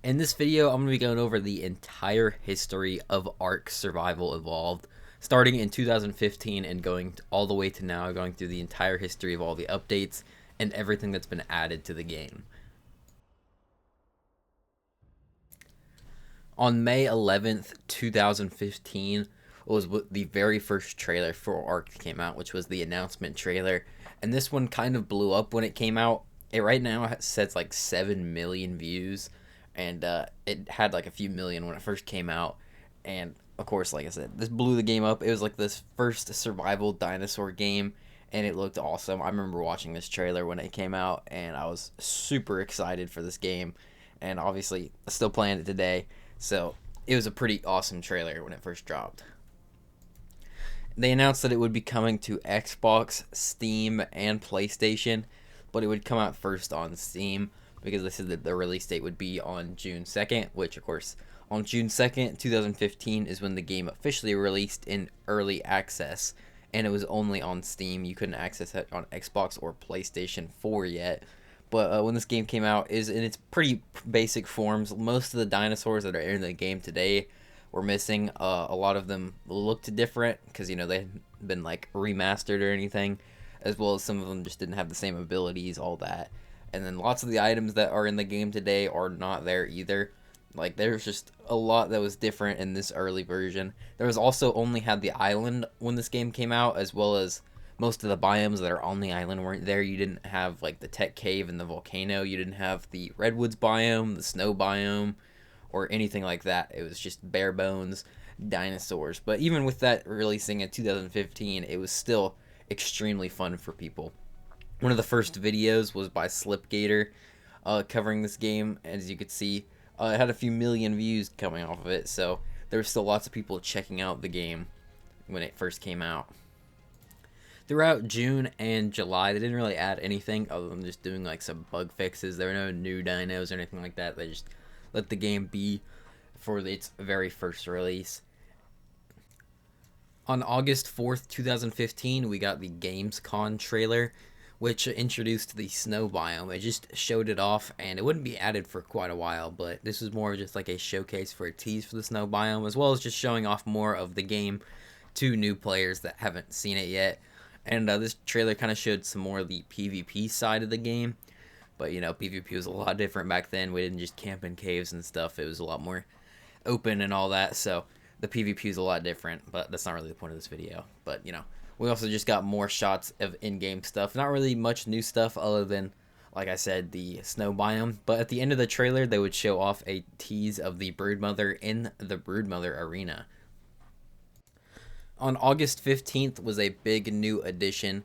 In this video, I'm going to be going over the entire history of Ark Survival Evolved, starting in 2015 and going all the way to now, going through the entire history of all the updates and everything that's been added to the game. On May 11th, 2015 was the very first trailer for Ark came out, which was the announcement trailer, and this one kind of blew up when it came out. It right now says like 7 million views, and it had like a few million when it first came out. And of course, like I said, this blew the game up. It was like this first survival dinosaur game, and it looked awesome. I remember watching this trailer when it came out, and I was super excited for this game, and obviously still playing it today. So it was a pretty awesome trailer when it first dropped. They announced that it would be coming to Xbox, Steam, and PlayStation, but it would come out first on Steam because they said that the release date would be on June 2nd, which of course on June 2nd, 2015 is when the game officially released in early access, and it was only on Steam. You couldn't access it on Xbox or PlayStation 4 yet. But when this game came out, is in its pretty basic forms. Most of the dinosaurs that are in the game today were missing. A lot of them looked different because, you know, they hadn't been like remastered or anything, as well as some of them just didn't have the same abilities, all that. And then lots of the items that are in the game today are not there either. Like, there's just a lot that was different in this early version. There was also only had the island when this game came out, as well as most of the biomes that are on the island weren't there. You didn't have like the tech cave and the volcano. You didn't have the Redwoods biome, the snow biome, or anything like that. It was just bare bones dinosaurs. But even with that releasing in 2015, it was still extremely fun for people. One of the first videos was by Slipgator covering this game. As you could see, it had a few million views coming off of it. So there were still lots of people checking out the game when it first came out. Throughout June and July, they didn't really add anything other than just doing like some bug fixes. There were no new dinos or anything like that. They just let the game be for its very first release. On August 4th, 2015, we got the Gamescom trailer, which introduced the snow biome. It just showed it off, and it wouldn't be added for quite a while, but this was more just like a showcase for a tease for the snow biome, as well as just showing off more of the game to new players that haven't seen it yet. And this trailer kind of showed some more of the PvP side of the game. But, you know, PvP was a lot different back then. We didn't just camp in caves and stuff. It was a lot more open and all that. So the PvP is a lot different. But that's not really the point of this video. But, you know, we also just got more shots of in-game stuff. Not really much new stuff other than, like I said, the snow biome. But at the end of the trailer, they would show off a tease of the Broodmother in the Broodmother arena. On August 15th was a big new addition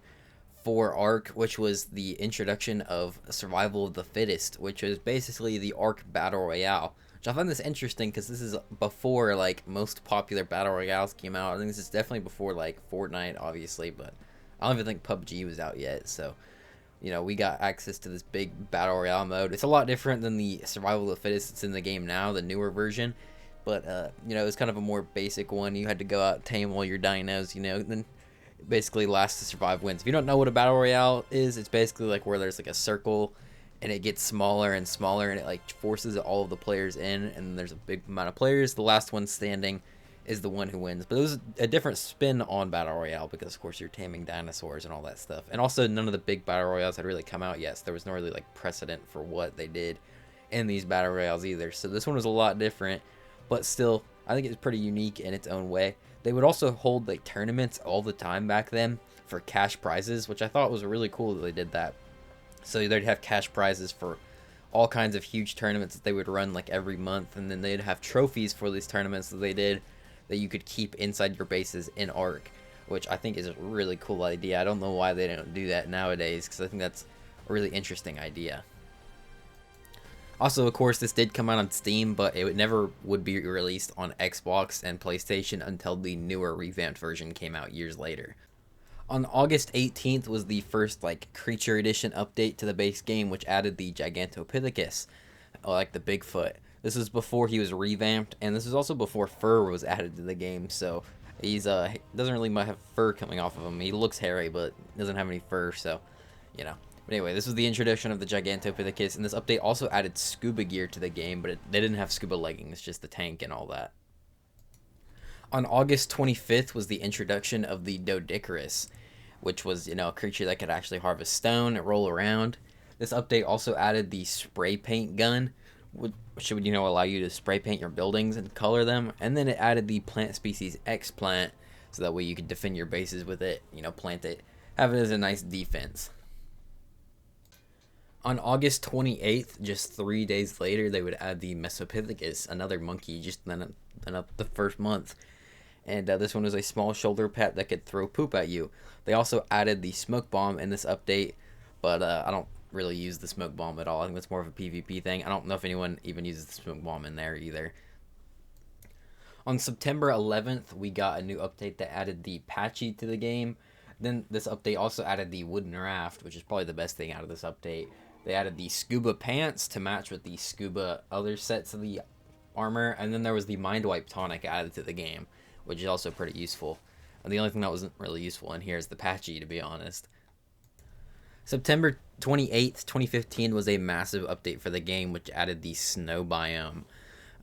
for Ark, which was the introduction of Survival of the Fittest, which is basically the Ark Battle Royale. Which I find this interesting because this is before like most popular Battle Royales came out. I think this is definitely before like Fortnite, obviously, but I don't even think PUBG was out yet. So, you know, we got access to this big Battle Royale mode. It's a lot different than the Survival of the Fittest that's in the game now, the newer version. But, you know, it was kind of a more basic one. You had to go out, tame all your dinos, you know, then basically last to survive wins. If you don't know what a battle royale is, it's basically like where there's like a circle and it gets smaller and smaller and it like forces all of the players in, and there's a big amount of players. The last one standing is the one who wins. But it was a different spin on battle royale because, of course, you're taming dinosaurs and all that stuff. And also, none of the big battle royales had really come out yet, so there was no really like precedent for what they did in these battle royales either. So this one was a lot different. But still, I think it's pretty unique in its own way. They would also hold like tournaments all the time back then for cash prizes, which I thought was really cool that they did that. So they'd have cash prizes for all kinds of huge tournaments that they would run like every month, and then they'd have trophies for these tournaments that they did that you could keep inside your bases in Ark, which I think is a really cool idea. I don't know why they don't do that nowadays, because I think that's a really interesting idea. Also, of course, this did come out on Steam, but it never would be released on Xbox and PlayStation until the newer revamped version came out years later. On August 18th was the first like Creature Edition update to the base game, which added the Gigantopithecus, like the Bigfoot. This was before he was revamped, and this was also before fur was added to the game, so he's doesn't really have fur coming off of him. He looks hairy, but doesn't have any fur, so, you know. But anyway, this was the introduction of the Gigantopithecus, and this update also added scuba gear to the game, but they didn't have scuba leggings, just the tank and all that. On August 25th was the introduction of the Doedicurus, which was, a creature that could actually harvest stone and roll around. This update also added the spray paint gun, which would, allow you to spray paint your buildings and color them. And then it added the plant species X plant, so that way you could defend your bases with it, plant it, have it as a nice defense. On August 28th, just 3 days later, they would add the Mesopithecus, another monkey, just then up the first month. And this one was a small shoulder pet that could throw poop at you. They also added the smoke bomb in this update, but I don't really use the smoke bomb at all. I think that's more of a PvP thing. I don't know if anyone even uses the smoke bomb in there either. On September 11th, we got a new update that added the Patchy to the game. Then this update also added the wooden raft, which is probably the best thing out of this update. They added the scuba pants to match with the scuba other sets of the armor, and then there was the mind wipe tonic added to the game, which is also pretty useful. And the only thing that wasn't really useful in here is the Patchy, to be honest. September 28th, 2015 was a massive update for the game, which added the snow biome.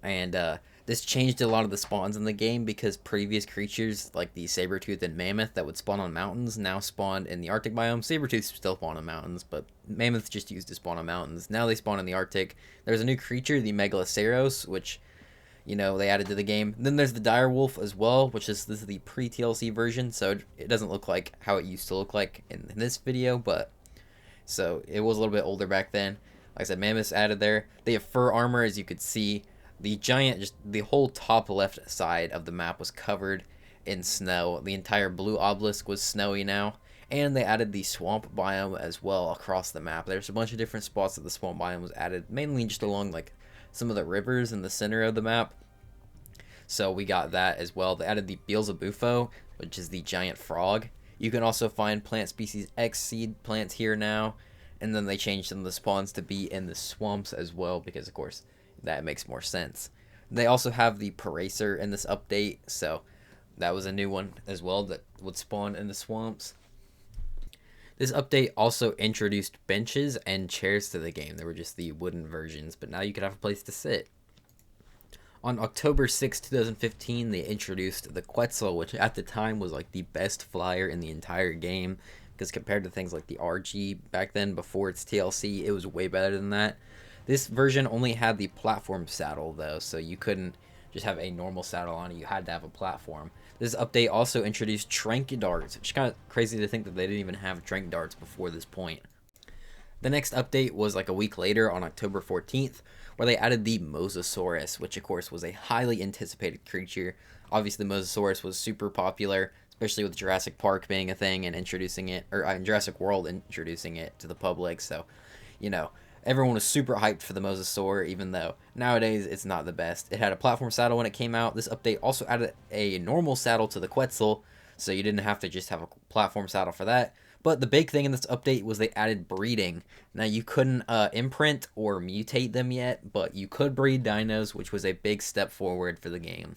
And this changed a lot of the spawns in the game because previous creatures like the saber-tooth and mammoth that would spawn on mountains now spawned in the Arctic biome. Saber-tooths still spawn on mountains, but mammoths just used to spawn on mountains. Now they spawn in the Arctic. There's a new creature, the Megaloceros, which they added to the game. Then there's the direwolf as well, which this is the pre-TLC version, so it doesn't look like how it used to look like in this video, but so it was a little bit older back then. Like I said, mammoths added there. They have fur armor, as you could see. The whole top left side of the map was covered in snow. The entire blue obelisk was snowy now. And they added the swamp biome as well across the map. There's a bunch of different spots that the swamp biome was added, mainly just along like some of the rivers in the center of the map. So we got that as well. They added the Beelzebufo, which is the giant frog. You can also find plant species X seed plants here now. And then they changed some of the spawns to be in the swamps as well, because of course that makes more sense. They also have the Paracer in this update, so that was a new one as well that would spawn in the swamps. This update also introduced benches and chairs to the game. They were just the wooden versions, but now you could have a place to sit. On October 6, 2015, they introduced the Quetzal, which at the time was like the best flyer in the entire game, because compared to things like the RG back then before its TLC, it was way better than that. This version only had the platform saddle though, so you couldn't just have a normal saddle on it, you had to have a platform. This update also introduced trank darts, which is kind of crazy to think that they didn't even have trank darts before this point. The next update was like a week later on October 14th, where they added the Mosasaurus, which of course was a highly anticipated creature. Obviously the Mosasaurus was super popular, especially with Jurassic Park being a thing and introducing it, or Jurassic World introducing it to the public, so, everyone was super hyped for the Mosasaur, even though nowadays it's not the best. It had a platform saddle when it came out. This update also added a normal saddle to the Quetzal, so you didn't have to just have a platform saddle for that. But the big thing in this update was they added breeding. Now you couldn't imprint or mutate them yet, but you could breed dinos, which was a big step forward for the game.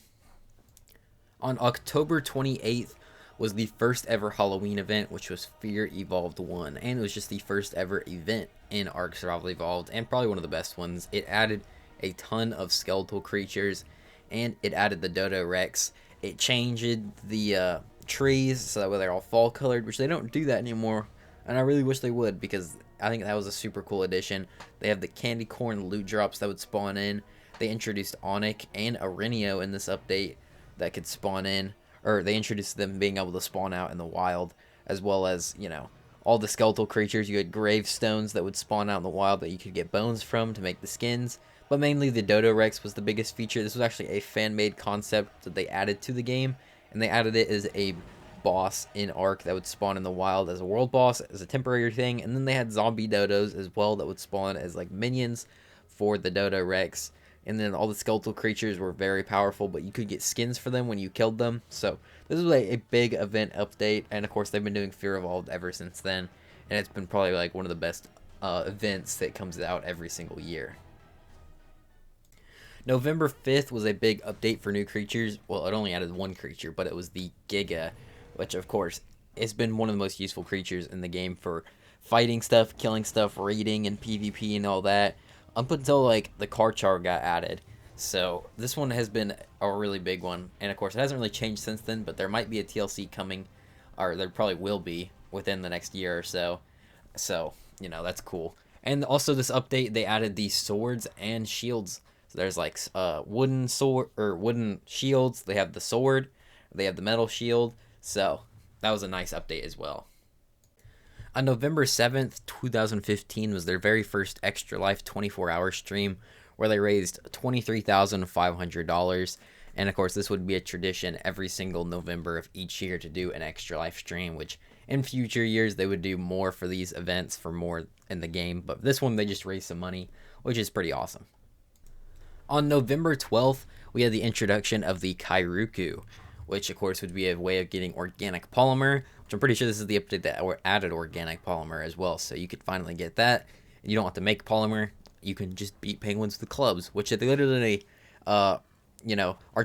On October 28th was the first ever Halloween event, which was Fear Evolved 1, and it was just the first ever event in Ark Survival Evolved, and probably one of the best ones. It added a ton of skeletal creatures, and it added the Dodo Rex. It changed the trees so that way they're all fall colored, which they don't do that anymore, and I really wish they would, because I think that was a super cool addition. They have the candy corn loot drops that would spawn in. They introduced Onyx and Arenio in this update that could spawn in, or they introduced them being able to spawn out in the wild, as well as, all the skeletal creatures. You had gravestones that would spawn out in the wild that you could get bones from to make the skins, but mainly the Dodo Rex was the biggest feature. This was actually a fan-made concept that they added to the game, and they added it as a boss in Ark that would spawn in the wild as a world boss, as a temporary thing, and then they had zombie dodos as well that would spawn as like minions for the Dodo Rex. And then all the skeletal creatures were very powerful, but you could get skins for them when you killed them. So this was a big event update, and of course they've been doing Fear Evolved ever since then, and it's been probably like one of the best events that comes out every single year. November 5th was a big update for new creatures. Well, it only added one creature, but it was the Giga, which of course has been one of the most useful creatures in the game for fighting stuff, killing stuff, raiding, and PvP and all that, up until like the car char got added. So this one has been a really big one, and of course it hasn't really changed since then. But there might be a TLC coming, or there probably will be within the next year or so. So that's cool. And also this update, they added these swords and shields. So there's like wooden sword or wooden shields. They have the sword, they have the metal shield. So that was a nice update as well. On November 7th, 2015 was their very first Extra Life 24-hour stream where they raised $23,500. And of course, this would be a tradition every single November of each year to do an Extra Life stream, which in future years they would do more for these events for more in the game. But this one, they just raised some money, which is pretty awesome. On November 12th, we had the introduction of the Kairuku, which of course would be a way of getting organic polymer, which I'm pretty sure this is the update that added organic polymer as well. So you could finally get that. You don't have to make polymer. You can just beat penguins with clubs, which they literally, are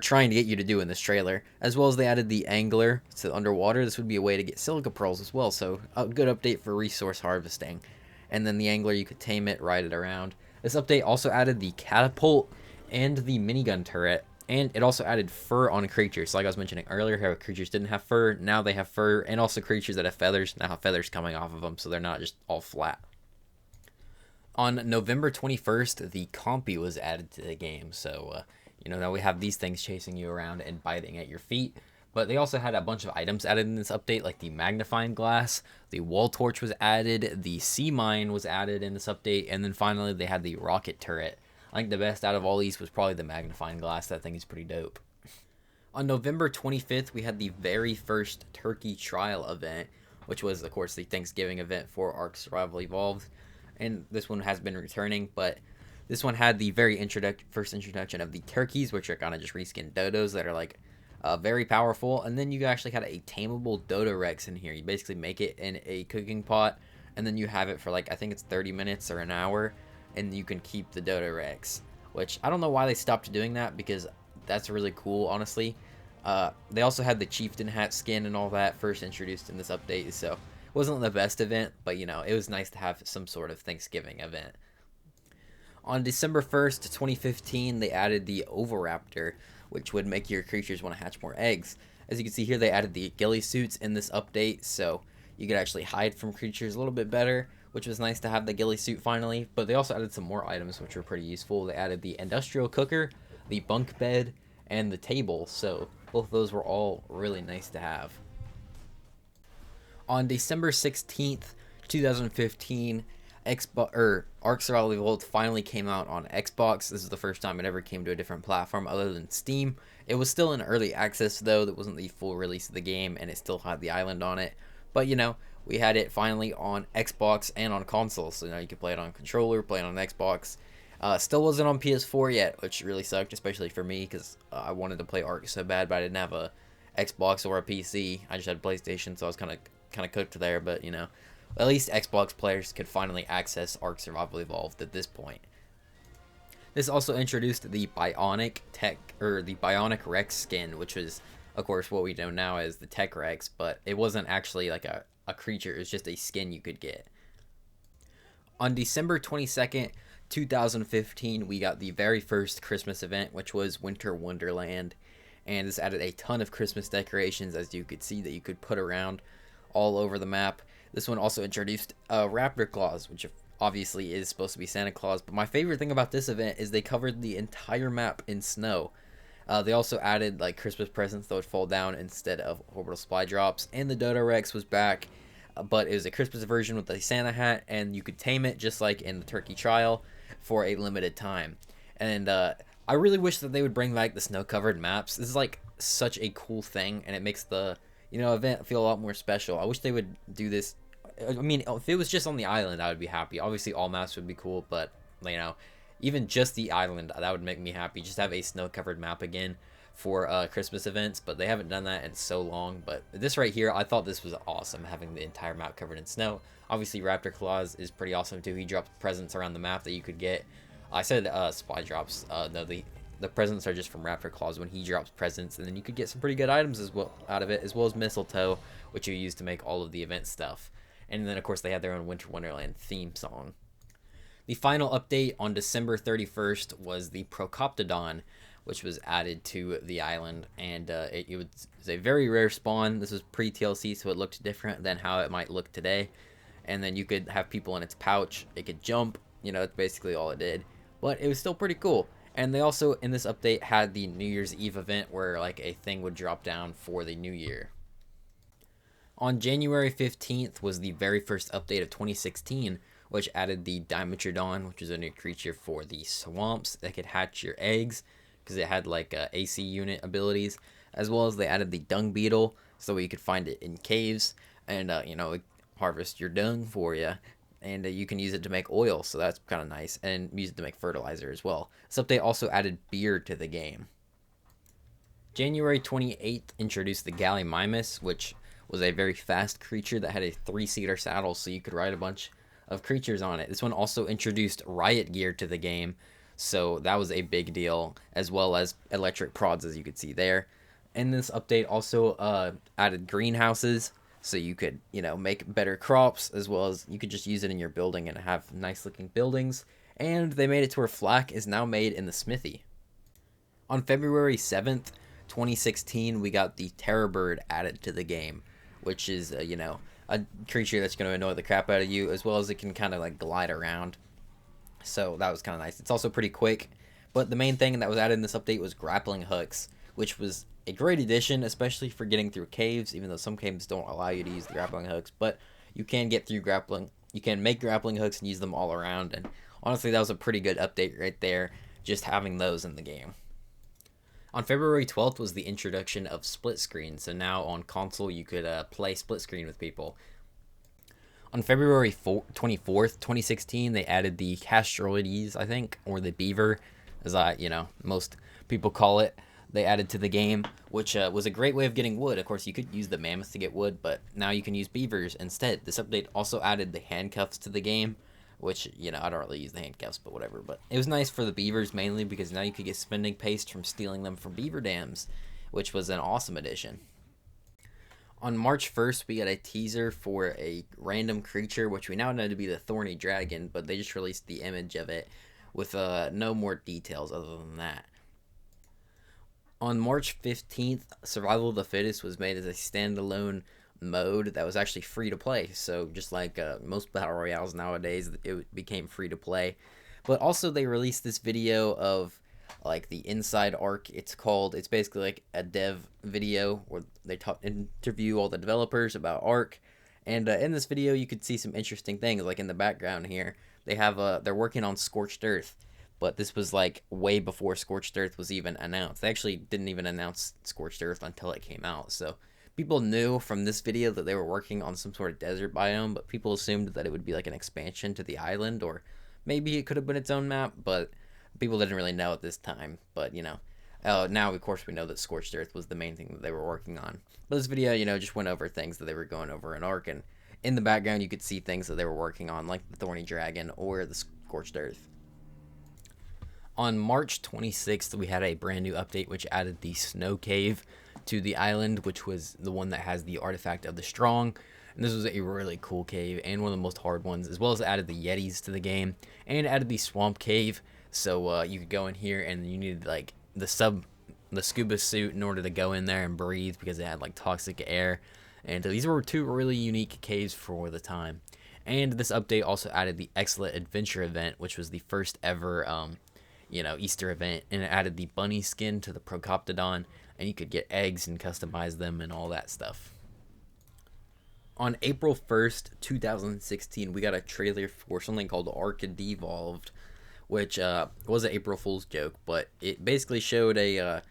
trying to get you to do in this trailer. As well as they added the angler to underwater. This would be a way to get silica pearls as well. So a good update for resource harvesting. And then the angler, you could tame it, ride it around. This update also added the catapult and the minigun turret. And it also added fur on creatures. So like I was mentioning earlier, how creatures didn't have fur. Now they have fur. And also creatures that have feathers now have feathers coming off of them. So they're not just all flat. On November 21st, the Compy was added to the game. So, now we have these things chasing you around and biting at your feet. But they also had a bunch of items added in this update, like the magnifying glass, the wall torch was added, the sea mine was added in this update, and then finally they had the rocket turret. I think the best out of all these was probably the magnifying glass. That thing is pretty dope. On November 25th, we had the very first Turkey Trial event, which was, of course, the Thanksgiving event for Ark Survival Evolved. And this one has been returning, but this one had the very first introduction of the turkeys, which are kind of just reskinned dodos that are like very powerful. And then you actually had a tameable dodo rex in here. You basically make it in a cooking pot, and then you have it for like, I think it's 30 minutes or an hour, and you can keep the dodo rex, which I don't know why they stopped doing that, because that's really cool, honestly. They also had the chieftain hat skin and all that first introduced in this update, so it wasn't the best event, but it was nice to have some sort of Thanksgiving event. On December 1st, 2015, they added the Oviraptor, which would make your creatures want to hatch more eggs. As you can see here, they added the ghillie suits in this update, so you could actually hide from creatures a little bit better, which was nice to have the ghillie suit finally. But they also added some more items which were pretty useful. They added the industrial cooker, the bunk bed, and the table, so both of those were all really nice to have. On December 16th, 2015, Ark Survival Evolved finally came out on Xbox. This is the first time it ever came to a different platform other than Steam. It was still in early access, though. That wasn't the full release of the game, and it still had the island on it. But, we had it finally on Xbox and on consoles. So, you could play it on controller, play it on Xbox. Still wasn't on PS4 yet, which really sucked, especially for me, because I wanted to play Ark so bad, but I didn't have a Xbox or a PC. I just had a PlayStation, so I was kind of cooked there. But at least Xbox players could finally access Ark Survival Evolved at this point. This also introduced the Bionic Rex skin, which was, of course, what we know now as the Tech Rex, but it wasn't actually like a creature. It was just a skin you could get. On December 22nd, 2015, we got the very first Christmas event, which was Winter Wonderland, and this added a ton of Christmas decorations, as you could see, that you could put around all over the map. This one also introduced Raptor Claus, which obviously is supposed to be Santa Claus, but my favorite thing about this event is they covered the entire map in snow. They also added like Christmas presents that would fall down instead of orbital supply drops, and the Dodo Rex was back, but it was a Christmas version with a Santa hat, and you could tame it just like in the Turkey Trial for a limited time. And I really wish that they would bring back the snow-covered maps. This is like such a cool thing, and it makes the event feel a lot more special. I wish they would do this. I mean, if it was just on the island, I would be happy. Obviously, all maps would be cool, but even just the island, that would make me happy. Just have a snow-covered map again for Christmas events, but they haven't done that in so long. But this right here, I thought this was awesome, having the entire map covered in snow. Obviously, Raptor Claus is pretty awesome too. He drops presents around the map that you could get. I said supply drops. No, the presents are just from Raptor Claus when he drops presents, and then you could get some pretty good items as well out of it, as well as mistletoe, which you use to make all of the event stuff. And then, of course, they had their own Winter Wonderland theme song. The final update on December 31st was the Procoptodon, which was added to the island, and it was a very rare spawn. This was pre-TLC, so it looked different than how it might look today. And then you could have people in its pouch. It could jump. That's basically all it did. But it was still pretty cool. And they also, in this update, had the New Year's Eve event where, like, a thing would drop down for the new year. On January 15th was the very first update of 2016, which added the Dimetrodon, which is a new creature for the swamps that could hatch your eggs, because it had, like, AC unit abilities, as well as they added the Dung Beetle, so you could find it in caves, and, harvest your dung for you. And you can use it to make oil, so that's kind of nice, and use it to make fertilizer as well. This update also added beer to the game. January 28th introduced the Gallimimus, which was a very fast creature that had a 3-seater saddle, so you could ride a bunch of creatures on it. This one also introduced riot gear to the game, so that was a big deal, as well as electric prods, as you could see there. And this update also added greenhouses, so you could, make better crops, as well as you could just use it in your building and have nice looking buildings. And they made it to where flak is now made in the smithy. On February 7th, 2016, we got the Terror Bird added to the game, which is, a creature that's going to annoy the crap out of you, as well as it can kind of like glide around. So that was kind of nice. It's also pretty quick. But the main thing that was added in this update was grappling hooks, which was a great addition, especially for getting through caves, even though some caves don't allow you to use the grappling hooks. But you can get through grappling. You can make grappling hooks and use them all around. And honestly, that was a pretty good update right there, just having those in the game. On February 12th was the introduction of split screen. So now on console, you could play split screen with people. On February 24th, 2016, they added the Castroides, I think, or the beaver, as most people call it. They added to the game, which was a great way of getting wood. Of course, you could use the mammoth to get wood, but now you can use beavers instead. This update also added the handcuffs to the game, which, I don't really use the handcuffs, but whatever. But it was nice for the beavers mainly because now you could get spending paste from stealing them from beaver dams, which was an awesome addition. On March 1st, we got a teaser for a random creature, which we now know to be the Thorny Dragon, but they just released the image of it with no more details other than that. On March 15th, Survival of the Fittest was made as a standalone mode that was actually free to play. So just like most battle royales nowadays, it became free to play. But also they released this video of like the inside Ark. It's basically like a dev video where they interview all the developers about Ark. And in this video, you could see some interesting things. Like in the background here, they're working on Scorched Earth. But this was like way before Scorched Earth was even announced. They actually didn't even announce Scorched Earth until it came out. So people knew from this video that they were working on some sort of desert biome, but people assumed that it would be like an expansion to the island, or maybe it could have been its own map, but people didn't really know at this time. But, now, of course, we know that Scorched Earth was the main thing that they were working on. But this video, just went over things that they were going over in Ark, and in the background, you could see things that they were working on, like the Thorny Dragon or the Scorched Earth. On March 26th, we had a brand new update which added the Snow Cave to the island, which was the one that has the artifact of the Strong. And this was a really cool cave and one of the most hard ones, as well as added the Yetis to the game and added the Swamp Cave. So you could go in here and you needed like the scuba suit in order to go in there and breathe because it had like toxic air. And these were two really unique caves for the time. And this update also added the Excellent Adventure event, which was the first ever Easter event, and it added the bunny skin to the Procoptodon, and you could get eggs and customize them and all that stuff. On April 1st, 2016, we got a trailer for something called Ark Devolved, which was an April Fool's joke, but it basically showed a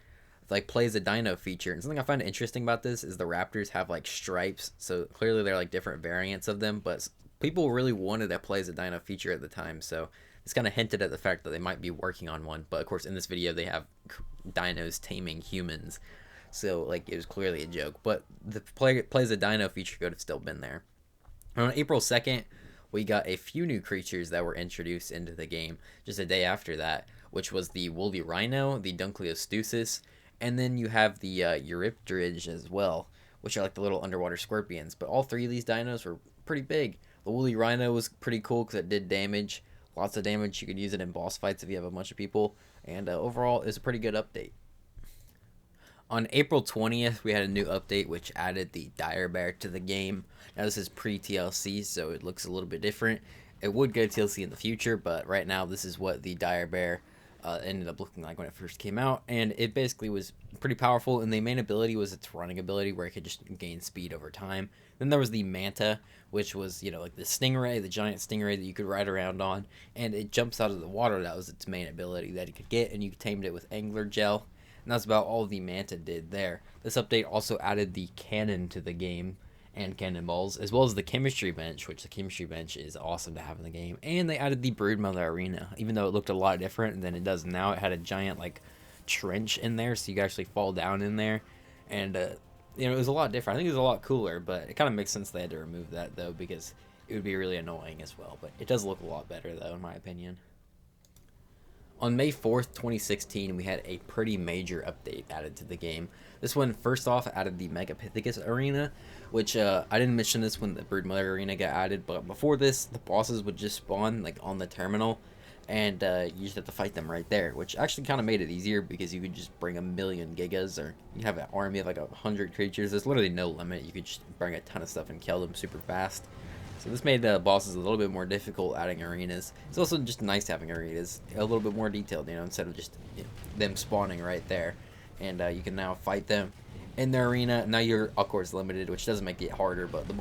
play as a dino feature. And something I find interesting about this is the raptors have like stripes, so clearly they're like different variants of them, but people really wanted a play as a dino feature at the time, so it's kind of hinted at the fact that they might be working on one. But of course, in this video, they have dinos taming humans. So, like, it was clearly a joke. But the play as a dino feature could have still been there. And on April 2nd, we got a few new creatures that were introduced into the game just a day after that, which was the woolly rhino, the Dunkleostusis, and then you have the Eurypterid as well, which are like the little underwater scorpions. But all three of these dinos were pretty big. The woolly rhino was pretty cool because it did damage, lots of damage. You could use it in boss fights if you have a bunch of people, and overall, it's a pretty good update. On April 20th, we had a new update which added the dire bear to the game. Now this is pre-TLC, so it looks a little bit different. It would get a TLC in the future, but right now this is what the dire bear ended up looking like when it first came out, and it basically was pretty powerful. And the main ability was its running ability, where it could just gain speed over time. Then there was the manta, which was, like the stingray, the giant stingray that you could ride around on, and it jumps out of the water. That was its main ability that it could get, and you tamed it with angler gel. And that's about all the manta did there. This update also added the cannon to the game and cannonballs, as well as the chemistry bench, which the chemistry bench is awesome to have in the game. And they added the broodmother arena, even though it looked a lot different than it does now. It had a giant trench in there, so you could actually fall down in there, and it was a lot different. I think it was a lot cooler, but it kind of makes sense they had to remove that though, because it would be really annoying as well. But it does look a lot better though, in my opinion. On May 4th, 2016, we had a pretty major update added to the game. This one, first off, added the Megapithecus arena, which I didn't mention this when the Broodmother arena got added, but before this, the bosses would just spawn on the terminal, and you just have to fight them right there, which actually kind of made it easier because you could just bring 1,000,000 gigas, or you have an army of 100 creatures. There's literally no limit. You could just bring a ton of stuff and kill them super fast. So this made the bosses a little bit more difficult adding arenas. It's also just nice having arenas a little bit more detailed, instead of just them spawning right there. And you can now fight them in the arena. Now you're, of course, limited, which doesn't make it harder, but the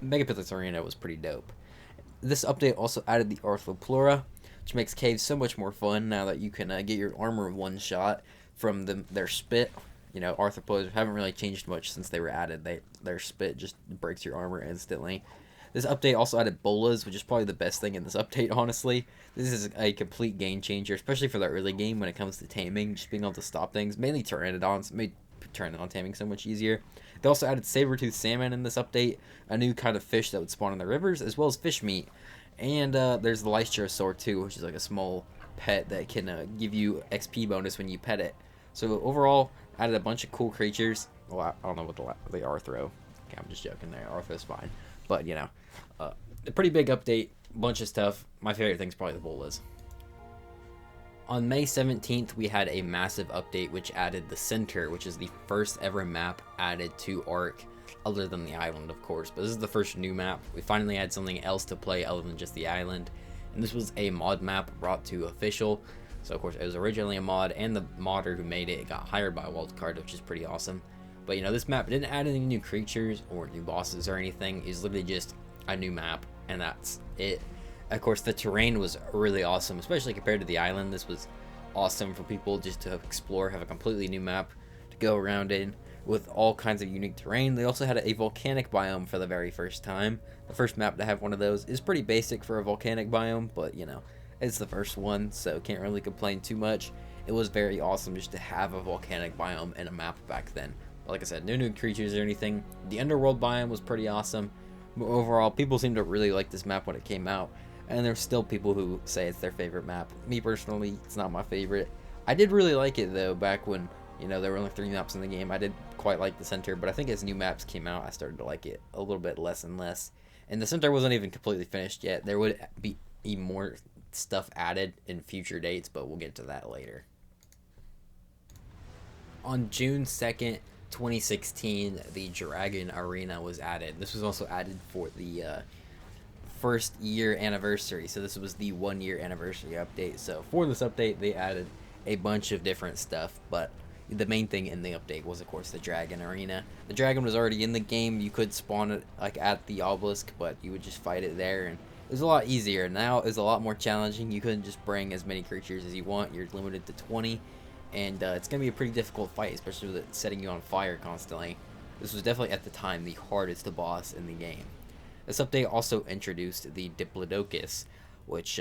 Megapithecus arena was pretty dope. This update also added the Arthropleura, which makes caves so much more fun now that you can get your armor one shot from their spit. Arthropleuras haven't really changed much since they were added. Their spit just breaks your armor instantly. This update also added bolas, which is probably the best thing in this update, honestly. This is a complete game changer, especially for the early game when it comes to taming, just being able to stop things. Mainly pteranodons, made pteranodon taming so much easier. They also added saber-toothed salmon in this update, a new kind of fish that would spawn in the rivers, as well as fish meat. And there's the Lystrasaur too, which is a small pet that can give you XP bonus when you pet it. So overall, added a bunch of cool creatures. Well, I don't know what the Arthro. Okay, I'm just joking there. Arthro's fine. But, a pretty big update, bunch of stuff. My favorite thing's probably the bolas. On May 17th, we had a massive update which added the center, which is the first ever map added to Ark, other than the island, of course. But this is the first new map. We finally had something else to play other than just the island. And this was a mod map brought to official. So, of course, it was originally a mod, and the modder who made it got hired by Wildcard, which is pretty awesome. But, this map didn't add any new creatures or new bosses or anything. It was literally just a new map, and that's it. Of course, the terrain was really awesome, especially compared to the island. This was awesome for people just to explore, have a completely new map to go around in with all kinds of unique terrain. They also had a volcanic biome for the very first time. The first map to have one of those is pretty basic for a volcanic biome, but, it's the first one, so can't really complain too much. It was very awesome just to have a volcanic biome in a map back then. Like I said, no new creatures or anything. The underworld biome was pretty awesome. But overall, people seem to really like this map when it came out. And there's still people who say it's their favorite map. Me personally, it's not my favorite. I did really like it though, back when, there were only 3 maps in the game. I did quite like the center, but I think as new maps came out, I started to like it a little bit less and less. And the center wasn't even completely finished yet. There would be more stuff added in future dates, but we'll get to that later. On June 2nd, 2016, the Dragon Arena was added. This was also added for the first year anniversary. So this was the 1-year anniversary update. So for this update, they added a bunch of different stuff, but the main thing in the update was, of course, the Dragon Arena. The dragon was already in the game. You could spawn it at the obelisk, but you would just fight it there, and it was a lot easier. Now it's a lot more challenging. You couldn't just bring as many creatures as you want. You're limited to 20. And it's going to be a pretty difficult fight, especially with it setting you on fire constantly. This was definitely, at the time, the hardest boss in the game. This update also introduced the Diplodocus, which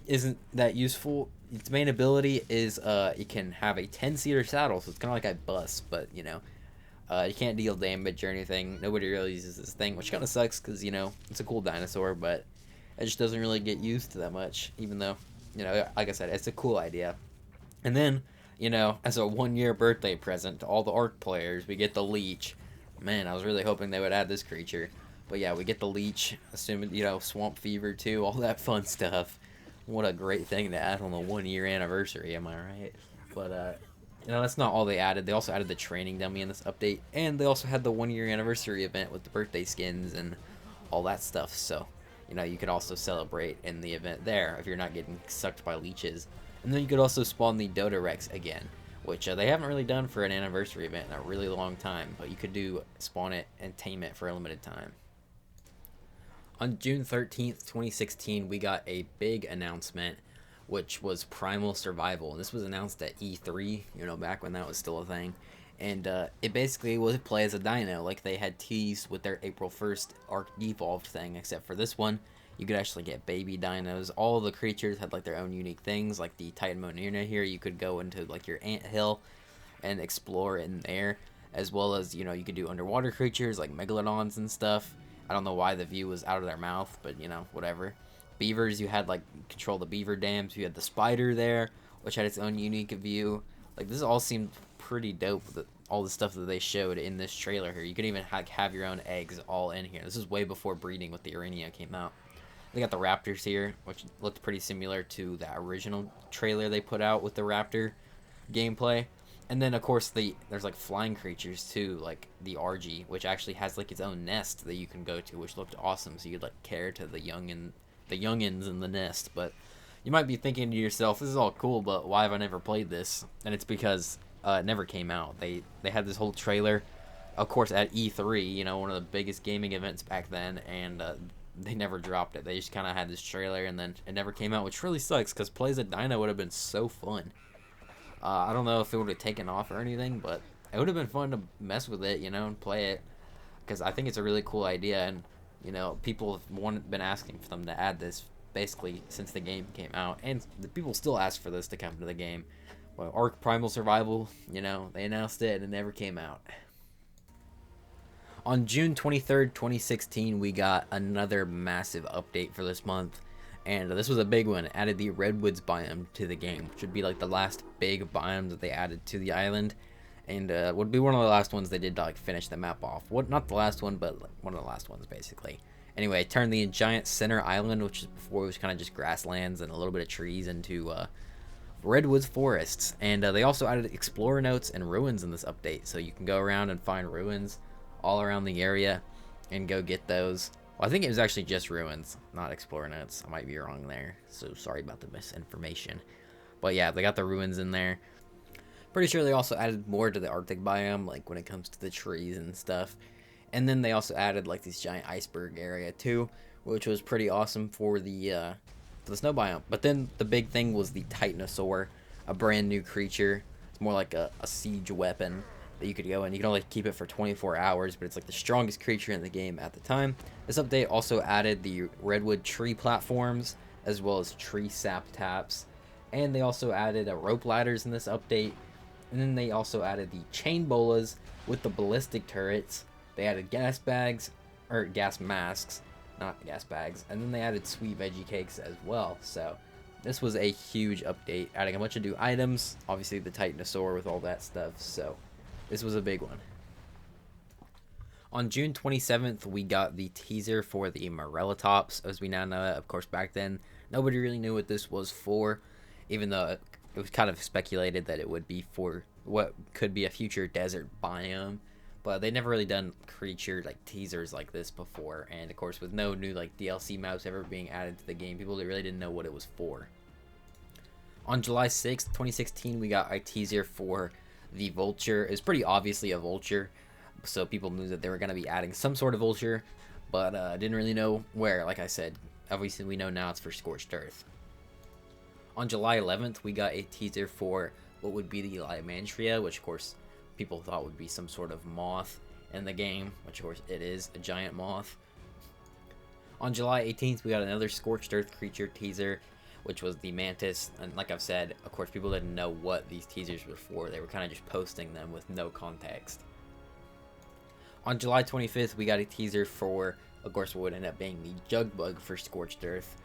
isn't that useful. Its main ability is it can have a 10-seater saddle, so it's kind of like a bus, but, you can't deal damage or anything. Nobody really uses this thing, which kind of sucks because, it's a cool dinosaur, but it just doesn't really get used that much, even though, like I said, it's a cool idea. And then, as a 1-year birthday present to all the Ark players, we get the Leech. Man, I was really hoping they would add this creature. But yeah, we get the leech, assuming, swamp fever too, all that fun stuff. What a great thing to add on the 1 year anniversary, am I right? But that's not all they added. They also added the training dummy in this update, and they also had the 1 year anniversary event with the birthday skins and all that stuff. So, you could also celebrate in the event there if you're not getting sucked by leeches. And then you could also spawn the Dodo Rex again, which they haven't really done for an anniversary event in a really long time, but you could spawn it and tame it for a limited time. On June 13th, 2016, we got a big announcement, which was Primal Survival. And this was announced at E3, back when that was still a thing. And it basically would play as a dino, like they had teased with their April 1st Ark Devolved thing, except for this one, you could actually get baby dinos. All the creatures had like their own unique things, like the Titan Monina here. You could go into like your anthill and explore in there, as well as, you could do underwater creatures like megalodons and stuff. I don't know why the view was out of their mouth, but whatever. Beavers, you had like control the beaver dams. You had the spider there, which had its own unique view. Like, this all seemed pretty dope, all the stuff that they showed in this trailer here. You could even have your own eggs all in here. This is way before breeding with the Arenia came out. They got the raptors here, which looked pretty similar to the original trailer they put out with the raptor gameplay. And then, of course, there's like flying creatures too, like the RG, which actually has like its own nest that you can go to, which looked awesome. So you'd like care to the youngins in the nest. But you might be thinking to yourself, this is all cool, but why have I never played this? And it's because it never came out. They had this whole trailer, of course, at E3, one of the biggest gaming events back then, and they never dropped it. They just kind of had this trailer, and then it never came out, which really sucks, because Play as a Dino would have been so fun. I don't know if it would have taken off or anything, but it would have been fun to mess with it, and play it, because I think it's a really cool idea, and, people have been asking for them to add this, basically, since the game came out, and the people still ask for this to come to the game. Well, Ark Primal Survival, they announced it, and it never came out. On June 23rd, 2016, we got another massive update for this month. And this was a big one. It added the Redwoods biome to the game, which would be like the last big biome that they added to the island. And would be one of the last ones they did to like finish the map off. Not the last one, but like one of the last ones, basically. Anyway, it turned the giant center island, which is before it was kind of just grasslands and a little bit of trees, into Redwoods forests. And they also added explorer notes and ruins in this update. So you can go around and find ruins all around the area and go get those. Well, I think it was actually just ruins, not explorer notes. I might be wrong there, so sorry about the misinformation. But yeah, they got the ruins in there. Pretty sure they also added more to the Arctic biome, like when it comes to the trees and stuff. And then they also added like this giant iceberg area too, which was pretty awesome for the snow biome. But then the big thing was the Titanosaur, a brand new creature. It's more like a siege weapon that you could go in. You can only keep it for 24 hours, but it's like the strongest creature in the game at the time. This update also added the redwood tree platforms, as well as tree sap taps. And they also added rope ladders in this update. And then they also added the chain bolas with the ballistic turrets. They added gas bags, or gas masks, not gas bags. And then they added sweet veggie cakes as well. So this was a huge update, adding a bunch of new items. Obviously the Titanosaur with all that stuff, so this was a big one. On June 27th, we got the teaser for the Morellatops, as we now know it. Of course, back then, nobody really knew what this was for, even though it was kind of speculated that it would be for what could be a future desert biome. But they never really done creature like teasers like this before, and of course, with no new like DLC maps ever being added to the game, people really didn't know what it was for. On July 6th, 2016, we got a teaser for the vulture. Is pretty obviously a vulture, so people knew that they were going to be adding some sort of vulture, but didn't really know where. Like I said, obviously we know now it's for Scorched Earth. On July 11th, we got a teaser for what would be the Lymantria, which of course people thought would be some sort of moth in the game, which of course it is, a giant moth. On July 18th, we got another Scorched Earth creature teaser, which was the mantis. And like I've said, of course, people didn't know what these teasers were for. They were kind of just posting them with no context. On July 25th, we got a teaser for, of course, what would end up being the Jugbug for Scorched Earth.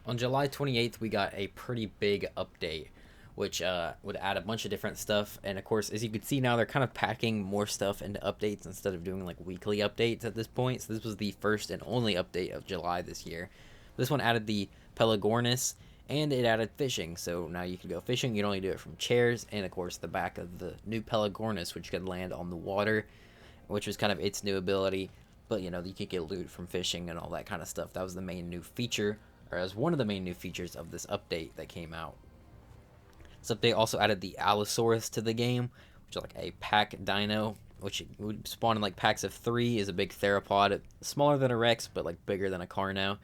On July 28th, we got a pretty big update, which would add a bunch of different stuff. And of course, as you can see now, they're kind of packing more stuff into updates instead of doing like weekly updates at this point. So this was the first and only update of July this year. This one added the Pelagornis, and it added fishing. So now you can go fishing. You can only do it from chairs, and of course the back of the new Pelagornis, which could land on the water, which was kind of its new ability. But you know, you could get loot from fishing and all that kind of stuff. That was the main new feature, or as one of the main new features of this update that came out. This update also added the Allosaurus to the game, which is like a pack dino, which would spawn in like packs of 3. Is a big theropod, smaller than a Rex, but like bigger than a Carno.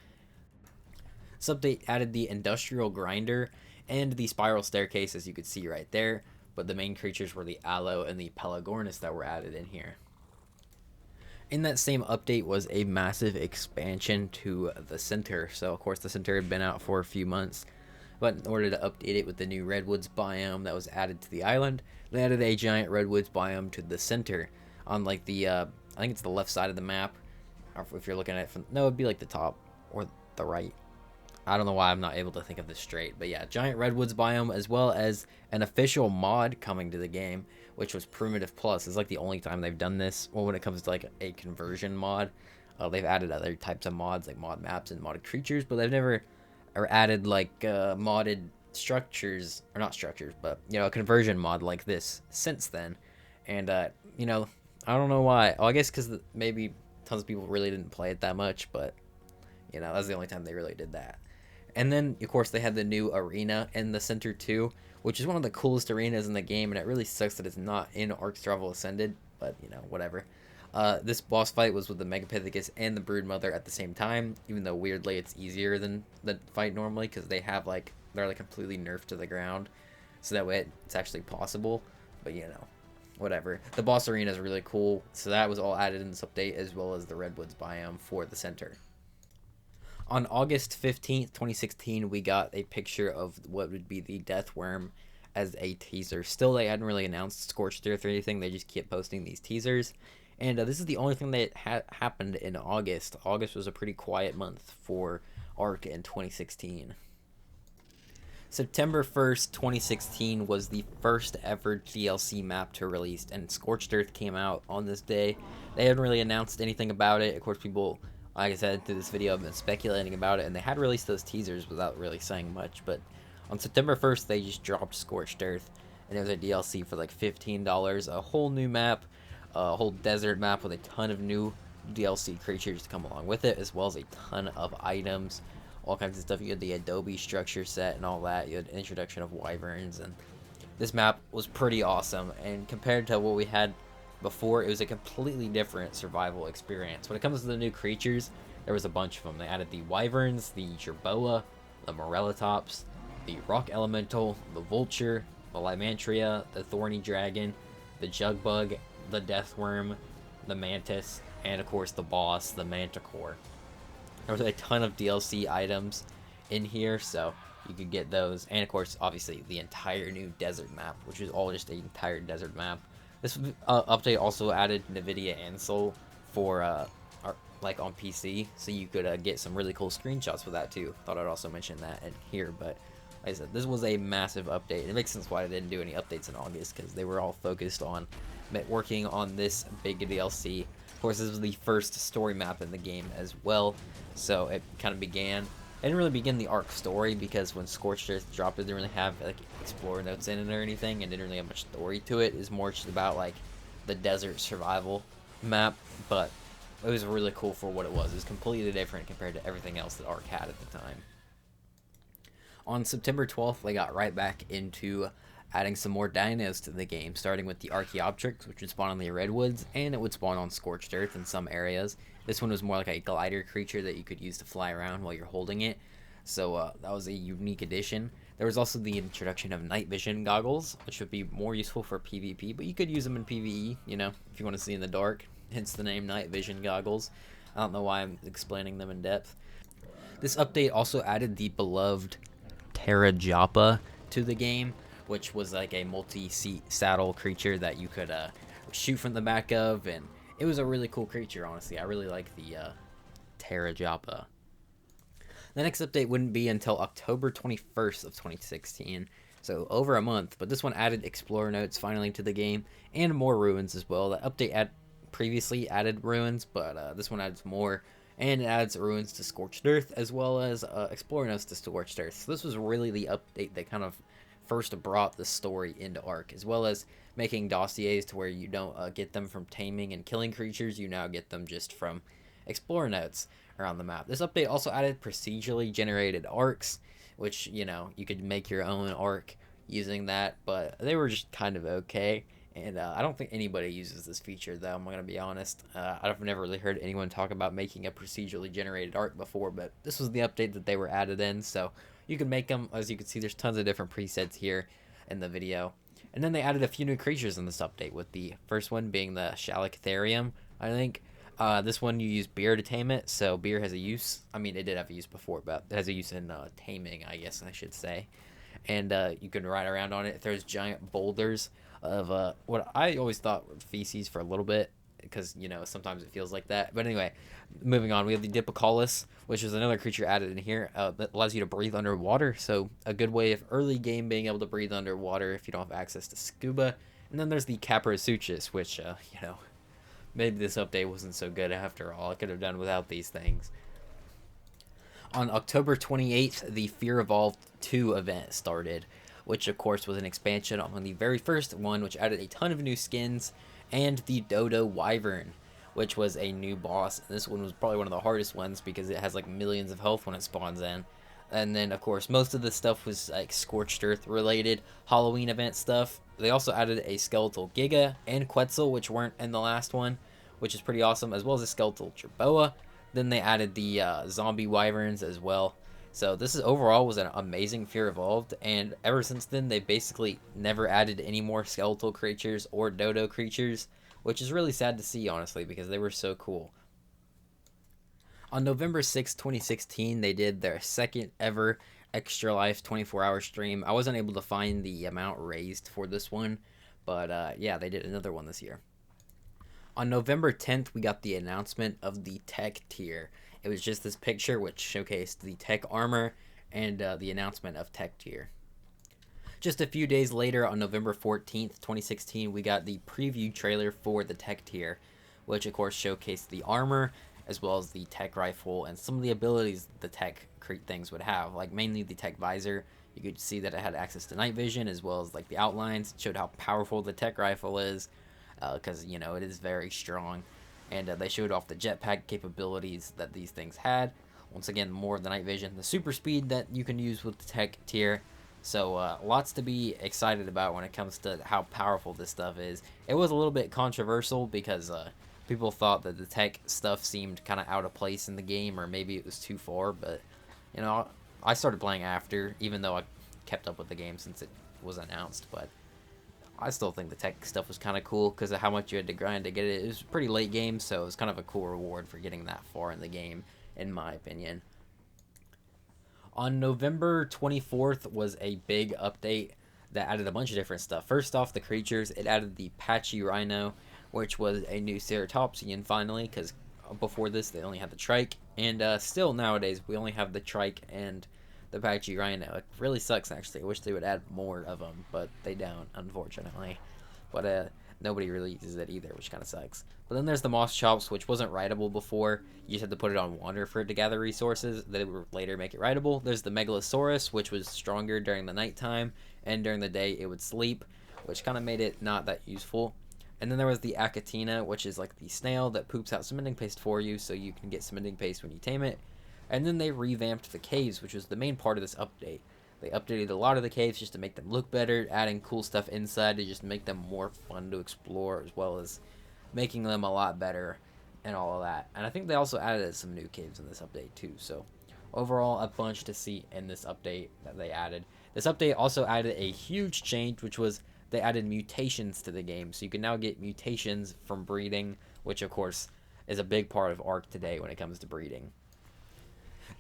This update added the Industrial Grinder and the Spiral Staircase, as you could see right there, but the main creatures were the Allo and the Pelagornis that were added in here. In that same update was a massive expansion to the center. So of course the center had been out for a few months, but in order to update it with the new Redwoods biome that was added to the island, they added a giant Redwoods biome to the center on like the I think it's the left side of the map, or if you're looking at it from, no, it'd be like the top or the right. I don't know why I'm not able to think of this straight, but yeah, giant Redwoods biome, as well as an official mod coming to the game, which was Primitive Plus. It's like the only time they've done this. Well, when it comes to like a conversion mod, they've added other types of mods like mod maps and modded creatures, but they've never added like modded structures, or not structures, but you know, a conversion mod like this since then. And you know, I don't know why. Oh, I guess because maybe tons of people really didn't play it that much, but you know, that's the only time they really did that. And then, of course, they had the new arena in the center too, which is one of the coolest arenas in the game, and it really sucks that it's not in Ark Survival Ascended, but, you know, whatever. This boss fight was with the Megapithecus and the Broodmother at the same time, even though, weirdly, it's easier than the fight normally, because they have, like, they're, like, completely nerfed to the ground, so that way it's actually possible, but, you know, whatever. The boss arena is really cool, so that was all added in this update, as well as the Redwoods biome for the center. On August 15th, 2016, we got a picture of what would be the Death Worm as a teaser. Still, they hadn't really announced Scorched or anything. They just kept posting these teasers. And this is the only thing that happened in August. August was a pretty quiet month for Ark in 2016. September 1st, 2016 was the first ever DLC map to release, and Scorched Earth came out on this day. They hadn't really announced anything about it. Of course, people, like I said, through this video, I've been speculating about it, and they had released those teasers without really saying much, but on September 1st, they just dropped Scorched Earth, and it was a DLC for like $15, a whole new map, a whole desert map with a ton of new DLC creatures to come along with it, as well as a ton of items, all kinds of stuff. You had the Adobe structure set and all that. You had an introduction of wyverns, and this map was pretty awesome, and compared to what we had before, it was a completely different survival experience. When it comes to the new creatures, there was a bunch of them. They added the wyverns, the jerboa, the morellatops, the rock elemental, the vulture, the lymantria, the thorny dragon, the jugbug, the deathworm, the mantis, and of course the boss, the manticore. There was a ton of DLC items in here, so you could get those, and of course obviously the entire new desert map, which is all just an entire desert map. This update also added NVIDIA Ansel for like on PC, so you could get some really cool screenshots with that too. Thought I'd also mention that in here, but like I said, this was a massive update. It makes sense why I didn't do any updates in August, because they were all focused on working on this big DLC. Of course, this was the first story map in the game as well, so it kind of began. It didn't really begin the Ark story, because when Scorched Earth dropped, it didn't really have like explorer notes in it or anything, and didn't really have much story to it. It was more just about like the desert survival map, but it was really cool for what it was. It was completely different compared to everything else that Ark had at the time. On September 12th, they got right back into adding some more dinos to the game, starting with the Archaeopteryx, which would spawn on the Redwoods, and it would spawn on Scorched Earth in some areas. This one was more like a glider creature that you could use to fly around while you're holding it, so that was a unique addition. There was also the introduction of night vision goggles, which would be more useful for PvP, but you could use them in PvE, you know, if you want to see in the dark, hence the name night vision goggles. I don't know why I'm explaining them in depth. This update also added the beloved Terrajapa to the game, which was like a multi-seat saddle creature that you could shoot from the back of, and it was a really cool creature, honestly. I really like the Terrajapa. The next update wouldn't be until October 21st of 2016, So over a month. But this one added explorer notes finally to the game and more ruins as well. The update previously added ruins, but this one adds more. And it adds ruins to Scorched Earth as well as explorer notes to Scorched Earth. So this was really the update that kind of first brought the story into Ark, as well as making dossiers to where you don't get them from taming and killing creatures. You now get them just from explorer notes around the map. This update also added procedurally generated arcs, which, you know, you could make your own arc using that, but they were just kind of okay. And I don't think anybody uses this feature, though, I'm going to be honest. I've never really heard anyone talk about making a procedurally generated arc before, but this was the update that they were added in, so you can make them. As you can see, there's tons of different presets here in the video. And then they added a few new creatures in this update, with the first one being the Shalacatherium, I think. This one you use beer to tame it, so beer has a use. I mean, it did have a use before, but it has a use in taming, I guess I should say. And you can ride around on it. It throws giant boulders of what I always thought were feces for a little bit, because, you know, sometimes it feels like that. But anyway, moving on, we have the Dipicolus, which is another creature added in here that allows you to breathe underwater. So a good way of early game being able to breathe underwater if you don't have access to scuba. And then there's the Caprosuchus, which, you know, maybe this update wasn't so good after all. I could have done without these things. On October 28th, the Fear Evolved 2 event started, which of course was an expansion on the very first one, which added a ton of new skins, and the Dodo Wyvern, which was a new boss. And this one was probably one of the hardest ones because it has like millions of health when it spawns in. And then of course most of the stuff was like Scorched Earth related Halloween event stuff. They also added a Skeletal Giga and Quetzal, which weren't in the last one, which is pretty awesome, as well as a Skeletal Jerboa. Then they added the Zombie Wyverns as well. So this is overall was an amazing Fear Evolved, and ever since then they basically never added any more skeletal creatures or dodo creatures, which is really sad to see, honestly, because they were so cool. On November 6, 2016, they did their second ever Extra Life 24-hour stream. I wasn't able to find the amount raised for this one, but yeah, they did another one this year. On November 10th, we got the announcement of the tech tier. It was just this picture which showcased the tech armor and the announcement of tech tier. Just a few days later, on November 14th, 2016, we got the preview trailer for the tech tier, which of course showcased the armor as well as the tech rifle and some of the abilities the tech things would have, like mainly the tech visor. You could see that it had access to night vision as well as like the outlines. It showed how powerful the tech rifle is, because, you know, it is very strong. And they showed off the jetpack capabilities that these things had. Once again, more of the night vision, the super speed that you can use with the tech tier. So lots to be excited about when it comes to how powerful this stuff is. It was a little bit controversial because people thought that the tech stuff seemed kind of out of place in the game, or maybe it was too far. But, you know, I started playing after, even though I kept up with the game since it was announced. But I still think the tech stuff was kind of cool because of how much you had to grind to get it. It was a pretty late game, so it was kind of a cool reward for getting that far in the game, in my opinion. On November 24th was a big update that added a bunch of different stuff. First off, the creatures. It added the Patchy Rhino, which was a new Ceratopsian finally, because before this they only had the Trike. And still nowadays we only have the Trike and the Patchy Rhino. It really sucks, actually. I wish they would add more of them, but they don't, unfortunately. But nobody really uses it either, which kind of sucks. But then there's the Moss Chops, which wasn't rideable before. You just had to put it on water for it to gather resources. They would later make it rideable. There's the Megalosaurus, which was stronger during the nighttime, and during the day it would sleep, which kind of made it not that useful. And then there was the Achatina, which is like the snail that poops out cementing paste for you, so you can get cementing paste when you tame it. And then they revamped the caves, which was the main part of this update. They updated a lot of the caves just to make them look better, adding cool stuff inside to just make them more fun to explore, as well as making them a lot better and all of that. And I think they also added some new caves in this update too. So overall, a bunch to see in this update that they added. This update also added a huge change, which was they added mutations to the game. So you can now get mutations from breeding, which of course is a big part of Ark today when it comes to breeding.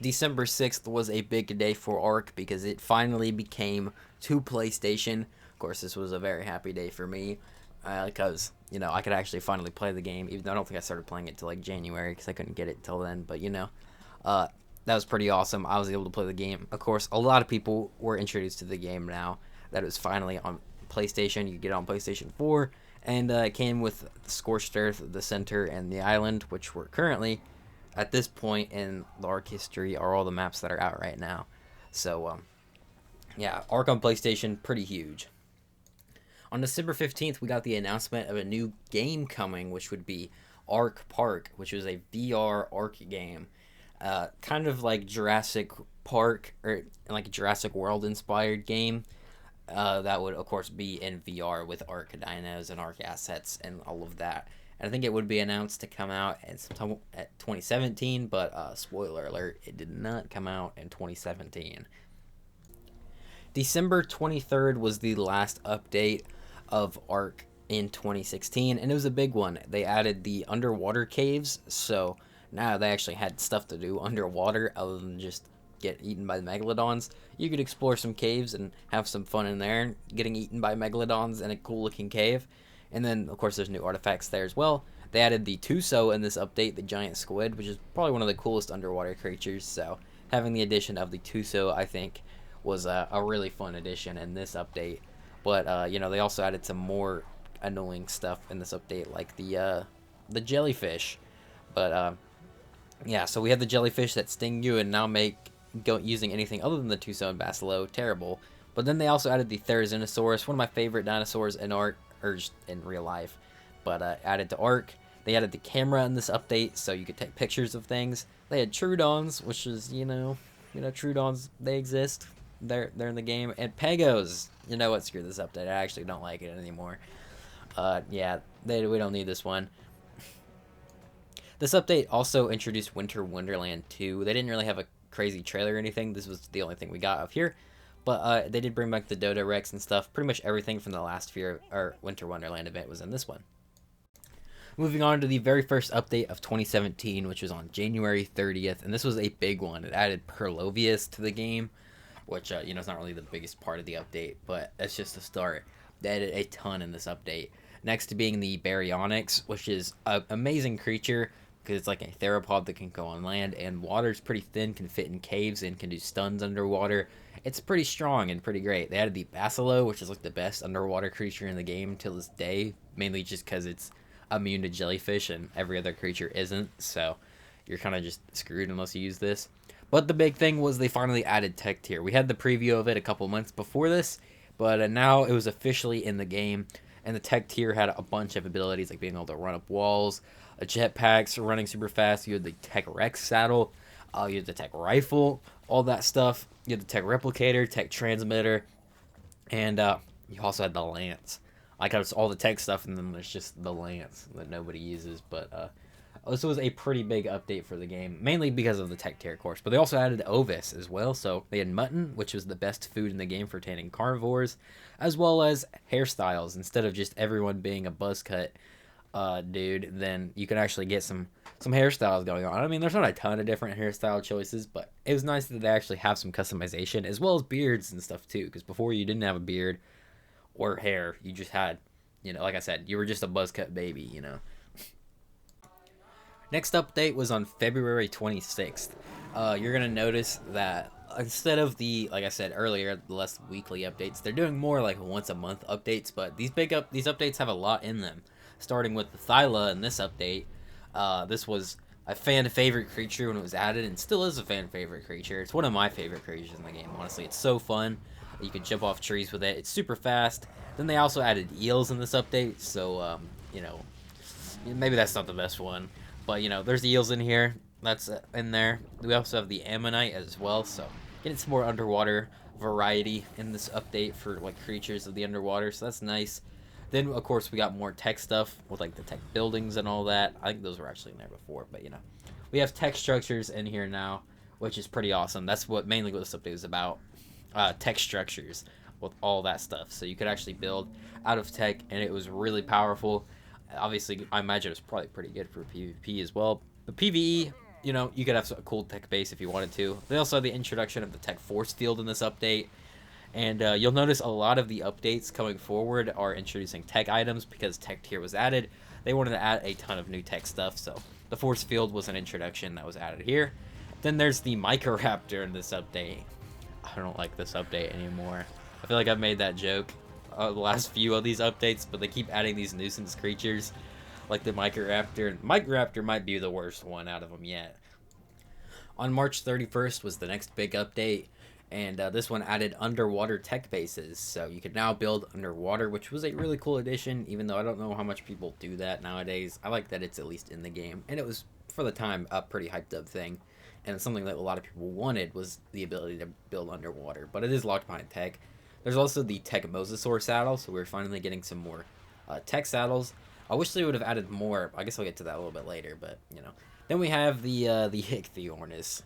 December 6th was a big day for Ark because it finally became to PlayStation. Of course, this was a very happy day for me because, you know, I could actually finally play the game, even though I don't think I started playing it till like January because I couldn't get it till then. But, you know, that was pretty awesome. I was able to play the game. Of course, a lot of people were introduced to the game now. that it was finally on PlayStation. You could get it on PlayStation 4, and it came with the Scorched Earth, the center, and the island, which were currently, at this point in the Ark history, are all the maps that are out right now. So, yeah, Ark on PlayStation, pretty huge. On December 15th, we got the announcement of a new game coming, which would be Ark Park, which was a VR Ark game. Kind of like Jurassic Park, or like a Jurassic World inspired game. That would, of course, be in VR with Ark dinos and Ark assets and all of that. And I think it would be announced to come out at 2017, but spoiler alert, it did not come out in 2017. December 23rd was the last update of Ark in 2016, and it was a big one. They added the underwater caves, so now they actually had stuff to do underwater other than just get eaten by the megalodons. You could explore some caves and have some fun in there, getting eaten by megalodons in a cool looking cave. And then, of course, there's new artifacts there as well. They added the Tuso in this update, the giant squid, which is probably one of the coolest underwater creatures. So having the addition of the Tuso, I think, was a really fun addition in this update. But you know, they also added some more annoying stuff in this update, like the jellyfish. But yeah, so we have the jellyfish that sting you and now make using anything other than the Tuso and Basilo terrible. But then they also added the Therizinosaurus, one of my favorite dinosaurs in Ark, or just in real life, but added to Ark. They added the camera in this update, so you could take pictures of things. They had Troodons, which is, you know, Troodons, they exist. They're in the game. And Pegos, you know what, screw this update. I actually don't like it anymore. Yeah, we don't need this one. This update also introduced Winter Wonderland 2. They didn't really have a crazy trailer or anything. This was the only thing we got up here. But they did bring back the Dodo Rex and stuff. Pretty much everything from the last Winter Wonderland event was in this one. Moving on to the very first update of 2017, which was on January 30th. And this was a big one. It added Perlovius to the game, which, you know, is not really the biggest part of the update, but it's just a start. They added a ton in this update. Next to being the Baryonyx, which is an amazing creature, because it's like a theropod that can go on land, and water's pretty thin, can fit in caves, and can do stuns underwater. It's pretty strong and pretty great. They added the Basilo, which is like the best underwater creature in the game till this day, mainly just because it's immune to jellyfish and every other creature isn't, so you're kind of just screwed unless you use this. But the big thing was they finally added Tech Tier. We had the preview of it a couple months before this, but now it was officially in the game, and the Tech Tier had a bunch of abilities, like being able to run up walls, jetpacks, running super fast. You had the Tech Rex saddle, you had the Tech Rifle, all that stuff. You had the Tech Replicator, Tech Transmitter, and you also had the Lance. Like, it's all the tech stuff, and then there's just the Lance that nobody uses. But this was a pretty big update for the game, mainly because of the Tech Tier course. But they also added Ovis as well, so they had mutton, which was the best food in the game for taming carnivores, as well as hairstyles. Instead of just everyone being a buzz cut dude, then you could actually get some hairstyles going on. I mean, there's not a ton of different hairstyle choices, but it was nice that they actually have some customization, as well as beards and stuff too, because before you didn't have a beard or hair, you just had, you know, like I said, you were just a buzz cut baby, you know. Next update was on February 26th. You're going to notice that instead of the, like I said earlier, the less weekly updates, they're doing more like once a month updates, but these updates have a lot in them. Starting with the Thyla in this update, this was a fan favorite creature when it was added, and still is a fan favorite creature. It's one of my favorite creatures in the game, honestly. It's so fun. You can jump off trees with it. It's super fast. Then they also added eels in this update, so, you know, maybe that's not the best one. But, you know, there's eels in here. That's in there. We also have the ammonite as well, so getting some more underwater variety in this update for, like, creatures of the underwater, so that's nice. Then, of course, we got more tech stuff with, like, the tech buildings and all that. I think those were actually in there before, but, you know. We have tech structures in here now, which is pretty awesome. That's mainly what this update is about. Tech structures with all that stuff. So you could actually build out of tech, and it was really powerful. Obviously, I imagine it was probably pretty good for PvP as well. But PvE, you know, you could have a cool tech base if you wanted to. They also had the introduction of the tech force field in this update. And you'll notice a lot of the updates coming forward are introducing tech items because Tech Tier was added. They wanted to add a ton of new tech stuff, so the force field was an introduction that was added here. Then there's the Microraptor in this update. I don't like this update anymore. I feel like I've made that joke the last few of these updates, but they keep adding these nuisance creatures like the Microraptor. Microraptor might be the worst one out of them yet. On March 31st was the next big update, and this one added underwater tech bases. So you could now build underwater, which was a really cool addition, even though I don't know how much people do that nowadays. I like that it's at least in the game, and it was, for the time, a pretty hyped up thing. And something that a lot of people wanted was the ability to build underwater, but it is locked behind tech. There's also the tech mosasaur saddle, so we're finally getting some more tech saddles. I wish they would have added more. I guess I'll get to that a little bit later, but you know. Then we have the Ichthyornis.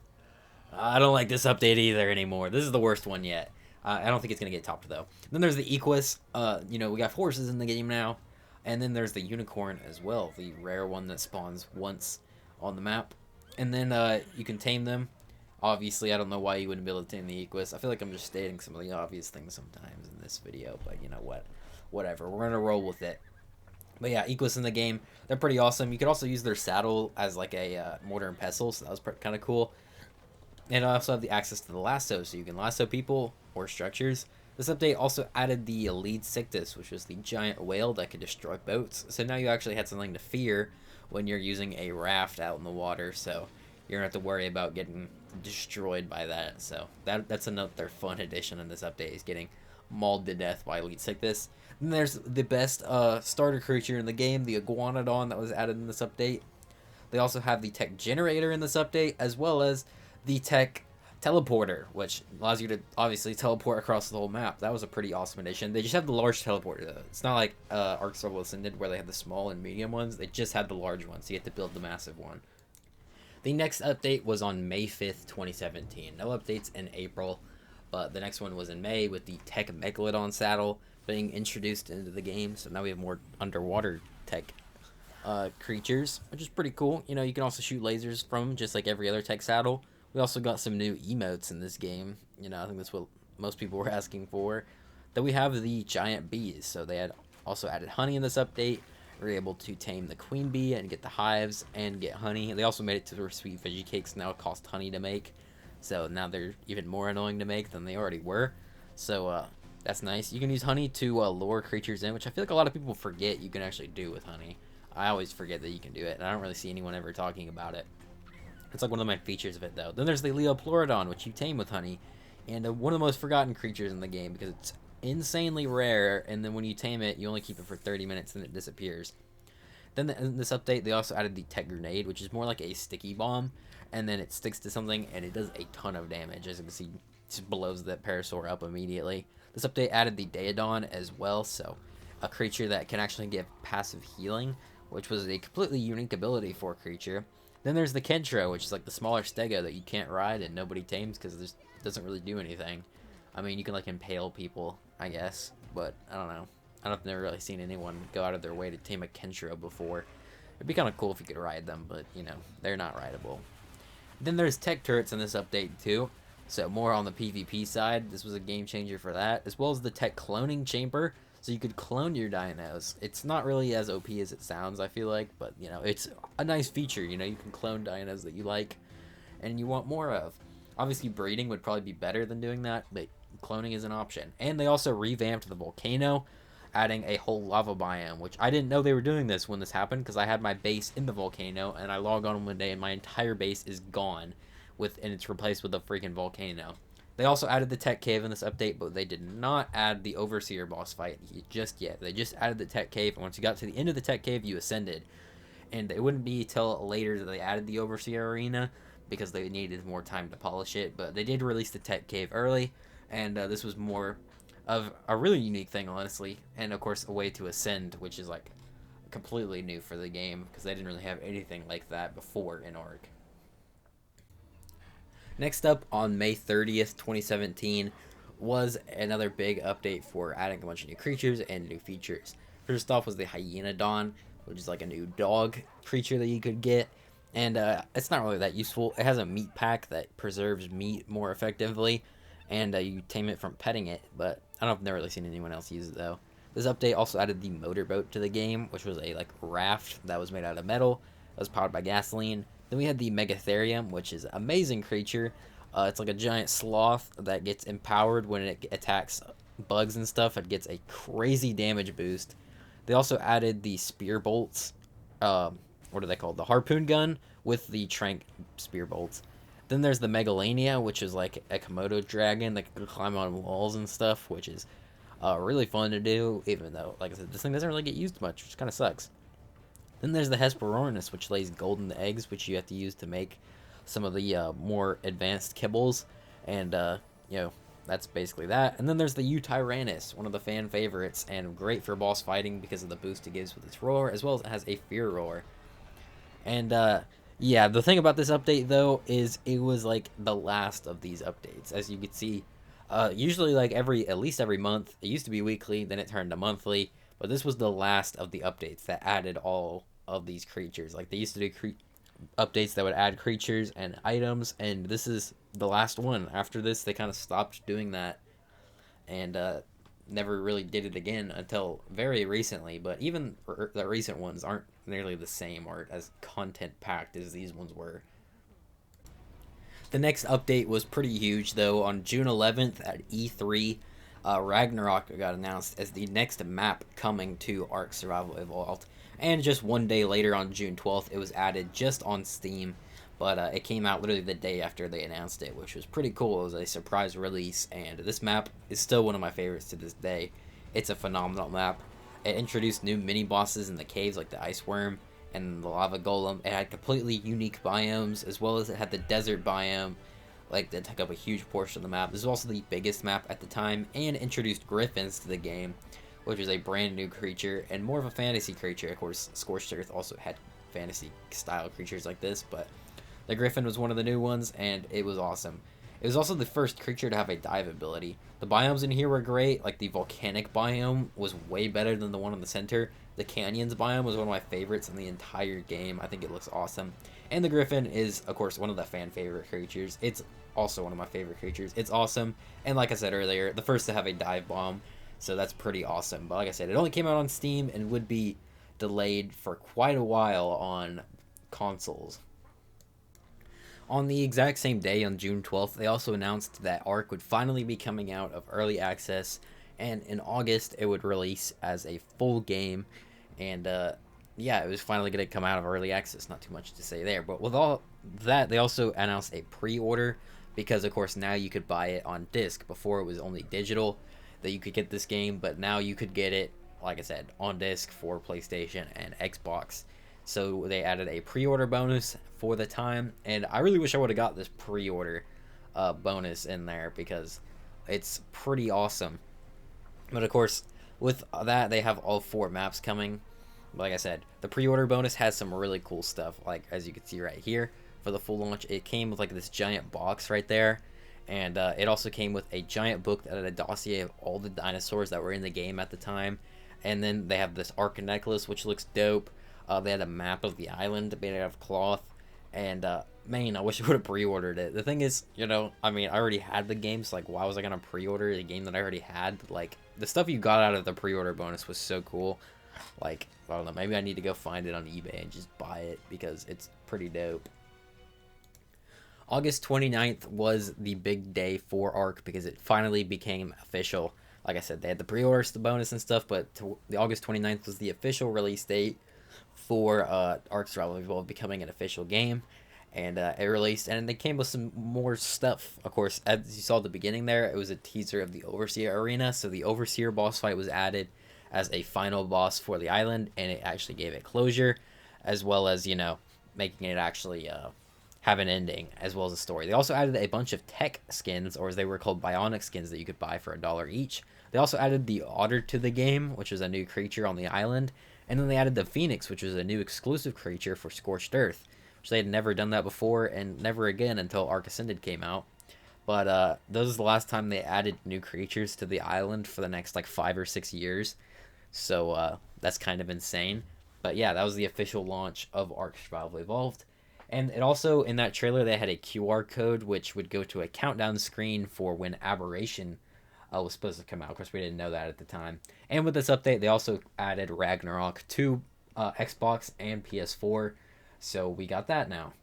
I don't like this update either anymore. This is the worst one yet. I don't think it's gonna get topped though. Then there's the Equus. We got horses in the game now, and then there's the Unicorn as well, the rare one that spawns once on the map. And then you can tame them. Obviously, I don't know why you wouldn't be able to tame the Equus. I feel like I'm just stating some of the obvious things sometimes in this video, but you know what? Whatever. We're gonna roll with it. But yeah, Equus in the game, they're pretty awesome. You could also use their saddle as like a mortar and pestle, so that was kind of cool. And I also have the access to the lasso, so you can lasso people or structures. This update also added the Elite Sictus, which was the giant whale that could destroy boats. So now you actually had something to fear when you're using a raft out in the water, so you don't have to worry about getting destroyed by that. So that's another fun addition in this update, is getting mauled to death by Elite Sictus. Then there's the best starter creature in the game, the Iguanodon, that was added in this update. They also have the tech generator in this update, as well as the tech teleporter, which allows you to obviously teleport across the whole map. That was a pretty awesome addition. They just have the large teleporter though. It's not like Ark Survival Ascended where they have the small and medium ones. They just had the large one, so you have to build the massive one. The next update was on May 5th, 2017. No updates in April, but the next one was in May with the tech Megalodon saddle being introduced into the game. So now we have more underwater tech creatures, which is pretty cool. You know, you can also shoot lasers from just like every other tech saddle. We also got some new emotes in this game. You know, I think that's what most people were asking for. Then we have the giant bees. So they had also added honey in this update. We were able to tame the queen bee and get the hives and get honey. They also made it to where sweet veggie cakes now cost honey to make. So now they're even more annoying to make than they already were. So that's nice. You can use honey to lure creatures in, which I feel like a lot of people forget you can actually do with honey. I always forget that you can do it, and I don't really see anyone ever talking about it. It's like one of my features of it, though. Then there's the Leoplorodon, which you tame with honey, and one of the most forgotten creatures in the game because it's insanely rare, and then when you tame it, you only keep it for 30 minutes and it disappears. Then in this update, they also added the Tech Grenade, which is more like a sticky bomb, and then it sticks to something, and it does a ton of damage. As you can see, it just blows that Parasaur up immediately. This update added the Daedon as well, so a creature that can actually give passive healing, which was a completely unique ability for a creature. Then there's the Kentro, which is like the smaller stego that you can't ride and nobody tames because it doesn't really do anything. I mean, you can like impale people, I guess, but I don't know. I've never really seen anyone go out of their way to tame a Kentro before. It'd be kind of cool if you could ride them, but you know, they're not rideable. Then there's tech turrets in this update too. So more on the PvP side. This was a game changer for that, as well as the tech cloning chamber. So you could clone your dinos. It's not really as OP as it sounds, I feel like, but you know, it's a nice feature. You know, you can clone dinos that you like and you want more of. Obviously, breeding would probably be better than doing that, but cloning is an option. And they also revamped the volcano, adding a whole lava biome, which I didn't know they were doing this when this happened because I had my base in the volcano and I log on one day and my entire base is gone and it's replaced with a freaking volcano. They also added the tech cave in this update, but they did not add the overseer boss fight just yet. They just added the tech cave, and once you got to the end of the tech cave, you ascended. And it wouldn't be till later that they added the overseer arena because they needed more time to polish it, but they did release the tech cave early, and this was more of a really unique thing, honestly, and of course a way to ascend, which is like completely new for the game because they didn't really have anything like that before in Ark. Next up, on May 30th, 2017, was another big update for adding a bunch of new creatures and new features. First off was the Hyenodon, which is like a new dog creature that you could get, and it's not really that useful. It has a meat pack that preserves meat more effectively, and you tame it from petting it, but I don't know, I've never really seen anyone else use it though. This update also added the motorboat to the game, which was a like raft that was made out of metal, that was powered by gasoline. Then we had the Megatherium, which is an amazing creature. It's like a giant sloth that gets empowered when it attacks bugs and stuff, it gets a crazy damage boost. They also added the spear bolts. What are they called? The harpoon gun with the trank spear bolts. Then there's the Megalania, which is like a Komodo dragon that can climb on walls and stuff, which is really fun to do, even though, like I said, this thing doesn't really get used much, which kind of sucks. Then there's the Hesperornis, which lays golden eggs, which you have to use to make some of the more advanced kibbles, and you know, that's basically that. And then there's the Utyrannus, one of the fan favorites, and great for boss fighting because of the boost it gives with its roar, as well as it has a fear roar. And yeah, the thing about this update though is it was like the last of these updates. As you can see, usually like at least every month. It used to be weekly, then it turned to monthly. But this was the last of the updates that added all of these creatures. Like they used to do updates that would add creatures and items, and this is the last one. After this, they kind of stopped doing that, and never really did it again until very recently. But even the recent ones aren't nearly the same or as content packed as these ones were. The next update was pretty huge though. On June 11th at E3, Ragnarok got announced as the next map coming to Ark Survival Evolved. And just one day later, on June 12th, it was added just on Steam. But it came out literally the day after they announced it, which was pretty cool. It was a surprise release, and this map is still one of my favorites to this day. It's a phenomenal map. It introduced new mini-bosses in the caves, like the Ice Worm and the Lava Golem. It had completely unique biomes, as well as it had the desert biome, like that took up a huge portion of the map. This was also the biggest map at the time, and introduced griffins to the game, which is a brand new creature and more of a fantasy creature. Of course, Scorched Earth also had fantasy style creatures like this, but the griffin was one of the new ones, and it was awesome. It was also the first creature to have a dive ability. The biomes in here were great. Like the volcanic biome was way better than the one in the center. The canyons biome was one of my favorites in the entire game. I think it looks awesome. And the griffin is, of course, one of the fan favorite creatures. It's also one of my favorite creatures. It's awesome. And like I said earlier, the first to have a dive bomb. So that's pretty awesome. But like I said, it only came out on Steam and would be delayed for quite a while on consoles. On the exact same day, on June 12th, they also announced that Ark would finally be coming out of early access, and in August it would release as a full game. And yeah, it was finally going to come out of early access. Not too much to say there. But with all that, they also announced a pre-order, because of course now you could buy it on disc. Before it was only digital that you could get this game, but now you could get it, like I said, on disc for PlayStation and Xbox. So they added a pre-order bonus for the time, and I really wish I would have got this pre-order bonus in there, because it's pretty awesome. But of course, with that, they have all 4 maps coming. Like I said, the pre-order bonus has some really cool stuff, like as you can see right here. For the full launch, it came with like this giant box right there, and it also came with a giant book that had a dossier of all the dinosaurs that were in the game at the time. And then they have this Ark necklace, which looks dope. They had a map of the island made out of cloth, and man, I wish I would have pre-ordered it. The thing is, you know, I mean, I already had the game, so like, why was I gonna pre-order a game that I already had? Like, the stuff you got out of the pre-order bonus was so cool. Like, I don't know, maybe I need to go find it on eBay and just buy it, because it's pretty dope. August 29th was the big day for Ark, because it finally became official. Like I said, they had the pre-orders, the bonus and stuff, but the August 29th was the official release date for Ark Survival Evolved becoming an official game. And it released, and they came with some more stuff. Of course, as you saw at the beginning there, it was a teaser of the Overseer arena. So the Overseer boss fight was added as a final boss for the island, and it actually gave it closure, as well as, you know, making it actually have an ending, as well as a story. They also added a bunch of tech skins, or as they were called, bionic skins, that you could buy for $1 each. They also added the otter to the game, which was a new creature on the island. And then they added the Phoenix, which was a new exclusive creature for Scorched Earth, which they had never done that before, and never again until Ark Ascended came out. But this is the last time they added new creatures to the island for the next like 5 or 6 years. So that's kind of insane. But yeah, that was the official launch of Ark Survival Evolved. And it also, in that trailer, they had a QR code which would go to a countdown screen for when Aberration was supposed to come out. Of course, we didn't know that at the time. And with this update, they also added Ragnarok to Xbox and PS4. So we got that now.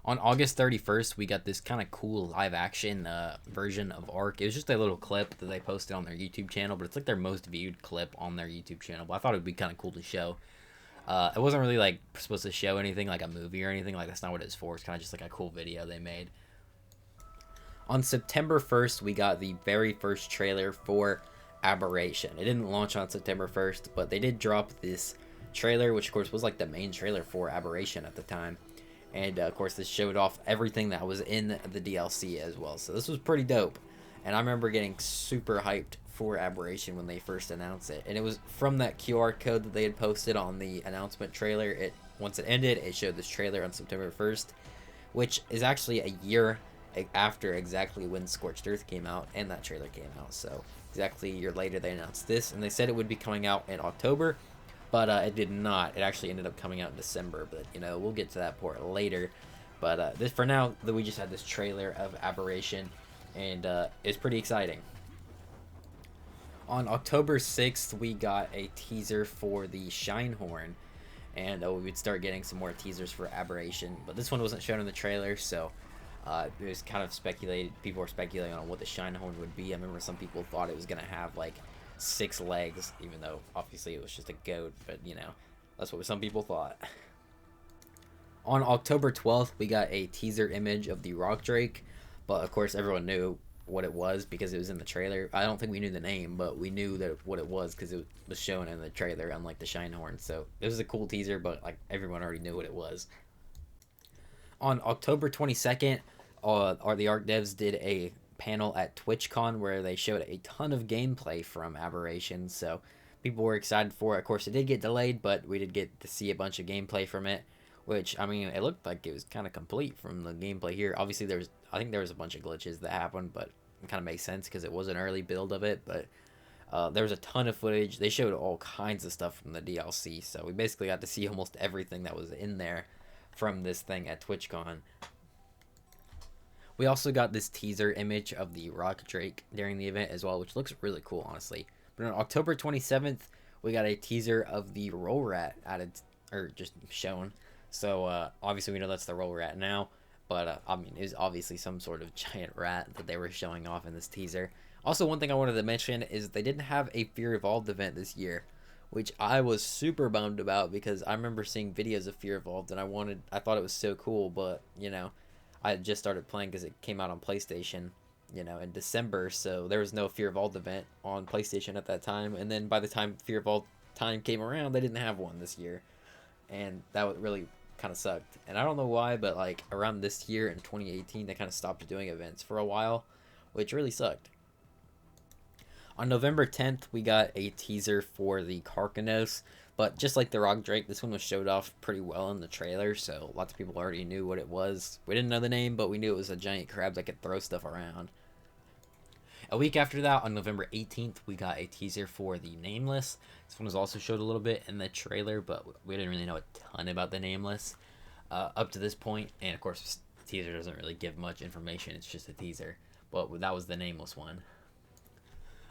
On August 31st, we got this kind of cool live action version of Ark. It was just a little clip that they posted on their YouTube channel, but it's like their most viewed clip on their YouTube channel. But I thought it would be kind of cool to show. It wasn't really like supposed to show anything like a movie or anything. Like, that's not what it's for. It's kind of just like a cool video they made. On September 1st, we got the very first trailer for Aberration. It didn't launch on September 1st, but they did drop this trailer, which of course was like the main trailer for Aberration at the time. And of course, this showed off everything that was in the DLC as well. So this was pretty dope. And I remember getting super hyped for Aberration when they first announced it. And it was from that QR code that they had posted on the announcement trailer. Once it ended, it showed this trailer on September 1st, which is actually a year after exactly when Scorched Earth came out and that trailer came out. So exactly a year later, they announced this. And they said it would be coming out in October. But it did not. It actually ended up coming out in December. But, you know, we'll get to that part later. But this, for now, we just had this trailer of Aberration. And it's pretty exciting. On October 6th, we got a teaser for the Shinehorn. And we would start getting some more teasers for Aberration. But this one wasn't shown in the trailer, so it was kind of speculated. People were speculating on what the Shinehorn would be. I remember some people thought it was going to have, like, 6 legs, even though obviously it was just a goat, but you know, that's what some people thought. On October 12th, we got a teaser image of the rock drake, but of course everyone knew what it was because it was in the trailer. I don't think we knew the name, but we knew that what it was because it was shown in the trailer, unlike the Shinehorn. So it was a cool teaser, but like everyone already knew what it was. On October 22nd, the Ark devs did a panel at TwitchCon where they showed a ton of gameplay from Aberration, so people were excited for it. Of course, it did get delayed, but we did get to see a bunch of gameplay from it, which, I mean, it looked like it was kind of complete from the gameplay here. Obviously, I think there was a bunch of glitches that happened, but it kind of makes sense because it was an early build of it, but there was a ton of footage. They showed all kinds of stuff from the DLC, so we basically got to see almost everything that was in there from this thing at TwitchCon. We also got this teaser image of the rock drake during the event as well, which looks really cool, honestly. But on October 27th, we got a teaser of the roll rat added, or just shown. So obviously we know that's the roll rat now, but I mean, it was obviously some sort of giant rat that they were showing off in this teaser. Also, one thing I wanted to mention is they didn't have a Fear Evolved event this year, which I was super bummed about because I remember seeing videos of Fear Evolved and I thought it was so cool, but you know, I had just started playing because it came out on PlayStation, you know, in December, so there was no Fear Evolved event on PlayStation at that time, and then by the time Fear Evolved time came around, they didn't have one this year, and that really kind of sucked. And I don't know why, but like around this year in 2018, they kind of stopped doing events for a while, which really sucked. On November 10th, we got a teaser for the Carcanos, but just like the Rock Drake, this one was showed off pretty well in the trailer, so lots of people already knew what it was. We didn't know the name, but we knew it was a giant crab that could throw stuff around. A week after that, on November 18th, we got a teaser for the Nameless. This one was also showed a little bit in the trailer, but we didn't really know a ton about the Nameless up to this point. And of course, the teaser doesn't really give much information, it's just a teaser. But that was the Nameless one.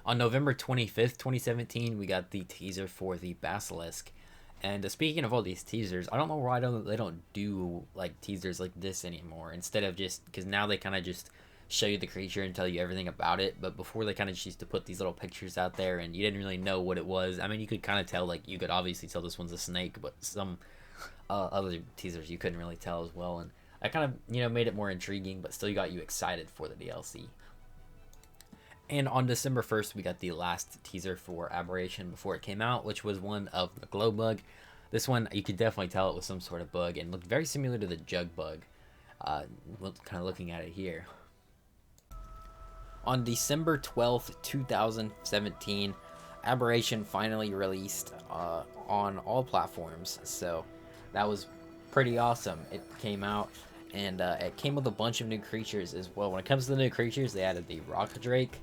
On November 25th, 2017, we got the teaser for the Basilisk. And speaking of all these teasers, I don't know why they don't do like teasers like this anymore. Instead of just, because now they kind of just show you the creature and tell you everything about it. But before, they kind of just used to put these little pictures out there and you didn't really know what it was. I mean, you could kind of tell, like, you could obviously tell this one's a snake, but some other teasers you couldn't really tell as well. And I kind of, you know, made it more intriguing, but still got you excited for the DLC. And on December 1st, we got the last teaser for Aberration before it came out, which was one of the glow bug. This one, you could definitely tell it was some sort of bug and looked very similar to the jug bug, kind of looking at it here. On December 12th, 2017, Aberration finally released on all platforms, so that was pretty awesome. It came out, and it came with a bunch of new creatures as well. When it comes to the new creatures, they added the Rock Drake,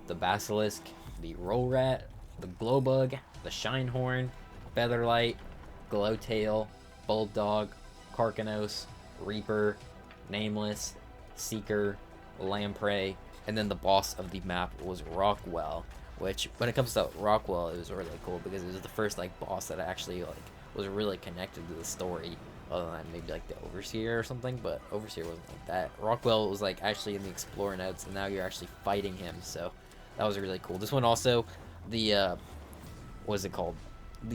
the Basilisk, the Roll Rat, the Glowbug, the Shinehorn, Featherlight, Glowtail, Bulldog, Carcanos, Reaper, Nameless, Seeker, Lamprey, and then the boss of the map was Rockwell, which, when it comes to Rockwell, it was really cool because it was the first like boss that actually like was really connected to the story other than maybe like the Overseer or something, but Overseer wasn't like that. Rockwell was like actually in the Explorer notes, and now you're actually fighting him, so that was really cool. This one also, the what is it called?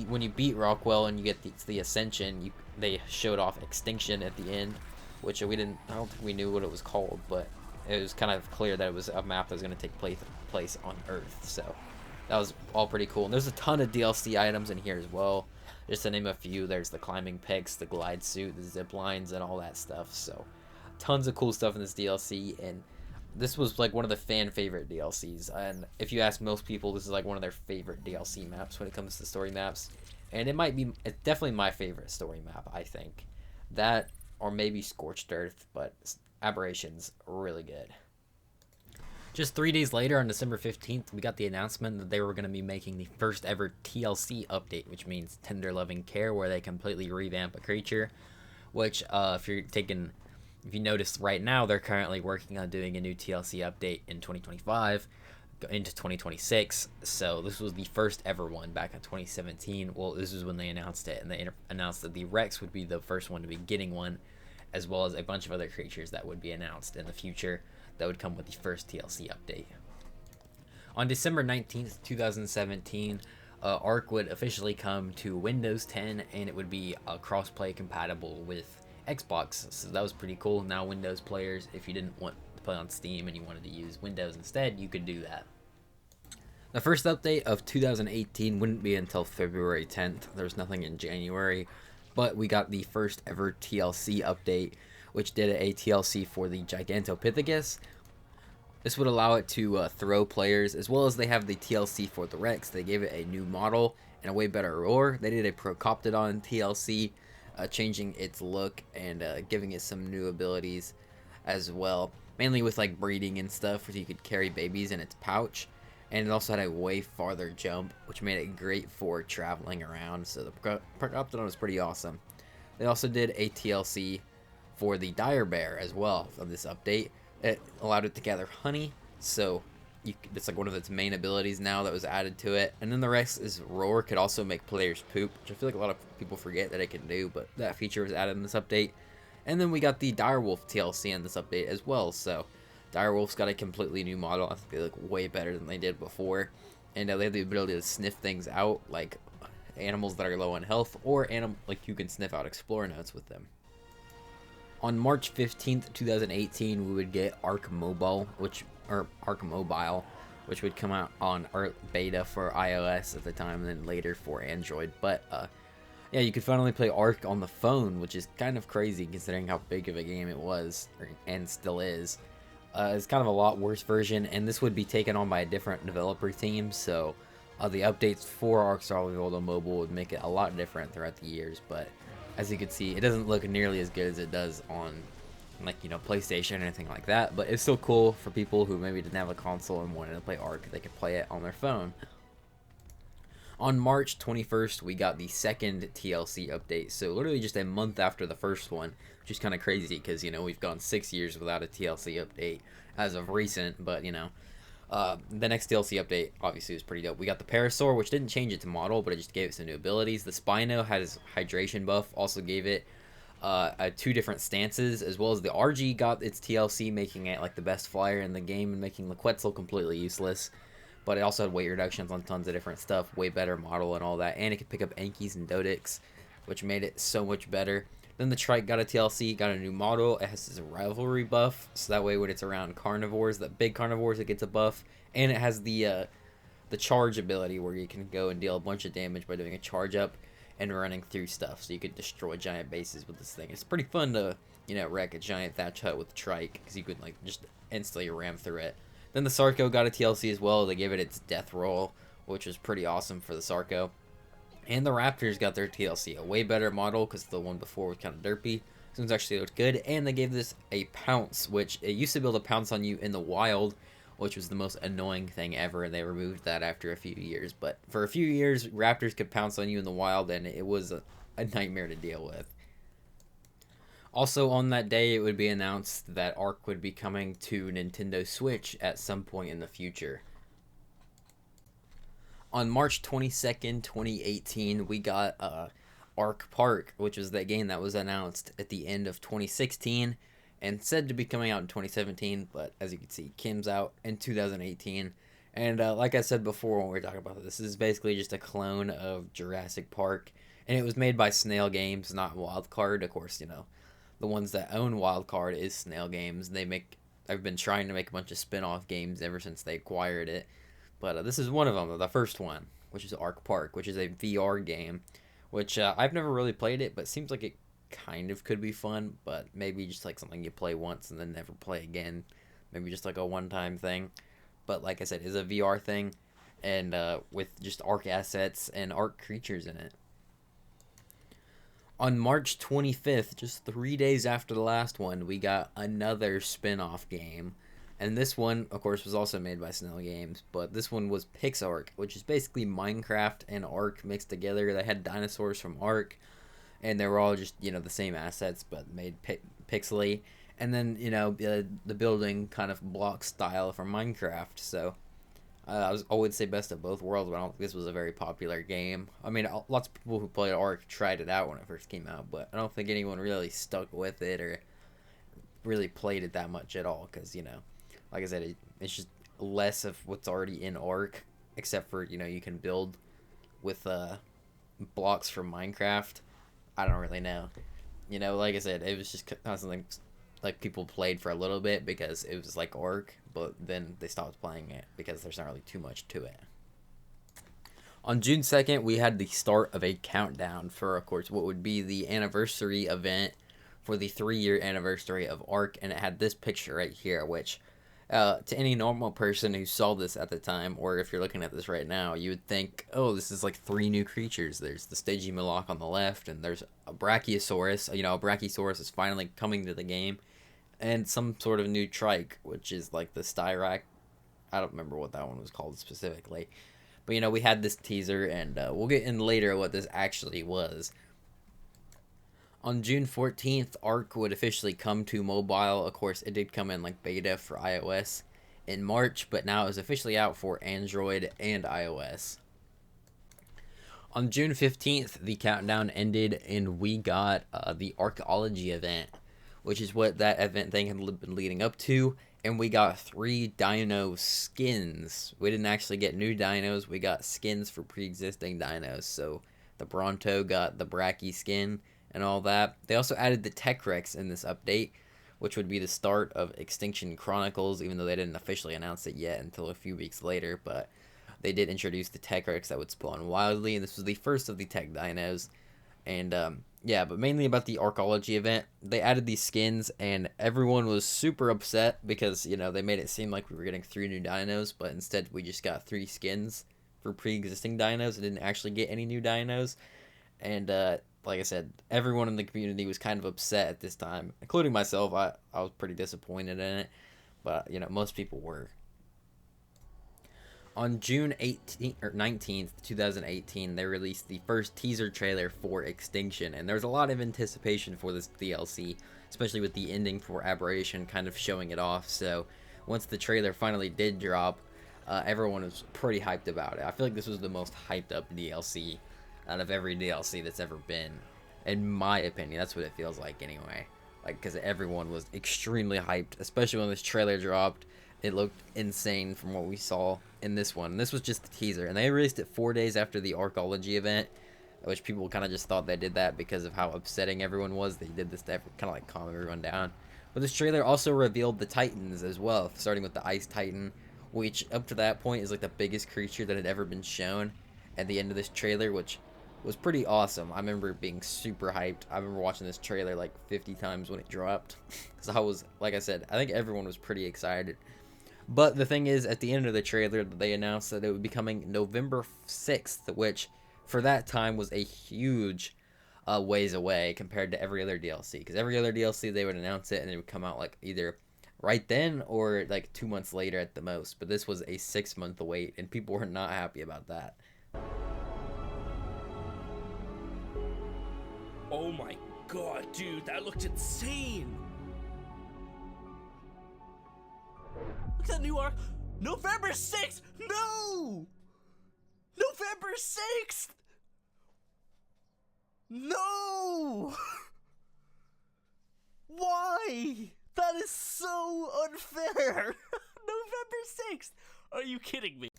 When you beat Rockwell and you get the Ascension, they showed off Extinction at the end, which I don't think we knew what it was called, but it was kind of clear that it was a map that was going to take place on Earth, so that was all pretty cool. And there's a ton of DLC items in here as well. Just to name a few, there's the climbing picks, the glide suit, the zip lines, and all that stuff. So tons of cool stuff in this DLC, and this was like one of the fan favorite DLCs. And if you ask most people, this is like one of their favorite DLC maps when it comes to story maps. And it's definitely my favorite story map, I think. That, or maybe Scorched Earth, but Aberration's really good. Just 3 days later, on December 15th, we got the announcement that they were going to be making the first ever TLC update, which means Tender Loving Care, where they completely revamp a creature. Which, if you notice right now, they're currently working on doing a new TLC update in 2025 into 2026. So this was the first ever one back in 2017. Well, this is when they announced it, and they announced that the Rex would be the first one to be getting one, as well as a bunch of other creatures that would be announced in the future that would come with the first TLC update. On December 19th, 2017, Ark would officially come to Windows 10, and it would be cross-play compatible with Xbox, so that was pretty cool. Now Windows players, if you didn't want to play on Steam and you wanted to use Windows instead, you could do that. The first update of 2018 wouldn't be until February 10th. There's nothing in January, but we got the first ever TLC update, which did a TLC for the Gigantopithecus. This would allow it to throw players, as well as they have the TLC for the Rex. They gave it a new model and a way better roar. They did a Procoptodon TLC, changing its look and giving it some new abilities as well, mainly with like breeding and stuff, where you could carry babies in its pouch. And it also had a way farther jump, which made it great for traveling around. So the Procoptodon was pretty awesome. They also did a TLC for the Dire Bear as well of this update. It allowed it to gather honey, so it's like one of its main abilities now that was added to it. And then the rest is Roar could also make players poop, which I feel like a lot of people forget that it can do, but that feature was added in this update. And then we got the Direwolf TLC in this update as well, so Direwolf's got a completely new model. I think they look way better than they did before, and they have the ability to sniff things out, like animals that are low on health, or like you can sniff out Explorer notes with them. On March 15th, 2018, we would get Ark Mobile, which would come out on beta for iOS at the time, and then later for Android. But yeah, you could finally play Ark on the phone, which is kind of crazy considering how big of a game it was, and still is. It's kind of a lot worse version, and this would be taken on by a different developer team, so the updates for Ark Survival on mobile would make it a lot different throughout the years. But as you can see, it doesn't look nearly as good as it does on, like, PlayStation or anything like that, but it's still cool for people who maybe didn't have a console and wanted to play Ark. They could play it on their phone. On March 21st, we got the second TLC update, so literally just a month after the first one, which is kind of crazy because, we've gone 6 years without a TLC update as of recent, but, the next DLC update obviously was pretty dope. We got the Parasaur, which didn't change its model, but it just gave it some new abilities. The Spino had his hydration buff, also gave it 2 different stances, as well as the RG got its TLC, making it like the best flyer in the game and making the Quetzal completely useless. But it also had weight reductions on tons of different stuff, way better model and all that, and it could pick up Ankies and Dodix, which made it so much better. Then the Trike got a TLC, got a new model. It has this rivalry buff, so that way when it's around carnivores, the big carnivores, it gets a buff. And it has the charge ability, where you can go and deal a bunch of damage by doing a charge up and running through stuff. So you could destroy giant bases with this thing. It's pretty fun to, wreck a giant thatch hut with Trike, because you could, just instantly ram through it. Then the Sarco got a TLC as well. They gave it its death roll, which was pretty awesome for the Sarco. And the Raptors got their TLC, a way better model because the one before was kind of derpy. This one's actually looked good, and they gave this a Pounce, which it used to be able to pounce on you in the wild, which was the most annoying thing ever, and they removed that after a few years. But for a few years, Raptors could pounce on you in the wild, and it was a nightmare to deal with. Also on that day, it would be announced that Ark would be coming to Nintendo Switch at some point in the future. On March 22nd, 2018, we got Ark Park, which was that game that was announced at the end of 2016 and said to be coming out in 2017, but as you can see, comes out in 2018. And like I said before when we were talking about this is basically just a clone of Jurassic Park, and it was made by Snail Games, not Wildcard. Of course, the ones that own Wildcard is Snail Games. I've been trying to make a bunch of spin-off games ever since they acquired it, but this is one of them, the first one, which is Ark Park, which is a VR game, which I've never really played it, but seems like it kind of could be fun, but maybe just like something you play once and then never play again, maybe just like a one-time thing. But like I said, it's a VR thing, and with just Ark assets and Ark creatures in it. On March 25th, just 3 days after the last one, we got another spin-off game. And this one, of course, was also made by Snail Games, but this one was PixArk, which is basically Minecraft and Ark mixed together. They had dinosaurs from Ark, and they were all just, the same assets, but made pixely. And then, the building kind of block style from Minecraft. So, I would say best of both worlds, but I don't think this was a very popular game. I mean, lots of people who played Ark tried it out when it first came out, but I don't think anyone really stuck with it or really played it that much at all, because, like I said, it's just less of what's already in Ark, except for, you can build with blocks from Minecraft. I don't really know. Like I said, it was just something like people played for a little bit because it was like Ark, but then they stopped playing it because there's not really too much to it. On June 2nd, we had the start of a countdown for, of course, what would be the anniversary event for the 3-year anniversary of Ark, and it had this picture right here, which to any normal person who saw this at the time, or if you're looking at this right now, you would think, oh, this is like 3 new creatures. There's the Stygimoloch on the left, and there's a Brachiosaurus. A Brachiosaurus is finally coming to the game, and some sort of new trike, which is like the Styrac. I don't remember what that one was called specifically. But, we had this teaser, and we'll get in later what this actually was. On June 14th, Ark would officially come to mobile. Of course, it did come in like beta for iOS in March, but now it's officially out for Android and iOS. On June 15th, the countdown ended, and we got the Archaeology event, which is what that event thing had been leading up to, and we got 3 dino skins. We didn't actually get new dinos, we got skins for pre-existing dinos. So the Bronto got the Brachy skin and all that. They also added the Tech Rex in this update, which would be the start of Extinction Chronicles, even though they didn't officially announce it yet until a few weeks later, but they did introduce the Tech Rex that would spawn wildly, and this was the first of the Tech Dinos. And yeah, but mainly about the Archaeology event. They added these skins, and everyone was super upset because, they made it seem like we were getting 3 new dinos, but instead we just got 3 skins for pre-existing dinos and didn't actually get any new dinos. And like I said, everyone in the community was kind of upset at this time, including myself. I was pretty disappointed in it, but most people were. On June 18th or 19th, 2018, they released the first teaser trailer for Extinction, and there was a lot of anticipation for this DLC, especially with the ending for Aberration kind of showing it off. So once the trailer finally did drop, everyone was pretty hyped about it. I feel like this was the most hyped up DLC out of every DLC that's ever been, in my opinion. That's what it feels like anyway, because everyone was extremely hyped, especially when this trailer dropped. It looked insane from what we saw in this one. This was just the teaser, and they released it 4 days after the Archaeology event, which people kind of just thought they did that because of how upsetting everyone was. They did this to kind of like calm everyone down. But this trailer also revealed the Titans as well, starting with the Ice Titan, which up to that point is like the biggest creature that had ever been shown at the end of this trailer, which was pretty awesome. I remember being super hyped. I remember watching this trailer like 50 times when it dropped. So I was, like I said, I think everyone was pretty excited. But the thing is, at the end of the trailer, they announced that it would be coming November 6th, which for that time was a huge ways away compared to every other DLC. Because every other DLC, they would announce it and it would come out like either right then or like 2 months later at the most. But this was a 6-month wait, and people were not happy about that. Oh my god, dude, that looked insane! Look at that new Ark! November 6th! No! November 6th! No! Why? That is so unfair! November 6th! Are you kidding me?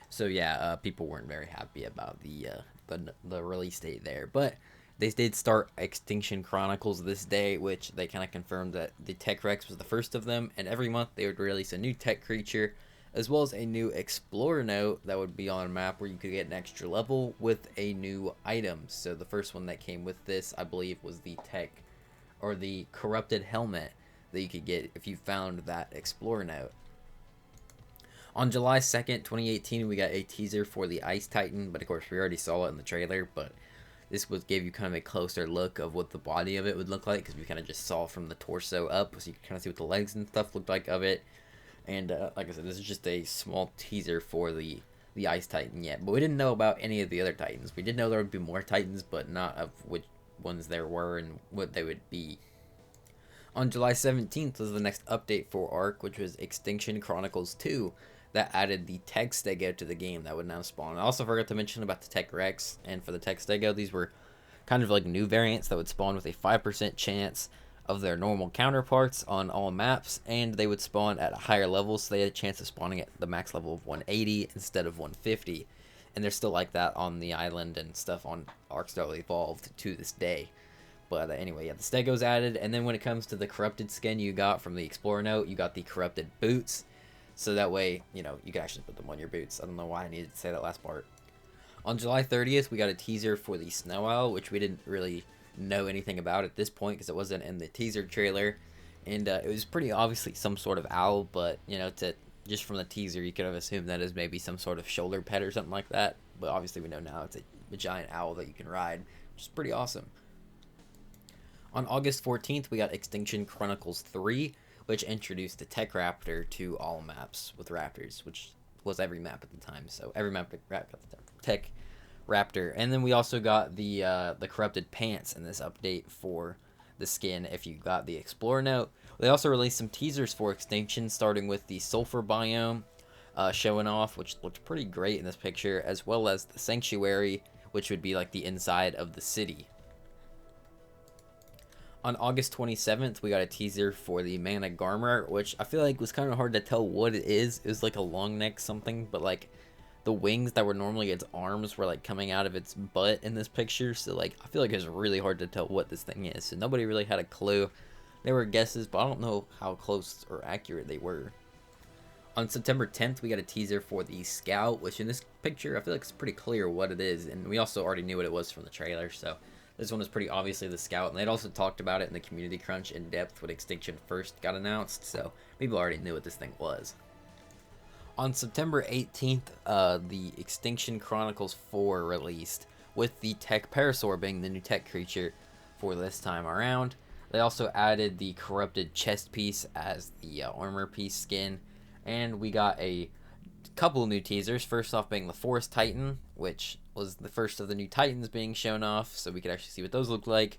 So yeah, people weren't very happy about the release date there, but they did start Extinction Chronicles this day, which they kind of confirmed that the Tech Rex was the first of them, and every month they would release a new tech creature, as well as a new Explorer note that would be on a map where you could get an extra level with a new item. So the first one that came with this, I believe, was the tech, or the corrupted helmet that you could get if you found that Explorer note. On July 2nd, 2018, we got a teaser for the Ice Titan, but of course we already saw it in the trailer, but this gave you kind of a closer look of what the body of it would look like, because we kind of just saw from the torso up, so you can kind of see what the legs and stuff looked like of it. And like I said, this is just a small teaser for the Ice Titan yet, but we didn't know about any of the other Titans. We did know there would be more Titans, but not of which ones there were and what they would be. On July 17th was the next update for Ark, which was Extinction Chronicles 2. That added the Tech Stego to the game that would now spawn. I also forgot to mention about the Tech Rex, and for the Tech Stego, these were kind of like new variants that would spawn with a 5% chance of their normal counterparts on all maps, and they would spawn at a higher level, so they had a chance of spawning at the max level of 180 instead of 150. And they're still like that on the island and stuff on Ark Still Evolved to this day. But anyway, yeah, the Stego's added, and then when it comes to the corrupted skin you got from the Explorer note, you got the corrupted boots. So that way, you know, you can actually put them on your boots. I don't know why I needed to say that last part. On July 30th, we got a teaser for the Snow Owl, which we didn't really know anything about at this point because it wasn't in the teaser trailer. And it was pretty obviously some sort of owl, but, you know, just from the teaser, you could have assumed that is maybe some sort of shoulder pet or something like that. But obviously we know now it's a giant owl that you can ride, which is pretty awesome. On August 14th, we got Extinction Chronicles 3, which introduced the Tech Raptor to all maps with raptors, which was every map at the time. So every map got the Tech Raptor. And then we also got the corrupted pants in this update for the skin if you got the Explorer note. They also released some teasers for Extinction, starting with the Sulfur biome showing off, which looked pretty great in this picture, as well as the Sanctuary, which would be like the inside of the city. On August 27th, we got a teaser for the Mana Garmer, which I feel like was kind of hard to tell what it is. It was like a long neck something, but like the wings that were normally its arms were like coming out of its butt in this picture. So like I feel like it was really hard to tell what this thing is. So nobody really had a clue. There were guesses, but I don't know how close or accurate they were. On September 10th, we got a teaser for the Scout, which in this picture I feel like it's pretty clear what it is, and we also already knew what it was from the trailer. So this one was pretty obviously the Scout, and they'd also talked about it in the Community Crunch in depth when Extinction first got announced, so people already knew what this thing was. On September 18th, the Extinction Chronicles 4 released, with the Tech Parasaur being the new tech creature for this time around. They also added the corrupted chest piece as the armor piece skin, and we got a couple new teasers. First off being the Forest Titan, which was the first of the new Titans being shown off, so we could actually see what those looked like.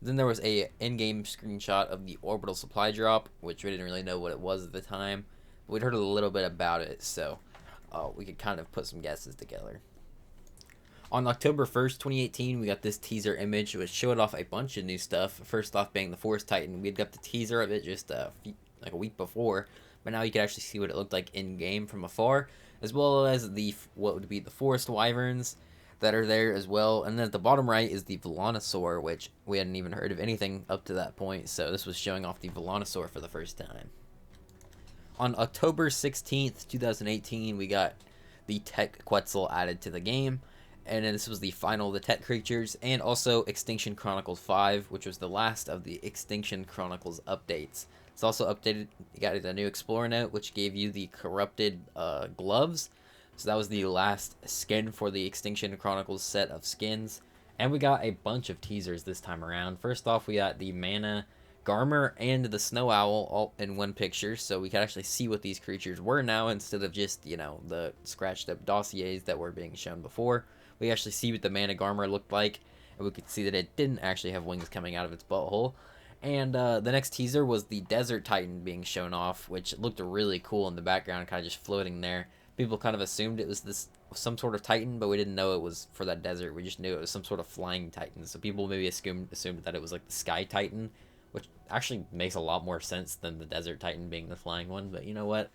Then there was a in-game screenshot of the orbital supply drop, which we didn't really know what it was at the time. But we'd heard a little bit about it, so we could kind of put some guesses together. On October 1st, 2018, we got this teaser image, which showed off a bunch of new stuff. First off being the Forest Titan. We had got the teaser of it just like a week before, but now you can actually see what it looked like in-game from afar, as well as what would be the Forest Wyverns that are there as well. And then at the bottom right is the Velonosaur, which we hadn't even heard of anything up to that point, so this was showing off the Velonosaur for the first time. On October 16th, 2018, we got the Tech Quetzal added to the game, and then this was the final of the tech creatures, and also Extinction Chronicles 5, which was the last of the Extinction Chronicles updates. It's also updated, you got a new Explorer note, which gave you the corrupted gloves. So that was the last skin for the Extinction Chronicles set of skins. And we got a bunch of teasers this time around. First off, we got the Mana Garmer and the Snow Owl all in one picture, so we can actually see what these creatures were now instead of just, you know, the scratched up dossiers that were being shown before. We actually see what the Mana Garmer looked like, and we could see that it didn't actually have wings coming out of its butthole. And the next teaser was the Desert Titan being shown off, which looked really cool in the background, kind of just floating there. People kind of assumed it was this some sort of Titan, but we didn't know it was for that desert. We just knew it was some sort of flying Titan. So people maybe assumed that it was like the Sky Titan, which actually makes a lot more sense than the Desert Titan being the flying one. But you know what?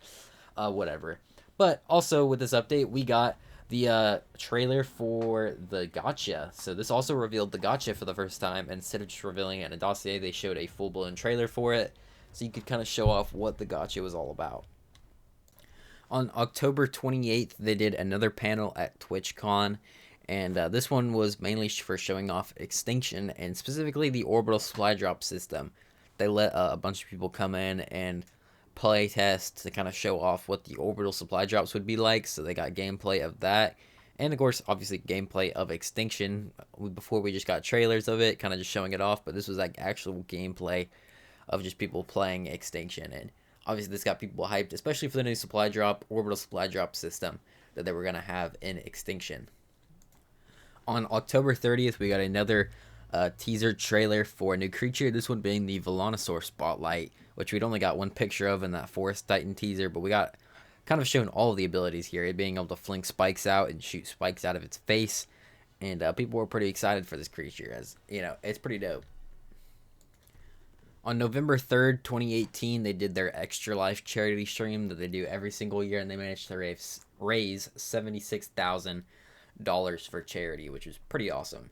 Whatever. But also with this update, we got the trailer for the gacha. So this also revealed the gacha for the first time. Instead of just revealing it in a dossier, they showed a full-blown trailer for it. So you could kind of show off what the gacha was all about. On October 28th, they did another panel at TwitchCon, and this one was mainly for showing off Extinction, and specifically the orbital supply drop system. They let a bunch of people come in and play test to kind of show off what the orbital supply drops would be like, so they got gameplay of that. And of course, obviously, gameplay of Extinction. Before we just got trailers of it, kind of just showing it off, but this was like actual gameplay of just people playing Extinction, and obviously, this got people hyped, especially for the new supply drop, orbital supply drop system that they were going to have in Extinction. On October 30th, we got another teaser trailer for a new creature, this one being the Velonosaur Spotlight, which we'd only got one picture of in that Forest Titan teaser, but we got kind of shown all of the abilities here, it being able to fling spikes out and shoot spikes out of its face, and people were pretty excited for this creature, as, you know, it's pretty dope. On November 3rd, 2018, they did their Extra Life charity stream that they do every single year, and they managed to raise $76,000 for charity, which is pretty awesome.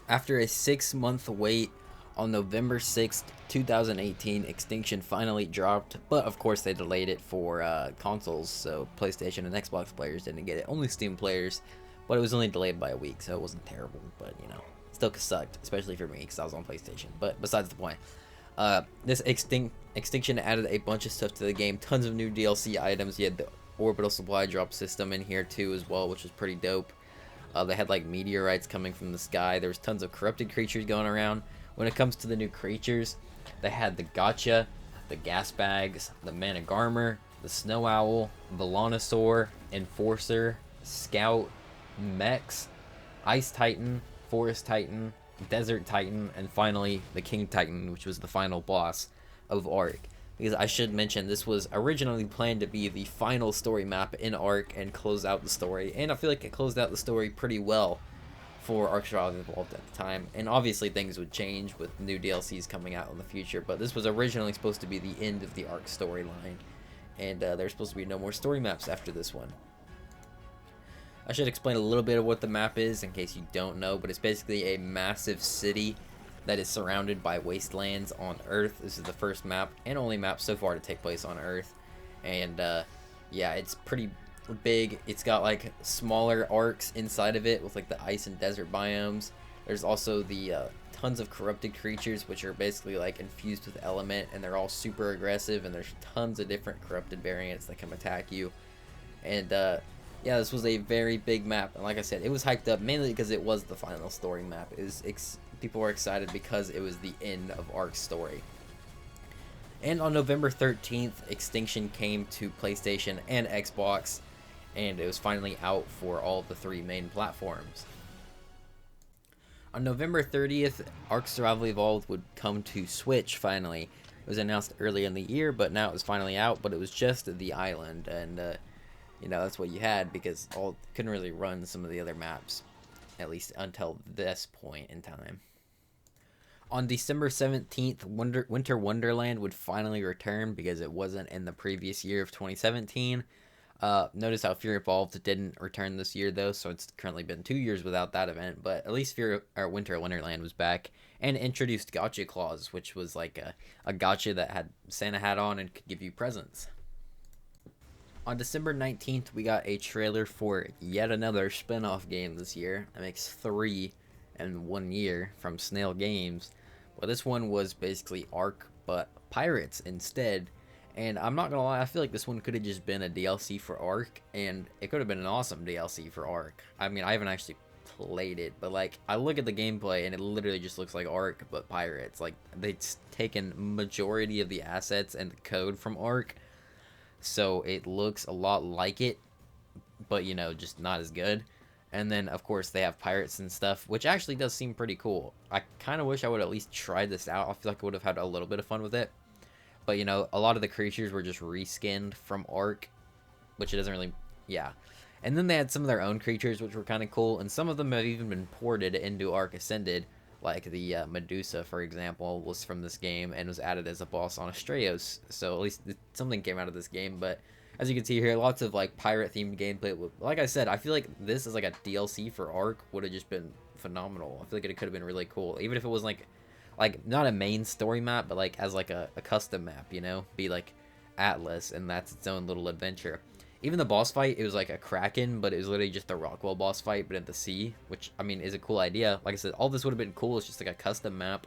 After a 6-month wait, on November 6th, 2018, Extinction finally dropped, but of course they delayed it for consoles, so PlayStation and Xbox players didn't get it, only Steam players, but it was only delayed by a week, so it wasn't terrible, but you know. Still sucked, especially for me, because I was on PlayStation. But besides the point, this Extinction added a bunch of stuff to the game. Tons of new DLC items. You had the orbital supply drop system in here too as well, which was pretty dope. They had like meteorites coming from the sky. There was tons of corrupted creatures going around. When it comes to the new creatures, they had the Gotcha, the Gas Bags, the Managarmr, the Snow Owl, Velonosaur, Enforcer, Scout, Mechs, Ice Titan, Forest Titan, Desert Titan, and finally the King Titan, which was the final boss of Ark. Because I should mention, this was originally planned to be the final story map in Ark and close out the story, and I feel like it closed out the story pretty well for Ark Survival Evolved at the time. And obviously things would change with new DLCs coming out in the future, but this was originally supposed to be the end of the Ark storyline, and there's supposed to be no more story maps after this one. I should explain a little bit of what the map is in case you don't know, but it's basically a massive city that is surrounded by wastelands on Earth. This is the first map and only map so far to take place on Earth, and yeah, it's pretty big. It's got like smaller arcs inside of it with like the ice and desert biomes. There's also the tons of corrupted creatures, which are basically like infused with element, and they're all super aggressive, and there's tons of different corrupted variants that can attack you, and yeah, this was a very big map, and like I said, it was hyped up mainly because it was the final story map. People were excited because it was the end of Ark's story. And on November 13th, Extinction came to PlayStation and Xbox, and it was finally out for all the 3 main platforms. On November 30th, Ark Survival Evolved would come to Switch finally. It was announced earlier in the year, but now it was finally out, but it was just the island, and you know, that's what you had because couldn't really run some of the other maps, at least until this point in time. On December 17th, Winter Wonderland would finally return because it wasn't in the previous year of 2017. Notice how Fear Evolved didn't return this year though, so it's currently been 2 years without that event, but at least Winter Wonderland was back and introduced Gotcha Claws, which was like a gotcha that had Santa hat on and could give you presents. On December 19th, we got a trailer for yet another spin-off game this year. That makes 3 in 1 year from Snail Games. Well, this one was basically Ark, but pirates instead. And I'm not gonna lie, I feel like this one could have just been a DLC for Ark, and it could have been an awesome DLC for Ark. I mean, I haven't actually played it, but like, I look at the gameplay and it literally just looks like Ark, but pirates. Like, they've taken majority of the assets and the code from Ark, so it looks a lot like it, but you know, just not as good. And then of course they have pirates and stuff, which actually does seem pretty cool. I kind of wish I would at least try this out. I feel like I would have had a little bit of fun with it, but you know, a lot of the creatures were just reskinned from Ark, which it doesn't really Yeah. And then they had some of their own creatures, which were kind of cool, and some of them have even been ported into Ark Ascended, like the Medusa, for example, was from this game and was added as a boss on Astraeos. So at least something came out of this game. But as you can see here, lots of like pirate-themed gameplay. Like I said, I feel like this is like a DLC for Ark would have just been phenomenal. I feel like it could have been really cool, even if it was like not a main story map, but like as like a custom map, you know, be like Atlas, and that's its own little adventure. Even the boss fight, it was like a Kraken, but it was literally just the Rockwell boss fight, but in the sea, which, I mean, is a cool idea. Like I said, all this would have been cool. It's just like a custom map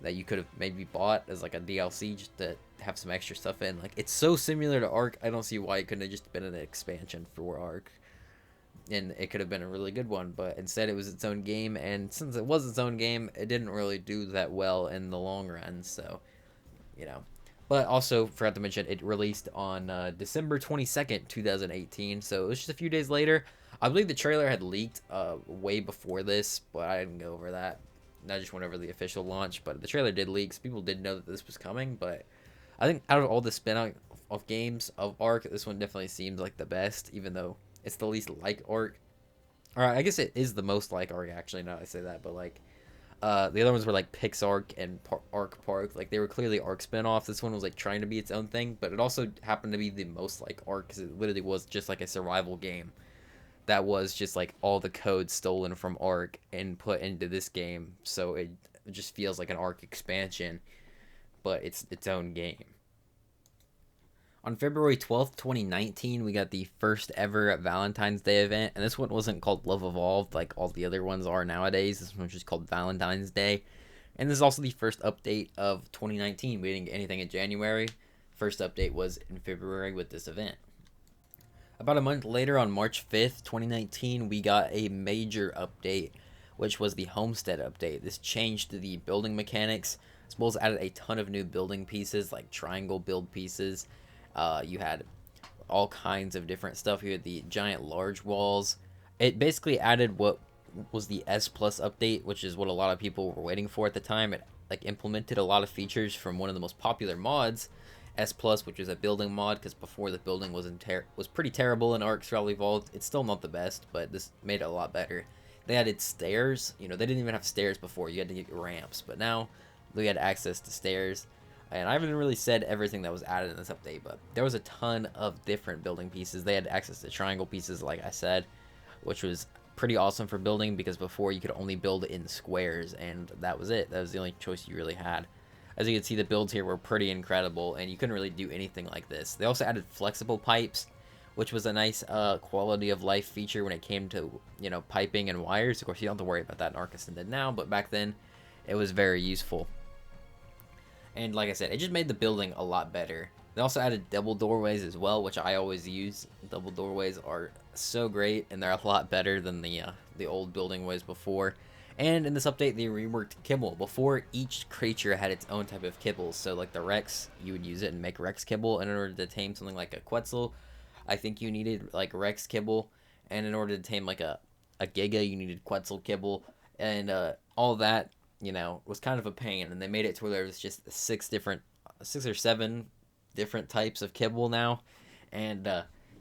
that you could have maybe bought as like a DLC just to have some extra stuff in. Like, it's so similar to Ark, I don't see why it couldn't have just been an expansion for Ark. And it could have been a really good one, but instead it was its own game, and since it was its own game, it didn't really do that well in the long run, so, you know. But also, forgot to mention, it released on December 22nd, 2018, so it was just a few days later. I believe the trailer had leaked way before this, but I didn't go over that. I just went over the official launch, but the trailer did leak, so people did know that this was coming, but I think out of all the spin-off of games of Ark, this one definitely seems like the best, even though it's the least like Ark. Or I guess it is the most like Ark, actually, now that I say that, but like, the other ones were like Pixark and Ark Park. Like, they were clearly Ark spin-offs. This one was like trying to be its own thing, but it also happened to be the most like Ark because it literally was just like a survival game that was just like all the code stolen from Ark and put into this game. So it just feels like an Ark expansion, but it's its own game. On February 12th, 2019, we got the first ever Valentine's Day event, and this one wasn't called Love Evolved like all the other ones are nowadays. This one was just called Valentine's Day. And this is also the first update of 2019. We didn't get anything in January. First update was in February with this event. About a month later, on March 5th, 2019, we got a major update, which was the Homestead update. This changed the building mechanics, as well as added a ton of new building pieces, like triangle build pieces. You had all kinds of different stuff. You had the giant large walls. It basically added what was the S Plus update, which is what a lot of people were waiting for at the time. It like implemented a lot of features from one of the most popular mods, S Plus, which is a building mod, because before the building was pretty terrible in Ark Survival Evolved. It's still not the best, but this made it a lot better. They added stairs. You know, they didn't even have stairs before. You had to get ramps, but now we had access to stairs. And I haven't really said everything that was added in this update, but there was a ton of different building pieces. They had access to triangle pieces, like I said, which was pretty awesome for building, because before you could only build in squares, and that was it. That was the only choice you really had. As you can see, the builds here were pretty incredible, and you couldn't really do anything like this. They also added flexible pipes, which was a nice quality of life feature when it came to, you know, piping and wires. Of course, you don't have to worry about that in Ark Ascended now, but back then, it was very useful. And like I said, it just made the building a lot better. They also added double doorways as well, which I always use. Double doorways are so great, and they're a lot better than the old building ways before. And in this update, they reworked kibble. Before, each creature had its own type of kibble. So like the Rex, you would use it and make Rex kibble. And in order to tame something like a Quetzal, I think you needed like Rex kibble. And in order to tame like a Giga, you needed Quetzal kibble. And all that, you know, was kind of a pain, and they made it to where there was just 6 or 7 different types of kibble now, and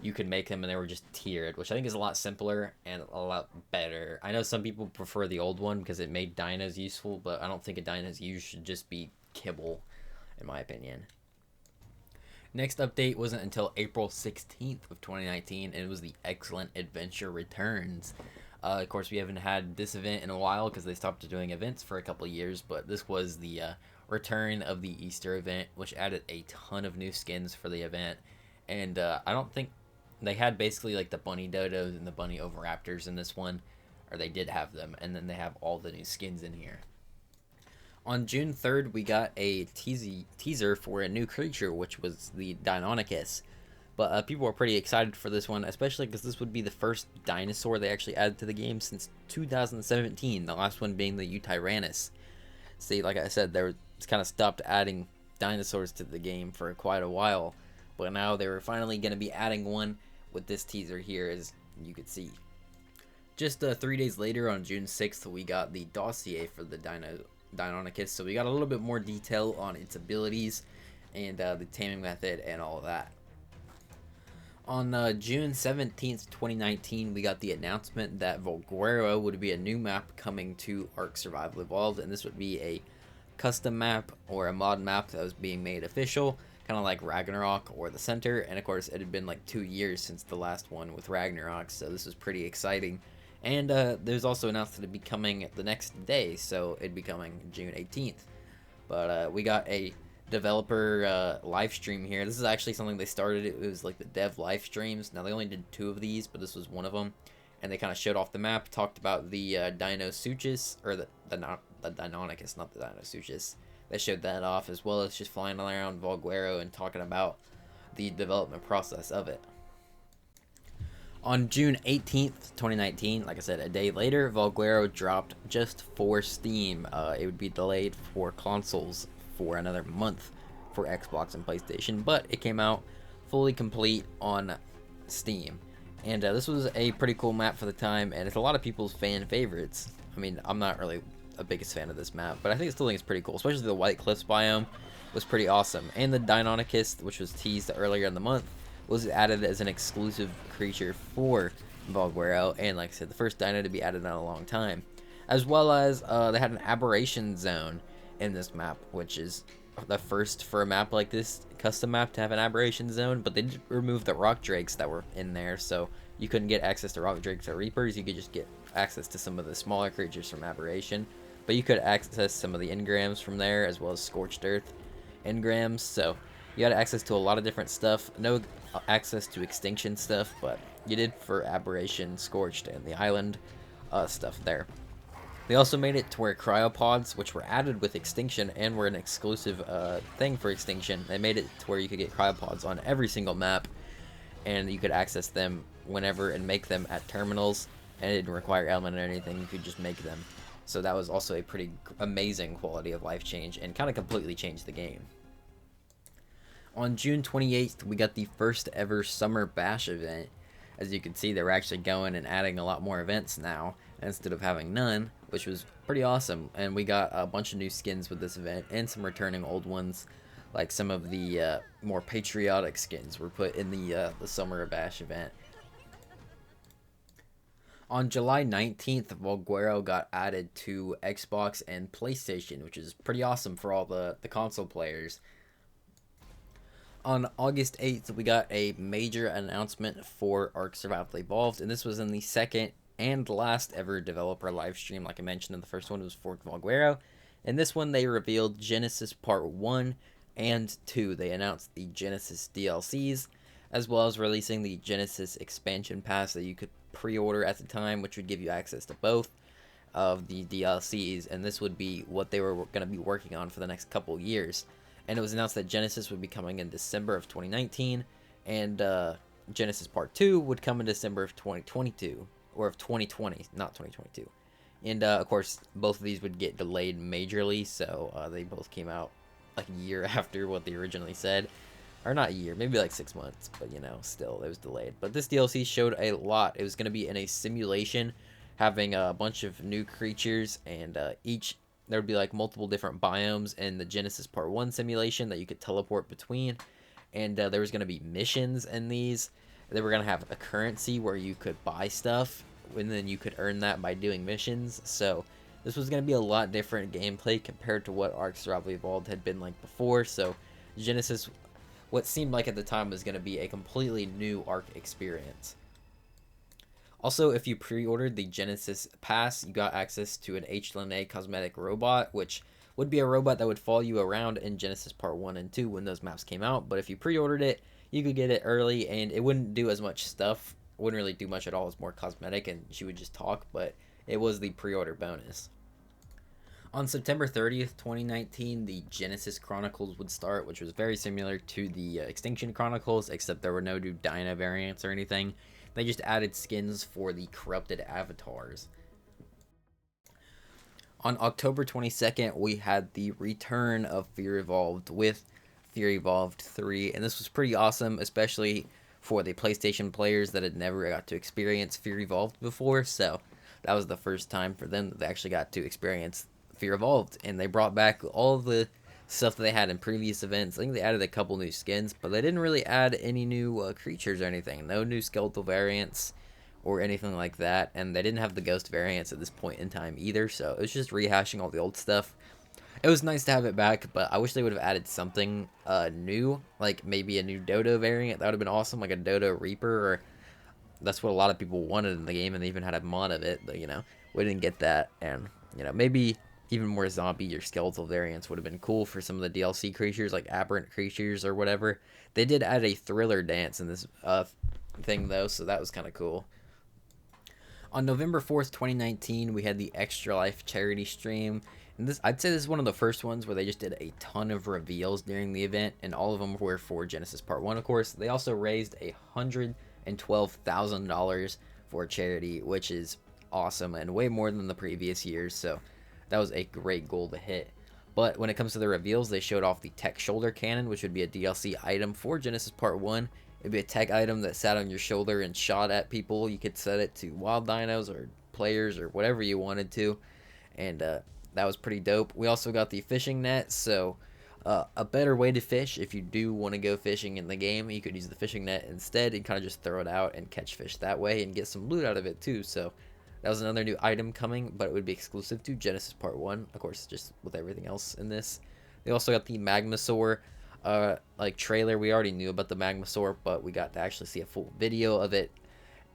you could make them, and they were just tiered, which I think is a lot simpler and a lot better. I know some people prefer the old one because it made dinos useful, but I don't think a dino's use should just be kibble, in my opinion. Next update wasn't until April 16th of 2019, and it was the Excellent Adventure Returns. Of course, we haven't had this event in a while because they stopped doing events for a couple of years, but this was the return of the Easter event, which added a ton of new skins for the event. And I don't think they had basically like the bunny dodos and the bunny oviraptors in this one, or they did have them, and then they have all the new skins in here. On June 3rd, we got a teaser for a new creature, which was the Deinonychus. But people were pretty excited for this one, especially because this would be the first dinosaur they actually added to the game since 2017, the last one being the Eutyrannus. See, like I said, it's kind of stopped adding dinosaurs to the game for quite a while, but now they were finally going to be adding one with this teaser here, as you could see. Just 3 days later, on June 6th, we got the dossier for the Deinonychus, so we got a little bit more detail on its abilities and the taming method and all of that. On June 17th, 2019, we got the announcement that Volguero would be a new map coming to Ark Survival Evolved, and this would be a custom map or a mod map that was being made official, kind of like Ragnarok or the Center. And of course, it had been like 2 years since the last one with Ragnarok, so this was pretty exciting. And there's also announced that it'd be coming the next day, so it'd be coming June 18th. But we got a developer live stream here. This is actually something they started. It was like the dev live streams. Now they only did 2 of these, but this was one of them. And they kind of showed off the map, talked about the Dinosuchus, or the Deinonychus, not the Dinosuchus. They showed that off, as well as just flying around Volguero and talking about the development process of it. On June 18th, 2019, like I said, a day later, Volguero dropped just for Steam. It would be delayed for consoles for another month for Xbox and PlayStation, but it came out fully complete on Steam. And this was a pretty cool map for the time, and it's a lot of people's fan favorites. I mean, I'm not really a biggest fan of this map, but I think it's pretty cool, especially the White Cliffs biome was pretty awesome. And the Deinonychus, which was teased earlier in the month, was added as an exclusive creature for Volguero, and like I said, the first dino to be added in a long time. As well as they had an Aberration zone in this map, which is the first for a map like this, custom map, to have an Aberration zone, but they did remove the rock drakes that were in there, so you couldn't get access to rock drakes or reapers. You could just get access to some of the smaller creatures from Aberration, but you could access some of the engrams from there, as well as Scorched Earth engrams, so you had access to a lot of different stuff. No access to Extinction stuff, but you did for Aberration, Scorched, and the island stuff there. They also made it to where cryopods, which were added with Extinction and were an exclusive thing for Extinction, they made it to where you could get cryopods on every single map, and you could access them whenever and make them at terminals, and it didn't require element or anything. You could just make them. So that was also a pretty amazing quality of life change, and kind of completely changed the game. On June 28th, we got the first ever Summer Bash event. As you can see, they're actually going and adding a lot more events now, instead of having none, which was pretty awesome. And we got a bunch of new skins with this event, and some returning old ones, like some of the more patriotic skins were put in the Summer Bash event. On July 19th, Volguero got added to Xbox and PlayStation, which is pretty awesome for all the console players. On August 8th, we got a major announcement for Ark Survival Evolved, and this was in the second and last ever developer live stream. Like I mentioned, in the first one was for Volguero. In this one, they revealed Genesis Part 1 and 2. They announced the Genesis DLCs, as well as releasing the Genesis expansion pass that you could pre-order at the time, which would give you access to both of the DLCs, and this would be what they were going to be working on for the next couple years. And it was announced that Genesis would be coming in December of 2019, and Genesis Part 2 would come in December of 2022, or of 2020, not 2022. And of course, both of these would get delayed majorly, so they both came out like a year after what they originally said. Or not a year, maybe like 6 months, but you know, still, it was delayed. But this DLC showed a lot. It was going to be in a simulation, having a bunch of new creatures, and there would be like multiple different biomes in the Genesis Part 1 simulation that you could teleport between. And there was going to be missions in these. They were going to have a currency where you could buy stuff, and then you could earn that by doing missions. So this was going to be a lot different gameplay compared to what Ark Survival Evolved had been like before. So Genesis, what seemed like at the time, was going to be a completely new Ark experience. Also, if you pre-ordered the Genesis Pass, you got access to an HLNA cosmetic robot, which would be a robot that would follow you around in Genesis Part 1 and 2 when those maps came out. But if you pre-ordered it, you could get it early, and it wouldn't do as much stuff. It wouldn't really do much at all. It's more cosmetic, and she would just talk, but it was the pre-order bonus. On September 30th, 2019, the Genesis Chronicles would start, which was very similar to the Extinction Chronicles, except there were no new Dino variants or anything. They just added skins for the corrupted avatars. On October 22nd, we had the return of Fear Evolved with Fear Evolved 3, and this was pretty awesome, especially for the PlayStation players that had never got to experience Fear Evolved before, so that was the first time for them that they actually got to experience Fear Evolved, and they brought back all of the stuff that they had in previous events. I think they added a couple new skins, but they didn't really add any new creatures or anything. No new skeletal variants or anything like that, and they didn't have the ghost variants at this point in time either, so it was just rehashing all the old stuff. It was nice to have it back, but I wish they would have added something new, like maybe a new Dodo variant. That would have been awesome, like a Dodo Reaper, or that's what a lot of people wanted in the game, and they even had a mod of it, but, you know, we didn't get that, and, you know, maybe even more zombie or skeletal variants would have been cool for some of the DLC creatures, like aberrant creatures or whatever. They did add a thriller dance in this thing, though, so that was kind of cool. On November 4th, 2019, we had the Extra Life charity stream. And this, I'd say this is one of the first ones where they just did a ton of reveals during the event, and all of them were for Genesis Part 1, of course. They also raised $112,000 for charity, which is awesome and way more than the previous years, so that was a great goal to hit. But when it comes to the reveals, they showed off the Tech Shoulder Cannon, which would be a DLC item for Genesis Part 1. It'd be a tech item that sat on your shoulder and shot at people. You could set it to wild dinos or players or whatever you wanted to, and that was pretty dope. We also got the fishing net, so a better way to fish if you do want to go fishing in the game. You could use the fishing net instead and kind of just throw it out and catch fish that way and get some loot out of it too. So that was another new item coming, but it would be exclusive to Genesis Part 1, of course, just with everything else in this. They also got the Magmasaur like trailer. We already knew about the Magmasaur, but we got to actually see a full video of it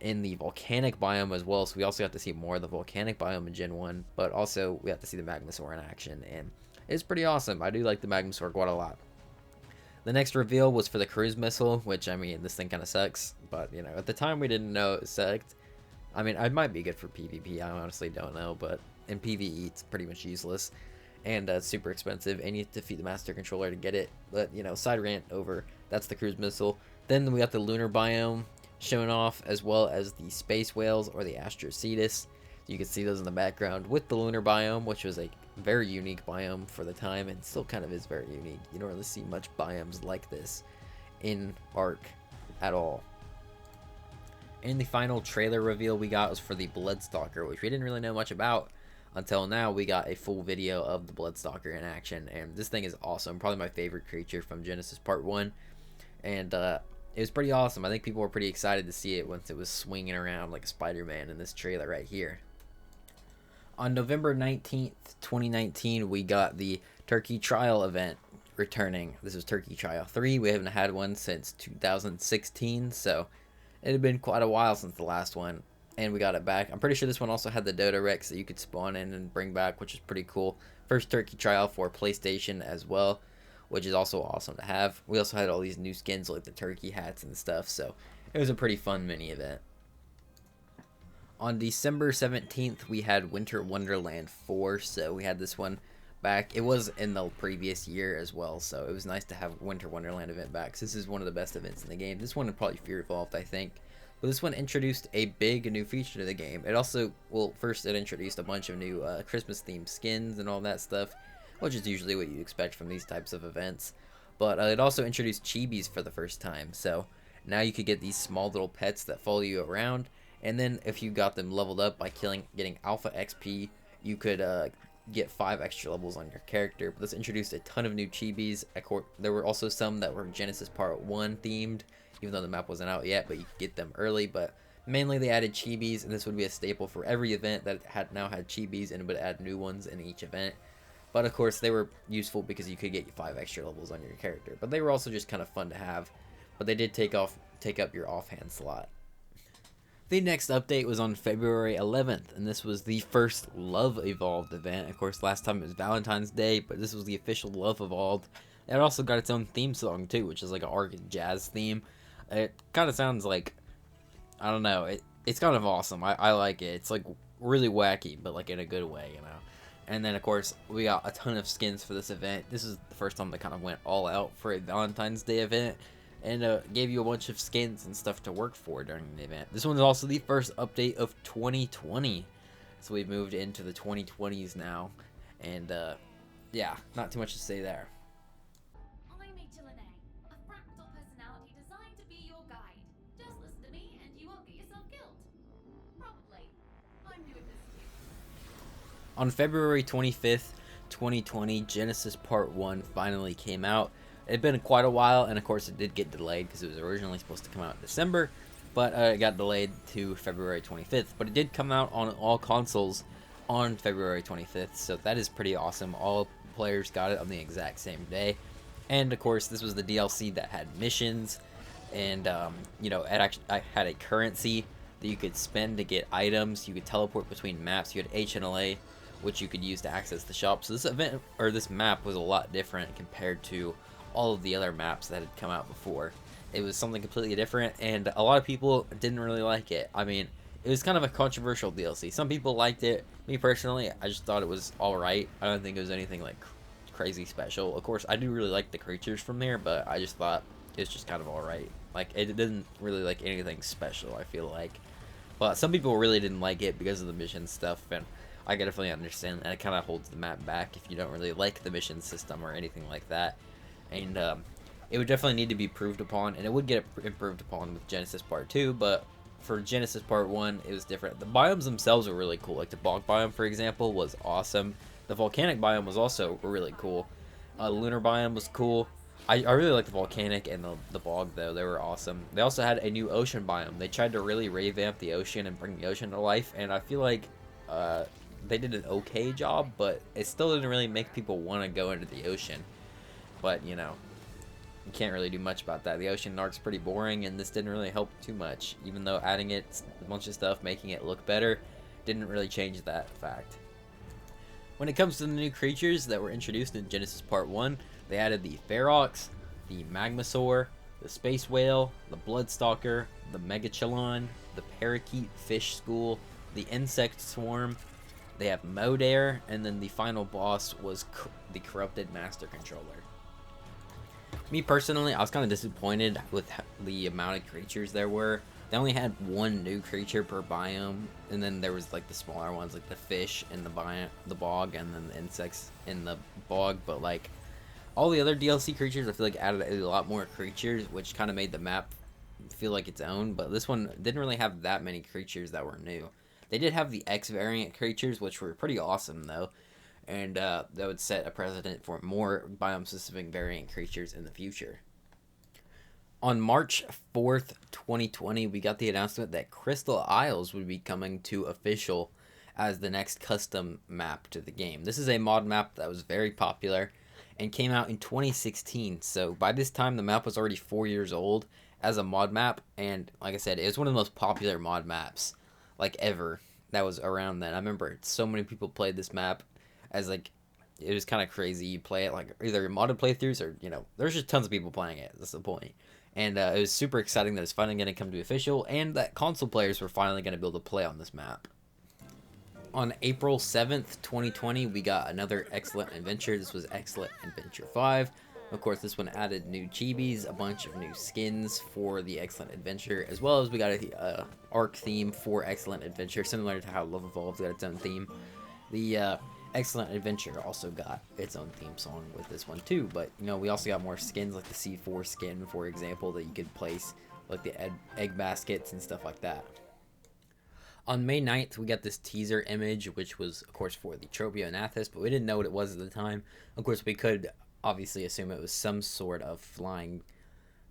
in the volcanic biome as well, so we also got to see more of the volcanic biome in Gen 1, but also we got to see the Magmasaur in action, and it's pretty awesome. I do like the Magmasaur quite a lot. The next reveal was for the cruise missile, which, I mean, this thing kind of sucks, but, you know, at the time we didn't know it sucked. I mean, it might be good for PvP, I honestly don't know, but in PvE it's pretty much useless, and super expensive, and you have to defeat the Master Controller to get it, but, you know, side rant over. That's the cruise missile. Then we got the lunar biome shown off, as well as the space whales or the Astrocetus. You can see those in the background with the lunar biome, which was a very unique biome for the time, and still kind of is very unique. You don't really see much biomes like this in Ark at all. And the final trailer reveal we got was for the Bloodstalker, which we didn't really know much about until now. We got a full video of the Bloodstalker in action, and this thing is awesome. Probably my favorite creature from Genesis Part 1, and it was pretty awesome. I think people were pretty excited to see it once it was swinging around like a Spider-Man in this trailer right here. On November 19th, 2019, we got the Turkey Trial event returning. This is Turkey Trial 3. We haven't had one since 2016, so it had been quite a while since the last one, and we got it back. I'm pretty sure this one also had the Dodo Rex that you could spawn in and bring back, which is pretty cool. First Turkey Trial for PlayStation as well, which is also awesome to have. We also had all these new skins like the turkey hats and stuff, so it was a pretty fun mini event. On December 17th, we had Winter Wonderland 4, so we had this one back. It was in the previous year as well, so it was nice to have Winter Wonderland event back. This is one of the best events in the game. This one would probably Fear Evolved, I think. But this one introduced a big new feature to the game. It also, well, first it introduced a bunch of new Christmas-themed skins and all that stuff, which is usually what you expect from these types of events. But it also introduced chibis for the first time, so now you could get these small little pets that follow you around, and then if you got them leveled up by getting alpha XP, you could get 5 extra levels on your character. But this introduced a ton of new chibis. There were also some that were Genesis Part 1 themed, even though the map wasn't out yet, but you could get them early. But mainly they added chibis, and this would be a staple for every event that now had chibis, and it would add new ones in each event. But of course, they were useful because you could get 5 extra levels on your character. But they were also just kind of fun to have. But they did take up your offhand slot. The next update was on February 11th, and this was the first Love Evolved event. Of course, last time it was Valentine's Day, but this was the official Love Evolved. It also got its own theme song too, which is like an Ark jazz theme. It kind of sounds like, I don't know, it's kind of awesome. I like it. It's like really wacky, but like in a good way, you know. And then, of course, we got a ton of skins for this event. This is the first time they kind of went all out for a Valentine's Day event, and gave you a bunch of skins and stuff to work for during the event. This one is also the first update of 2020, so we've moved into the 2020s now, and yeah, not too much to say there. I'm Lene, a fractal personality designed to be your guide. Just listen to me and you won't get yourself killed. Probably. I'm new at this too. On February 25th, 2020, Genesis Part 1 finally came out. It had been quite a while, and of course it did get delayed because it was originally supposed to come out in December, but it got delayed to February 25th. But it did come out on all consoles on February 25th, so that is pretty awesome. All players got it on the exact same day. And of course, this was the DLC that had missions, and you know, I had a currency that you could spend to get items. You could teleport between maps. You had HNLA, which you could use to access the shop. So this event, or this map, was a lot different compared to all of the other maps that had come out before. It was something completely different, and a lot of people didn't really like it. I mean, it was kind of a controversial DLC. Some people liked it. Me personally, I just thought it was alright. I don't think it was anything like crazy special. Of course, I do really like the creatures from there, but I just thought it's just kind of alright. Like, it didn't really like anything special, I feel like. But some people really didn't like it because of the mission stuff, and I can definitely understand that. It kind of holds the map back if you don't really like the mission system or anything like that. And it would definitely need to be improved upon, and it would get improved upon with Genesis Part 2, but for Genesis Part 1, it was different. The biomes themselves were really cool. Like the bog biome, for example, was awesome. The volcanic biome was also really cool. The lunar biome was cool. I really like the volcanic and the bog, though. They were awesome. They also had a new ocean biome. They tried to really revamp the ocean and bring the ocean to life, and I feel like they did an okay job, but it still didn't really make people want to go into the ocean. But, you know, you can't really do much about that. The ocean arc's pretty boring, and this didn't really help too much. Even though adding it a bunch of stuff, making it look better, didn't really change that fact. When it comes to the new creatures that were introduced in Genesis Part 1, they added the Ferox, the Magmasaur, the Space Whale, the Bloodstalker, the Megachelon, the Parakeet Fish School, the Insect Swarm. They have Modare, and then the final boss was the Corrupted Master Controller. Me personally, I was kind of disappointed with the amount of creatures there were. They only had one new creature per biome, and then there was like the smaller ones like the fish in the bog, and then the insects in the bog. But like all the other DLC creatures, I feel like added a lot more creatures, which kind of made the map feel like its own. But this one didn't really have that many creatures that were new. They did have the X variant creatures, which were pretty awesome though. And that would set a precedent for more biome-specific variant creatures in the future. On March 4th, 2020, we got the announcement that Crystal Isles would be coming to official as the next custom map to the game. This is a mod map that was very popular and came out in 2016. So by this time, the map was already 4 years old as a mod map. And like I said, it was one of the most popular mod maps like ever that was around then. I remember so many people played this map. As like, it was kind of crazy. You play it like either modded playthroughs or, you know, there's just tons of people playing it. That's the point. And it was super exciting that it's finally going to come to official, and that console players were finally going to be able to play on this map. On April 7th, 2020, we got another Excellent Adventure. This was Excellent Adventure 5. Of course, this one added new chibis, a bunch of new skins for the Excellent Adventure, as well as we got a Ark theme for Excellent Adventure, similar to how Love Evolved got its own theme. The Excellent Adventure also got its own theme song with this one too, but you know, we also got more skins like the C4 skin, for example, that you could place like the egg baskets and stuff like that. On May 9th, we got this teaser image, which was of course for the Tropionathus, but we didn't know what it was at the time. Of course, we could obviously assume it was some sort of flying,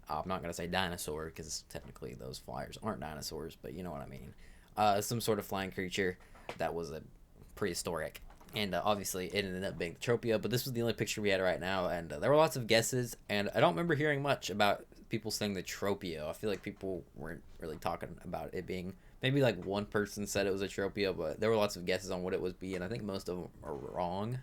I'm not going to say dinosaur because technically those flyers aren't dinosaurs, but you know what I mean. Some sort of flying creature that was a prehistoric. And obviously it ended up being the Tropio, but this was the only picture we had right now, and there were lots of guesses, and I don't remember hearing much about people saying the Tropio. I feel like people weren't really talking about it being, maybe like one person said it was a Tropio, but there were lots of guesses on what it would be, and I think most of them are wrong.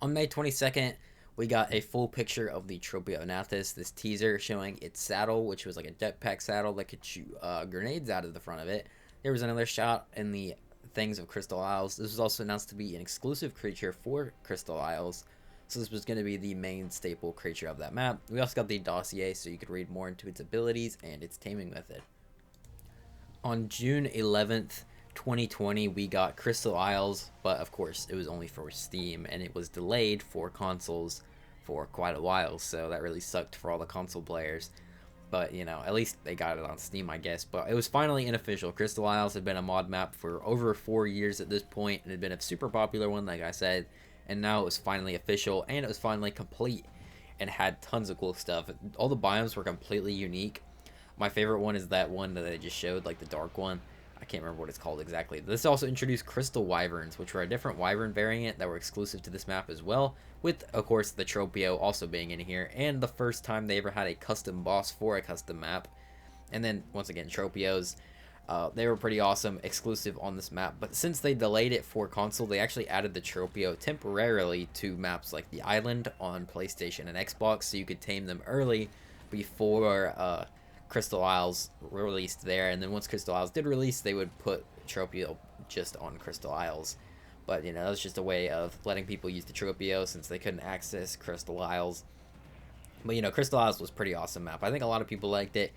On May 22nd, we got a full picture of the Tropionathus, this teaser showing its saddle, which was like a jetpack saddle that could shoot grenades out of the front of it. There was another shot in the things of Crystal Isles. This was also announced to be an exclusive creature for Crystal Isles, so this was going to be the main staple creature of that map. We also got the dossier, so you could read more into its abilities and its taming method. On June 11th, 2020, we got Crystal Isles, but of course it was only for Steam, and it was delayed for consoles for quite a while, so that really sucked for all the console players. But, you know, at least they got it on Steam, I guess. But it was finally unofficial. Crystal Isles had been a mod map for over 4 years at this point, and had been a super popular one, like I said. and now it was finally official, and it was finally complete, and had tons of cool stuff. All the biomes were completely unique. My favorite one is that one that they just showed, like the dark one. I can't remember what it's called exactly. This also introduced crystal wyverns, which were a different wyvern variant that were exclusive to this map as well, with, of course, the Tropio also being in here, and the first time they ever had a custom boss for a custom map. And then, once again, Tropios. They were pretty awesome, exclusive on this map, but since they delayed it for console, they actually added the Tropio temporarily to maps like the Island on PlayStation and Xbox, so you could tame them early before Crystal Isles released there, and then once Crystal Isles did release, they would put Tropio just on Crystal Isles. But, you know, that was just a way of letting people use the Tropio since they couldn't access Crystal Isles. But, you know, Crystal Isles was a pretty awesome map. I think a lot of people liked it,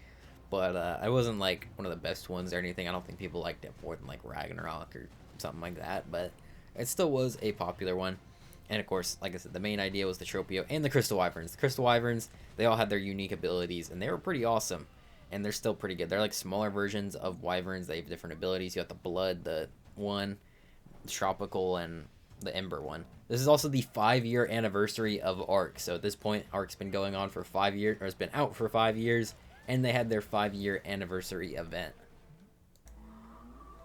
but it wasn't, like, one of the best ones or anything. I don't think people liked it more than, like, Ragnarok or something like that, but it still was a popular one. And, of course, like I said, the main idea was the Tropio and the Crystal Wyverns. The Crystal Wyverns, they all had their unique abilities, and they were pretty awesome. And they're still pretty good. They're like smaller versions of wyverns. They have different abilities. You got the blood, the one, the tropical, and the ember one. This is also the 5-year anniversary of Ark. So at this point, Ark's been going on for 5 years, or it's been out for 5 years, and they had their 5-year anniversary event.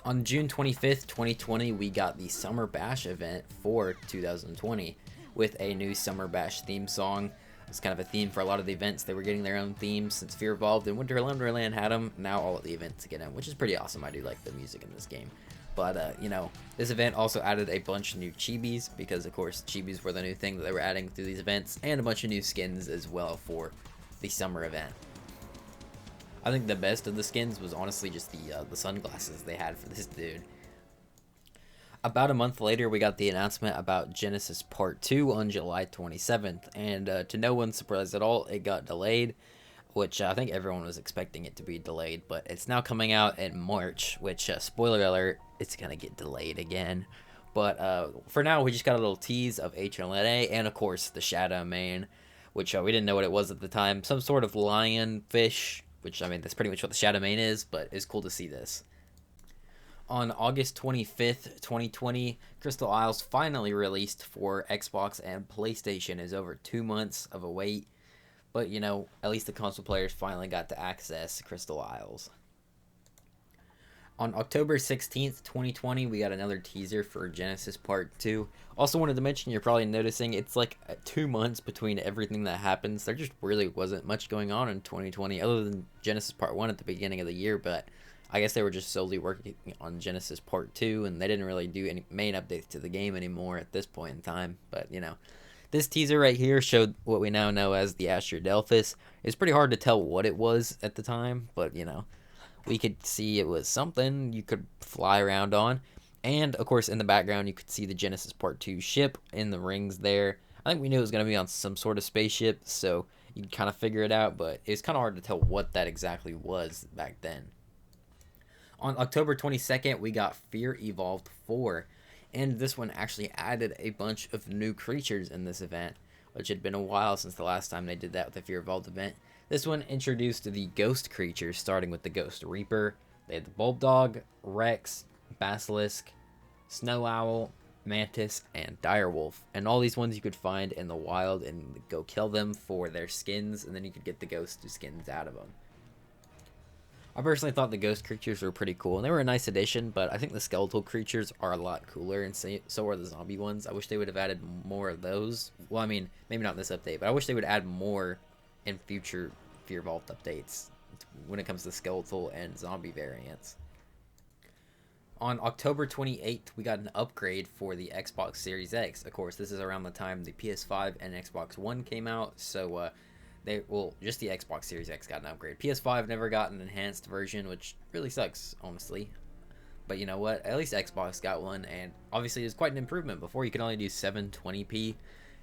On June 25th, 2020, we got the Summer Bash event for 2020 with a new Summer Bash theme song. It's kind of a theme for a lot of the events. They were getting their own themes since Fear Evolved and Wonderland had them. Now all of the events get them, which is pretty awesome. I do like the music in this game. But, you know, this event also added a bunch of new chibis because, of course, chibis were the new thing that they were adding through these events, and a bunch of new skins as well for the summer event. I think the best of the skins was honestly just the sunglasses they had for this dude. About a month later, we got the announcement about Genesis Part 2 on July 27th, and to no one's surprise at all, it got delayed, which I think everyone was expecting it to be delayed, but it's now coming out in March, which, spoiler alert, it's going to get delayed again. But for now, we just got a little tease of HLNA, and of course, the Shadow Mane, which we didn't know what it was at the time. Some sort of lion fish, which, I mean, that's pretty much what the Shadow Mane is, but it's cool to see this. On August 25th, 2020, Crystal Isles finally released for Xbox and PlayStation. Is over 2 months of a wait, but you know, at least the console players finally got to access Crystal Isles. On October 16th, 2020, we got another teaser for Genesis Part 2. Also wanted to mention, you're probably noticing, it's like 2 months between everything that happens. There just really wasn't much going on in 2020 other than Genesis Part 1 at the beginning of the year, but I guess they were just solely working on Genesis Part 2, and they didn't really do any main updates to the game anymore at this point in time. But, you know, this teaser right here showed what we now know as the Astradelphus. It's pretty hard to tell what it was at the time, but, you know, we could see it was something you could fly around on. And, of course, in the background, you could see the Genesis Part 2 ship in the rings there. I think we knew it was going to be on some sort of spaceship, so you could kind of figure it out, but it's kind of hard to tell what that exactly was back then. On October 22nd, we got Fear Evolved 4, and this one actually added a bunch of new creatures in this event, which had been a while since the last time they did that with the Fear Evolved event. This one introduced the ghost creatures, starting with the Ghost Reaper. They had the Bulldog, Rex, Basilisk, Snow Owl, Mantis, and Direwolf. And all these ones you could find in the wild and go kill them for their skins, and then you could get the ghost skins out of them. I personally thought the ghost creatures were pretty cool, and they were a nice addition, but I think the skeletal creatures are a lot cooler, and so are the zombie ones. I wish they would have added more of those. Well, I mean, maybe not in this update, but I wish they would add more in future Fear Vault updates when it comes to skeletal and zombie variants. On October 28th, we got an upgrade for the Xbox Series X. Of course, this is around the time the PS5 and Xbox One came out, so just the Xbox Series X got an upgrade. PS5 never got an enhanced version, which really sucks, honestly. But you know what? At least Xbox got one, and obviously it was quite an improvement. Before you could only do 720p,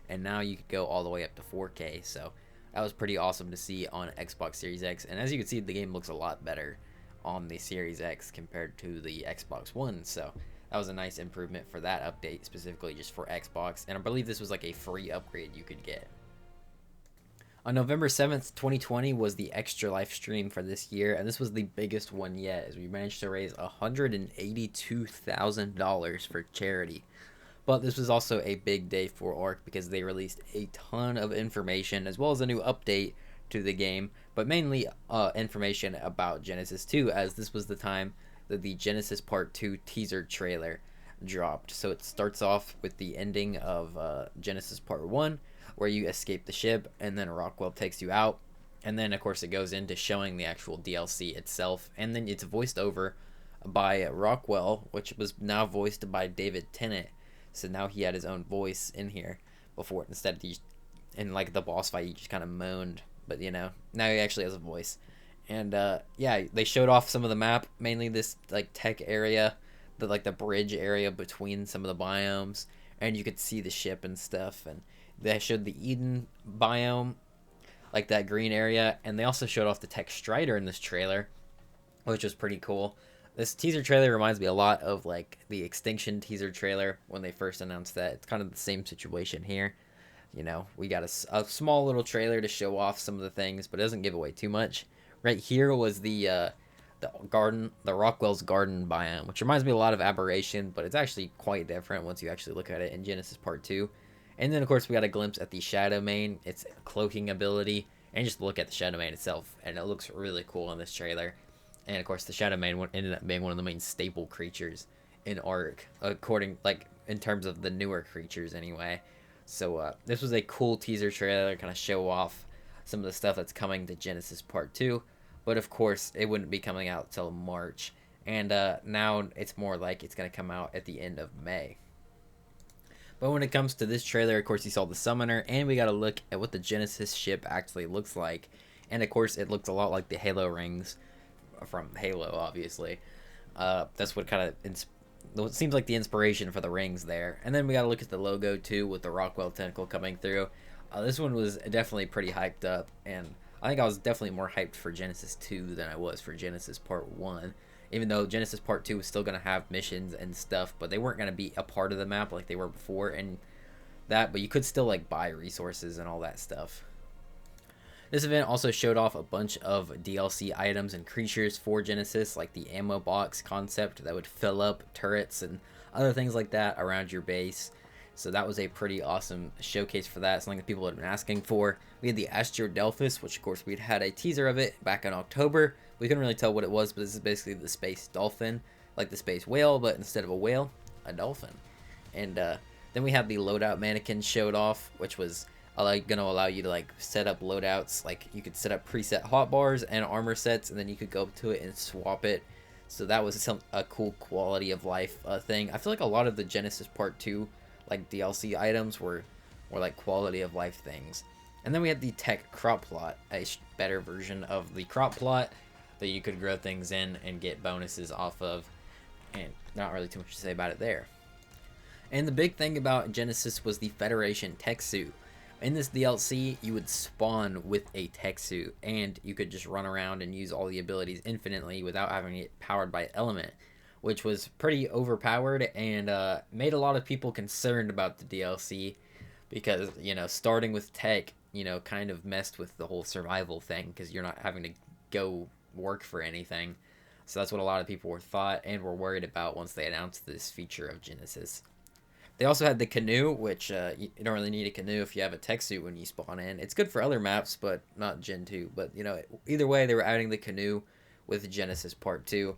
and now you could go all the way up to 4K, so that was pretty awesome to see on Xbox Series X. And as you can see, the game looks a lot better on the Series X compared to the Xbox One, so that was a nice improvement for that update, specifically just for Xbox. And I believe this was like a free upgrade you could get. On November 7th, 2020 was the Extra Life stream for this year, and this was the biggest one yet, as we managed to raise $182,000 for charity But this was also a big day for Ark because they released a ton of information as well as a new update to the game, but mainly information about Genesis 2, as this was the time that the Genesis Part 2 teaser trailer dropped. So it starts off with the ending of Genesis Part 1, where you escape the ship and then Rockwell takes you out. And then, of course, it goes into showing the actual DLC itself. And then it's voiced over by Rockwell, which was now voiced by David Tennant. So now he had his own voice in here before. Instead, in like the boss fight, he just kind of moaned. But, you know, now he actually has a voice. And, yeah, they showed off some of the map, mainly this, like, tech area, the bridge area between some of the biomes. And you could see the ship and stuff. And they showed the Eden biome, like that green area. And they also showed off the Tech Strider in this trailer, which was pretty cool. This teaser trailer reminds me a lot of, like, the Extinction teaser trailer when they first announced that. It's kind of the same situation here. You know, we got a small little trailer to show off some of the things, but it doesn't give away too much. Right here was the Rockwell's Garden biome, which reminds me a lot of Aberration, but it's actually quite different once you actually look at it in Genesis Part 2. And then, of course, we got a glimpse at the Shadow Mane, its cloaking ability, and just look at the Shadow Mane itself, and it looks really cool in this trailer. And, of course, the Shadow Mane ended up being one of the main staple creatures in Ark, in terms of the newer creatures, anyway. So, this was a cool teaser trailer, kind of show off some of the stuff that's coming to Genesis Part 2. But, of course, it wouldn't be coming out till March. And now it's more like it's going to come out at the end of May. But when it comes to this trailer, of course, you saw the Summoner. And we got to look at what the Genesis ship actually looks like. And, of course, it looks a lot like the Halo rings from Halo, obviously. That's what kind of seems like the inspiration for the rings there. And then we got to look at the logo, too, with the Rockwell tentacle coming through. This one was definitely pretty hyped up, and I think I was definitely more hyped for Genesis 2 than I was for Genesis Part 1. Even though Genesis Part 2 was still going to have missions and stuff, but they weren't going to be a part of the map like they were before, and that, but you could still, like, buy resources and all that stuff. This event also showed off a bunch of DLC items and creatures for Genesis, like the ammo box concept that would fill up turrets and other things like that around your base. So that was a pretty awesome showcase for that, something that people had been asking for. We had the Astrodelphus, which of course we'd had a teaser of it back in October. We couldn't really tell what it was, but this is basically the space dolphin, like the space whale, but instead of a whale, a dolphin. And then we had the loadout mannequin showed off, which was going to allow you to like set up loadouts. Like you could set up preset hotbars and armor sets, and then you could go up to it and swap it. So that was a cool quality of life thing. I feel like a lot of the Genesis Part 2 like DLC items were like quality of life things. And then we had the tech crop plot, a better version of the crop plot that you could grow things in and get bonuses off of, and not really too much to say about it there. And the big thing about Genesis was the Federation tech suit. In this DLC, you would spawn with a tech suit, and you could just run around and use all the abilities infinitely without having it powered by element, which was pretty overpowered and made a lot of people concerned about the DLC because, you know, starting with tech, you know, kind of messed with the whole survival thing because you're not having to go work for anything. So that's what a lot of people thought and were worried about once they announced this feature of Genesis. They also had the canoe, which you don't really need a canoe if you have a tech suit when you spawn in. It's good for other maps, but not Gen 2. But, you know, either way, they were adding the canoe with Genesis Part 2.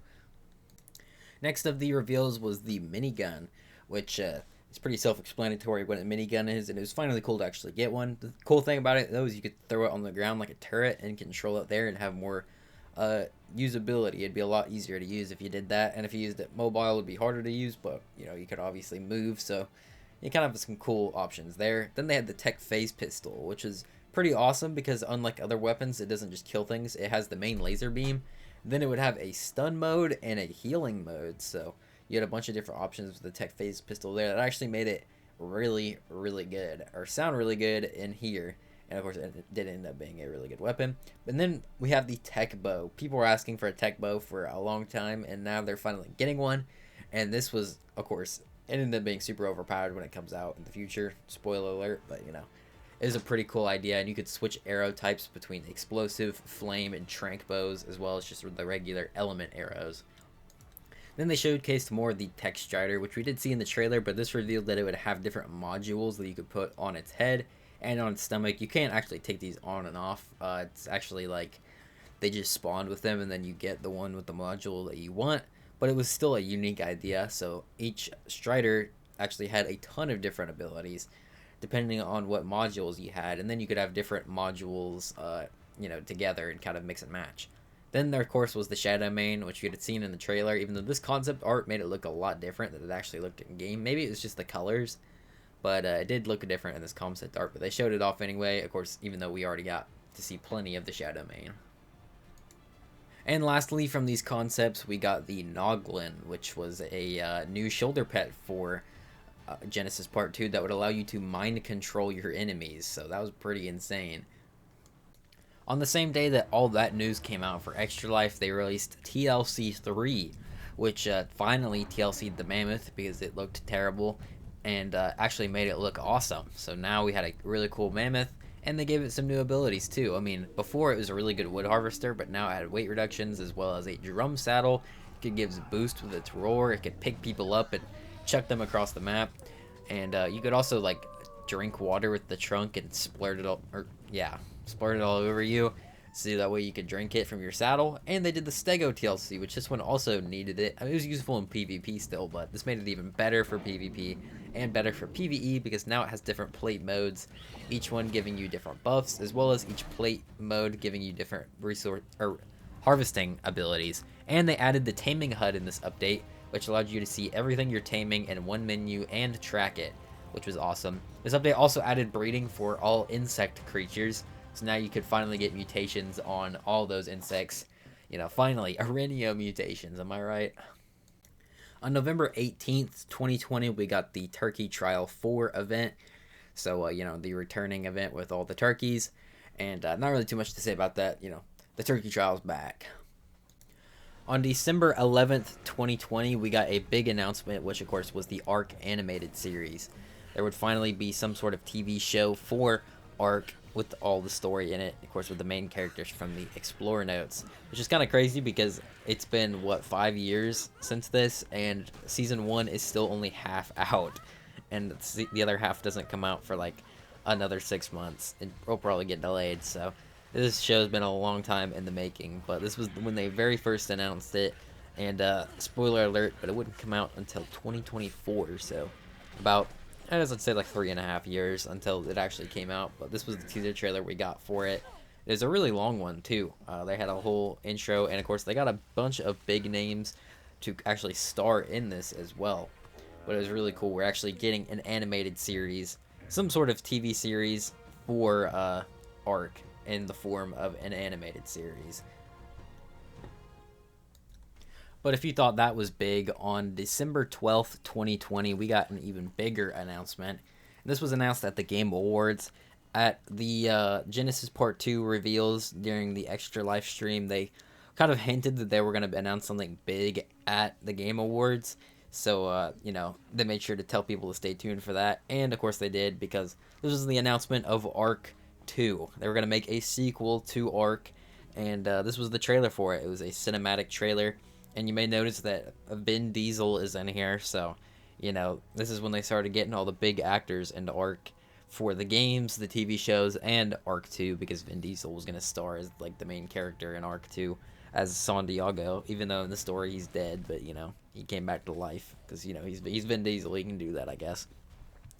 Next of the reveals was the minigun, which is pretty self-explanatory what a minigun is, and it was finally cool to actually get one. The cool thing about it, though, is you could throw it on the ground like a turret and control it there and have more usability. It'd be a lot easier to use if you did that, and if you used it mobile, it would be harder to use, but, you know, you could obviously move, so you kind of have some cool options there. Then they had the tech phase pistol, which is pretty awesome because unlike other weapons, it doesn't just kill things. It has the main laser beam. Then it would have a stun mode and a healing mode, so you had a bunch of different options with the tech phase pistol there. That actually made it really, really good, or sound really good in here. And of course, it did end up being a really good weapon. And then we have the tech bow. People were asking for a tech bow for a long time, and now they're finally getting one. And this was, of course, it ended up being super overpowered when it comes out in the future. Spoiler alert, but you know. It is a pretty cool idea, and you could switch arrow types between explosive, flame, and trank bows, as well as just the regular element arrows. Then they showcased more of the tech strider, which we did see in the trailer, but this revealed that it would have different modules that you could put on its head and on its stomach. You can't actually take these on and off. It's actually like they just spawned with them, and then you get the one with the module that you want. But it was still a unique idea, so each strider actually had a ton of different abilities, depending on what modules you had, and then you could have different modules, together and kind of mix and match. Then there, of course, was the Shadow Mane, which you had seen in the trailer, even though this concept art made it look a lot different than it actually looked in game. Maybe it was just the colors, but it did look different in this concept art, but they showed it off anyway, of course, even though we already got to see plenty of the Shadow Mane. And lastly, from these concepts, we got the Noglin, which was a new shoulder pet for Genesis Part 2 that would allow you to mind control your enemies, so that was pretty insane. On the same day that all that news came out for Extra Life, they released TLC 3, which finally TLC'd the mammoth because it looked terrible, and actually made it look awesome. So now we had a really cool mammoth, and they gave it some new abilities too. I mean, before it was a really good wood harvester, but now it had weight reductions as well as a drum saddle. It could give a boost with its roar. It could pick people up and chuck them across the map, and you could also like drink water with the trunk and splurt it all over you, so that way you could drink it from your saddle. And they did the Stego TLC, which this one also needed it. I mean, it was useful in PvP still, but this made it even better for PvP and better for PvE because now it has different plate modes, each one giving you different buffs, as well as each plate mode giving you different resource or harvesting abilities. And they added the Taming HUD in this update, which allowed you to see everything you're taming in one menu and track it, which was awesome. This update also added breeding for all insect creatures, so now you could finally get mutations on all those insects. Finally, Arenio mutations, am I right? On November 18th, 2020, we got the Turkey Trial 4 event. So, the returning event with all the turkeys. And not really too much to say about that. The Turkey Trial's back. On December 11th, 2020, we got a big announcement, which of course was the Ark animated series. There would finally be some sort of TV show for Ark with all the story in it, of course, with the main characters from the Explorer notes, which is kind of crazy because it's been 5 years since this, and season 1 is still only half out, and the other half doesn't come out for like another 6 months. It will probably get delayed, so this show's been a long time in the making. But this was when they very first announced it, and spoiler alert, but it wouldn't come out until 2024, so about, I'd say like 3.5 years until it actually came out. But this was the teaser trailer we got for it. It was a really long one too. They had a whole intro, and of course they got a bunch of big names to actually star in this as well. But it was really cool. We're actually getting an animated series, some sort of TV series for Ark in the form of an animated series. But if you thought that was big, on December 12th, 2020, we got an even bigger announcement. This was announced at the Game Awards. At the Genesis Part 2 reveals during the Extra Life stream, they kind of hinted that they were going to announce something big at the Game Awards. So, they made sure to tell people to stay tuned for that. And, of course, they did, because this was the announcement of Ark 2. They were going to make a sequel to Ark, and this was the trailer for it. It was a cinematic trailer. And you may notice that Vin Diesel is in here, so, this is when they started getting all the big actors into Ark for the games, the TV shows, and Ark 2, because Vin Diesel was going to star as, like, the main character in Ark 2 as San Diego, even though in the story he's dead, but, he came back to life, because, he's Vin Diesel, he can do that, I guess.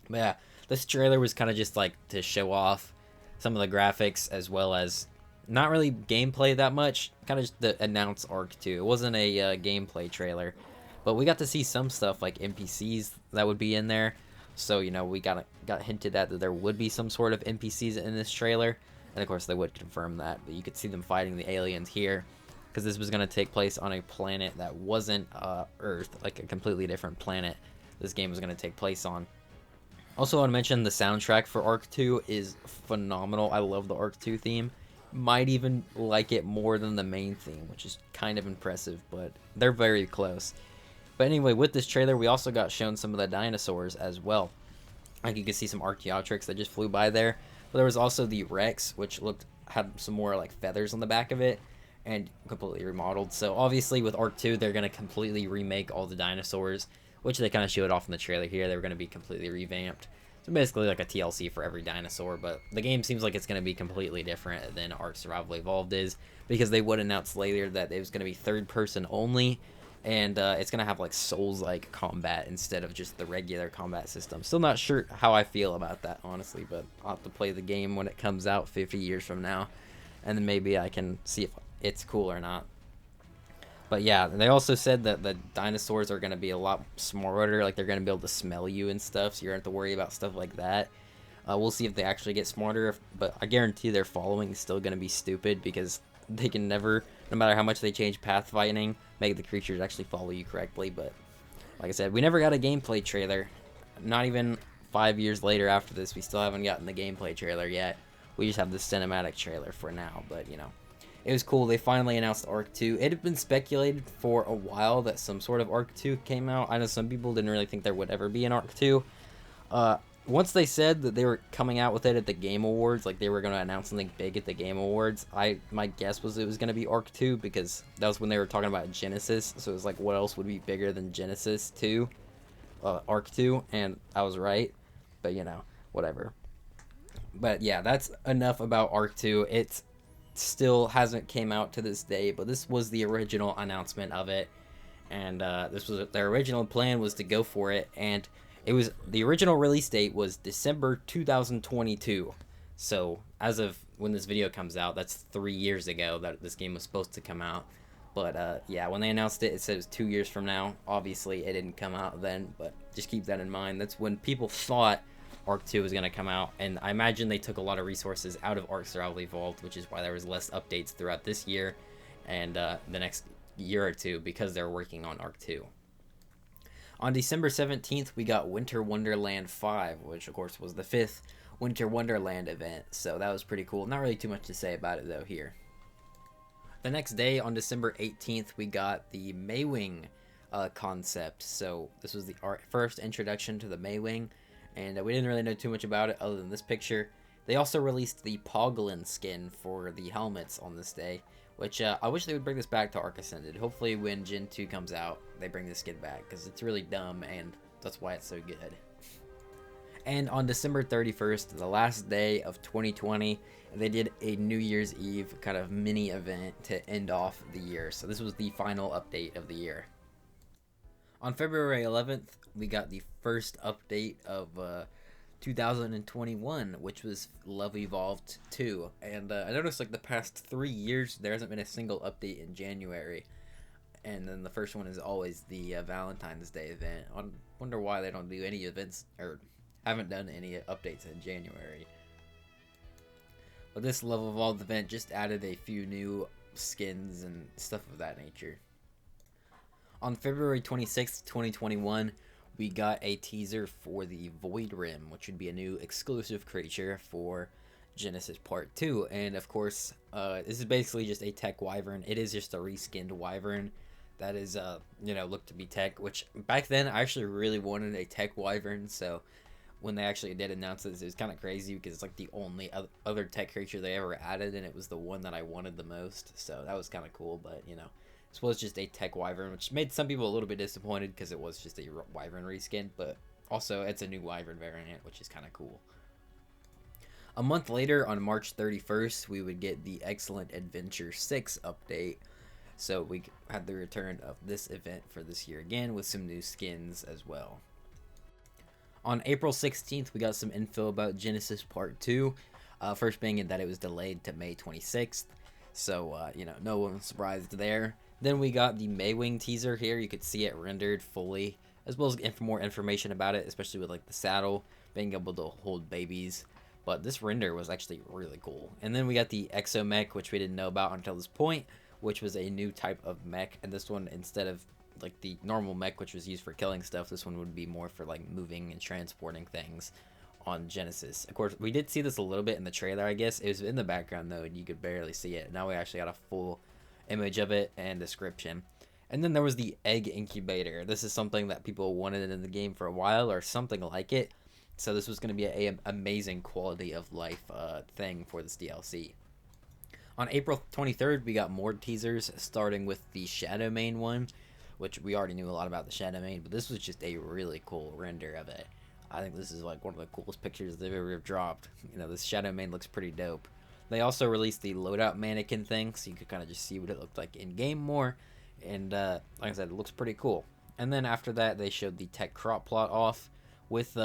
But, yeah, this trailer was kind of just, like, to show off some of the graphics, as well as not really gameplay that much, kind of just to announce Ark 2. It wasn't a gameplay trailer, but we got to see some stuff like NPCs that would be in there. So, we got hinted at that there would be some sort of NPCs in this trailer, and of course they would confirm that. But you could see them fighting the aliens here, because this was going to take place on a planet that wasn't Earth, like a completely different planet this game was going to take place on. Also, I want to mention the soundtrack for Ark 2 is phenomenal. I love the Ark 2 theme. Might even like it more than the main theme, which is kind of impressive, but they're very close. But anyway, with this trailer, we also got shown some of the dinosaurs as well. Like, you can see some Archaeopteryx that just flew by there. But there was also the Rex, which had some more like feathers on the back of it. and completely remodeled. So obviously with Ark 2, they're going to completely remake all the dinosaurs, which they kind of showed off in the trailer here. They were going to be completely revamped. So basically like a TLC for every dinosaur, but the game seems like it's going to be completely different than Ark Survival Evolved is, because they would announce later that it was going to be third person only, and it's going to have like Souls-like combat instead of just the regular combat system. Still not sure how I feel about that, honestly, but I'll have to play the game when it comes out 50 years from now, and then maybe I can see if it's cool or not. But yeah, they also said that the dinosaurs are going to be a lot smarter, like they're going to be able to smell you and stuff, so you don't have to worry about stuff like that. We'll see if they actually get smarter, but I guarantee their following is still going to be stupid, because they can never, no matter how much they change pathfinding, make the creatures actually follow you correctly. But like I said, we never got a gameplay trailer. Not even 5 years later after this, we still haven't gotten the gameplay trailer yet. We just have the cinematic trailer for now, but you know. It was cool. They finally announced Ark 2. It had been speculated for a while that some sort of Ark 2 came out. I know some people didn't really think there would ever be an Ark 2. Once they said that they were coming out with it at the Game Awards, like they were going to announce something big at the Game Awards, my guess was it was going to be Ark 2, because that was when they were talking about Genesis. So it was like, what else would be bigger than Genesis 2? Ark 2, and I was right. But, you know, whatever. But yeah, that's enough about Ark 2. It's still hasn't came out to this day, but this was the original announcement of it, and this was their original plan, was to go for it, and it was the original release date was December 2022. So as of when this video comes out, that's 3 years ago that this game was supposed to come out. But yeah, when they announced it, it said it was 2 years from now. Obviously it didn't come out then, but just keep that in mind. That's when people thought Ark 2 was going to come out, and I imagine they took a lot of resources out of Ark Survival Evolved, which is why there was less updates throughout this year and the next year or two, because they're working on Ark 2. On December 17th, we got Winter Wonderland 5, which of course was the 5th Winter Wonderland event, so that was pretty cool. Not really too much to say about it though here. The next day, on December 18th, we got the Maywing concept. So this was our first introduction to the Maywing, and we didn't really know too much about it other than this picture. They also released the Poglin skin for the helmets on this day, which I wish they would bring this back to Ark Ascended. Hopefully when Gen 2 comes out, they bring this skin back, because it's really dumb, and that's why it's so good. And on December 31st, the last day of 2020, they did a New Year's Eve kind of mini event to end off the year. So this was the final update of the year. On February 11th, we got the first update of 2021, which was Love Evolved 2. And I noticed like the past 3 years, there hasn't been a single update in January. And then the first one is always the Valentine's Day event. I wonder why they don't do any events, or haven't done any updates in January. But this Love Evolved event just added a few new skins and stuff of that nature. On February 26th, 2021, we got a teaser for the Void Rim, which would be a new exclusive creature for Genesis Part 2. And of course, this is basically just a tech wyvern. It is just a reskinned wyvern that is, looked to be tech, which back then I actually really wanted a tech wyvern. So when they actually did announce this, it was kind of crazy, because it's like the only other tech creature they ever added, and it was the one that I wanted the most. So that was kind of cool, but this was just a tech wyvern, which made some people a little bit disappointed because it was just a wyvern reskin, but also it's a new wyvern variant, which is kind of cool. A month later, on March 31st, we would get the Excellent Adventure 6 update. So we had the return of this event for this year again, with some new skins as well. On April 16th, we got some info about Genesis Part 2. First being that it was delayed to May 26th. So, no one was surprised there. Then we got the Maywing teaser here. You could see it rendered fully, as well as more information about it, especially with like the saddle, being able to hold babies. But this render was actually really cool. And then we got the Exomech, which we didn't know about until this point, which was a new type of mech. And this one, instead of like the normal mech, which was used for killing stuff, this one would be more for like moving and transporting things on Genesis. Of course, we did see this a little bit in the trailer, I guess. It was in the background though, and you could barely see it. Now we actually got a full image of it and description. And then there was the egg incubator. This is something that people wanted in the game for a while, or something like it. So this was going to be an amazing quality of life thing for this DLC. On April 23rd, we got more teasers, starting with the Shadow Mane one, which we already knew a lot about the Shadow Mane, but this was just a really cool render of it. I think this is like one of the coolest pictures they've ever dropped. You know, this Shadow Mane looks pretty dope. They also released the loadout mannequin thing, so you could kind of just see what it looked like in game more. And like I said, it looks pretty cool. And then after that, they showed the tech crop plot off with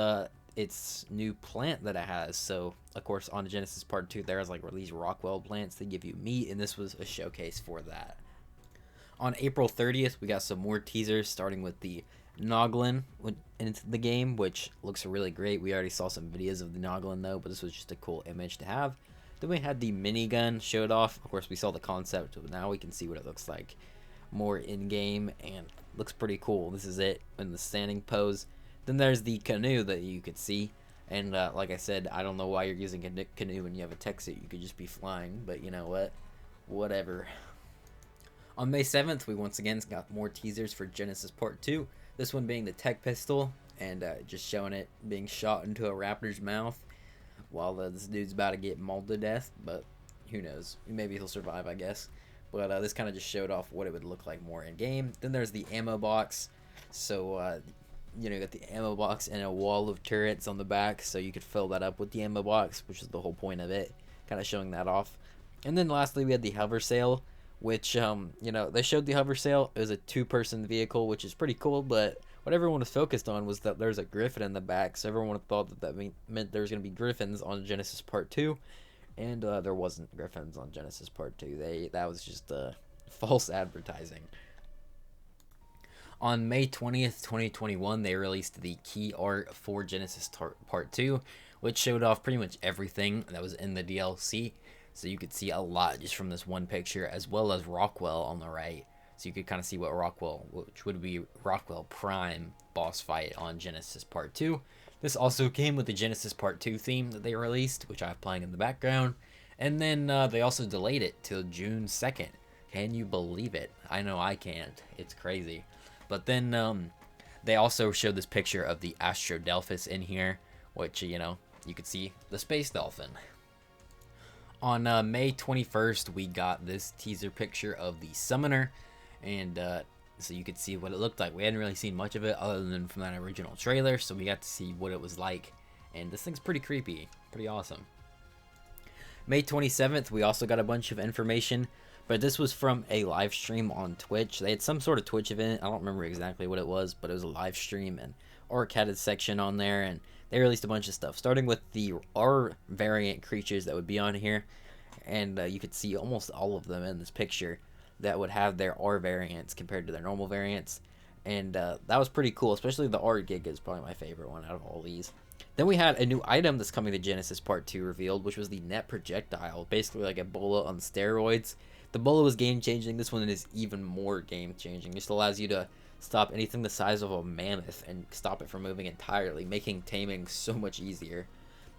its new plant that it has. So of course, on Genesis Part 2, there's like these Rockwell plants that give you meat, and this was a showcase for that. On April 30th, we got some more teasers, starting with the Noglin into the game, which looks really great. We already saw some videos of the Noglin though, but this was just a cool image to have. Then we had the minigun showed off. Of course, we saw the concept, but now we can see what it looks like more in-game, and looks pretty cool. This is it in the standing pose. Then there's the canoe that you could see, and like I said, I don't know why you're using a canoe when you have a tech suit. You could just be flying, but you know what? Whatever. On May 7th, we once again got more teasers for Genesis Part 2. This one being the tech pistol, and just showing it being shot into a raptor's mouth while this dude's about to get mauled to death, but who knows? Maybe he'll survive, I guess. But this kind of just showed off what it would look like more in game. Then there's the ammo box. So you know, you got the ammo box and a wall of turrets on the back, so you could fill that up with the ammo box, which is the whole point of it, kind of showing that off. And then lastly, we had the hover sail, which you know, they showed the hover sail. It was a two-person vehicle, which is pretty cool, but what everyone was focused on was that there's a griffin in the back, so everyone thought that meant there was going to be griffins on Genesis Part 2, and there wasn't griffins on Genesis Part 2. That was just false advertising. On May 20th, 2021, they released the key art for Genesis Part 2, which showed off pretty much everything that was in the DLC, so you could see a lot just from this one picture, as well as Rockwell on the right. So you could kind of see what Rockwell, which would be Rockwell Prime boss fight on Genesis Part 2. This also came with the Genesis Part 2 theme that they released, which I have playing in the background. And then they also delayed it till June 2nd. Can you believe it? I know I can't. It's crazy. But then they also showed this picture of the Astrodelphis in here, which, you know, you could see the space dolphin. On May 21st, we got this teaser picture of the Summoner. And so you could see what it looked like. We hadn't really seen much of it other than from that original trailer, so we got to see what it was like. And this thing's pretty creepy, pretty awesome. May 27th, we also got a bunch of information, but this was from a live stream on Twitch. They had some sort of Twitch event. I don't remember exactly what it was, but it was a live stream, and Ark had a section on there, and they released a bunch of stuff, starting with the R variant creatures that would be on here. And you could see almost all of them in this picture that would have their R variants compared to their normal variants, and that was pretty cool. Especially the R Giga is probably my favorite one out of all these. Then we had a new item that's coming to Genesis Part 2 revealed, which was the net projectile, basically like a bola on steroids. The bola was game changing. This one is even more game changing. Just allows you to stop anything the size of a mammoth and stop it from moving entirely, making taming so much easier.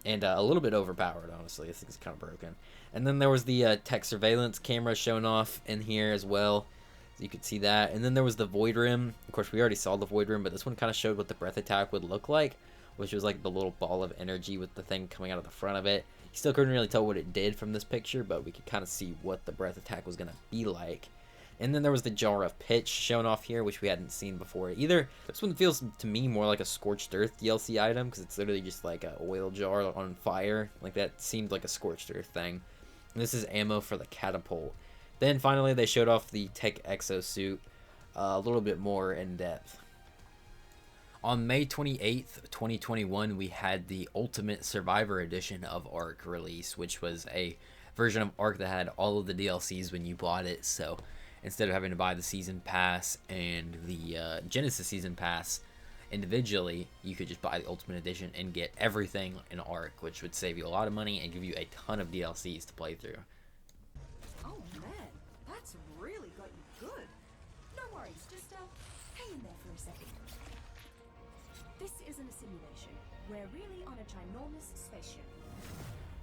And a little bit overpowered, honestly. This thing's kind of broken. And then there was the tech surveillance camera shown off in here as well. So you could see that. And then there was the Void Rim. Of course, we already saw the Void Rim, but this one kind of showed what the breath attack would look like, which was like the little ball of energy with the thing coming out of the front of it. You still couldn't really tell what it did from this picture, but we could kind of see what the breath attack was going to be like. And then there was the Jar of Pitch shown off here, which we hadn't seen before either. This one feels to me more like a Scorched Earth DLC item, because it's literally just like an oil jar on fire. Like that seemed like a Scorched Earth thing. And this is ammo for the catapult. Then finally they showed off the Tech Exosuit a little bit more in depth. On May 28th, 2021, we had the Ultimate Survivor Edition of Ark release, which was a version of Ark that had all of the DLCs when you bought it. So instead of having to buy the Season Pass and the Genesis Season Pass individually, you could just buy the Ultimate Edition and get everything in Ark, which would save you a lot of money and give you a ton of DLCs to play through. Oh man, that's really got you good. No worries, just hang in there for a second. This isn't a simulation. We're really on a ginormous spaceship.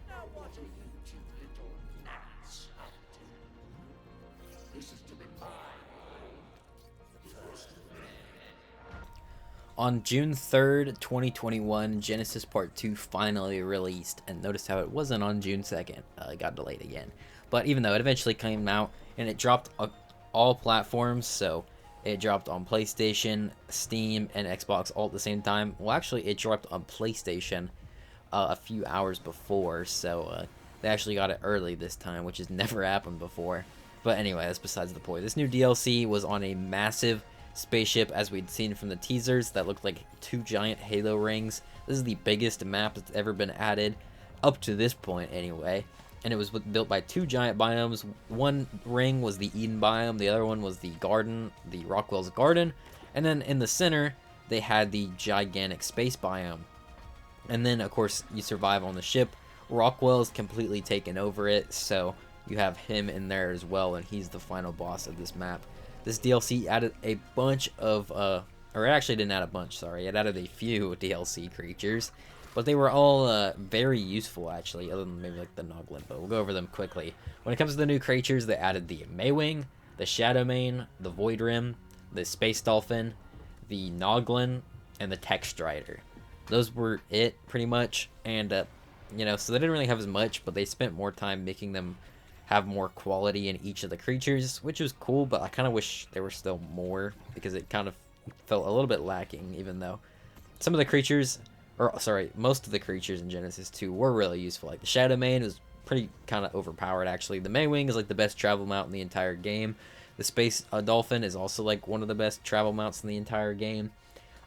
Now what are you two little gnats up to? This is to be mine. The first of many. On June 3rd, 2021, Genesis Part 2 finally released, and notice how it wasn't on June 2nd. It got delayed again. But even though it eventually came out, and it dropped all platforms, so it dropped on PlayStation, Steam, and Xbox all at the same time. Well, actually, it dropped on PlayStation a few hours before, so they actually got it early this time, which has never happened before. But anyway, that's besides the point. This new DLC was on a massive spaceship, as we'd seen from the teasers, that looked like 2 giant halo rings. This is the biggest map that's ever been added, up to this point anyway. And it was built by 2 giant biomes. One ring was the Eden biome, the other one was the garden, the Rockwell's garden. And then in the center, they had the gigantic space biome. And then, of course, you survive on the ship. Rockwell's completely taken over it, so you have him in there as well, and he's the final boss of this map. This DLC added a bunch of, or it actually didn't add a bunch, sorry. It added a few DLC creatures, but they were all very useful, actually, other than maybe like the Noglin, but we'll go over them quickly. When it comes to the new creatures, they added the Maywing, the Shadowmane, the Void Rim, the Space Dolphin, the Noglin, and the Textrider. Those were it, pretty much, and, you know, so they didn't really have as much, but they spent more time making them have more quality in each of the creatures, which was cool, but I kind of wish there were still more, because it kind of felt a little bit lacking, even though some of the creatures, or sorry, most of the creatures in Genesis 2 were really useful. Like the Shadowmane was pretty kind of overpowered, actually. The Maywing is like the best travel mount in the entire game. The Space Dolphin is also like one of the best travel mounts in the entire game.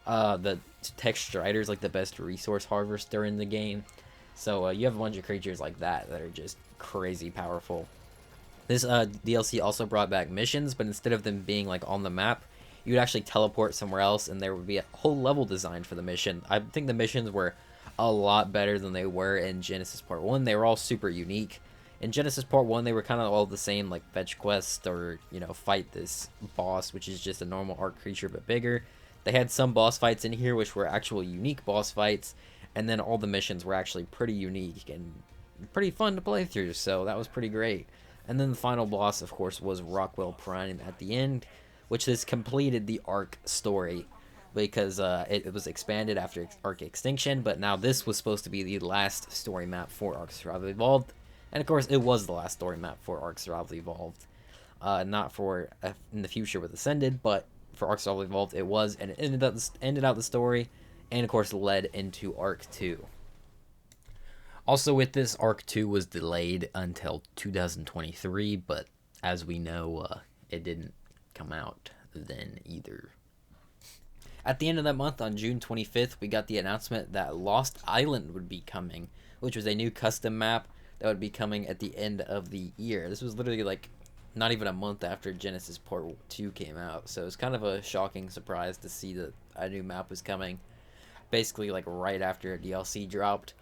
The Textrider is like the best resource harvester in the game. So you have a bunch of creatures like that are just crazy powerful. This DLC also brought back missions, but instead of them being like on the map, you would actually teleport somewhere else, and there would be a whole level designed for the mission. I think the missions were a lot better than they were in Genesis Part 1. They were all super unique. In Genesis Part 1, they were kind of all the same, like fetch quest or, you know, fight this boss, which is just a normal Ark creature but bigger. They had some boss fights in here, which were actual unique boss fights, and then all the missions were actually pretty unique and pretty fun to play through, so that was pretty great. And then the final boss, of course, was Rockwell Prime at the end, which has completed the Ark story, because it was expanded after Ark Extinction, but now this was supposed to be the last story map for Ark Survival Evolved, and of course it was the last story map for Ark Survival Evolved. Not for in the future with Ascended, but for Ark Survival Evolved it was, and it ended out the story, and of course led into Ark 2. Also with this, Ark 2 was delayed until 2023, but as we know, it didn't come out then either. At the end of that month, on June 25th, we got the announcement that Lost Island would be coming, which was a new custom map that would be coming at the end of the year. This was literally like not even a month after Genesis Part 2 came out, so it's kind of a shocking surprise to see that a new map was coming basically like right after a DLC dropped.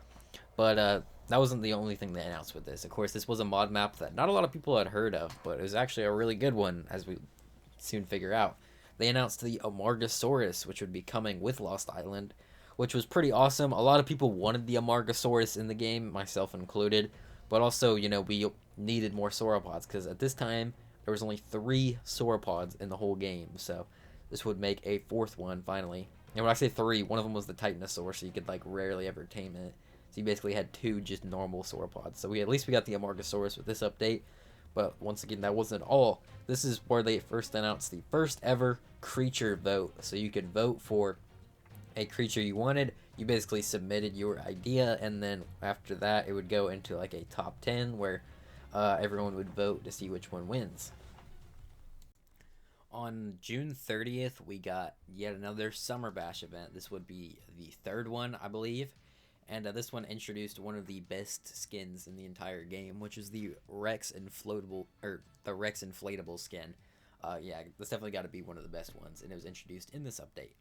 But that wasn't the only thing they announced with this. Of course, this was a mod map that not a lot of people had heard of, but it was actually a really good one, as we soon figure out. They announced the Amargasaurus, which would be coming with Lost Island, which was pretty awesome. A lot of people wanted the Amargasaurus in the game, myself included, but also, you know, we needed more sauropods, because at this time, there was only 3 sauropods in the whole game, so this would make a 4th one, finally. And when I say 3, one of them was the Titanosaur, so you could, like, rarely ever tame it. So you basically had 2 just normal sauropods. So at least we got the Amargasaurus with this update. But once again, that wasn't all. This is where they first announced the first ever creature vote. So you could vote for a creature you wanted. You basically submitted your idea, and then after that, it would go into like a top 10 where everyone would vote to see which one wins. On June 30th, we got yet another Summer Bash event. This would be the 3rd one, I believe. And this one introduced one of the best skins in the entire game, which is the Rex Inflatable skin. Yeah, that's definitely got to be one of the best ones, and it was introduced in this update.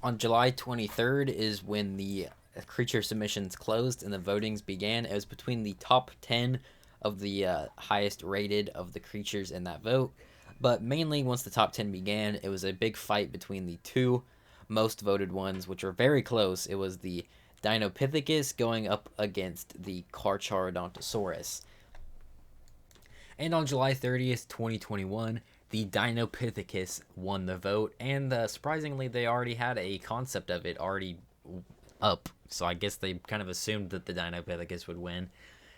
On July 23rd is when the creature submissions closed and the votings began. It was between the top 10 of the highest rated of the creatures in that vote, but mainly once the top 10 began, it was a big fight between the 2 most voted ones, which were very close. It was the Dinopithecus going up against the Carcharodontosaurus. And on July 30th, 2021, the Dinopithecus won the vote, and surprisingly, they already had a concept of it already up, so I guess they kind of assumed that the Dinopithecus would win,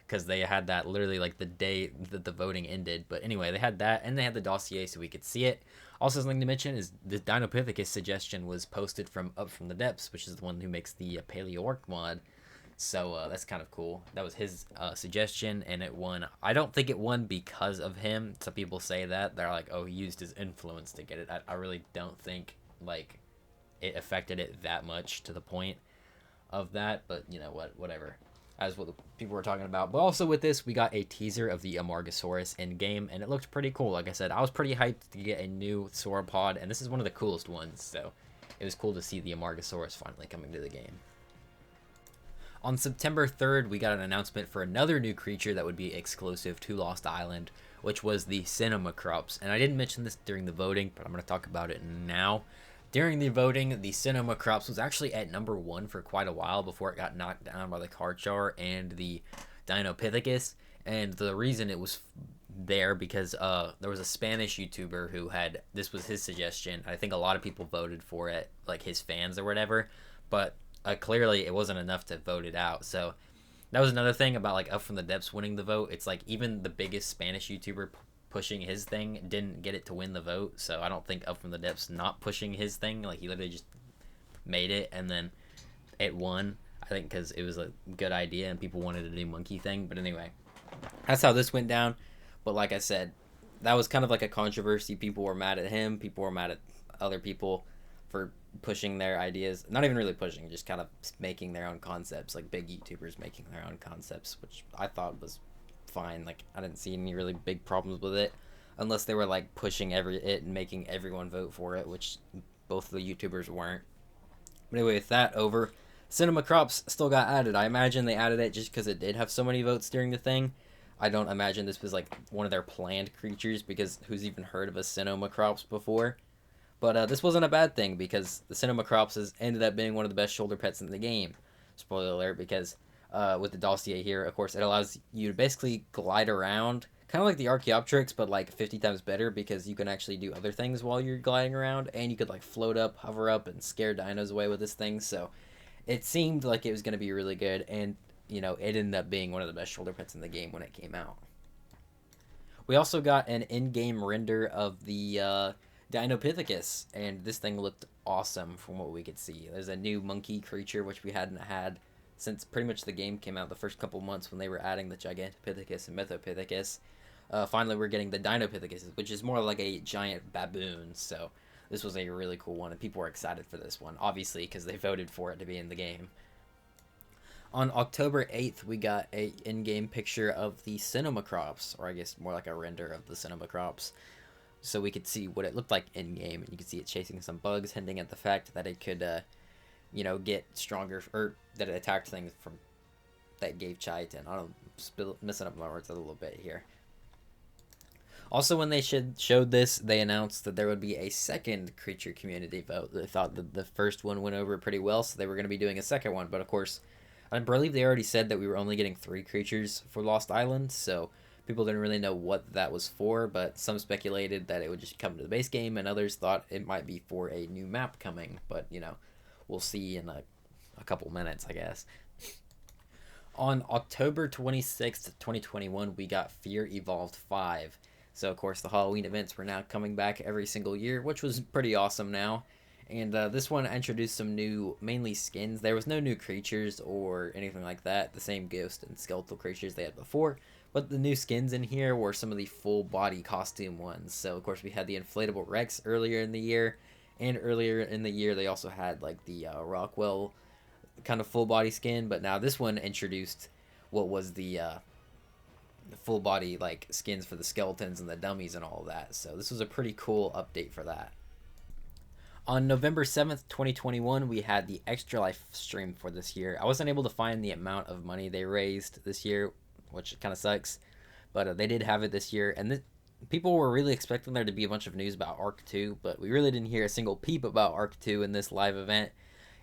because they had that literally like the day that the voting ended. But anyway, they had that, and they had the dossier so we could see it. Also, something to mention is the Dinopithecus suggestion was posted from Up From the Depths, which is the one who makes the Paleo Orc mod. So that's kind of cool. That was his suggestion, and it won. I don't think it won because of him. Some people say that. They're like, oh, he used his influence to get it. I really don't think, like, it affected it that much to the point of that. But, you know what, whatever. As what the people were talking about. But also with this, we got a teaser of the Amargasaurus in-game, and it looked pretty cool. Like I said, I was pretty hyped to get a new sauropod, and this is one of the coolest ones. So it was cool to see the Amargasaurus finally coming to the game. On September 3rd, we got an announcement for another new creature that would be exclusive to Lost Island, which was the Cinemacrops. And I didn't mention this during the voting, but I'm going to talk about it now. During the voting, the Cinemacrops was actually at number 1 for quite a while before it got knocked down by the Karchar and the Dinopithecus. And the reason it was there because there was a Spanish YouTuber who had, this was his suggestion. I think a lot of people voted for it, like his fans or whatever, but clearly it wasn't enough to vote it out. So that was another thing about like Up From the Depths winning the vote. It's like even the biggest Spanish YouTuber pushing his thing didn't get it to win the vote. So I don't think Up From the Depths not pushing his thing, like he literally just made it and then it won. I think because it was a good idea and people wanted a new monkey thing. But anyway, that's how this went down. But like I said, that was kind of like a controversy. People were mad at him. People were mad at other people for pushing their ideas. Not even really pushing, just kind of making their own concepts, like big YouTubers making their own concepts, which I thought was fine. Like I didn't see any really big problems with it, unless they were like pushing it and making everyone vote for it, which both of the YouTubers weren't. But anyway, with that over, Cinemacrops still got added. I imagine they added it just because it did have so many votes during the thing. I don't imagine this was like one of their planned creatures, because who's even heard of a Cinemacrops before? But this wasn't a bad thing, because the Cinemacrops has ended up being one of the best shoulder pets in the game. Spoiler alert, because with the dossier here, of course, it allows you to basically glide around, kind of like the Archaeopteryx, but like 50 times better, because you can actually do other things while you're gliding around, and you could like float up, hover up, and scare dinos away with this thing. So it seemed like it was going to be really good, and you know, it ended up being one of the best shoulder pets in the game when it came out. We also got an in-game render of the Dinopithecus, and this thing looked awesome from what we could see. There's a new monkey creature, which we hadn't had since pretty much the game came out, the first couple months when they were adding the Gigantopithecus and Mythopithecus. Finally, we're getting the Dinopithecus, which is more like a giant baboon, so this was a really cool one, and people were excited for this one, obviously, because they voted for it to be in the game. On October 8th, we got a in-game picture of the Cinemacrops, or I guess more like a render of the Cinemacrops, so we could see what it looked like in-game, and you could see it chasing some bugs, hinting at the fact that it could, you know, get stronger, or that it attacked things from that gave chitin. I'm messing up my words a little bit here. Also, when they showed this, they announced that there would be a second creature community vote. They thought that the first one went over pretty well, so they were going to be doing a second one, but of course, I believe they already said that we were only getting 3 creatures for Lost Island, so people didn't really know what that was for, but some speculated that it would just come to the base game, and others thought it might be for a new map coming, but, you know, we'll see in a couple minutes, I guess. On October 26th, 2021, we got Fear Evolved 5. So, of course, the Halloween events were now coming back every single year, which was pretty awesome now. And this one introduced some new, mainly skins. There was no new creatures or anything like that. The same ghost and skeletal creatures they had before. But the new skins in here were some of the full body costume ones. So, of course, we had the inflatable Rex earlier in the year. And earlier in the year, they also had, like, the Rockwell kind of full body skin. But now this one introduced what was the full body, like, skins for the skeletons and the dummies and all of that. So this was a pretty cool update for that. On November 7th, 2021, we had the Extra Life stream for this year. I wasn't able to find the amount of money they raised this year, which kind of sucks. But they did have it this year. And people were really expecting there to be a bunch of news about Ark 2, but we really didn't hear a single peep about Ark 2 in this live event.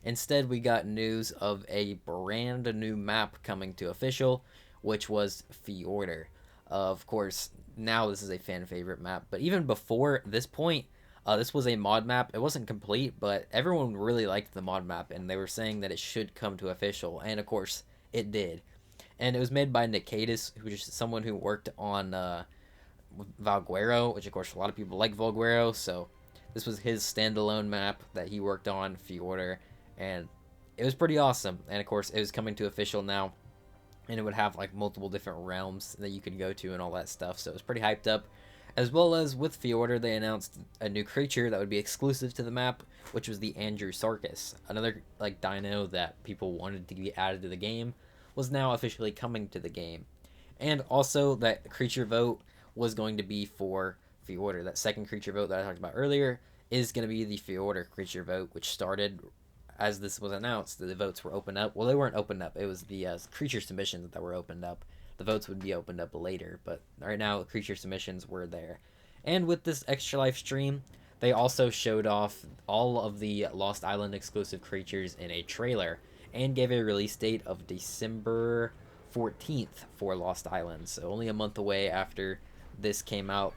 Instead, we got news of a brand new map coming to official, which was Fjordur. Of course, now this is a fan favorite map, but even before this point, this was a mod map. It wasn't complete, but everyone really liked the mod map, and they were saying that it should come to official, and of course, it did. and it was made by Nicatus, who is someone who worked on Valguero, which of course a lot of people like Valguero, so this was his standalone map that he worked on, Fjordur, and it was pretty awesome. And of course, it was coming to official now, and it would have like multiple different realms that you could go to and all that stuff, so it was pretty hyped up. As well as with Fjordur, they announced a new creature that would be exclusive to the map, which was the Andrewsarchus. Another like dino that people wanted to be added to the game was now officially coming to the game. And also that creature vote was going to be for Fjordur. That second creature vote that I talked about earlier is going to be the Fjordur creature vote, which started as this was announced. The votes were opened up. Well, they weren't opened up. It was the creature submissions that were opened up. The votes would be opened up later, but right now creature submissions were there. And with this extra life stream, they also showed off all of the Lost Island exclusive creatures in a trailer and gave a release date of December 14th for Lost Island, so only a month away after this came out.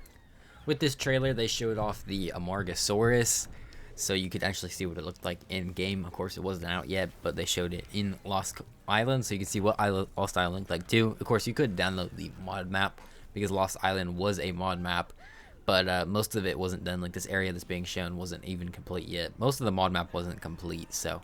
With this trailer, they showed off the Amargasaurus, so you could actually see what it looked like in game. Of course, it wasn't out yet, but they showed it in Lost Island, so you can see what Lost Island looked like too. Of course, you could download the mod map because Lost Island was a mod map, but most of it wasn't done. Like this area that's being shown wasn't even complete yet. Most of the mod map wasn't complete, so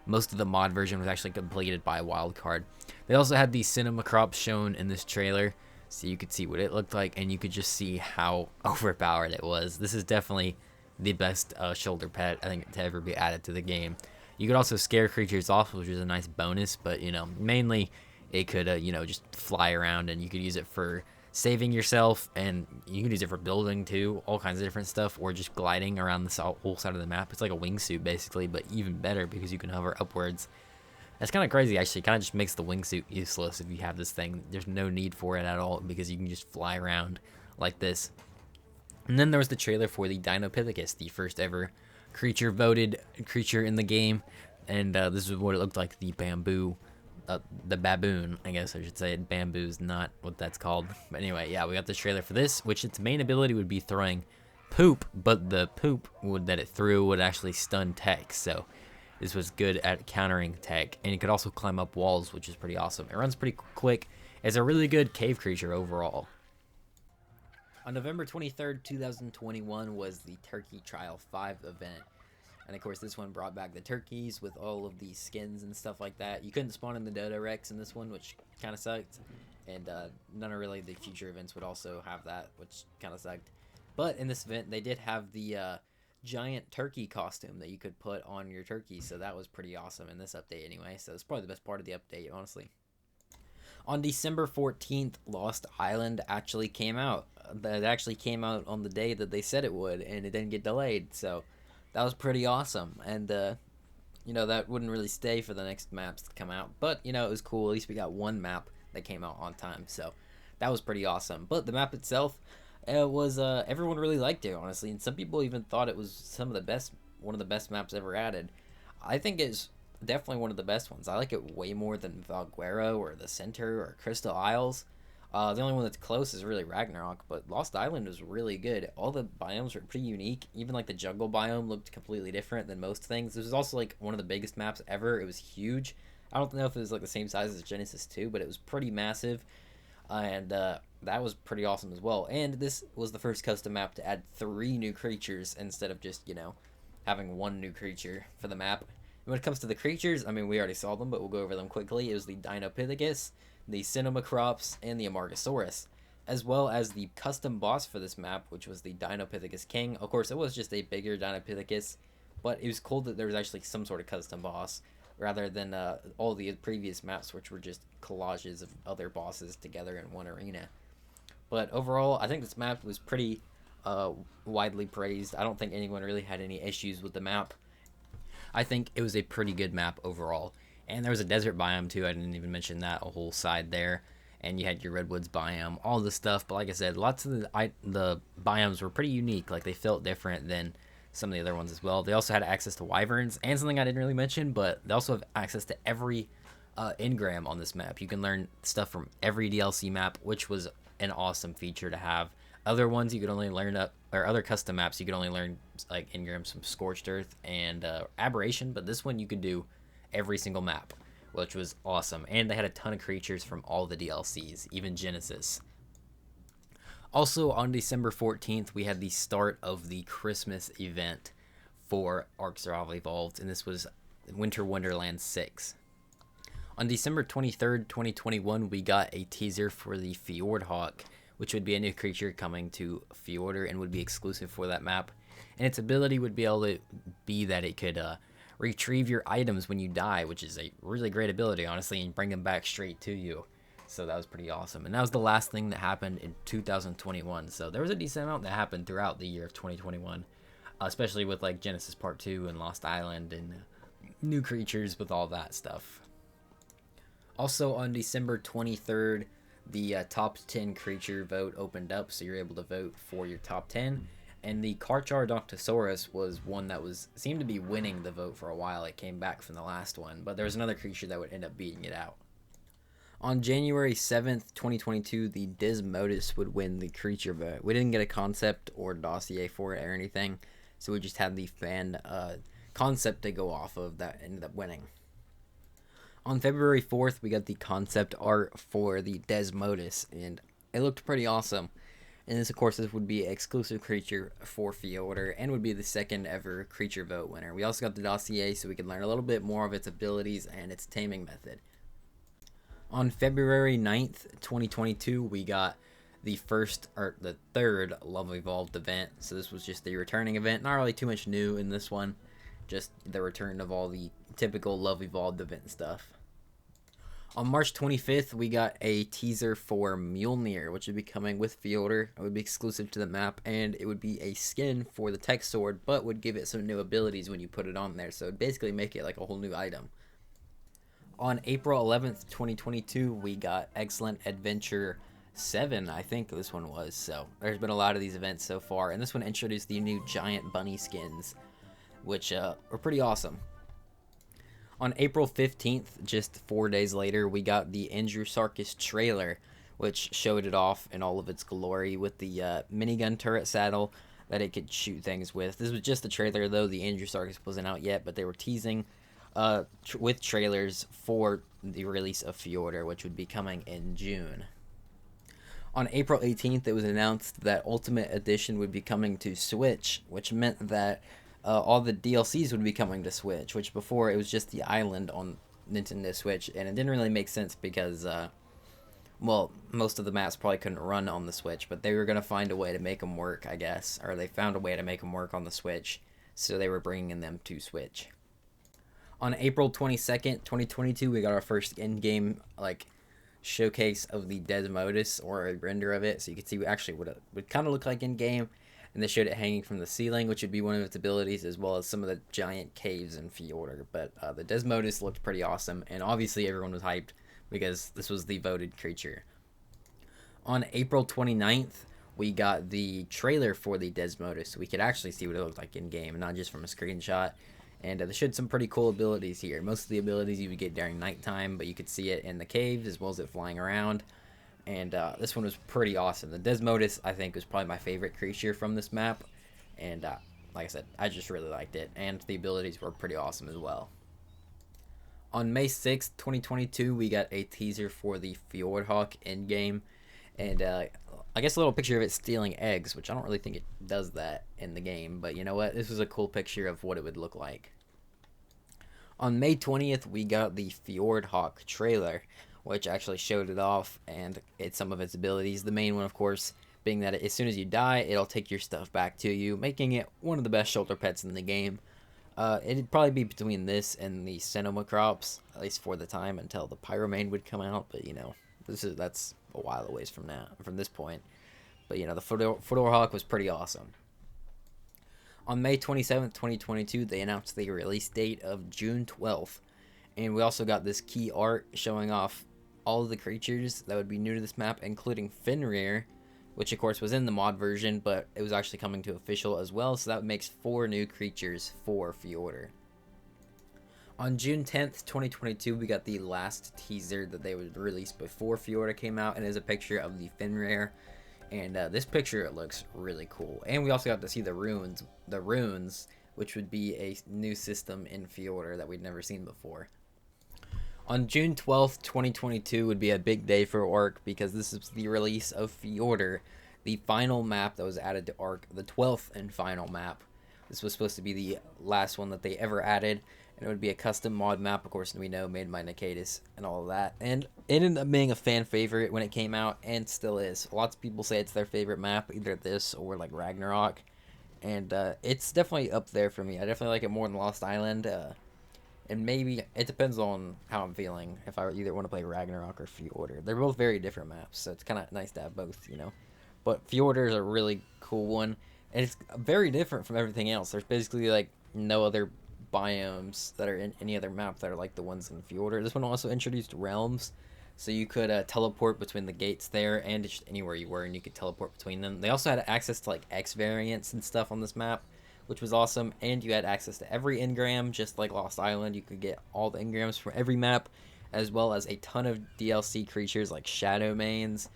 most of the mod version was actually completed by Wildcard. They also had the cinema crops shown in this trailer, so you could see what it looked like, and you could just see how overpowered it was. This is definitely the best shoulder pet, I think, to ever be added to the game. You could also scare creatures off, which is a nice bonus, but, you know, mainly it could, you know, just fly around, and you could use it for saving yourself, and you can use it for building, too, all kinds of different stuff, or just gliding around the whole side of the map. It's like a wingsuit, basically, but even better because you can hover upwards. That's kind of crazy, actually. It kind of just makes the wingsuit useless if you have this thing. There's no need for it at all because you can just fly around like this. And then there was the trailer for the Dinopithecus, the first ever creature voted creature in the game. And this is what it looked like, the baboon, I guess I should say. Bamboo's not what that's called. But anyway, yeah, we got this trailer for this, which its main ability would be throwing poop, but the poop that it threw would actually stun tech. So this was good at countering tech, and it could also climb up walls, which is pretty awesome. It runs pretty quick. It's a really good cave creature overall. On November 23rd, 2021 was the Turkey Trial 5 event. And of course, this one brought back the turkeys with all of the skins and stuff like that. You couldn't spawn in the Dodo Rex in this one, which kind of sucked. And none of really the future events would also have that, which kind of sucked. But in this event, they did have the giant turkey costume that you could put on your turkey. So that was pretty awesome in this update anyway. So it's probably the best part of the update, honestly. On December 14th, Lost Island actually came out. It actually came out on the day that they said it would, and it didn't get delayed. So that was pretty awesome. And, you know, that wouldn't really stay for the next maps to come out. But, you know, it was cool. At least we got one map that came out on time. So that was pretty awesome. But the map itself, it was, everyone really liked it, honestly. And some people even thought it was one of the best maps ever added. I think it's definitely one of the best ones. I like it way more than Valguero or the Center or Crystal Isles. The only one that's close is really Ragnarok, but Lost Island was really good. All the biomes were pretty unique. Even like the jungle biome looked completely different than most things. This was also like one of the biggest maps ever. It was huge. I don't know if it was like the same size as Genesis 2, but it was pretty massive. And that was pretty awesome as well. And this was the first custom map to add 3 new creatures instead of just, you know, having 1 new creature for the map. And when it comes to the creatures, I mean, we already saw them, but we'll go over them quickly. It was the Dinopithecus, the Cinemacrops, and the Amargasaurus, as well as the custom boss for this map, which was the Dinopithecus King. Of course, it was just a bigger Dinopithecus, but it was cool that there was actually some sort of custom boss, rather than all the previous maps, which were just collages of other bosses together in one arena. But overall, I think this map was pretty widely praised. I don't think anyone really had any issues with the map. I think it was a pretty good map overall. And there was a desert biome too. I didn't even mention that, a whole side there. And you had your Redwoods biome, all this stuff. But like I said, lots of the biomes were pretty unique. Like they felt different than some of the other ones as well. They also had access to wyverns, and something I didn't really mention, but they also have access to every engram on this map. You can learn stuff from every DLC map, which was an awesome feature to have. Other ones you could only learn or other custom maps you could only learn like engrams from Scorched Earth and Aberration, but this one you could do every single map, which was awesome. And they had a ton of creatures from all the DLCs, even Genesis. Also, on December 14th, we had the start of the Christmas event for Ark Survival Evolved, and this was Winter Wonderland 6. On December 23rd, 2021, we got a teaser for the Fjordur, which would be a new creature coming to Fjordur and would be exclusive for that map. And its ability would be able to be that it could retrieve your items when you die, which is a really great ability, honestly, and bring them back straight to you. So that was pretty awesome. And that was the last thing that happened in 2021. So there was a decent amount that happened throughout the year of 2021, especially with like Genesis Part 2 and Lost Island and new creatures with all that stuff. Also on December 23rd, the top 10 creature vote opened up, so you're able to vote for your top 10. And the Carcharodontosaurus was one that seemed to be winning the vote for a while. It came back from the last one, but there was another creature that would end up beating it out. On January 7th, 2022, the Desmodus would win the creature vote. We didn't get a concept or dossier for it or anything, so we just had the fan concept to go off of that ended up winning. On February 4th, we got the concept art for the Desmodus, and it looked pretty awesome. And this, of course, this would be an exclusive creature for Fjordur and would be the second ever creature vote winner. We also got the dossier so we could learn a little bit more of its abilities and its taming method. On February 9th, 2022, we got the third Love Evolved event. So this was just the returning event. Not really too much new in this one. Just the return of all the typical Love Evolved event stuff. On March 25th, we got a teaser for Mjolnir, which would be coming with Fjordur. It would be exclusive to the map, and it would be a skin for the tech sword, but would give it some new abilities when you put it on there. So it'd basically make it like a whole new item. On April 11th, 2022, we got Excellent Adventure 7, I think this one was. So there's been a lot of these events so far, and this one introduced the new giant bunny skins, which were pretty awesome. On April 15th, just 4 days later, we got the Andrewsarchus trailer, which showed it off in all of its glory with the minigun turret saddle that it could shoot things with. This was just the trailer, though. The Andrewsarchus wasn't out yet, but they were teasing with trailers for the release of Fjordur, which would be coming in June. On April 18th, it was announced that Ultimate Edition would be coming to Switch, which meant that all the DLCs would be coming to Switch, which before it was just the island on Nintendo Switch, and it didn't really make sense because, well, most of the maps probably couldn't run on the Switch, but they were going to find a way to make them work, I guess, or they found a way to make them work on the Switch, so they were bringing them to Switch. On April 22nd, 2022, we got our first in-game, showcase of the Desmodus, or a render of it, so you can see actually what it would kind of look like in-game. And they showed it hanging from the ceiling, which would be one of its abilities, as well as some of the giant caves in Fjordur. But the Desmodus looked pretty awesome, and obviously everyone was hyped because this was the voted creature. On April 29th, we got the trailer for the Desmodus, so we could actually see what it looked like in-game, not just from a screenshot. And they showed some pretty cool abilities here. Most of the abilities you would get during nighttime, but you could see it in the caves, as well as it flying around. And this one was pretty awesome. The Desmodus, I think, was probably my favorite creature from this map. And like I said, I just really liked it. And the abilities were pretty awesome as well. On May 6th, 2022, we got a teaser for the Fjordhawk endgame. And I guess a little picture of it stealing eggs, which I don't really think it does that in the game. But you know what? This was a cool picture of what it would look like. On May 20th, we got the Fjordhawk trailer, which actually showed it off and some of its abilities. The main one, of course, being that as soon as you die, it'll take your stuff back to you, making it one of the best shoulder pets in the game. It'd probably be between this and the Cenomacrops, at least for the time, until the Pyromane would come out. But, you know, that's a while away from this point. But, you know, the Fjordhawk was pretty awesome. On May 27th, 2022, they announced the release date of June 12th. And we also got this key art showing off all of the creatures that would be new to this map, including Fenrir, which of course was in the mod version, but it was actually coming to official as well, so that makes 4 new creatures for Fjordur. On June 10th, 2022, we got the last teaser that they would release before Fjordur came out, and it is a picture of the Fenrir, and this picture, it looks really cool. And we also got to see the runes, which would be a new system in Fjordur that we'd never seen before. On June 12th, 2022 would be a big day for Ark because this is the release of Fjordur, the final map that was added to Ark, the 12th and final map. This was supposed to be the last one that they ever added, and it would be a custom mod map, of course, we know, made by Nicatus and all of that. And it ended up being a fan favorite when it came out, and still is. Lots of people say it's their favorite map, either this or like Ragnarok, and it's definitely up there for me. I definitely like it more than Lost Island. And maybe it depends on how I'm feeling, if I either want to play Ragnarok or Fjordur. They're both very different maps, so it's kind of nice to have both, you know. But Fjordur is a really cool one, and it's very different from everything else. There's basically like no other biomes that are in any other map that are like the ones in Fjordur. This one also introduced realms, so you could teleport between the gates there and just anywhere you were, and you could teleport between them. They also had access to like X variants and stuff on this map, which was awesome, and you had access to every engram, just like Lost Island. You could get all the engrams from every map, as well as a ton of DLC creatures like Shadow Manes,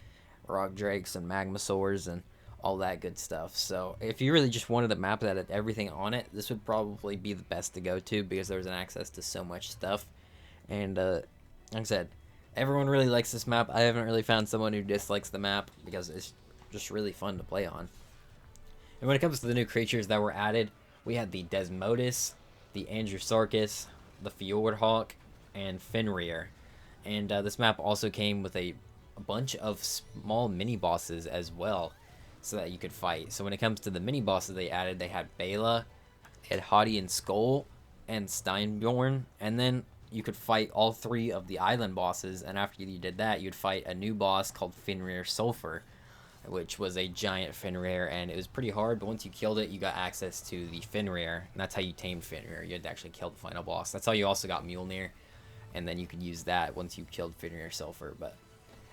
Rock Drakes, and Magmasaurs, and all that good stuff. So if you really just wanted a map that had everything on it, this would probably be the best to go to, because there's an access to so much stuff. And like I said, everyone really likes this map. I haven't really found someone who dislikes the map, because it's just really fun to play on. And when it comes to the new creatures that were added, we had the Desmodus, the Andrewsarchus, the Fjordhawk, and Fenrir. And this map also came with a bunch of small mini-bosses as well, so that you could fight. So when it comes to the mini-bosses they added, they had Bela, they had Hadi and Skull, and Steinbjorn. And then you could fight all three of the island bosses, and after you did that, you'd fight a new boss called Fenrir Sulfur, which was a giant Fenrir, and it was pretty hard, but once you killed it, you got access to the Fenrir, and that's how you tamed Fenrir. You had to actually kill the final boss. That's how you also got Mjolnir, and then you could use that once you killed Fenrir Sulfur. But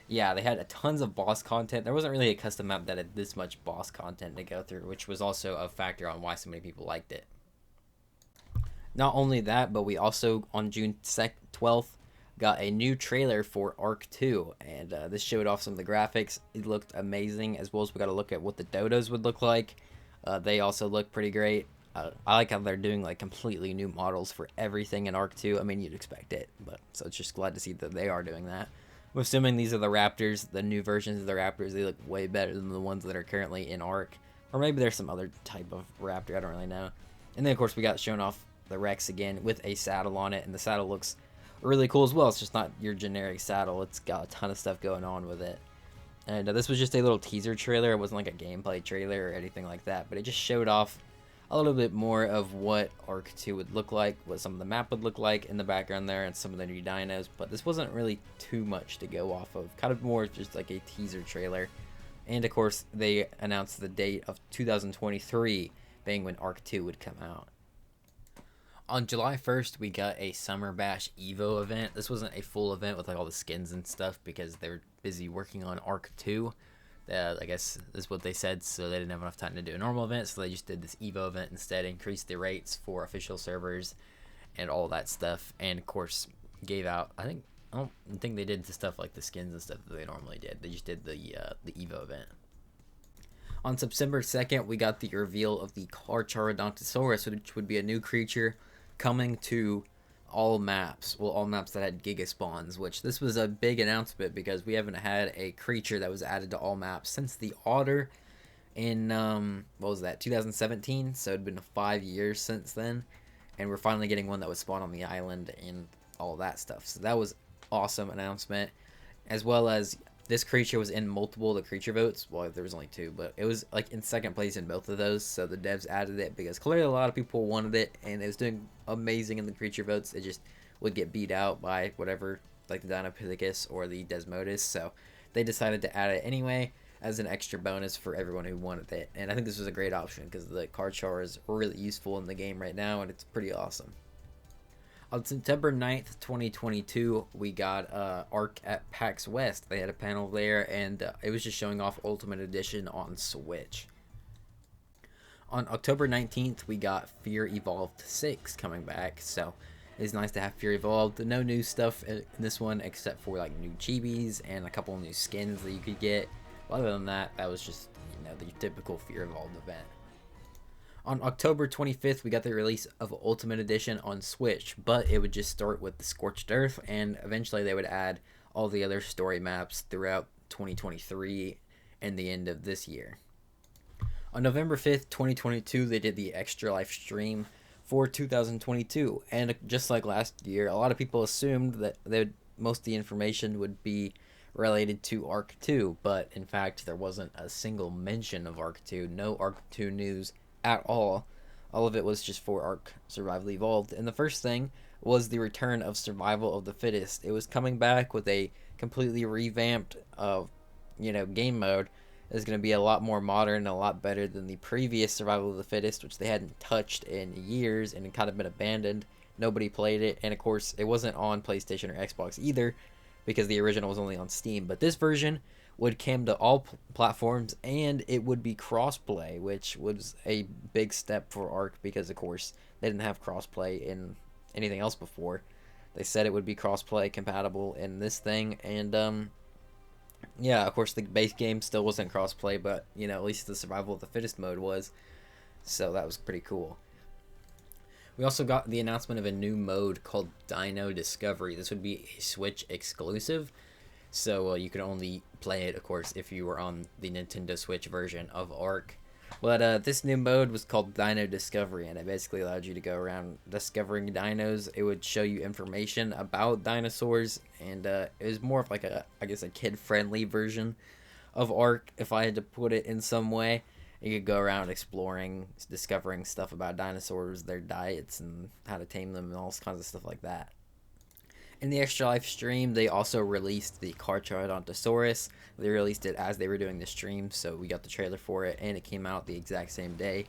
yeah, they had tons of boss content. There wasn't really a custom map that had this much boss content to go through, which was also a factor on why so many people liked it. Not only that, but we also, on June 12th, got a new trailer for Ark 2, and this showed off some of the graphics. It looked amazing, as well as we got to look at what the dodos would look like. They also look pretty great. I like how they're doing like completely new models for everything in Ark 2. I mean, you'd expect it, but so it's just glad to see that they are doing that. I'm assuming these are the Raptors, the new versions of the Raptors. They look way better than the ones that are currently in Ark, or maybe there's some other type of Raptor, I don't really know. And then of course we got shown off the Rex again with a saddle on it, and the saddle looks really cool as well. It's just not your generic saddle. It's got a ton of stuff going on with it. And this was just a little teaser trailer. It wasn't like a gameplay trailer or anything like that, but it just showed off a little bit more of what Ark 2 would look like, what some of the map would look like in the background there, and some of the new dinos. But this wasn't really too much to go off of. Kind of more just like a teaser trailer. And of course, they announced the date of 2023 being when Ark 2 would come out. On July 1st, we got a Summer Bash Evo event. This wasn't a full event with like all the skins and stuff, because they were busy working on Ark 2. I guess this is what they said, so they didn't have enough time to do a normal event, so they just did this Evo event instead, increased the rates for official servers and all that stuff, and of course gave out, I don't think they did the stuff like the skins and stuff that they normally did. They just did the Evo event. On September 2nd, we got the reveal of the Carcharodontosaurus, which would be a new creature coming to all maps. Well, all maps that had Giga Spawns, which this was a big announcement because we haven't had a creature that was added to all maps since the Otter in, what was that, 2017? So it'd been 5 years since then, and we're finally getting one that would spawn on the island and all that stuff. So that was awesome announcement, as well as this creature was in multiple of the creature votes. Well, there was only 2, but it was like in second place in both of those. So the devs added it because clearly a lot of people wanted it, and it was doing amazing in the creature votes. It just would get beat out by whatever, like the Dinopithecus or the Desmodus. So they decided to add it anyway as an extra bonus for everyone who wanted it. And I think this was a great option because the Carchar is really useful in the game right now, and it's pretty awesome. On September 9th, 2022, we got Ark at PAX West. They had a panel there, and it was just showing off Ultimate Edition on Switch. On October 19th, we got Fear Evolved 6 coming back, so it's nice to have Fear Evolved. No new stuff in this one except for like new chibis and a couple new skins that you could get. Other than that, that was just, you know, the typical Fear Evolved event. On October 25th, we got the release of Ultimate Edition on Switch, but it would just start with the Scorched Earth, and eventually they would add all the other story maps throughout 2023 and the end of this year. On November 5th, 2022, they did the Extra Life stream for 2022, and just like last year, a lot of people assumed that most of the information would be related to Ark 2, but in fact, there wasn't a single mention of Ark 2, no Ark 2 news at all. All of it was just for Ark Survival Evolved, and the first thing was the return of Survival of the Fittest. It was coming back with a completely revamped game mode. It's going to be a lot more modern and a lot better than the previous Survival of the Fittest, which they hadn't touched in years and it kind of been abandoned. Nobody played it, and of course it wasn't on PlayStation or Xbox either, because the original was only on Steam. But this version would come to all platforms, and it would be crossplay, which was a big step for Ark, because of course they didn't have crossplay in anything else before. They said it would be crossplay compatible in this thing, and yeah, of course the base game still wasn't crossplay, but at least the Survival of the Fittest mode was, so that was pretty cool. We also got the announcement of a new mode called Dino Discovery. This would be a Switch exclusive, so you could only play it, of course, if you were on the Nintendo Switch version of Ark. But this new mode was called Dino Discovery, and it basically allowed you to go around discovering dinos. It would show you information about dinosaurs, and it was more of like a kid-friendly version of Ark, if I had to put it in some way. You could go around exploring, discovering stuff about dinosaurs, their diets, and how to tame them, and all kinds of stuff like that. In the Extra Life stream, they also released the Carcharodontosaurus. They released it as they were doing the stream, so we got the trailer for it, and it came out the exact same day.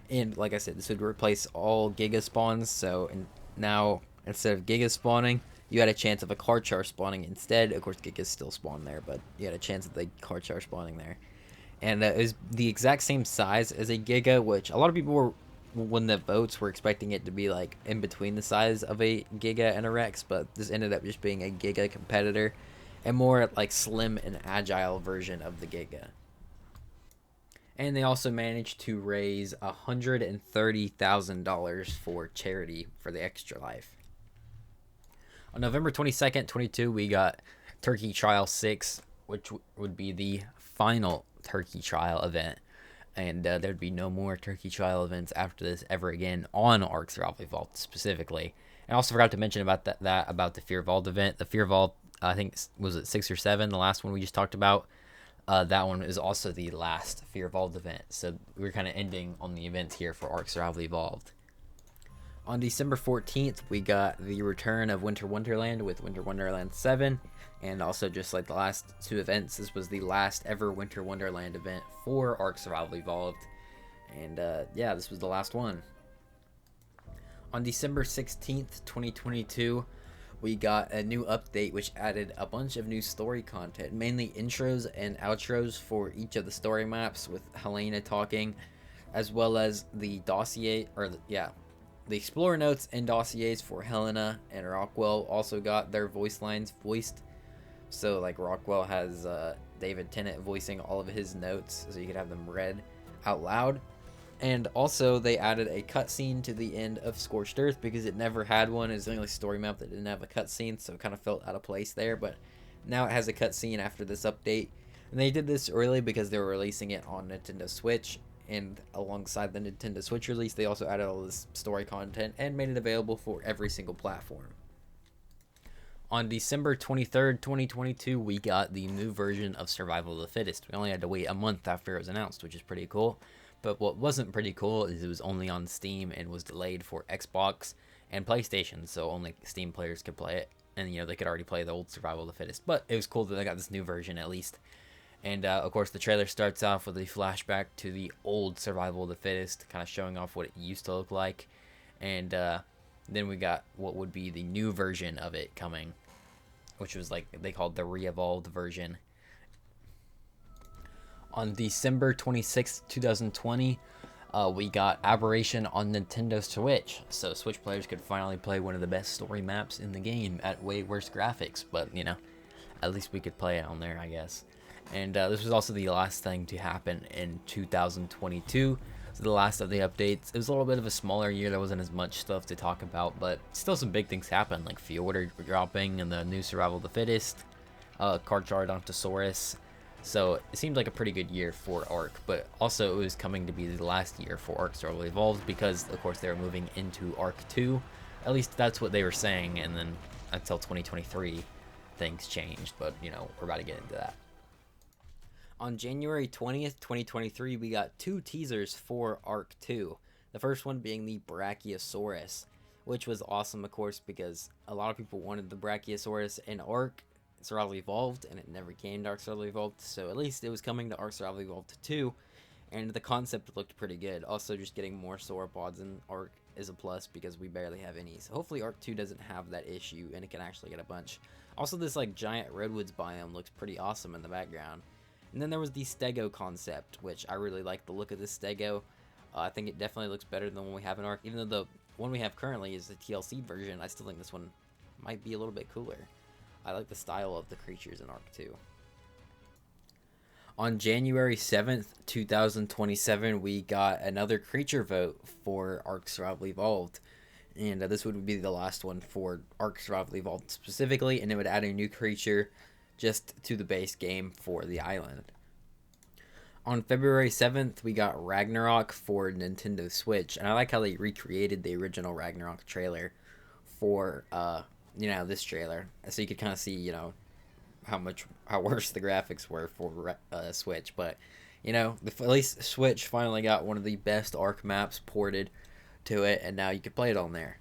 And like I said, this would replace all Giga spawns, so now instead of Giga spawning, you had a chance of a Carchar spawning instead. Of course, Gigas still spawn there, but you had a chance of the Carchar spawning there. And it was the exact same size as a Giga, which a lot of people were, when the votes, were expecting it to be like in between the size of a Giga and a Rex, but this ended up just being a Giga competitor and more like slim and agile version of the Giga. And they also managed to raise $130,000 for charity for the Extra Life. On November 22nd, 2022, we got Turkey Trial 6, which would be the final Turkey Trial event. And there'd be no more Turkey Trial events after this ever again on Ark Survival Evolved specifically. And I also forgot to mention about that about the Fear Vault event. The Fear Vault, I think, was it 6 or 7, the last one we just talked about. That one is also the last Fear Vault event. So we're kind of ending on the events here for Ark Survival Evolved. On December 14th, we got the return of Winter Wonderland with Winter Wonderland 7. And also, just like the last 2 events, this was the last ever Winter Wonderland event for Ark Survival Evolved. And yeah, this was the last one. On December 16th, 2022, we got a new update which added a bunch of new story content, mainly intros and outros for each of the story maps, with Helena talking, as well as the dossier, the explorer notes and dossiers for Helena and Rockwell also got their voice lines voiced. So like Rockwell has David Tennant voicing all of his notes, so you could have them read out loud. And also they added a cutscene to the end of Scorched Earth because it never had one. It was the only story map that didn't have a cutscene, so it kind of felt out of place there. But now it has a cutscene after this update. And they did this early because they were releasing it on Nintendo Switch. And alongside the Nintendo Switch release, they also added all this story content and made it available for every single platform. On December 23rd, 2022, we got the new version of Survival of the Fittest. We only had to wait a month after it was announced, which is pretty cool. But what wasn't pretty cool is it was only on Steam and was delayed for Xbox and PlayStation, so only Steam players could play it. And, they could already play the old Survival of the Fittest. But it was cool that they got this new version, at least. And, of course, the trailer starts off with a flashback to the old Survival of the Fittest, kind of showing off what it used to look like. And then we got what would be the new version of it coming, which was like they called the re-evolved version. On December 26th, 2020, we got Aberration on Nintendo Switch. So Switch players could finally play one of the best story maps in the game at way worse graphics. But, at least we could play it on there, I guess. And this was also the last thing to happen in 2022. So the last of the updates. It was a little bit of a smaller year. There wasn't as much stuff to talk about, but still some big things happened, like Fjordur dropping and the new Survival of the Fittest, Carcharodontosaurus. So it seemed like a pretty good year for Ark, but also it was coming to be the last year for Ark Survival Evolved because, of course, they were moving into Ark 2. At least that's what they were saying, and then until 2023, things changed, but, you know, we're about to get into that. On January 20th, 2023, we got 2 teasers for Ark 2. The first one being the Brachiosaurus, which was awesome, of course, because a lot of people wanted the Brachiosaurus in Ark Survival Evolved, and it never came to Ark Survival Evolved, so at least it was coming to Ark Survival Evolved 2, and the concept looked pretty good. Also, just getting more sauropods in Ark is a plus because we barely have any, so hopefully Ark 2 doesn't have that issue, and it can actually get a bunch. Also, this like giant Redwoods biome looks pretty awesome in the background. And then there was the Stego concept, which I really like the look of this Stego. I think it definitely looks better than the one we have in Ark, even though the one we have currently is the TLC version. I still think this one might be a little bit cooler. I like the style of the creatures in Ark 2. On January 7th, 2027, we got another creature vote for Ark Survival Evolved. And this would be the last one for Ark Survival Evolved specifically, and it would add a new creature just to the base game for the island. On February 7th, we got Ragnarok for Nintendo Switch, and I like how they recreated the original Ragnarok trailer for this trailer, so you could kind of see, you know, how worse the graphics were for Switch. But you know, at least Switch finally got one of the best Ark maps ported to it, and now you can play it on there.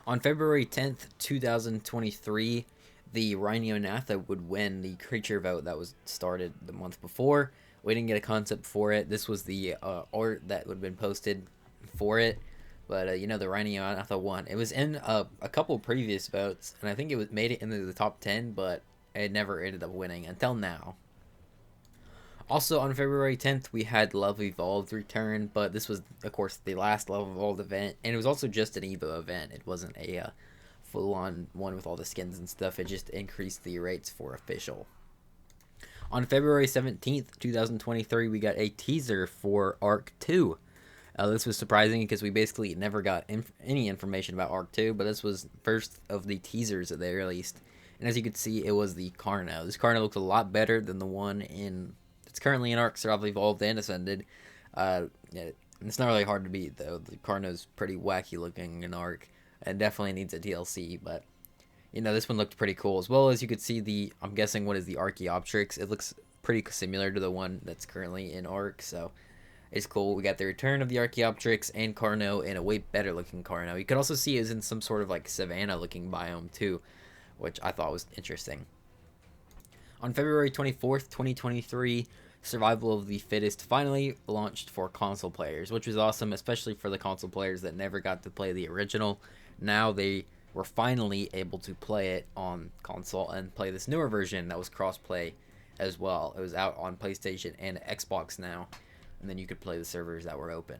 On February 10th, 2023, the Rhiniothatha would win the creature vote that was started the month before. We didn't get a concept for it. This was the art that would have been posted for it. But, the Rhiniothatha won. It was in a couple previous votes, and I think it made it into the top 10, but it never ended up winning until now. Also, on February 10th, we had Love Evolved return, but this was, of course, the last Love Evolved event, and it was also just an Evo event. It wasn't a full-on one with all the skins and stuff. It just increased the rates for official. On February 17th, 2023, we got a teaser for Ark 2. This was surprising because we basically never got any information about Ark 2, but this was first of the teasers that they released. And as you can see, it was the Carno. This Carno looks a lot better than the one it's currently in Ark Survival Evolved and Ascended. It's not really hard to beat, though. The Carno's pretty wacky looking in Ark. It definitely needs a DLC, but this one looked pretty cool. As well as you could see I'm guessing what is the Archaeopteryx. It looks pretty similar to the one that's currently in Ark, so it's cool. We got the return of the Archaeopteryx and Carno and a way better looking Carno. You could also see it was in some sort of like savanna looking biome too, which I thought was interesting. On February 24th, 2023, Survival of the Fittest finally launched for console players, which was awesome, especially for the console players that never got to play the original. Now they were finally able to play it on console and play this newer version that was cross-play as well. It was out on PlayStation and Xbox now, and then you could play the servers that were open.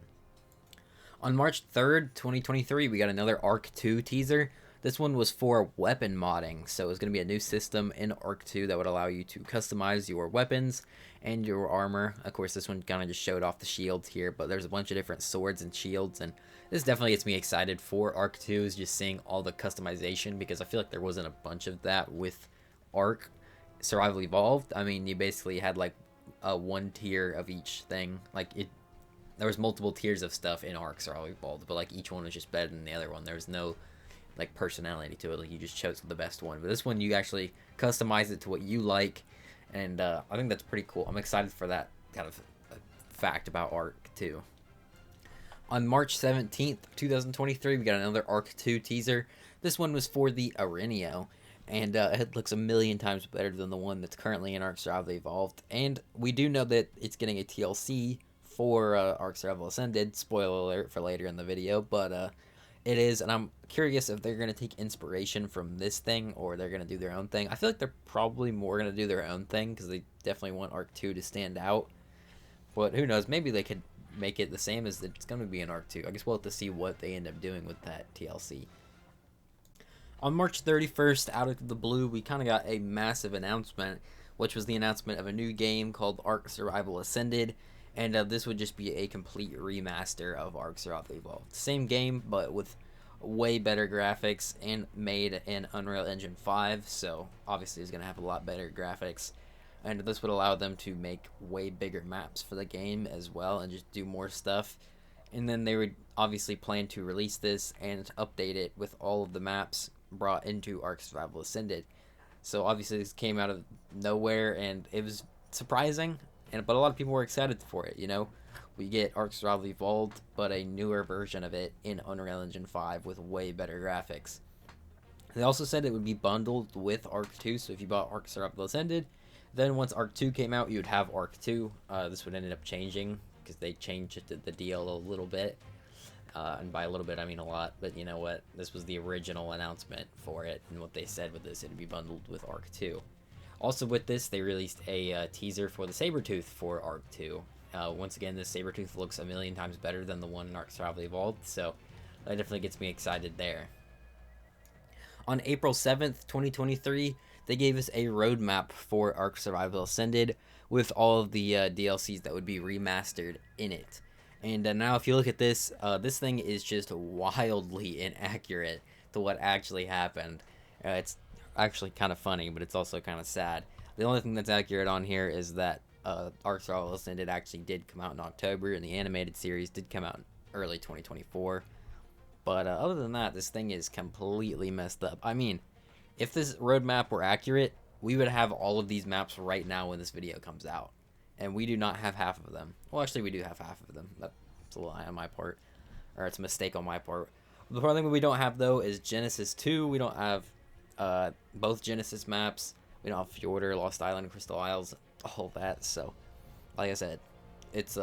On March 3rd, 2023, we got another Ark 2 teaser. This one was for weapon modding, so it's going to be a new system in Ark 2 that would allow you to customize your weapons and your armor. Of course, this one kind of just showed off the shields here, but there's a bunch of different swords and shields, and this definitely gets me excited for Ark 2, is just seeing all the customization, because I feel like there wasn't a bunch of that with Ark Survival Evolved. I mean, you basically had like one tier of each thing. There was multiple tiers of stuff in Ark Survival Evolved, but like each one was just better than the other one. There was no like personality to it. Like you just chose the best one. But this one, you actually customize it to what you like, and I think that's pretty cool. I'm excited for that kind of fact about Ark 2. On March 17th, 2023, we got another Ark 2 teaser. This one was for the Arenio, and it looks a million times better than the one that's currently in Ark Survival Evolved. And we do know that it's getting a TLC for Ark Survival Ascended. Spoiler alert for later in the video, but it is, and I'm curious if they're going to take inspiration from this thing or they're going to do their own thing. I feel like they're probably more going to do their own thing because they definitely want Ark 2 to stand out. But who knows, maybe they could make it the same as it's going to be in Ark 2. I guess we'll have to see what they end up doing with that TLC. On March 31st, out of the blue, we kind of got a massive announcement, which was the announcement of a new game called Ark Survival Ascended. And this would just be a complete remaster of Ark Survival Evolved. Same game, but with way better graphics and made in Unreal Engine 5, so obviously it's going to have a lot better graphics. And this would allow them to make way bigger maps for the game as well and just do more stuff. And then they would obviously plan to release this and update it with all of the maps brought into Ark Survival Ascended. So obviously this came out of nowhere and it was surprising, but a lot of people were excited for it, you know. We get Ark Survival Evolved, but a newer version of it in Unreal Engine 5 with way better graphics. They also said it would be bundled with Ark 2, so if you bought Ark Survival Ascended, then once Ark 2 came out, you would have Ark 2. This would end up changing, because they changed the deal a little bit. And by a little bit, I mean a lot, but you know what? This was the original announcement for it, and what they said with this, it would be bundled with Ark 2. Also with this, they released a teaser for the Sabertooth for Ark 2. Once again, this Sabertooth looks a million times better than the one in Ark Survival Evolved, so that definitely gets me excited there. On April 7th, 2023, they gave us a roadmap for Ark Survival Ascended with all of the DLCs that would be remastered in it. And now if you look at this, this thing is just wildly inaccurate to what actually happened. It's actually kind of funny, but it's also kind of sad. The only thing that's accurate on here is that Ark Survival Ascended actually did come out in October, and the animated series did come out in early 2024. But other than that, this thing is completely messed up. I mean, if this roadmap were accurate, we would have all of these maps right now when this video comes out. And we do not have half of them. Well, actually, we do have half of them. That's a lie on my part. Or it's a mistake on my part. The part thing we don't have, though, is Genesis 2. We don't have both Genesis maps. We don't have Fjordur, Lost Island, Crystal Isles, all that. So, like I said, it's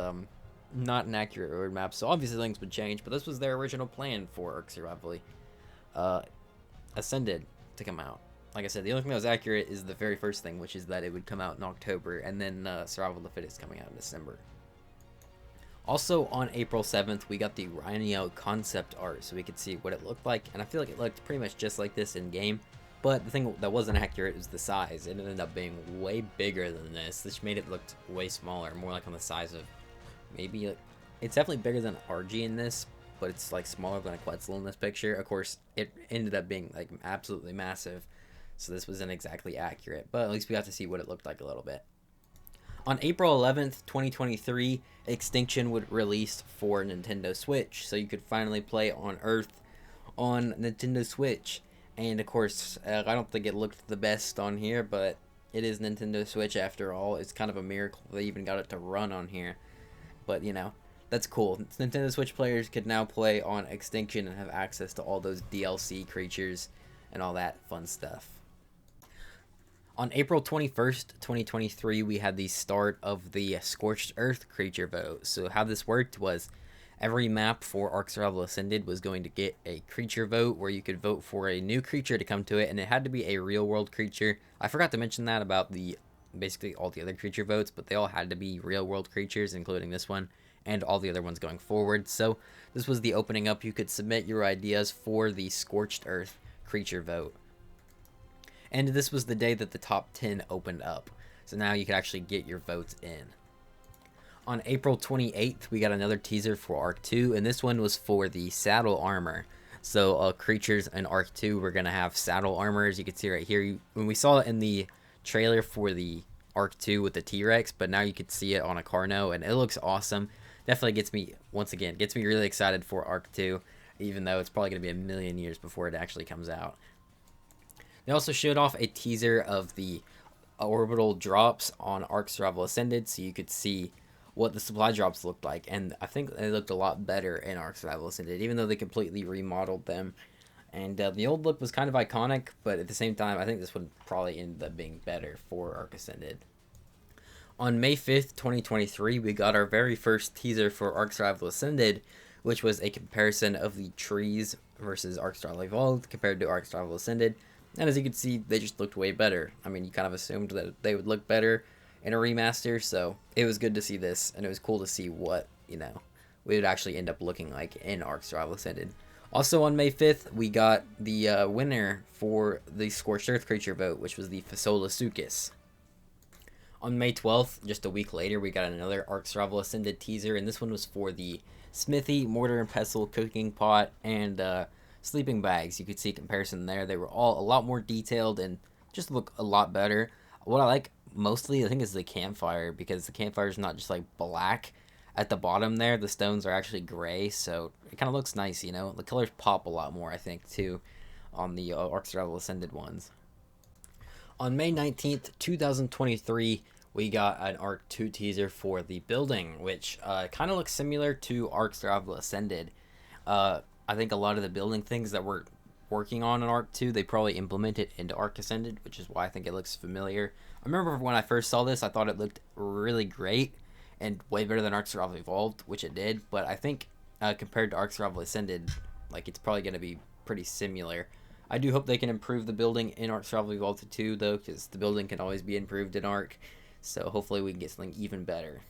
not an accurate roadmap. So, obviously, things would change. But this was their original plan for Ark Survival Ascended to come out. Like I said, the only thing that was accurate is the very first thing, which is that it would come out in October, and then Survival of the Fittest coming out in December. Also, on April 7th, we got the Rhino concept art, so we could see what it looked like, and I feel like it looked pretty much just like this in-game, but the thing that wasn't accurate was the size. It ended up being way bigger than this. This made it look way smaller, more like on the size of maybe, it's definitely bigger than RG in this, but it's like smaller than a Quetzal in this picture. Of course, it ended up being like absolutely massive. So this wasn't exactly accurate, but at least we got to see what it looked like a little bit. On April 11th, 2023, Extinction would release for Nintendo Switch, so you could finally play on Earth on Nintendo Switch. And of course, I don't think it looked the best on here, but it is Nintendo Switch after all. It's kind of a miracle they even got it to run on here. But, you know, that's cool. Nintendo Switch players could now play on Extinction and have access to all those DLC creatures and all that fun stuff. On April 21st, 2023, we had the start of the Scorched Earth creature vote. So how this worked was every map for Ark Survival Ascended was going to get a creature vote where you could vote for a new creature to come to it, and it had to be a real world creature. I forgot to mention that about basically all the other creature votes, but they all had to be real world creatures, including this one and all the other ones going forward. So this was the opening up. You could submit your ideas for the Scorched Earth creature vote. And this was the day that the top 10 opened up. So now you can actually get your votes in. On April 28th, we got another teaser for Ark 2, and this one was for the saddle armor. So creatures in Ark 2 were going to have saddle armor, as you can see right here. When we saw it in the trailer for the Ark 2 with the T-Rex, but now you could see it on a Carno, and it looks awesome. Definitely gets me really excited for Ark 2, even though it's probably going to be a million years before it actually comes out. They also showed off a teaser of the orbital drops on Ark Survival Ascended, so you could see what the supply drops looked like, and I think they looked a lot better in Ark Survival Ascended, even though they completely remodeled them. And the old look was kind of iconic, but at the same time, I think this would probably end up being better for Ark Ascended. On May 5th, 2023, we got our very first teaser for Ark Survival Ascended, which was a comparison of the trees versus Ark Survival Evolved compared to Ark Survival Ascended. And as you can see, they just looked way better. I mean, you kind of assumed that they would look better in a remaster, so it was good to see this, and it was cool to see what, you know, we would actually end up looking like in Ark Survival Ascended. Also on May 5th, we got the winner for the Scorched Earth creature vote, which was the Fasolasuchus. On May 12th, just a week later, we got another Ark Survival Ascended teaser, and this one was for the smithy, mortar and pestle, cooking pot, and sleeping bags. You could see a comparison there. They were all a lot more detailed and just look a lot better. What I like mostly, I think, is the campfire, because the campfire is not just like black at the bottom there. The stones are actually gray, so it kind of looks nice, you know. The colors pop a lot more, I think, too, on the Ark Survival Ascended ones. On May 19th, 2023, we got an Ark 2 teaser for the building, which kind of looks similar to Ark Survival Ascended. I think a lot of the building things that we're working on in Ark 2, they probably implemented into Ark Ascended, which is why I think it looks familiar. I remember when I first saw this, I thought it looked really great and way better than Ark Survival Evolved, which it did, but I think compared to Ark Survival Ascended, like, it's probably going to be pretty similar. I do hope they can improve the building in Ark Survival Evolved 2, though, because the building can always be improved in Ark, so hopefully we can get something even better.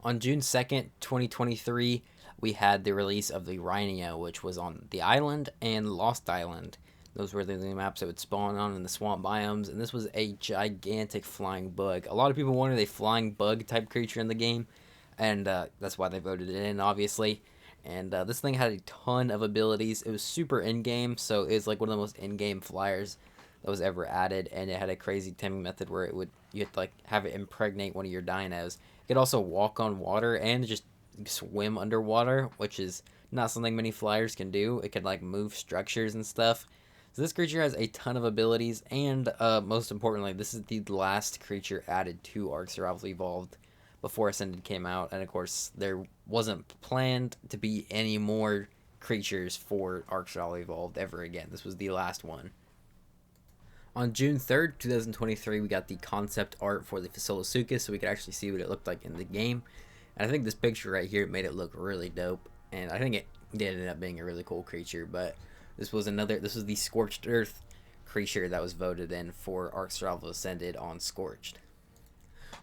On June 2nd, 2023, we had the release of the Rhino, which was on the island and Lost Island. Those were the maps that would spawn on in the swamp biomes, and this was a gigantic flying bug. A lot of people wanted a flying bug type creature in the game, and that's why they voted it in, obviously. And this thing had a ton of abilities. It was super in-game, so it was like one of the most in-game flyers that was ever added, and it had a crazy taming method where you had to like have it impregnate one of your dinos. It could also walk on water and just swim underwater, which is not something many flyers can do. It could like move structures and stuff. So this creature has a ton of abilities, and most importantly, this is the last creature added to Ark Survival Evolved before Ascended came out, and of course there wasn't planned to be any more creatures for Ark Survival Evolved ever again. This was the last one. On June 3rd, 2023, we got the concept art for the Fasolasuchus, so we could actually see what it looked like in the game. And I think this picture right here made it look really dope, and I think it ended up being a really cool creature. But this was the Scorched Earth creature that was voted in for Ark Survival Ascended on Scorched.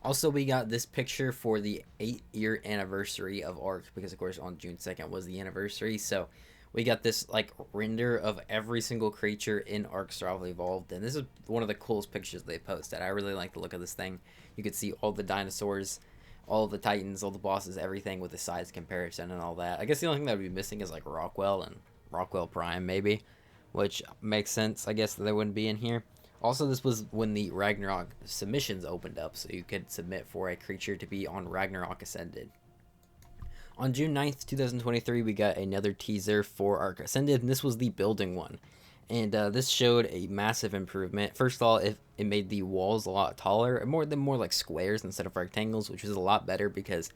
Also, we got this picture for the 8-year anniversary of Ark, because of course on June 2nd was the anniversary, so we got this like render of every single creature in Ark Survival Evolved, and this is one of the coolest pictures they posted. I really like the look of this thing. You could see all the dinosaurs, all the titans, all the bosses, everything with the size comparison and all that. I guess the only thing that would be missing is like Rockwell and Rockwell Prime maybe, which makes sense, I guess, that they wouldn't be in here. Also, this was when the Ragnarok submissions opened up, so you could submit for a creature to be on Ragnarok Ascended. On June 9th, 2023, we got another teaser for Ark Ascended, and this was the building one. And this showed a massive improvement. First of all, it made the walls a lot taller, and more like squares instead of rectangles, which was a lot better because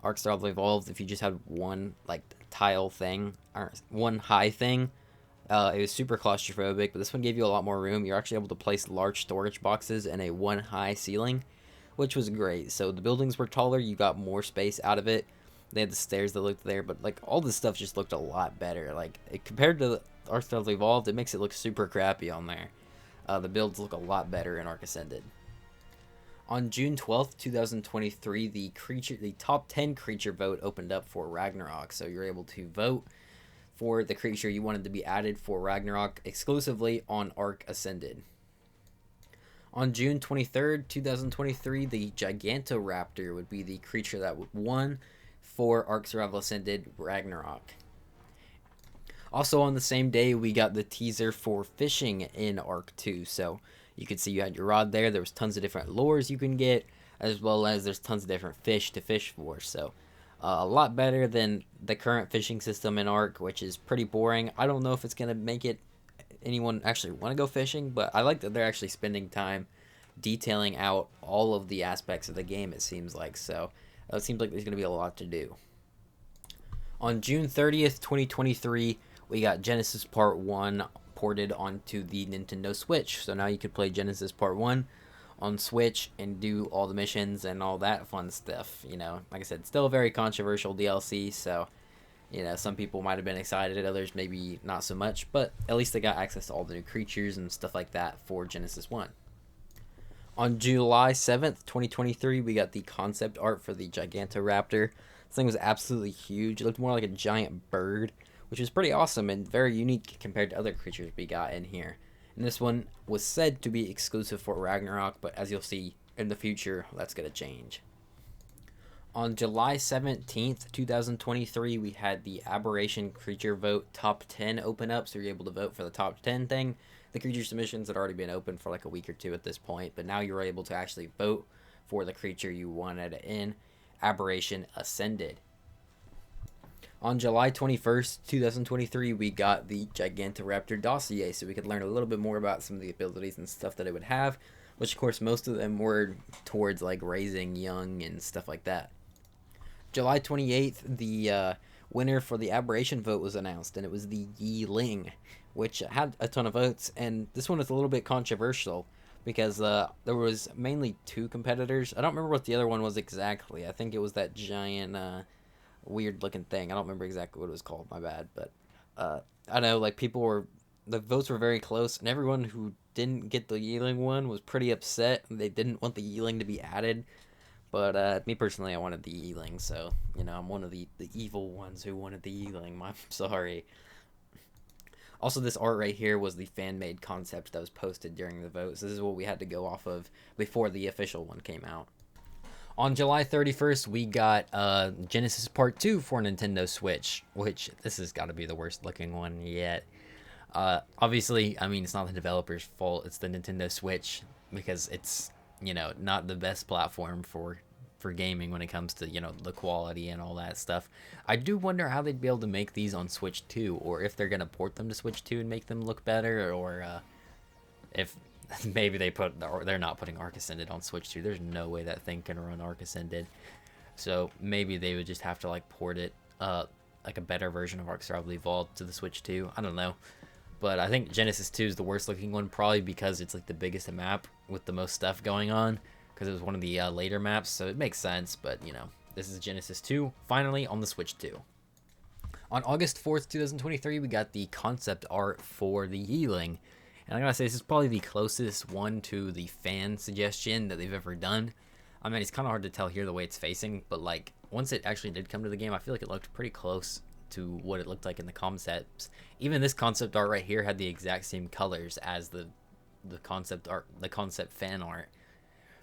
Ark Survival Evolved, if you just had one like tile thing, or one high thing, it was super claustrophobic, but this one gave you a lot more room. You're actually able to place large storage boxes in a one high ceiling, which was great. So the buildings were taller, you got more space out of it. They had the stairs that looked there, but like all this stuff just looked a lot better. Like compared to Ark Survival Evolved, it makes it look super crappy on there. The builds look a lot better in Ark Ascended. On June 12th, 2023, the top 10 creature vote opened up for Ragnarok. So you're able to vote for the creature you wanted to be added for Ragnarok exclusively on Ark Ascended. On June 23rd, 2023, the Gigantoraptor would be the creature that won for Ark Survival Ascended Ragnarok. Also on the same day, we got the teaser for fishing in Ark 2. So you could see you had your rod there. There was tons of different lures you can get, as well as there's tons of different fish to fish for. So a lot better than the current fishing system in Ark, which is pretty boring. I don't know if it's going to make anyone actually want to go fishing, but I like that they're actually spending time detailing out all of the aspects of the game, it seems like. So it seems like there's going to be a lot to do. On June 30th, 2023, we got Genesis Part 1 ported onto the Nintendo Switch. So now you could play Genesis Part 1 on Switch and do all the missions and all that fun stuff. You know, like I said, still a very controversial DLC, so, you know, some people might have been excited, others maybe not so much, but at least they got access to all the new creatures and stuff like that for Genesis 1. On July 7th, 2023, we got the concept art for the Gigantoraptor. This thing was absolutely huge. It looked more like a giant bird, which is pretty awesome and very unique compared to other creatures we got in here. And this one was said to be exclusive for Ragnarok, but as you'll see, in the future, that's going to change. On July 17th, 2023, we had the Aberration Creature Vote Top 10 open up, so you're able to vote for the top 10 thing. The creature submissions had already been open for like a week or two at this point, but now you're able to actually vote for the creature you wanted in Aberration Ascended. On July 21st, 2023, we got the Gigantoraptor dossier, so we could learn a little bit more about some of the abilities and stuff that it would have, which of course most of them were towards like raising young and stuff like that. July 28th, the winner for the Aberration vote was announced, and it was the Yeeling, which had a ton of votes, and this one is a little bit controversial because there was mainly two competitors. I don't remember what the other one was exactly. I think it was that giant weird looking thing. I don't remember exactly what it was called, my bad, but I know like the votes were very close, and everyone who didn't get the Yeeling one was pretty upset. They didn't want the Yeeling to be added. But me personally, I wanted the Yeeling, so, you know, I'm one of the evil ones who wanted the Yeeling. I'm sorry. Also, this art right here was the fan-made concept that was posted during the votes. This is what we had to go off of before the official one came out. On July 31st, we got Genesis Part 2 for Nintendo Switch, which this has got to be the worst-looking one yet. Obviously, I mean, it's not the developer's fault. It's the Nintendo Switch, because it's, you know, not the best platform for gaming when it comes to, you know, the quality and all that stuff. I do wonder how they'd be able to make these on Switch 2, or if they're going to port them to Switch 2 and make them look better, or if maybe they're not putting Ark Ascended on Switch 2. There's no way that thing can run Ark Ascended. So maybe they would just have to like port it, like a better version of Ark Survival Evolved to the Switch 2. I don't know. But I think Genesis 2 is the worst looking one, probably because it's like the biggest map with the most stuff going on, because it was one of the later maps, so it makes sense. But, you know, this is Genesis 2, finally on the Switch 2. On August 4th, 2023, we got the concept art for the Yeeling. And I gotta say, this is probably the closest one to the fan suggestion that they've ever done. I mean, it's kind of hard to tell here the way it's facing, but like, once it actually did come to the game, I feel like it looked pretty close to what it looked like in the concepts. Even this concept art right here had the exact same colors as the concept art, the concept fan art.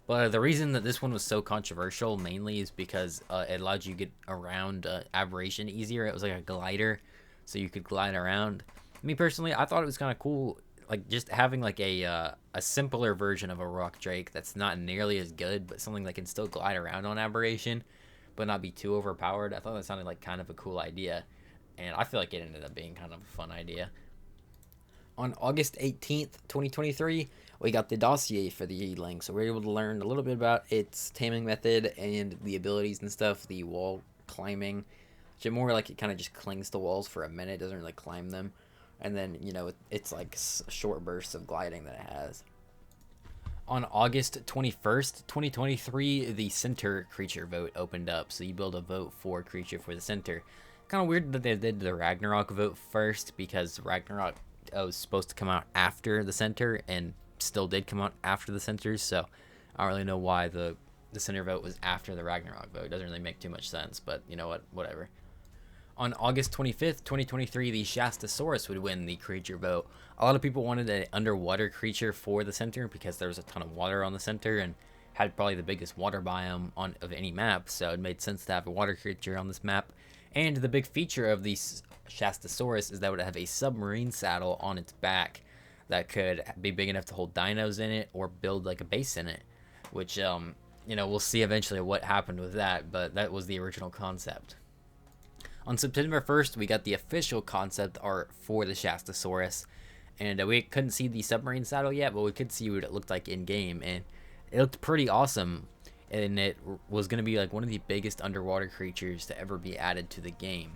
But the reason that this one was so controversial mainly is because it allowed you to get around Aberration easier. It was like a glider, so you could glide around. Me personally, I thought it was kind of cool, like just having like a simpler version of a rock drake that's not nearly as good, but something that can still glide around on Aberration, but not be too overpowered. I thought that sounded like kind of a cool idea, and I feel like it ended up being kind of a fun idea. On August 18th, 2023, we got the dossier for the Yeeling, so we're able to learn a little bit about its taming method and the abilities and stuff, the wall climbing, which is more like it kind of just clings to walls for a minute, doesn't really climb them, and then, you know, it's like short bursts of gliding that it has. On August 21st, 2023, the center creature vote opened up, so you build a vote for creature for the center. Kind of weird that they did the Ragnarok vote first, because Ragnarok was supposed to come out after the center, and still did come out after the centers, so I don't really know why the center vote was after the Ragnarok vote. It doesn't really make too much sense, but you know what, whatever. On August 25th, 2023, the Shastasaurus would win the creature vote. A lot of people wanted an underwater creature for the center because there was a ton of water on the center and had probably the biggest water biome of any map, so it made sense to have a water creature on this map. And the big feature of the Shastasaurus is that it would have a submarine saddle on its back that could be big enough to hold dinos in it or build like a base in it, which, you know, we'll see eventually what happened with that, but that was the original concept. On September 1st, we got the official concept art for the Shastasaurus, and we couldn't see the submarine saddle yet, but we could see what it looked like in-game, and it looked pretty awesome, and it was going to be like one of the biggest underwater creatures to ever be added to the game.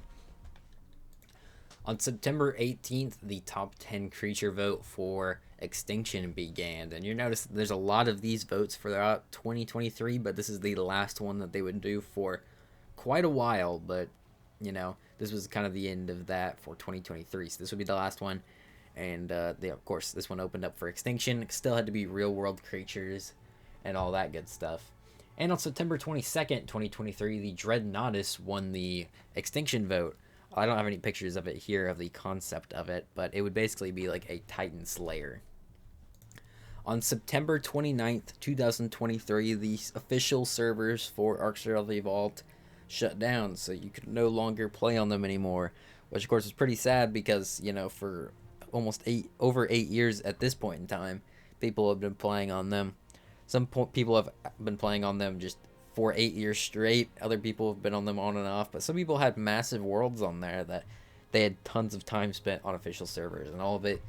On September 18th, the top 10 creature vote for Extinction began, and you notice there's a lot of these votes throughout 2023, but this is the last one that they would do for quite a while, but you know, this was kind of the end of that for 2023, so this would be the last one. And of course, this one opened up for Extinction. It still had to be real world creatures and all that good stuff. And on September 22nd, 2023, the Dreadnoughtus won the Extinction vote. I don't have any pictures of it here of the concept of it, but it would basically be like a Titan Slayer. On September 29th, 2023, the official servers for Ark Survival Evolved shut down, so you could no longer play on them anymore, which of course is pretty sad because, you know, for almost over 8 years at this point in time, people have been playing on them. Some people have been playing on them just for 8 years straight. Other people have been on them on and off, but some people had massive worlds on there that they had tons of time spent on official servers, and all of it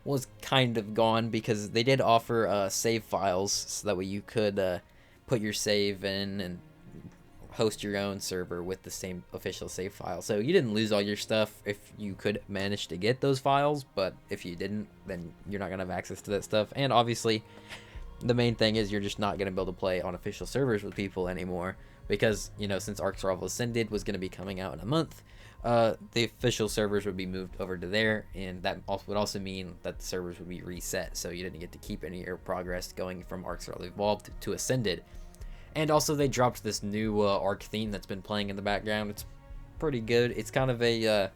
was kind of gone because they did offer save files so that way you could put your save in and host your own server with the same official save file. So you didn't lose all your stuff if you could manage to get those files, but if you didn't, then you're not going to have access to that stuff. And obviously, the main thing is you're just not going to be able to play on official servers with people anymore because, you know, since Ark Survival Ascended was going to be coming out in a month, the official servers would be moved over to there, and that would also mean that the servers would be reset, so you didn't get to keep any of your progress going from Ark Survival Evolved to Ascended. And also they dropped this new Ark theme that's been playing in the background. It's pretty good. It's kind of a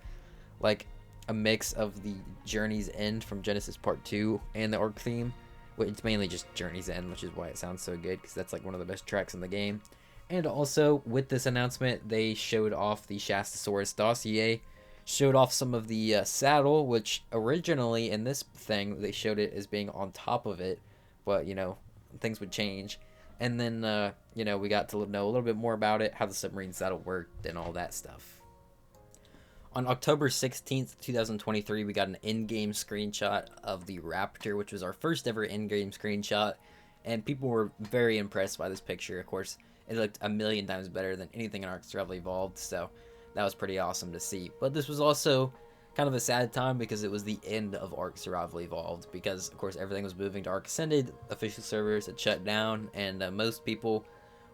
like a mix of the Journey's End from Genesis Part 2 and the Ark theme. It's mainly just Journey's End, which is why it sounds so good, because that's like one of the best tracks in the game. And also, with this announcement, they showed off the Shastasaurus dossier, showed off some of the saddle, which originally in this thing, they showed it as being on top of it, but, you know, things would change. And then, you know, we got to know a little bit more about it, how the submarine saddle worked, and all that stuff. On October 16th, 2023, we got an in-game screenshot of the Raptor, which was our first ever in-game screenshot, and people were very impressed by this picture. Of course, it looked a million times better than anything in Ark Survival Evolved, so that was pretty awesome to see. But this was also kind of a sad time because it was the end of Ark Survival Evolved, because of course everything was moving to Ark Ascended, official servers had shut down, and most people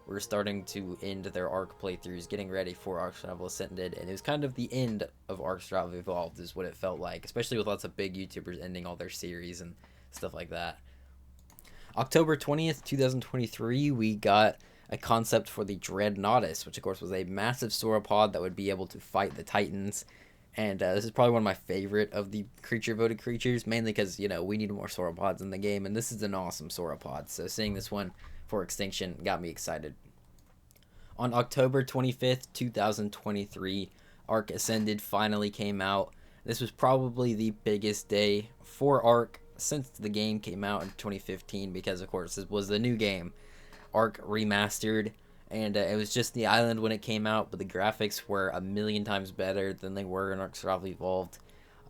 were starting to end their Ark playthroughs, getting ready for Ark Survival Ascended, and it was kind of the end of Ark Survival Evolved is what it felt like, especially with lots of big YouTubers ending all their series and stuff like that. October 20th, 2023, we got a concept for the Dreadnoughtus, which of course was a massive sauropod that would be able to fight the Titans. And this is probably one of my favorite of the creature-voted creatures, mainly because, you know, we need more sauropods in the game, and this is an awesome sauropod. So seeing this one for Extinction got me excited. On October 25th, 2023, Ark Ascended finally came out. This was probably the biggest day for Ark since the game came out in 2015, because, of course, this was the new game, Ark Remastered. And it was just the island when it came out, but the graphics were a million times better than they were in Ark Survival Evolved.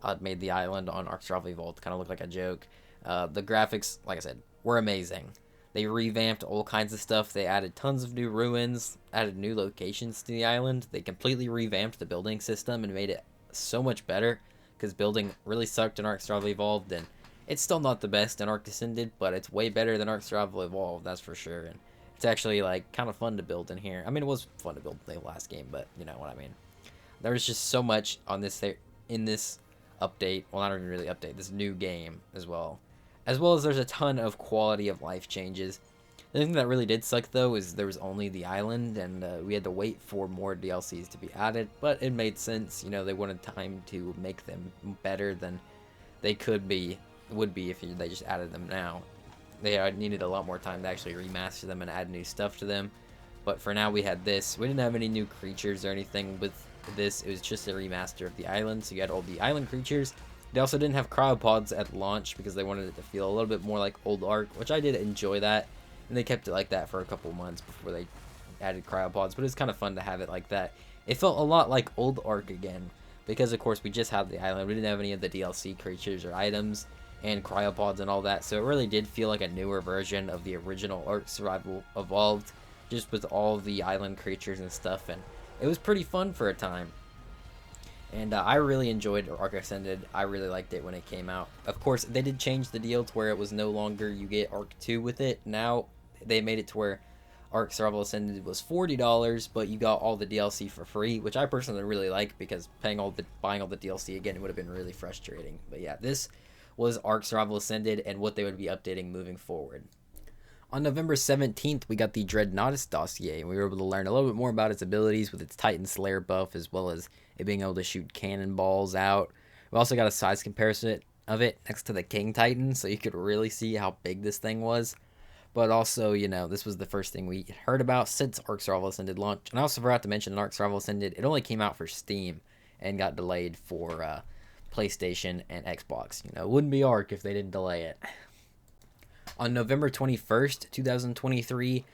It made the island on Ark Survival Evolved kind of look like a joke. The graphics, like I said, were amazing. They revamped all kinds of stuff. They added tons of new ruins, added new locations to the island. They completely revamped the building system and made it so much better, because building really sucked in Ark Survival Evolved, and it's still not the best in Ark Ascended, but it's way better than Ark Survival Evolved, that's for sure. And it's actually, like, kind of fun to build in here. I mean, it was fun to build in the last game, but you know what I mean. There was just so much on this in this update. Well, not even really update. This new game as well. As well as there's a ton of quality of life changes. The thing that really did suck, though, is there was only the island, and we had to wait for more DLCs to be added. But it made sense. You know, they wanted time to make them better than they would be if they just added them now. They needed a lot more time to actually remaster them and add new stuff to them. But for now, we had this. We didn't have any new creatures or anything with this. It was just a remaster of the island. So you had all the island creatures. They also didn't have cryopods at launch because they wanted it to feel a little bit more like old Ark, which I did enjoy that. And they kept it like that for a couple months before they added cryopods. But it was kind of fun to have it like that. It felt a lot like old Ark again, because of course we just had the island. We didn't have any of the DLC creatures or items and cryopods and all that, so it really did feel like a newer version of the original Ark Survival Evolved, just with all the island creatures and stuff, and it was pretty fun for a time. And I really enjoyed Ark Ascended. I really liked it when it came out. Of course, they did change the deal to where it was no longer you get Ark 2 with it. Now they made it to where Ark Survival Ascended was $40, but you got all the DLC for free, which I personally really like, because buying all the DLC again would have been really frustrating. But yeah, this was Ark Survival Ascended and what they would be updating moving forward. On November 17th, we got the Dreadnoughtus dossier, and we were able to learn a little bit more about its abilities with its Titan Slayer buff, as well as it being able to shoot cannonballs out. We also got a size comparison of it next to the King Titan, so you could really see how big this thing was. But also, you know, this was the first thing we heard about since Ark Survival Ascended launch. And I also forgot to mention Ark Survival Ascended, it only came out for Steam and got delayed for PlayStation and Xbox. You know, it wouldn't be Ark if they didn't delay it. On November 21st, 2023,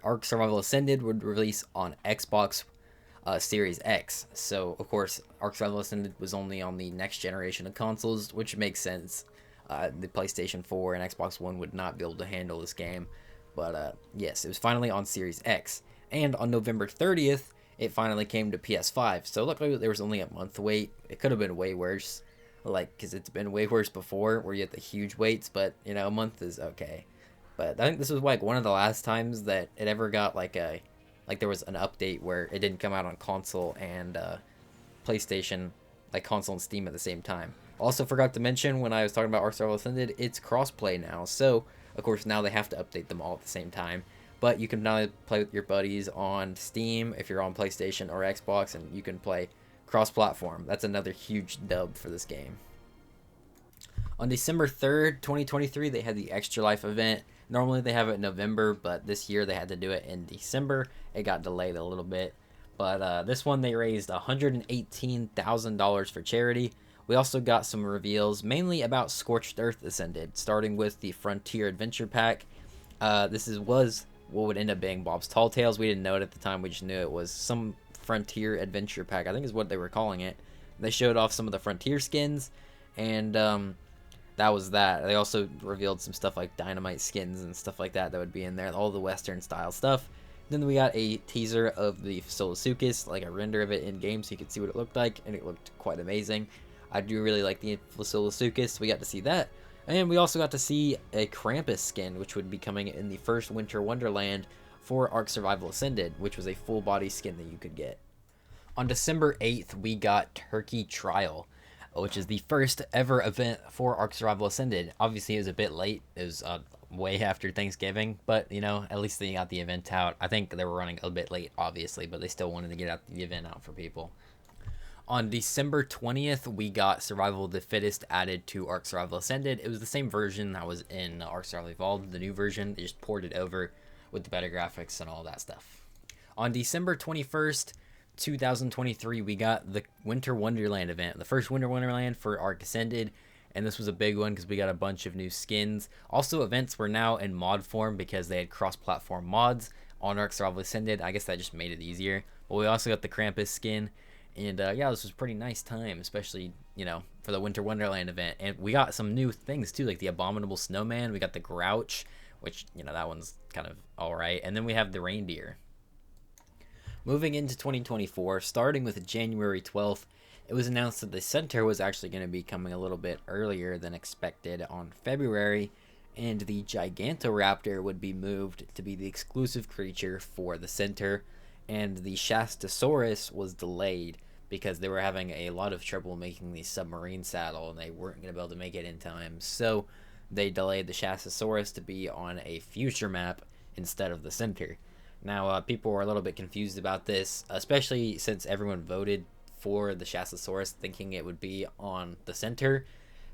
Ark Survival Ascended would release on Xbox Series X. So, of course, Ark Survival Ascended was only on the next generation of consoles, which makes sense. The PlayStation 4 and Xbox One would not be able to handle this game. But, yes, it was finally on Series X. And on November 30th, it finally came to PS5. So, luckily, there was only a month wait. It could have been way worse. Like, because it's been way worse before, where you get the huge waits. But, you know, a month is okay. But I think this was, like, one of the last times that it ever got, like, there was an update where it didn't come out on console and PlayStation, like console and Steam at the same time. Also forgot to mention when I was talking about Ark Survival Ascended, it's crossplay now. So, of course, now they have to update them all at the same time. But you can now play with your buddies on Steam if you're on PlayStation or Xbox, and you can play cross-platform. That's another huge dub for this game. On December 3rd, 2023, they had the Extra Life event. Normally they have it in November, but this year they had to do it in December. It got delayed a little bit. But this one they raised $118,000 for charity. We also got some reveals, mainly about Scorched Earth Ascended, starting with the Frontier Adventure Pack. This was what would end up being Bob's Tall Tales. We didn't know it at the time. We just knew it was some Frontier Adventure Pack, I think is what they were calling it. They showed off some of the Frontier skins, and that was that. They also revealed some stuff like dynamite skins and stuff like that would be in there, all the Western style stuff. Then we got a teaser of the Fasolasuchus, like a render of it in game so you could see what it looked like, and it looked quite amazing. I do really like the Fasolasuchus. We got to see that. And we also got to see a Krampus skin, which would be coming in the first Winter Wonderland for Ark Survival Ascended, which was a full body skin that you could get. On December 8th, we got Turkey Trial, which is the first ever event for Ark Survival Ascended. Obviously, it was a bit late. It was way after Thanksgiving, but, you know, at least they got the event out. I think they were running a bit late, obviously, but they still wanted to get the event out for people. On December 20th, we got Survival of the Fittest added to Ark Survival Ascended. It was the same version that was in Ark Survival Evolved, the new version. They just ported it over with the better graphics and all that stuff. On December 21st, 2023, we got the Winter Wonderland event, the first Winter Wonderland for Ark Ascended, and this was a big one because we got a bunch of new skins. Also, events were now in mod form because they had cross-platform mods on Ark Survival Ascended. I guess that just made it easier. But we also got the Krampus skin, and yeah, this was a pretty nice time, especially, you know, for the Winter Wonderland event. And we got some new things too, like the Abominable Snowman. We got the Grouch, which, you know, that one's kind of alright. And then we have the Reindeer. Moving into 2024, starting with January 12th, it was announced that the center was actually going to be coming a little bit earlier than expected on February, and the Gigantoraptor would be moved to be the exclusive creature for the center, and the Shastasaurus was delayed because they were having a lot of trouble making the submarine saddle, and they weren't going to be able to make it in time, so they delayed the Shastasaurus to be on a future map instead of the center. Now, people were a little bit confused about this, especially since everyone voted for the Shastasaurus thinking it would be on the center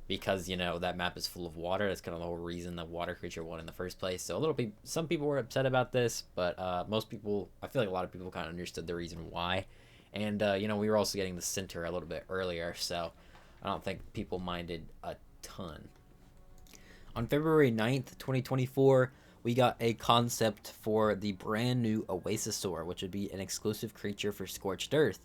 because, you know, that map is full of water. That's kind of the whole reason the water creature won in the first place. So some people were upset about this, but most people, I feel like a lot of people kind of understood the reason why. And, you know, we were also getting the center a little bit earlier, so I don't think people minded a ton. On February 9th, 2024, we got a concept for the brand new Oasisaur, which would be an exclusive creature for Scorched Earth,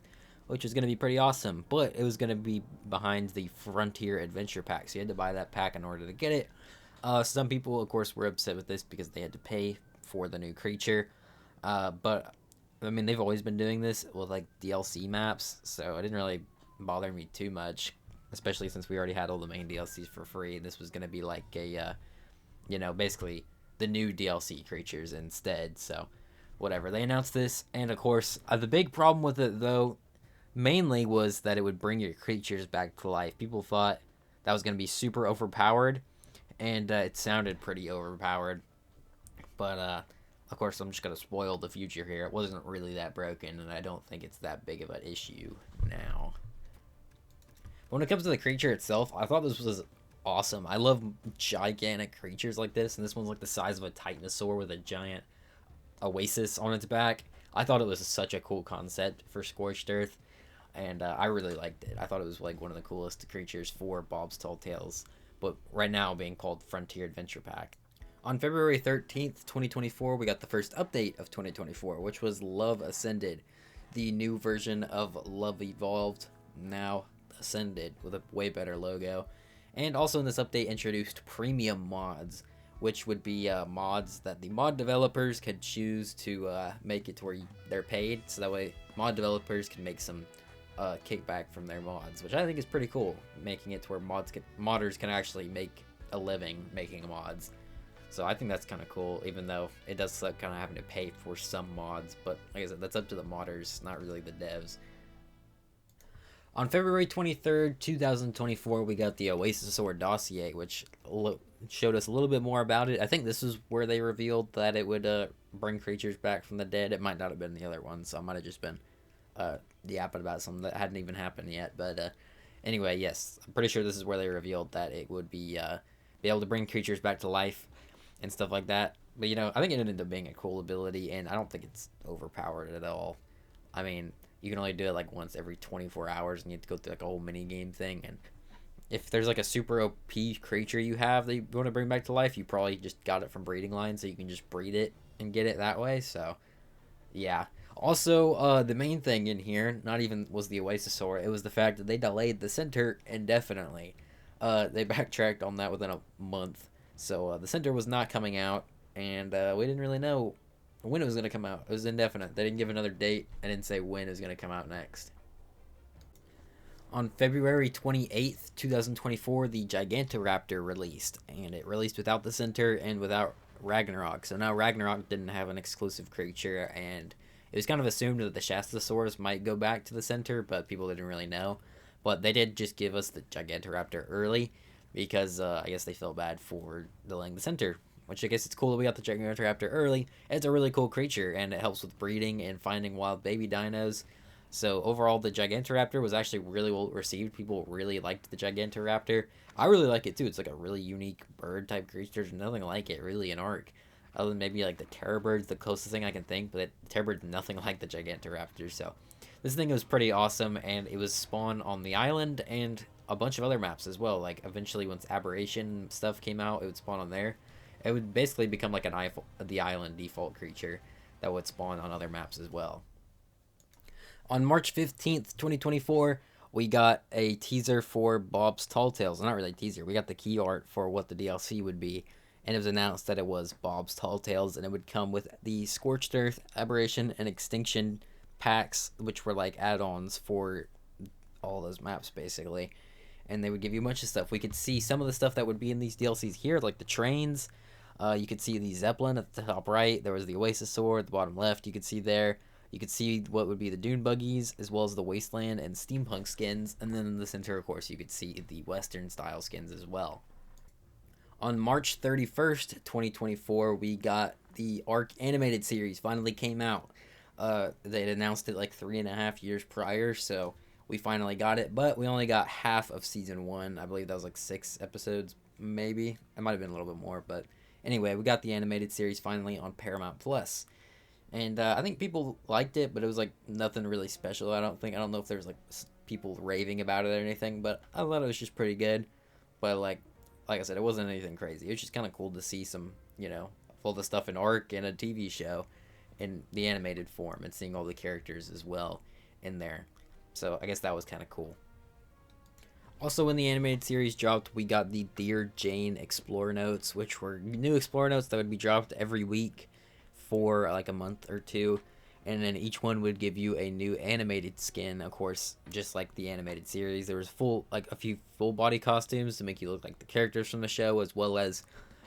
which is going to be pretty awesome, but it was going to be behind the Frontier Adventure Pack, so you had to buy that pack in order to get it. Some people, of course, were upset with this because they had to pay for the new creature, but, I mean, they've always been doing this with, like, DLC maps, so it didn't really bother me too much, especially since we already had all the main DLCs for free. This was going to be like a, you know, basically the new DLC creatures instead, so whatever. They announced this, and of course, the big problem with it, though, mainly was that it would bring your creatures back to life. People thought that was going to be super overpowered, and it sounded pretty overpowered, but of course, I'm just going to spoil the future here. It wasn't really that broken, and I don't think it's that big of an issue now. When it comes to the creature itself, I thought this was awesome. I love gigantic creatures like this, and this one's like the size of a titanosaur with a giant oasis on its back. I thought it was such a cool concept for Scorched Earth, and I really liked it. I thought it was like one of the coolest creatures for Bob's Tall Tales, but right now being called Frontier Adventure Pack. On February 13th, 2024, we got the first update of 2024, which was Love Ascended, the new version of Love Evolved, now Ascended, with a way better logo. And also in this update introduced premium mods, which would be mods that the mod developers could choose to make it to where they're paid, so that way mod developers can make some kickback from their mods, which I think is pretty cool, making it to where modders can actually make a living making mods. So I think that's kind of cool, even though it does suck kind of having to pay for some mods, but like I said, that's up to the modders, not really the devs. On February 23rd, 2024, we got the Oasisaur dossier, which showed us a little bit more about it. I think this is where they revealed that it would bring creatures back from the dead. It might not have been the other one, so I might have just been yapping about something that hadn't even happened yet. But anyway, yes, I'm pretty sure this is where they revealed that it would be able to bring creatures back to life and stuff like that. But, you know, I think it ended up being a cool ability, and I don't think it's overpowered at all. I mean, you can only do it like once every 24 hours, and you have to go through like a whole mini game thing. And if there's like a super OP creature you have that you want to bring back to life, you probably just got it from breeding line, so you can just breed it and get it that way. So, yeah. Also, the main thing in here, not even was the Oasisaur, it was the fact that they delayed the center indefinitely. They backtracked on that within a month. So the center was not coming out, and we didn't really know when it was going to come out. It was indefinite. They didn't give another date and didn't say when it was going to come out next. On February 28th, 2024, the Gigantoraptor released, and it released without the center and without Ragnarok. So now Ragnarok didn't have an exclusive creature, and it was kind of assumed that the Shastasaurus might go back to the center, but people didn't really know. But they did just give us the Gigantoraptor early, because I guess they felt bad for delaying the center, which I guess it's cool that we got the Gigantoraptor early. It's a really cool creature, and it helps with breeding and finding wild baby dinos. So overall, the Gigantoraptor was actually really well received. People really liked the Gigantoraptor. I really like it too. It's like a really unique bird type creature. There's nothing like it really in Ark, other than maybe like the Terror Bird's the closest thing I can think, but the Terror Bird's nothing like the Gigantoraptor. So this thing was pretty awesome, and it was spawned on the island and a bunch of other maps as well. Like eventually, once Aberration stuff came out, it would spawn on there. It would basically become like the island default creature that would spawn on other maps as well. On March 15th, 2024, we got a teaser for Bob's Tall Tales. Not really a teaser. We got the key art for what the DLC would be, and it was announced that it was Bob's Tall Tales, and it would come with the Scorched Earth, Aberration, and Extinction packs, which were like add-ons for all those maps, basically. And they would give you a bunch of stuff. We could see some of the stuff that would be in these DLCs here, like the trains. You could see the Zeppelin at the top right. There was the Oasisaur at the bottom left. You could see there. You could see what would be the Dune Buggies, as well as the Wasteland and Steampunk skins. And then in the center, of course, you could see the Western style skins as well. On March 31st, 2024, we got the Ark animated series finally came out. They had announced it like 3.5 years prior, so we finally got it. But we only got half of season 1. I believe that was like 6 episodes, maybe. It might have been a little bit more, but anyway, we got the animated series finally on Paramount Plus. And I think people liked it, but it was like nothing really special. I don't know if there was like people raving about it or anything, but I thought it was just pretty good. But like I said, it wasn't anything crazy. It was just kind of cool to see some, all the stuff in Ark and a TV show in the animated form, and seeing all the characters as well in there. So I guess that was kind of cool. Also, when the animated series dropped, we got the Dear Jane Explorer Notes, which were new Explorer Notes that would be dropped every week for like a month or two, and then each one would give you a new animated skin, of course, just like the animated series. There was a few full body costumes to make you look like the characters from the show, as well as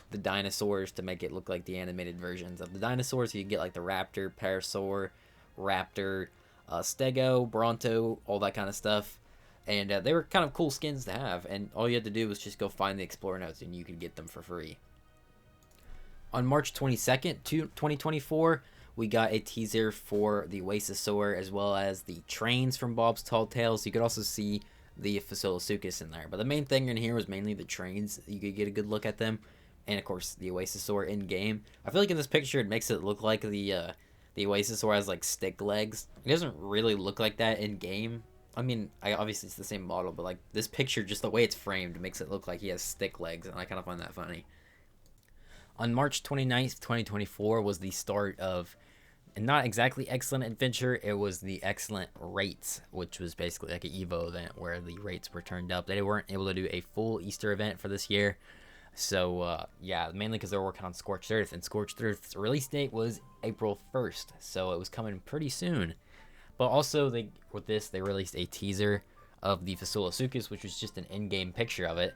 the dinosaurs to make it look like the animated versions of the dinosaurs. So you get like the Raptor, Parasaur, Raptor, Stego, Bronto, all that kind of stuff. And they were kind of cool skins to have, and all you had to do was just go find the Explorer Notes and you could get them for free. On March 22nd, 2024, we got a teaser for the Oasisaur, as well as the trains from Bob's Tall Tales. You could also see the Facilosuchus in there. But the main thing in here was mainly the trains. You could get a good look at them, and of course the Oasisaur in game. I feel like in this picture it makes it look like the Oasisaur has like stick legs. It doesn't really look like that in game. I mean, obviously it's the same model, but like this picture, just the way it's framed, makes it look like he has stick legs, and I kind of find that funny. On March 29th, 2024 was the start of, not exactly Excellent Adventure, it was the Excellent Rates, which was basically like an Evo event where the rates were turned up. They weren't able to do a full Easter event for this year. So, yeah, mainly because they were working on Scorched Earth, and Scorched Earth's release date was April 1st, so it was coming pretty soon. But also, with this, they released a teaser of the Facilosuchus, which was just an in-game picture of it.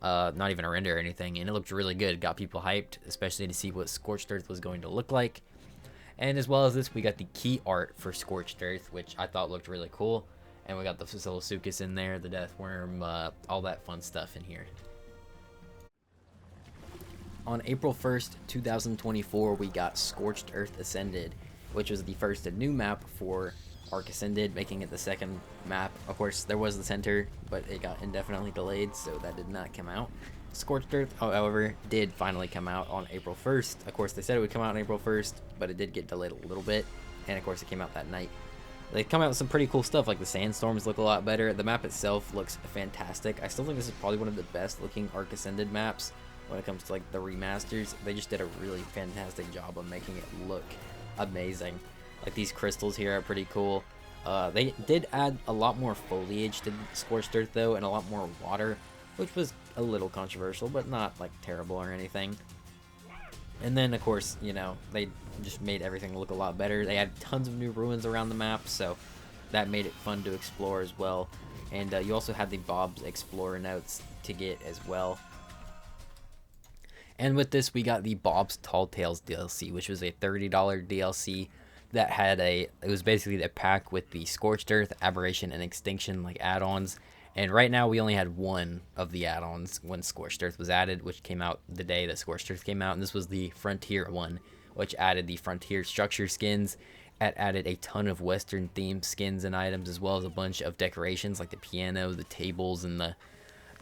Not even a render or anything, and it looked really good. Got people hyped, especially to see what Scorched Earth was going to look like. And as well as this, we got the key art for Scorched Earth, which I thought looked really cool. And we got the Facilosuchus in there, the Death Worm, all that fun stuff in here. On April 1st, 2024, we got Scorched Earth Ascended, which was the first new map for Ark Ascended, making it the second map. Of course, there was the center, but it got indefinitely delayed, so that did not come out. Scorched Earth, however, did finally come out on April 1st. Of course, they said it would come out on April 1st, but it did get delayed a little bit, and of course, it came out that night. They come out with some pretty cool stuff, like the sandstorms look a lot better. The map itself looks fantastic. I still think this is probably one of the best looking Ark Ascended maps when it comes to like the remasters. They just did a really fantastic job of making it look amazing. Like these crystals here are pretty cool. They did add a lot more foliage to Scorched Earth though, and a lot more water, which was a little controversial, but not like terrible or anything. And then of course, you know, they just made everything look a lot better. They had tons of new ruins around the map, so that made it fun to explore as well. And you also had the Bob's Explorer notes to get as well. And with this, we got the Bob's Tall Tales DLC, which was a $30 DLC that had it was basically the pack with the Scorched Earth, Aberration, and Extinction like add-ons. And right now we only had one of the add-ons when Scorched Earth was added, which came out the day that Scorched Earth came out, and this was the Frontier one, which added the Frontier structure skins. It added a ton of Western themed skins and items, as well as a bunch of decorations like the piano, the tables, and the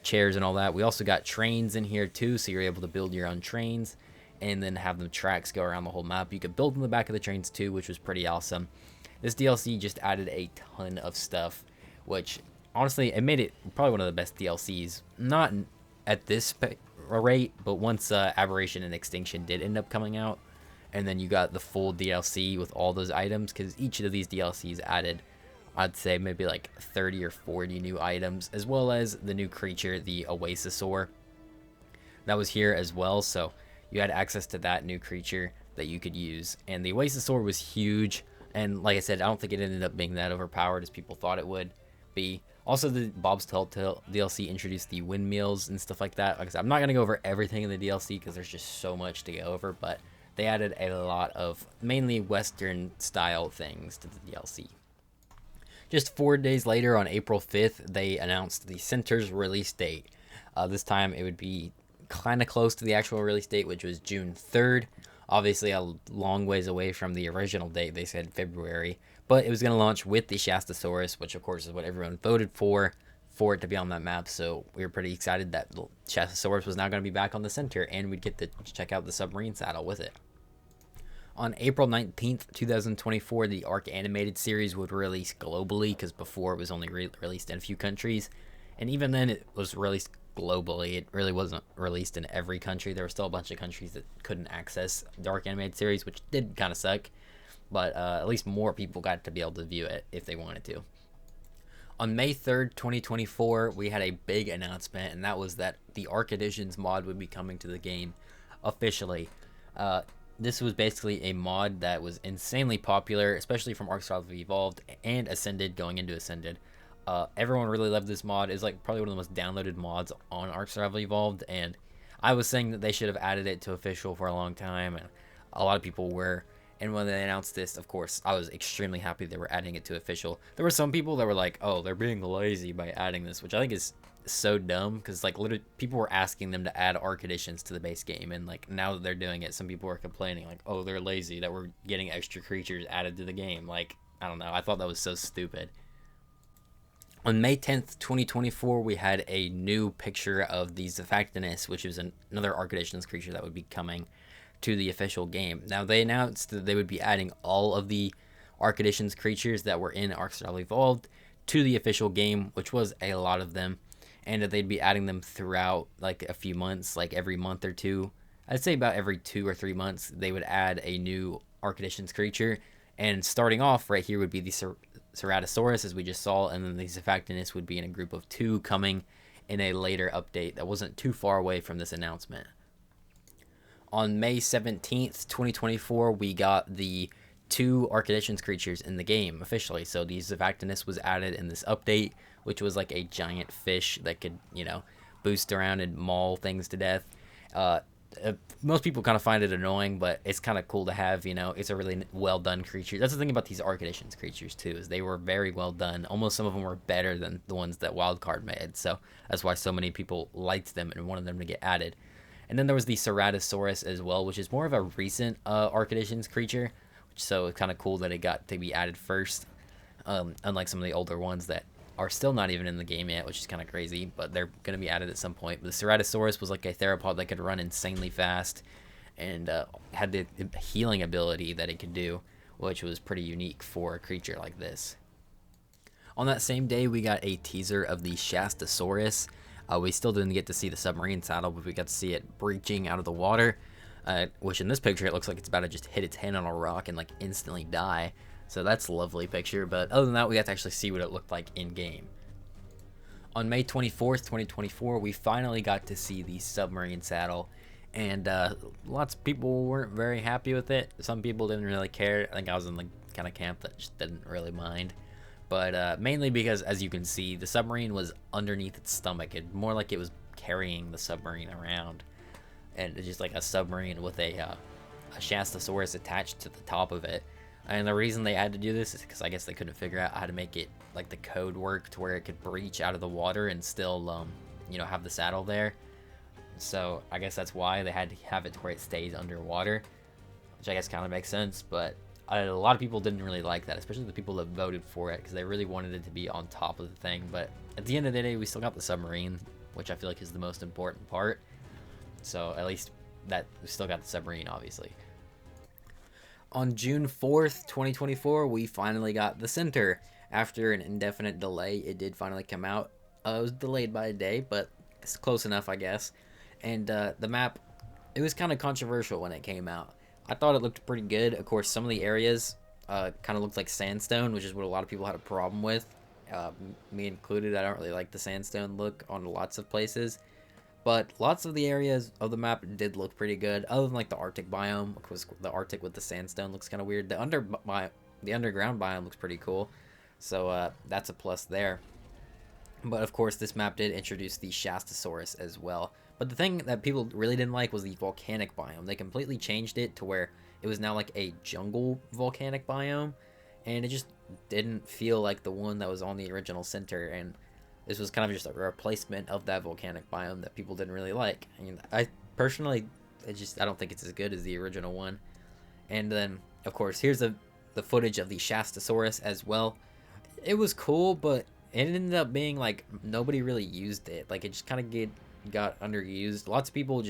chairs and all that. We also got trains in here too, so you're able to build your own trains and then have the tracks go around the whole map. You could build in the back of the trains too, which was pretty awesome. This DLC just added a ton of stuff, which honestly, it made it probably one of the best DLCs. Not at this rate, but once Aberration and Extinction did end up coming out, and then you got the full DLC with all those items, because each of these DLCs added, I'd say maybe like 30 or 40 new items, as well as the new creature, the Oasisaur, that was here as well. So you had access to that new creature that you could use. And the Oasisaur was huge, and like I said, I don't think it ended up being that overpowered as people thought it would be. Also, the Bob's Telltale DLC introduced the windmills and stuff like that. Like I said, I'm not going to go over everything in the DLC because there's just so much to go over, but they added a lot of mainly Western style things to the DLC. Just 4 days later, on April 5th, they announced the Center's release date. This time it would be kind of close to the actual release date, which was June 3rd. Obviously a long ways away from the original date. They said February, but it was going to launch with the Shastasaurus, which of course is what everyone voted for it to be on that map. So we were pretty excited that the Shastasaurus was now going to be back on the Center, and we'd get to check out the submarine saddle with it. On April 19th, 2024, the Ark animated series would release globally, because before it was only released in a few countries, and even then it was released globally. It really wasn't released in every country. There were still a bunch of countries that couldn't access the Ark animated series, which did kind of suck, but at least more people got to be able to view it if they wanted to. On May 3rd, 2024, we had a big announcement, and that was that the Ark Editions mod would be coming to the game officially. This was basically a mod that was insanely popular, especially from Ark Survival Evolved and Ascended, going into Ascended. Everyone really loved this mod. It's like probably one of the most downloaded mods on Ark Survival Evolved, and I was saying that they should have added it to official for a long time, and a lot of people were. And when they announced this, of course, I was extremely happy they were adding it to official. There were some people that were like, oh, they're being lazy by adding this, which I think is so dumb, because like literally people were asking them to add Ark Editions to the base game, and like now that they're doing it, some people are complaining like, oh, they're lazy that we're getting extra creatures added to the game. Like, I don't know, I thought that was so stupid. On May 10th, 2024, we had a new picture of the Zafactinus, which is another Ark Editions creature that would be coming to the official game. Now, they announced that they would be adding all of the Ark Editions creatures that were in Ark Survival Evolved to the official game, which was a lot of them, and that they'd be adding them throughout like a few months, like every month or two. I'd say about every 2 or 3 months, they would add a new Ark Editions creature. And starting off right here would be the Ceratosaurus, as we just saw, and then the Zafactinus would be in a group of 2 coming in a later update that wasn't too far away from this announcement. On May 17th, 2024, we got the 2 Ark Editions creatures in the game officially. So the Zafactinus was added in this update, which was like a giant fish that could, boost around and maul things to death. Most people kind of find it annoying, but it's kind of cool to have. It's a really well done creature. That's the thing about these Ark Editions creatures too, is they were very well done. Almost some of them were better than the ones that Wildcard made, so that's why so many people liked them and wanted them to get added. And then there was the Ceratosaurus as well, which is more of a recent Ark Editions creature, so it's kind of cool that it got to be added first, unlike some of the older ones that are still not even in the game yet, which is kind of crazy, but they're going to be added at some point. But the Ceratosaurus was like a theropod that could run insanely fast and had the healing ability that it could do, which was pretty unique for a creature like this. On that same day, we got a teaser of the Shastasaurus. We still didn't get to see the submarine saddle, but we got to see it breaching out of the water, which in this picture, it looks like it's about to just hit its head on a rock and like instantly die. So that's a lovely picture, but other than that, we got to actually see what it looked like in-game. On May 24th, 2024, we finally got to see the submarine saddle, and lots of people weren't very happy with it. Some people didn't really care. I think I was in the kind of camp that just didn't really mind. But mainly because, as you can see, the submarine was underneath its stomach. It more like it was carrying the submarine around, and it's just like a submarine with a Shastasaurus attached to the top of it. And the reason they had to do this is because I guess they couldn't figure out how to make it, like, the code work to where it could breach out of the water and still, have the saddle there. So I guess that's why they had to have it to where it stays underwater, which I guess kind of makes sense. But a lot of people didn't really like that, especially the people that voted for it, because they really wanted it to be on top of the thing. But at the end of the day, we still got the submarine, which I feel like is the most important part. So at least that we still got the submarine, obviously. On June 4th, 2024, we finally got the center. After an indefinite delay, it did finally come out. It was delayed by a day, but it's close enough, I guess. And the map, it was kind of controversial when it came out. I thought it looked pretty good. Of course, some of the areas kind of looked like sandstone, which is what a lot of people had a problem with. Me included, I don't really like the sandstone look on lots of places. But lots of the areas of the map did look pretty good, other than like the Arctic biome, because the Arctic with the sandstone looks kind of weird. The underground biome looks pretty cool, so that's a plus there. But of course, this map did introduce the Shastasaurus as well. But the thing that people really didn't like was the volcanic biome. They completely changed it to where it was now like a jungle volcanic biome, and it just didn't feel like the one that was on the original center. And this was kind of just a replacement of that volcanic biome that people didn't really like. I mean, I personally, I don't think it's as good as the original one. And then, of course, here's the footage of the Shastasaurus as well. It was cool, but it ended up being like nobody really used it. Like, it just kind of got underused. Lots of people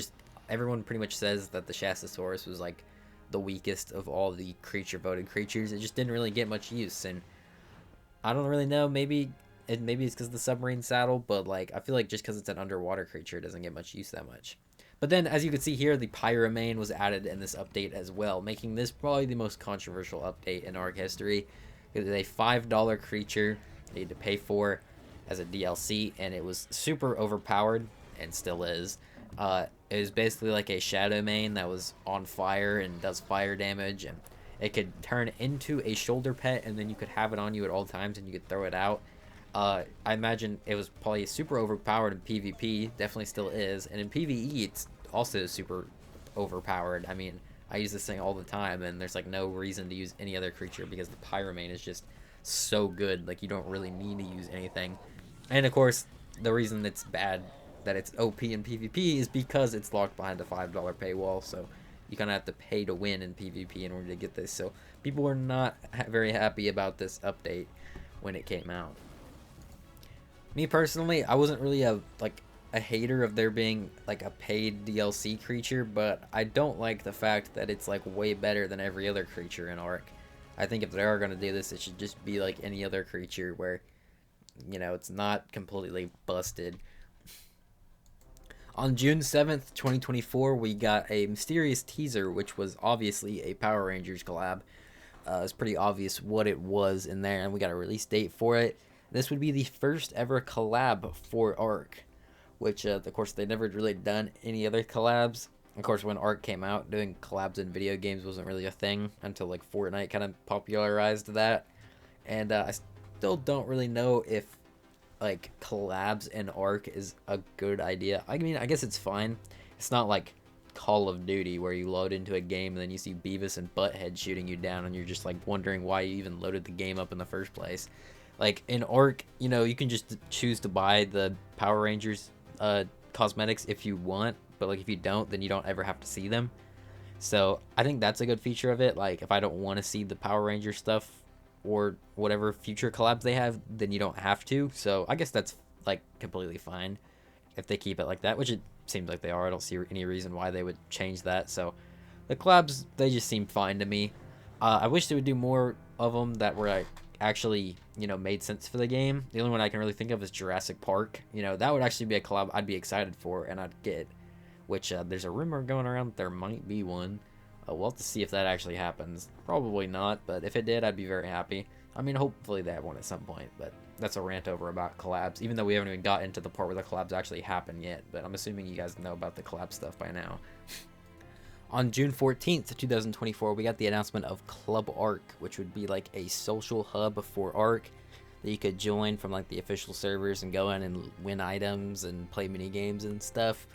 everyone pretty much says that the Shastasaurus was like the weakest of all the voted creatures. It just didn't really get much use, and I don't really know. Maybe it's because of the submarine saddle, but like I feel like just because it's an underwater creature, it doesn't get much use that much. But then, as you can see here, the Pyramane was added in this update as well, making this probably the most controversial update in Ark history. It is a $5 creature you need to pay for as a DLC, and it was super overpowered, and still is. It was basically like a Shadow Mane that was on fire and does fire damage, and it could turn into a shoulder pet, and then you could have it on you at all times, and you could throw it out. I imagine it was probably super overpowered in PvP, definitely still is, and in PvE it's also super overpowered. I mean, I use this thing all the time, and there's like no reason to use any other creature because the Pyramane is just so good. Like, you don't really need to use anything. And of course, the reason it's bad that it's OP in PvP is because it's locked behind a $5 paywall, so you kind of have to pay to win in PvP in order to get this. So people were not very happy about this update when it came out. Me personally, I wasn't really a hater of there being like a paid DLC creature, but I don't like the fact that it's like way better than every other creature in Ark. I think if they are going to do this, it should just be like any other creature where, it's not completely busted. On June 7th, 2024, we got a mysterious teaser, which was obviously a Power Rangers collab. It's pretty obvious what it was in there, and we got a release date for it. This would be the first ever collab for Ark, which, of course, they've never really done any other collabs. Of course, when Ark came out, doing collabs in video games wasn't really a thing until, like, Fortnite kind of popularized that. And I still don't really know if, like, collabs in Ark is a good idea. I mean, I guess it's fine. It's not like Call of Duty where you load into a game and then you see Beavis and Butthead shooting you down and you're just, like, wondering why you even loaded the game up in the first place. Like, in Ark, you can just choose to buy the Power Rangers cosmetics if you want, but like if you don't, then you don't ever have to see them. So I think that's a good feature of it. Like, if I don't want to see the Power Ranger stuff or whatever future collabs they have, then you don't have to. So I guess that's like completely fine if they keep it like that, which it seems like they are. I don't see any reason why they would change that. So the collabs, they just seem fine to me. I wish they would do more of them that were like actually, made sense for the game. The only one I can really think of is Jurassic Park. That would actually be a collab I'd be excited for and I'd get, which there's a rumor going around that there might be one. We'll have to see if that actually happens. Probably not, but if it did, I'd be very happy. I mean, hopefully they have one at some point, but that's a rant over about collabs, even though we haven't even got into the part where the collabs actually happen yet, but I'm assuming you guys know about the collab stuff by now. On June 14th, 2024, we got the announcement of Club Ark, which would be like a social hub for Ark that you could join from like the official servers and go in and win items and play mini games and stuff.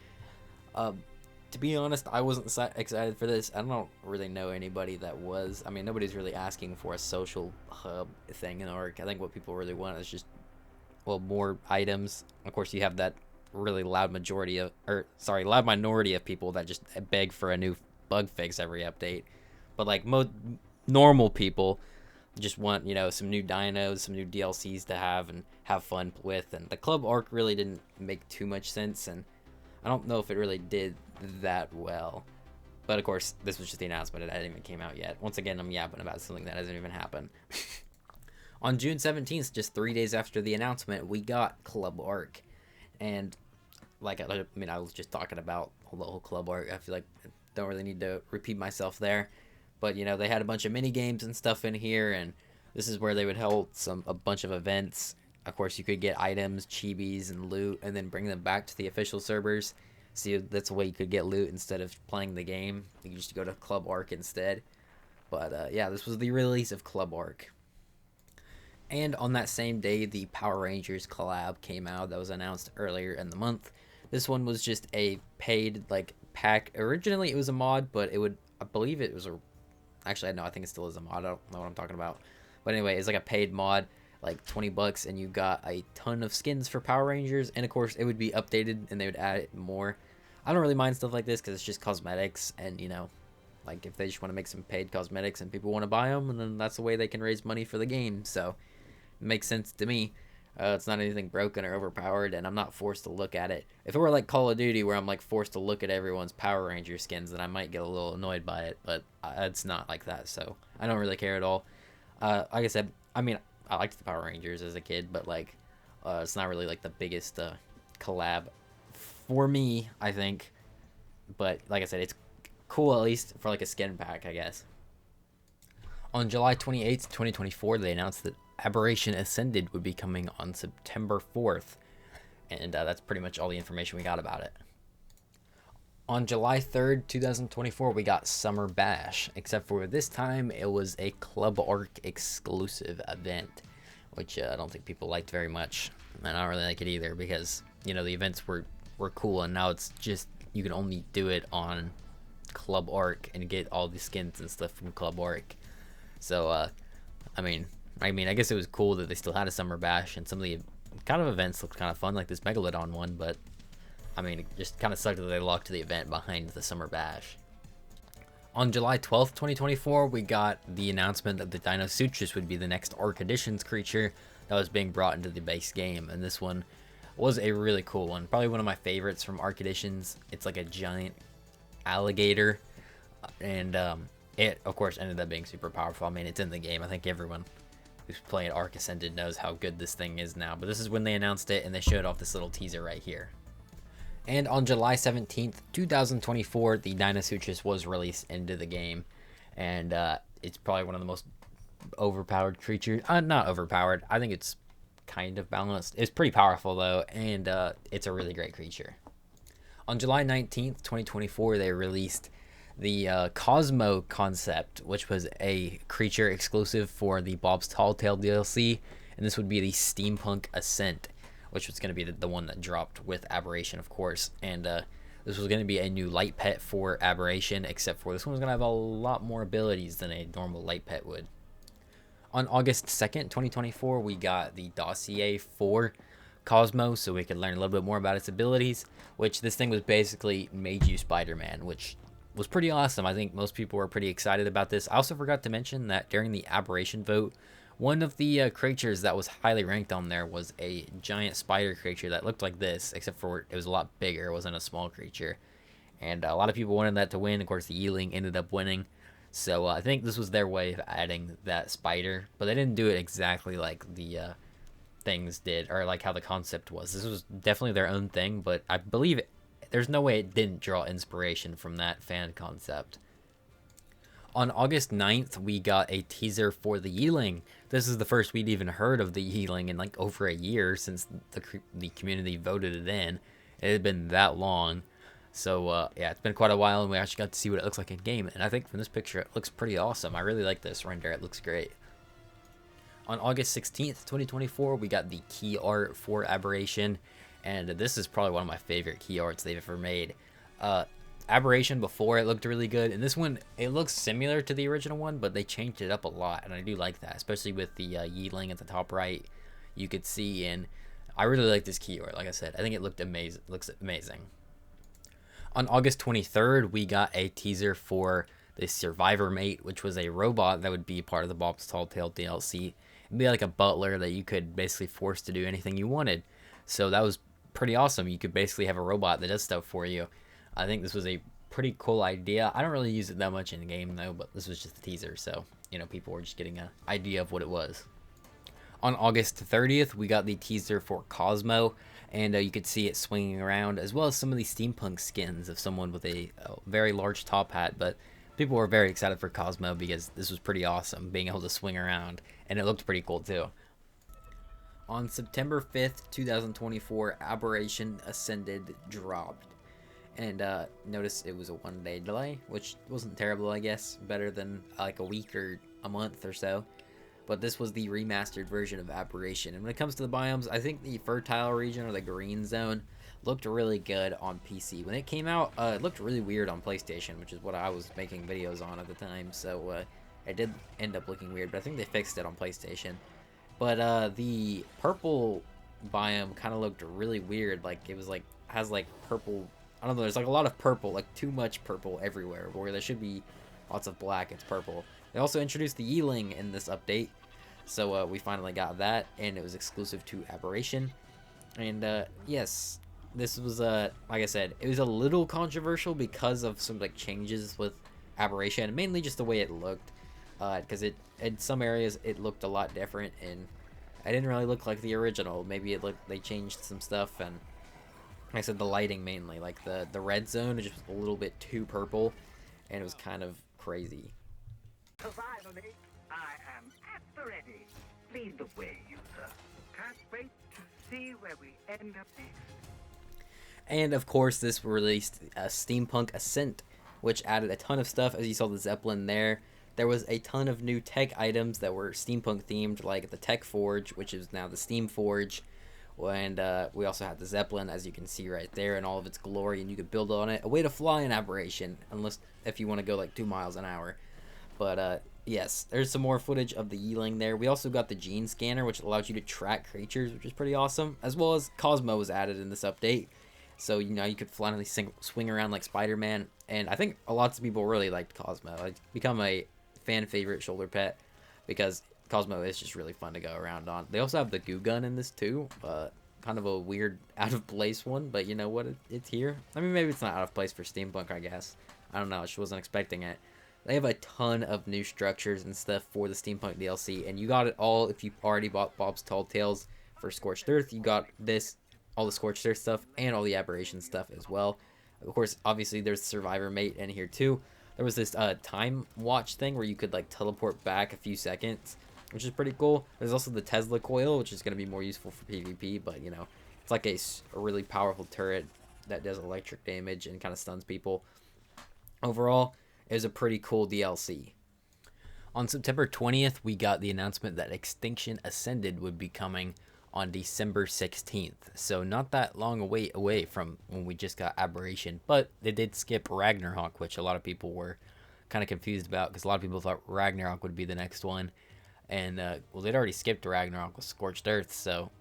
To be honest, I wasn't excited for this. I don't really know anybody that was. I mean, nobody's really asking for a social hub thing in Ark. I think what people really want is just, well, more items. Of course, you have that really loud minority of people that just beg for a new bug fix every update. But like normal people just want, some new dinos, some new DLCs to have and have fun with. And the Club Ark really didn't make too much sense, and I don't know if it really did that well. But of course, this was just the announcement. It hadn't even came out yet. Once again, I'm yapping about something that hasn't even happened. On June 17th, just 3 days after the announcement, we got Club Ark. And like, I was just talking about the whole Club Ark. I feel like I don't really need to repeat myself there. But, they had a bunch of mini games and stuff in here, and this is where they would hold a bunch of events. Of course, you could get items, chibis, and loot, and then bring them back to the official servers. See, that's a way you could get loot instead of playing the game. You could just go to Club Ark instead. But, yeah, this was the release of Club Ark. And on that same day, the Power Rangers collab came out that was announced earlier in the month. This one was just a paid, like, pack. Originally, it was a mod, but I believe it was actually, no, I think it still is a mod. I don't know what I'm talking about. But anyway, it's like a paid mod, like $20, and you got a ton of skins for Power Rangers. And of course, it would be updated, and they would add more. I don't really mind stuff like this because it's just cosmetics, and like if they just want to make some paid cosmetics and people want to buy them, and then that's the way they can raise money for the game. So it makes sense to me. It's not anything broken or overpowered, and I'm not forced to look at it. If it were like Call of Duty where I'm like forced to look at everyone's Power Ranger skins, then I might get a little annoyed by it, but it's not like that, so I don't really care at all. Like I said, I mean, I liked the Power Rangers as a kid, but like it's not really like the biggest collab for me, I think. But like I said, it's cool at least for like a skin pack, I guess. On July 28th, 2024, they announced that Aberration Ascended would be coming on September 4th, and that's pretty much all the information we got about it. On July 3rd, 2024, we got Summer Bash, except for this time it was a Club Ark exclusive event, which I don't think people liked very much, and I don't really like it either because, the events were cool, and now it's just, you can only do it on Club Ark and get all the skins and stuff from Club Ark. So, I mean, I guess it was cool that they still had a Summer Bash, and some of the kind of events looked kind of fun, like this Megalodon one, but, I mean, it just kind of sucked that they locked the event behind the Summer Bash. On July 12th, 2024, we got the announcement that the Dino Sutras would be the next Ark Editions creature. that was being brought into the base game, and this one was a really cool one. Probably one of my favorites from Ark Editions. It's like a giant alligator, and it of course ended up being super powerful. I mean, it's in the game. I think everyone who's playing Ark Ascended knows how good this thing is now, but this is when they announced it, and they showed off this little teaser right here. And on July 17th, 2024, the Dinosuchus was released into the game, and it's probably one of the most overpowered creatures. Not overpowered, I think it's kind of balanced. It's pretty powerful though, and it's a really great creature. On July 19th, 2024, they released the Cosmo concept, which was a creature exclusive for the Bob's Tall Tale DLC, and this would be the Steampunk Ascent, which was going to be the one that dropped with Aberration, of course. And this was going to be a new light pet for Aberration, except for this one was going to have a lot more abilities than a normal light pet would. On August 2nd, 2024, we got the dossier for Cosmo, so we could learn a little bit more about its abilities, which this thing was basically made you Spider-Man, which was pretty awesome. I think most people were pretty excited about this. I also forgot to mention that during the Aberration vote, one of the creatures that was highly ranked on there was a giant spider creature that looked like this, except for it was a lot bigger. It wasn't a small creature. And a lot of people wanted that to win. Of course, the Yearling ended up winning. So I think this was their way of adding that spider, but they didn't do it exactly like the things did, or like how the concept was. This was definitely their own thing, but I believe there's no way it didn't draw inspiration from that fan concept. On August 9th, we got a teaser for the Yearling. This is the first we'd even heard of the Yearling in like over a year since the community voted it in. It had been that long. So, yeah, it's been quite a while, and we actually got to see what it looks like in game. And I think from this picture, it looks pretty awesome. I really like this render. It looks great. On August 16th, 2024, we got the key art for Aberration. And this is probably one of my favorite key arts they've ever made. Aberration before, it looked really good. And this one, it looks similar to the original one, but they changed it up a lot. And I do like that, especially with the Yearling at the top right. You could see, and I really like this key art. Like I said, I think it looked amazing. Looks amazing. On August 23rd, we got a teaser for the Survivor Mate, which was a robot that would be part of the Bob's Tall Tale DLC. It'd be like a butler that you could basically force to do anything you wanted. So that was pretty awesome. You could basically have a robot that does stuff for you. I think this was a pretty cool idea. I don't really use it that much in the game though, but this was just a teaser, so you know, people were just getting an idea of what it was. On August 30th, we got the teaser for Cosmo, and you could see it swinging around, as well as some of the steampunk skins of someone with a very large top hat. But people were very excited for Cosmo because this was pretty awesome, being able to swing around, and it looked pretty cool too. On September 5th, 2024, Aberration Ascended dropped. And notice it was a 1-day delay, which wasn't terrible, I guess. Better than like a week or a month or so. But this was the remastered version of Aberration. And when it comes to the biomes, I think the fertile region, or the green zone, looked really good on PC. When it came out, it looked really weird on PlayStation, which is what I was making videos on at the time. So it did end up looking weird, but I think they fixed it on PlayStation. But the purple biome kind of looked really weird. Like it was like, has like purple, I don't know, there's like a lot of purple, like too much purple everywhere, where there should be lots of black, it's purple. They also introduced the Yearling in this update, so we finally got that, and it was exclusive to Aberration. And yes, this was like I said, it was a little controversial because of some like changes with Aberration, mainly just the way it looked, because it in some areas it looked a lot different, and it didn't really look like the original. Maybe it looked, they changed some stuff, and like I said, the lighting mainly, like the red zone is just a little bit too purple, and it was kind of crazy. Survivally, I am at the ready. Lead the way, user. Can't wait to see where we end up next. And of course, this released a Steampunk Ascent, which added a ton of stuff. As you saw the Zeppelin there, there was a ton of new tech items that were steampunk themed, like the Tech Forge, which is now the Steam Forge. And we also had the Zeppelin, as you can see right there, in all of its glory, and you could build on it. A way to fly in Aberration, unless if you want to go like 2 miles an hour. But yes, there's some more footage of the Yearling there. We also got the gene scanner, which allows you to track creatures, which is pretty awesome. As well as Cosmo was added in this update. So, you know, you could finally swing around like Spider-Man. And I think lots of people really liked Cosmo. It's become a fan favorite shoulder pet because Cosmo is just really fun to go around on. They also have the goo gun in this too, kind of a weird out of place one, but you know what, it's here. I mean, maybe it's not out of place for steampunk, I guess. I don't know, I just wasn't expecting it. They have a ton of new structures and stuff for the steampunk DLC, and you got it all if you already bought Bob's Tall Tales for Scorched Earth. You got this, all the Scorched Earth stuff, and all the Aberration stuff as well. Of course, obviously there's Survivor Mate in here too. There was this time watch thing where you could like teleport back a few seconds, which is pretty cool. There's also the Tesla coil, which is going to be more useful for PvP, but you know, it's like a really powerful turret that does electric damage and kind of stuns people. Overall, it was a pretty cool DLC. On September 20th, we got the announcement that Extinction Ascended would be coming on December 16th. So not that long away from when we just got Aberration, but they did skip Ragnarok, which a lot of people were kind of confused about because a lot of people thought Ragnarok would be the next one. And, well, they'd already skipped Ragnarok with Scorched Earth, so,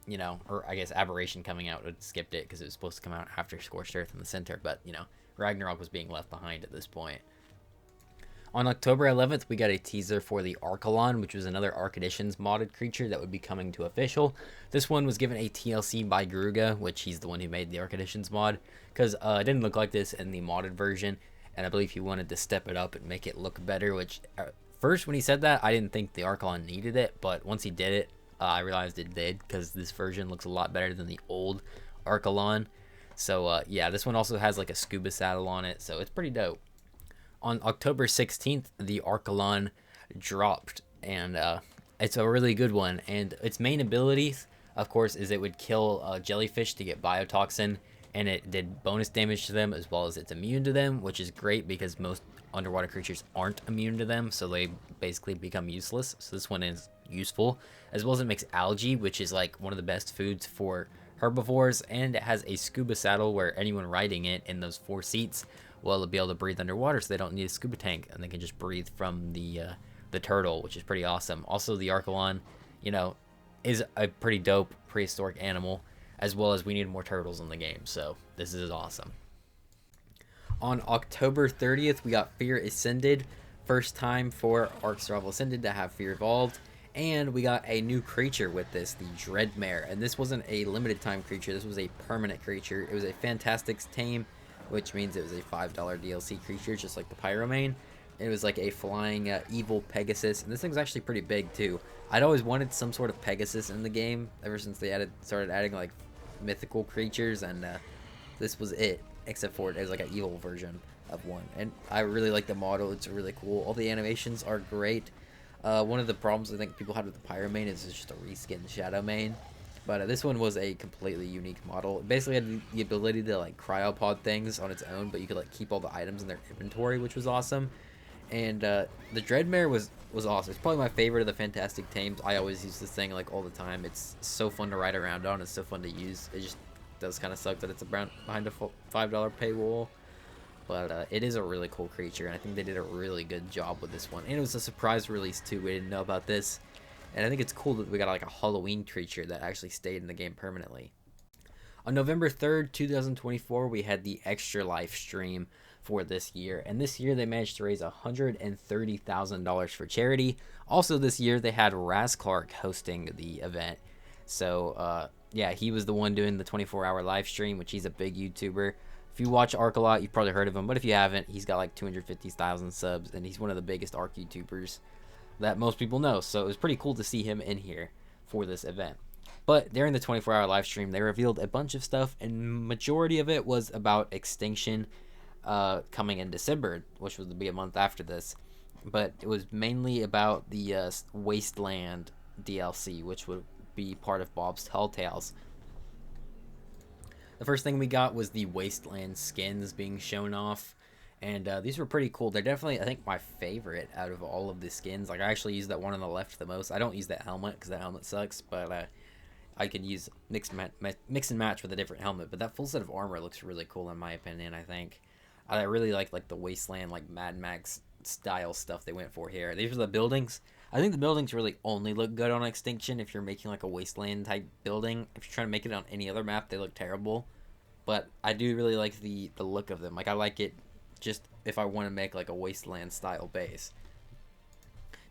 you know, or I guess Aberration coming out would skipped it because it was supposed to come out after Scorched Earth in the center, but, you know, Ragnarok was being left behind at this point. On October 11th, we got a teaser for the Archelon, which was another Ark Editions modded creature that would be coming to official. This one was given a TLC by Garuga, which he's the one who made the Ark Editions mod, because it didn't look like this in the modded version, and I believe he wanted to step it up and make it look better, which first when he said that, I didn't think the Archelon needed it, but once he did it, I realized it did, because this version looks a lot better than the old Archelon. So yeah, this one also has like a scuba saddle on it, so it's pretty dope. On October 16th, the Archelon dropped, and it's a really good one. And its main abilities, of course, is it would kill jellyfish to get biotoxin, and it did bonus damage to them as well as it's immune to them, which is great because most underwater creatures aren't immune to them, so they basically become useless. So this one is useful, as well as it makes algae, which is like one of the best foods for herbivores, and it has a scuba saddle where anyone riding it in those 4 seats will be able to breathe underwater, so they don't need a scuba tank, and they can just breathe from the turtle, which is pretty awesome. Also, the Archelon, you know, is a pretty dope prehistoric animal, as well as we need more turtles in the game, so this is awesome. On October 30th, we got Fear Ascended, first time for Ark Survival Ascended to have Fear evolved, and we got a new creature with this, the Dreadmare, and this wasn't a limited time creature, this was a permanent creature. It was a Fantastics tame, which means it was a $5 DLC creature, just like the Pyromane. It was like a flying evil Pegasus, and this thing's actually pretty big too. I'd always wanted some sort of Pegasus in the game ever since they started adding like mythical creatures, and this was it, except for it was like an evil version of one. And I really like the model, it's really cool. All the animations are great. One of the problems I think people had with the Pyromane is it's just a reskinned Shadowmane. But this one was a completely unique model. It basically had the ability to like cryopod things on its own, but you could like keep all the items in their inventory, which was awesome. And the Dreadmare was awesome. It's probably my favorite of the Fantastic Tames. I always use this thing like all the time. It's so fun to ride around on. It's so fun to use. It just does kind of suck that it's behind a $5 paywall. But it is a really cool creature, and I think they did a really good job with this one. And it was a surprise release too. We didn't know about this. And I think it's cool that we got like a Halloween creature that actually stayed in the game permanently. On November 3rd, 2024, we had the Extra Life stream for this year. And this year they managed to raise $130,000 for charity. Also this year they had Raz Clark hosting the event. So yeah, he was the one doing the 24-hour live stream, which he's a big YouTuber. If you watch Ark a lot, you've probably heard of him. But if you haven't, he's got like 250,000 subs, and he's one of the biggest Ark YouTubers that most people know, so it was pretty cool to see him in here for this event. But during the 24-hour live stream, they revealed a bunch of stuff, and majority of it was about Extinction coming in December, which would be a month after this. But it was mainly about the Wasteland DLC, which would be part of Bob's Tall Tales. The first thing we got was the Wasteland skins being shown off. And these were pretty cool. They're definitely, I think, my favorite out of all of the skins. Like, I actually use that one on the left the most. I don't use that helmet because that helmet sucks. But I could use mix and match with a different helmet. But that full set of armor looks really cool in my opinion, I think. I really like the Wasteland, like Mad Max style stuff they went for here. These are the buildings. I think the buildings really only look good on Extinction if you're making like a Wasteland type building. If you're trying to make it on any other map, they look terrible. But I do really like the look of them. Like, I like it just if I want to make like a Wasteland style base.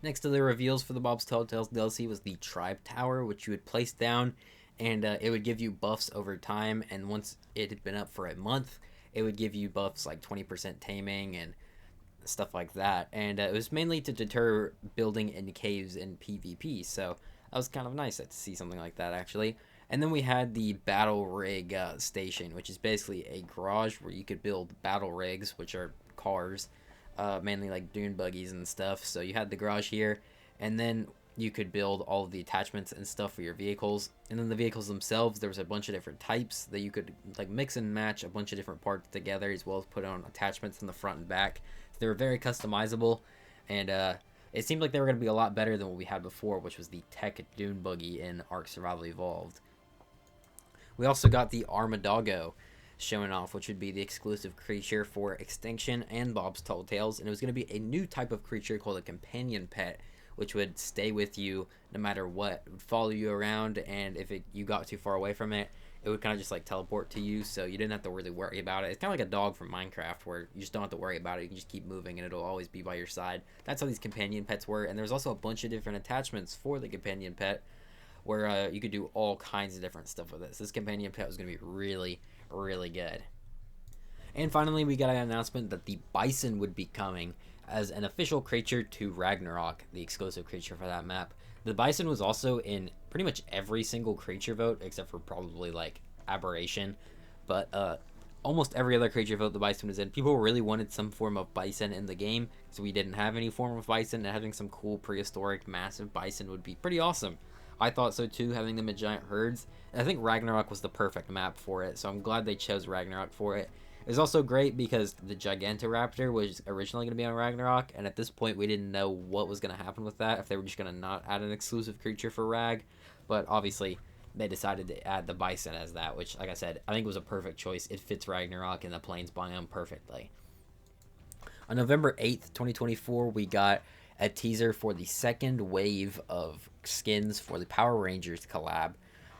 Next to the reveals for the Bob's Tall Tales DLC was the Tribe Tower, which you would place down, and it would give you buffs over time. And once it had been up for a month, it would give you buffs like 20% taming and stuff like that. And it was mainly to deter building in caves in PvP. So that was kind of nice to see something like that, actually. And then we had the Battle Rig Station, which is basically a garage where you could build battle rigs, which are cars, mainly like dune buggies and stuff. So you had the garage here, and then you could build all of the attachments and stuff for your vehicles. And then the vehicles themselves, there was a bunch of different types that you could like mix and match a bunch of different parts together, as well as put on attachments in the front and back. So they were very customizable, and it seemed like they were going to be a lot better than what we had before, which was the tech dune buggy in Ark Survival Evolved. We also got the Armadoggo showing off, which would be the exclusive creature for Extinction and Bob's Tall Tales, and it was going to be a new type of creature called a companion pet, which would stay with you no matter what. It would follow you around, and if you got too far away from it, it would kind of just like teleport to you, so you didn't have to really worry about it. It's kind of like a dog from Minecraft, where you just don't have to worry about it. You can just keep moving, and it'll always be by your side. That's how these companion pets were, and there's also a bunch of different attachments for the companion pet, where you could do all kinds of different stuff with this. This companion pet was going to be really, really good. And finally, we got an announcement that the bison would be coming as an official creature to Ragnarok, the exclusive creature for that map. The bison was also in pretty much every single creature vote, except for probably like Aberration, but almost every other creature vote the bison was in. People really wanted some form of bison in the game, so we didn't have any form of bison, and having some cool prehistoric massive bison would be pretty awesome. I thought so too, having them in giant herds. And I think Ragnarok was the perfect map for it, so I'm glad they chose Ragnarok for it. It was also great because the Gigantoraptor was originally going to be on Ragnarok, and at this point we didn't know what was going to happen with that, if they were just going to not add an exclusive creature for Rag. But obviously they decided to add the bison as that, which, like I said, I think was a perfect choice. It fits Ragnarok and the Plains biome perfectly. On November 8th, 2024, we got a teaser for the second wave of skins for the Power Rangers collab.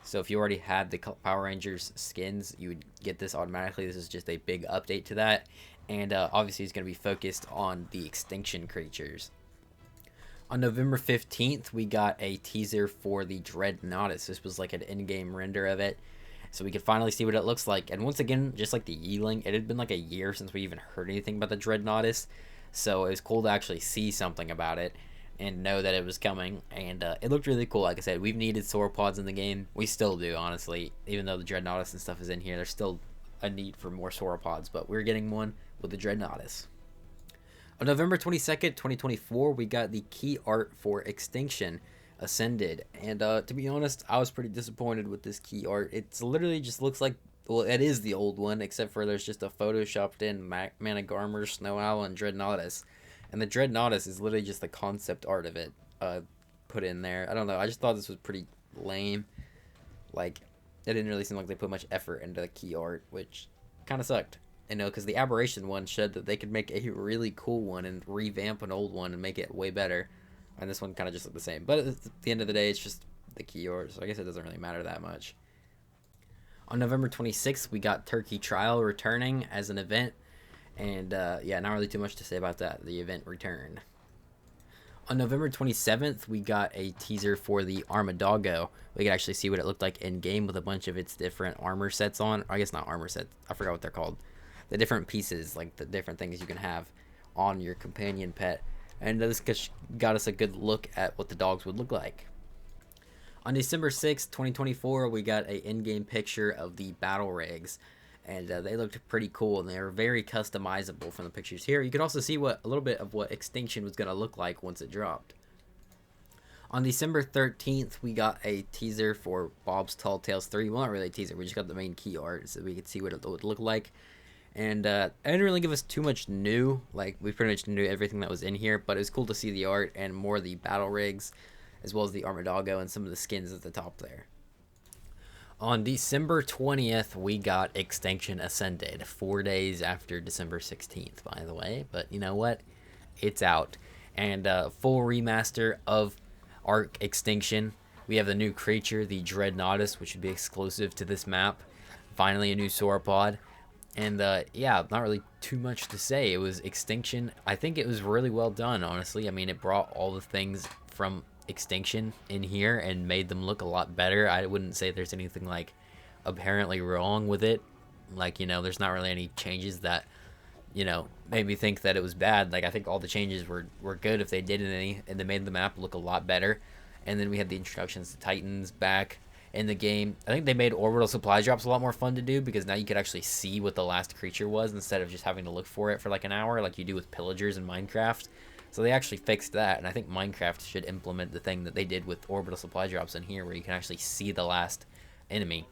So if you already had the Power Rangers skins, you would get this automatically. This is just a big update to that. And obviously it's going to be focused on the Extinction creatures. On November 15th, we got a teaser for the Dreadnoughtus. This was like an in-game render of it, so we could finally see what it looks like. And once again, just like the Yeeling, it had been like a year since we even heard anything about the Dreadnoughtus. So it was cool to actually see something about it and know that it was coming. And it looked really cool. Like I said, we've needed sauropods in the game. We still do, honestly. Even though the Dreadnoughtus and stuff is in here, there's still a need for more sauropods. But we're getting one with the Dreadnoughtus. On November 22nd, 2024, we got the key art for Extinction Ascended. And to be honest, I was pretty disappointed with this key art. It's literally just looks like, well, it is the old one, except for there's just a photoshopped in Managarmr, Snow Owl, and Dreadnoughtus. And the Dreadnoughtus is literally just the concept art of it put in there. I don't know, I just thought this was pretty lame. Like, it didn't really seem like they put much effort into the key art, which kind of sucked. You know, because the Aberration one showed that they could make a really cool one and revamp an old one and make it way better. And this one kind of just looked the same. But at the end of the day, it's just the key art, so I guess it doesn't really matter that much. On November 26th, we got Turkey Trial returning as an event. And yeah, not really too much to say about that. The event returned. On November 27th, we got a teaser for the Armadoggo. We could actually see what it looked like in-game with a bunch of its different armor sets on. I guess not armor sets. I forgot what they're called. The different pieces, like the different things you can have on your companion pet. And this got us a good look at what the dogs would look like. On December 6th, 2024, we got a in-game picture of the battle rigs. And they looked pretty cool, and they were very customizable from the pictures here. You could also see a little bit of what Extinction was going to look like once it dropped. On December 13th, we got a teaser for Bob's Tall Tales 3. Well, not really a teaser, we just got the main key art so we could see what it would look like. And it didn't really give us too much new. Like, we pretty much knew everything that was in here, but it was cool to see the art and more of the battle rigs, as well as the Armadoggo and some of the skins at the top there. On December 20th, we got Extinction Ascended, 4 days after December 16th, by the way. But you know what? It's out. And full remaster of Ark Extinction. We have the new creature, the Dreadnoughtus, which would be exclusive to this map. Finally, a new sauropod. And yeah, not really too much to say. It was Extinction. I think it was really well done, honestly. I mean, it brought all the things from Extinction in here and made them look a lot better. I wouldn't say there's anything like apparently wrong with it. Like, you know, there's not really any changes that, you know, made me think that it was bad. Like, I think all the changes were good if they did any, and they made the map look a lot better. And then we had the introductions to Titans back in the game. I think they made orbital supply drops a lot more fun to do, because now you could actually see what the last creature was instead of just having to look for it for like an hour like you do with pillagers in Minecraft. So they actually fixed that, and I think Minecraft should implement the thing that they did with orbital supply drops in here, where you can actually see the last enemy.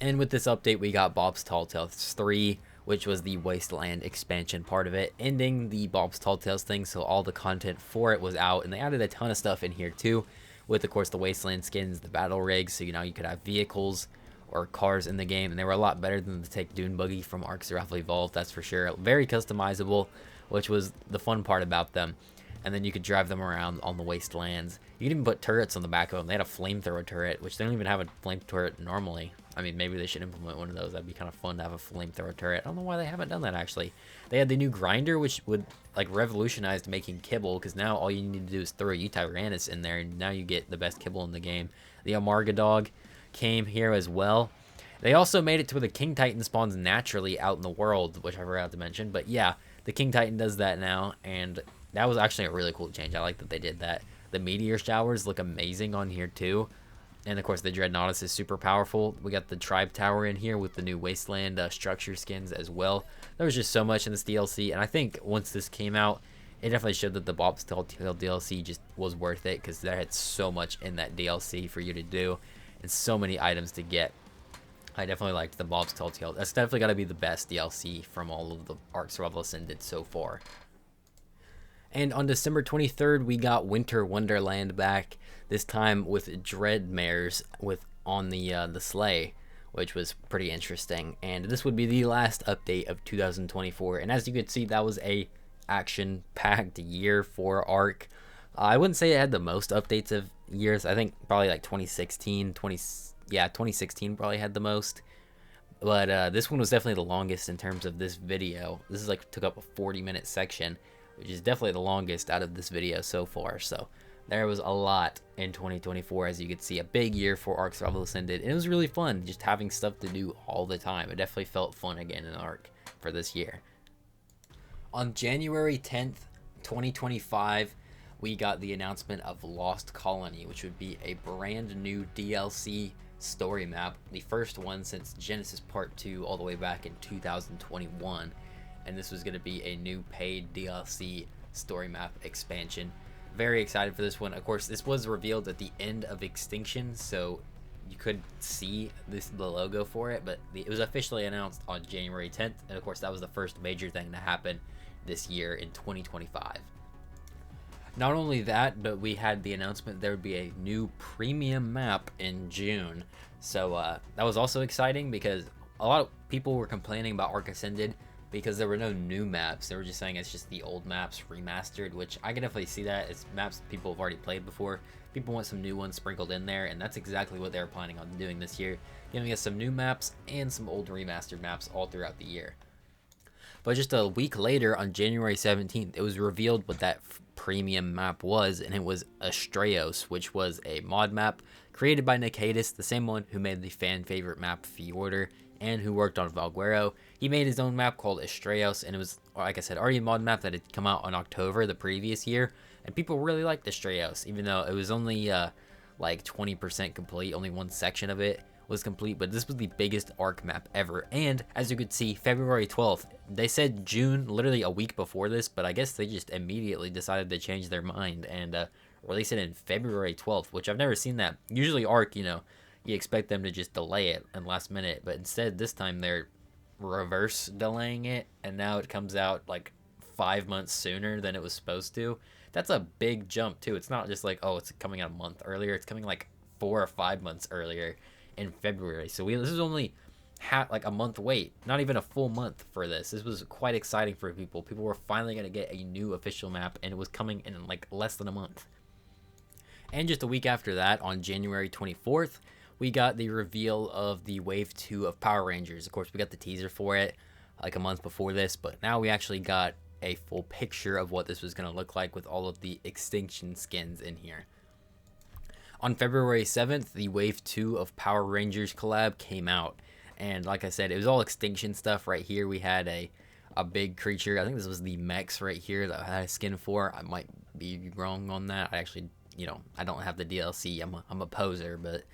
And with this update, we got Bob's Tall Tales 3, which was the Wasteland expansion part of it, ending the Bob's Tall Tales thing, so all the content for it was out, and they added a ton of stuff in here too, with, of course, the Wasteland skins, the battle rigs, so, you know, you could have vehicles or cars in the game, and they were a lot better than the Take Dune Buggy from Ark Survival Evolved, that's for sure. Very customizable, which was the fun part about them. And then you could drive them around on the wastelands. You could even put turrets on the back of them. They had a flamethrower turret, which they don't even have a flamethrower turret normally. I mean, maybe they should implement one of those. That'd be kind of fun to have a flamethrower turret. I don't know why they haven't done that, actually. They had the new grinder, which would, like, revolutionize making kibble, because now all you need to do is throw a Utyrannus in there, and now you get the best kibble in the game. The Amarga Dog came here as well. They also made it to where the King Titan spawns naturally out in the world, which I forgot to mention. But yeah, the King Titan does that now, and that was actually a really cool change. I like that they did that. The meteor showers look amazing on here too. And of course the Dreadnoughtus is super powerful. We got the Tribe Tower in here with the new Wasteland structure skins as well. There was just so much in this DLC, and I think once this came out, it definitely showed that the Bob's Tall Tale DLC just was worth it, because there had so much in that DLC for you to do and so many items to get. I definitely liked the Bob's Tall Tale. That's definitely got to be the best DLC from all of the Ark Survival Ascended so far. And on December 23rd, we got Winter Wonderland back, this time with Dreadmares on the sleigh, which was pretty interesting. And this would be the last update of 2024. And as you could see, that was a action-packed year for Ark. I wouldn't say it had the most updates of years. I think probably like 2016 probably had the most. But this one was definitely the longest in terms of this video. This is like took up a 40-minute section, which is definitely the longest out of this video so far. So there was a lot in 2024, as you could see. A big year for Ark Survival Ascended, and it was really fun just having stuff to do all the time. It definitely felt fun again in Ark for this year. On January 10th, 2025, we got the announcement of Lost Colony, which would be a brand new DLC story map, the first one since Genesis Part 2 all the way back in 2021. And this was going to be a new paid DLC story map expansion. Very excited for this one. Of course, this was revealed at the end of Extinction, so you could see the logo for it, but it was officially announced on January 10th, and of course that was the first major thing to happen this year in 2025. Not only that, but we had the announcement there would be a new premium map in June. So that was also exciting, because a lot of people were complaining about Ark Ascended because there were no new maps. They were just saying it's just the old maps remastered, which I can definitely see that. It's maps people have already played before. People want some new ones sprinkled in there, and that's exactly what they're planning on doing this year, giving us some new maps and some old remastered maps all throughout the year. But just a week later, on January 17th, it was revealed what that premium map was, and it was Astraios, which was a mod map created by Nicatus, the same one who made the fan favorite map Fjordur, and who worked on Valguero. He made his own map called Astraios, and it was, like I said, already a mod map that had come out in October the previous year, and people really liked Astraios, even though it was only like 20% complete. Only one section of it was complete, but this was the biggest Ark map ever. And as you could see, February 12th, they said June literally a week before this, but I guess they just immediately decided to change their mind and release it in February 12th, which I've never seen that. Usually Ark, you know, you expect them to just delay it in last minute, but instead this time they're reverse delaying it, and now it comes out like 5 months sooner than it was supposed to. That's a big jump too. It's not just like, oh, it's coming out a month earlier. It's coming like 4 or 5 months earlier in February. So this is only like a month wait, not even a full month for this. This was quite exciting for people. People were finally going to get a new official map, and it was coming in like less than a month. And just a week after that, on January 24th, we got the reveal of the Wave 2 of Power Rangers. Of course, we got the teaser for it like a month before this, but now we actually got a full picture of what this was going to look like with all of the Extinction skins in here. On February 7th, the Wave 2 of Power Rangers collab came out. And like I said, it was all Extinction stuff. Right here, we had a big creature. I think this was the Mechs right here that I had a skin for. I might be wrong on that. I actually, I don't have the DLC. I'm a poser, but,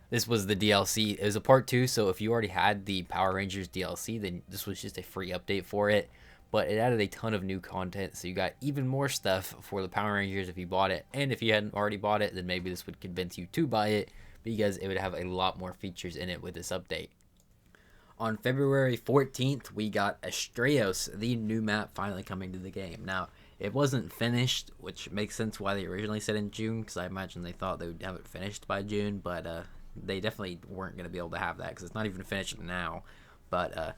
this was the DLC. It was a part 2, so if you already had the Power Rangers DLC, then this was just a free update for it. But it added a ton of new content, so you got even more stuff for the Power Rangers if you bought it. And if you hadn't already bought it, then maybe this would convince you to buy it, because it would have a lot more features in it with this update. On February 14th, we got Astraios, the new map finally coming to the game. Now, it wasn't finished, which makes sense why they originally said in June, because I imagine they thought they would have it finished by June, but they definitely weren't going to be able to have that, because it's not even finished now. But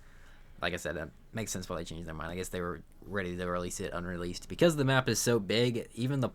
like I said, it makes sense why they changed their mind. I guess they were ready to release it unreleased. Because the map is so big, even the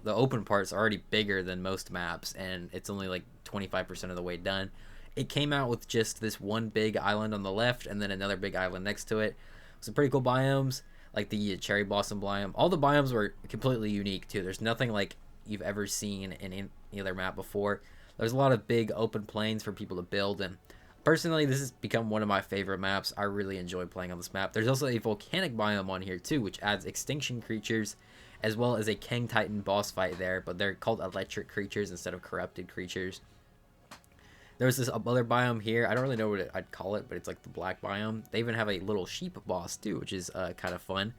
open part's already bigger than most maps, and it's only like 25% of the way done. It came out with just this one big island on the left, and then another big island next to it. Some pretty cool biomes, like the cherry blossom biome. All the biomes were completely unique too. There's nothing like you've ever seen in any other map before. There's a lot of big open plains for people to build, and personally, this has become one of my favorite maps. I really enjoy playing on this map. There's also a volcanic biome on here too, which adds Extinction creatures, as well as a King Titan boss fight there, but they're called electric creatures instead of corrupted creatures. There's this other biome here. I don't really know what I'd call it, but it's like the black biome. They even have a little sheep boss too, which is kind of fun.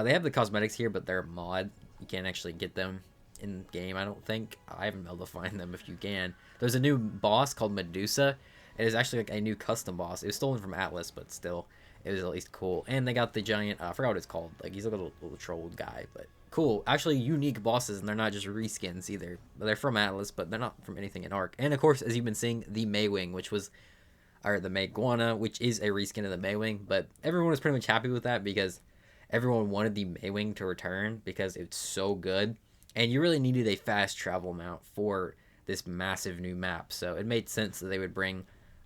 They have the cosmetics here, but they're a mod. You can't actually get them in game, I don't think. I haven't been able to find them if you can. There's a new boss called Medusa. It is actually like a new custom boss. It was stolen from Atlas, but still, it was at least cool. And they got the giant, I forgot what it's called. Like, he's like a little troll guy, but cool. Actually, unique bosses, and they're not just reskins either. They're from Atlas, but they're not from anything in Ark. And of course, as you've been seeing, the Maywing, the Mayguana, which is a reskin of the Maywing. But everyone was pretty much happy with that, because everyone wanted the Maywing to return, because it's so good. And you really needed a fast travel mount for this massive new map. So it made sense that they would bring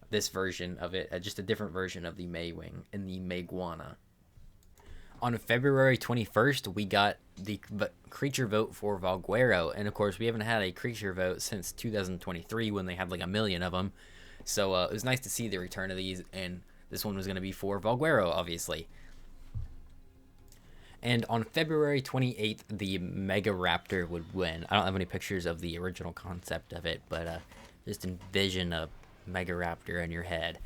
this version of it, just a different version of the Maywing and the Mayguana. On February 21st, we got the creature vote for Valguero, and of course, we haven't had a creature vote since 2023 when they had like 1 million of them. So it was nice to see the return of these, and this one was going to be for Valguero, obviously. And on February 28th, the Mega Raptor would win. I don't have any pictures of the original concept of it, but just envision a Mega Raptor in your head.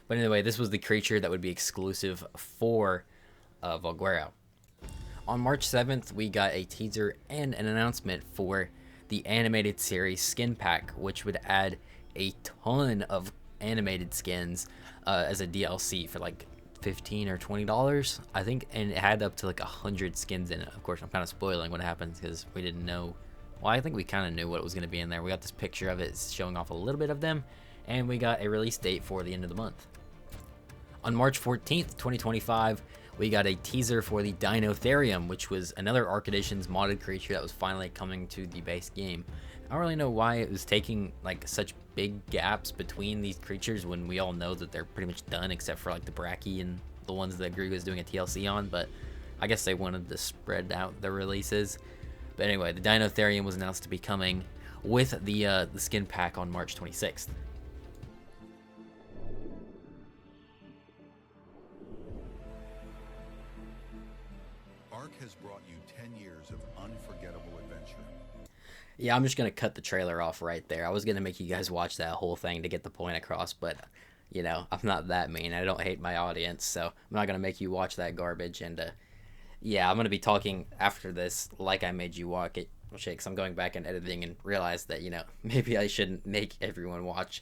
But anyway, this was the creature that would be exclusive for Valguero. On March 7th, we got a teaser and an announcement for the animated series skin pack, which would add a ton of animated skins as a DLC for like $15 or $20, I think, and it had up to like 100 skins in it. Of course, I'm kind of spoiling what happens because we didn't know. Well, I think we kind of knew what was going to be in there. We got this picture of it showing off a little bit of them, and we got a release date for the end of the month. On March 14th, 2025, we got a teaser for the Dinotherium, which was another Ark Editions modded creature that was finally coming to the base game. I don't really know why it was taking like such big gaps between these creatures when we all know that they're pretty much done, except for like the Bracky and the ones that Greg was doing a TLC on, but I guess they wanted to spread out the releases. But anyway, the Dinotherium was announced to be coming with the skin pack on March 26th. Ark has brought you 10 years of unforgettable adventure. Yeah, I'm just going to cut the trailer off right there. I was going to make you guys watch that whole thing to get the point across, but, you know, I'm not that mean. I don't hate my audience, so I'm not going to make you watch that garbage. And, yeah, I'm going to be talking after this like I made you watch it, because I'm going back and editing and realize that, you know, maybe I shouldn't make everyone watch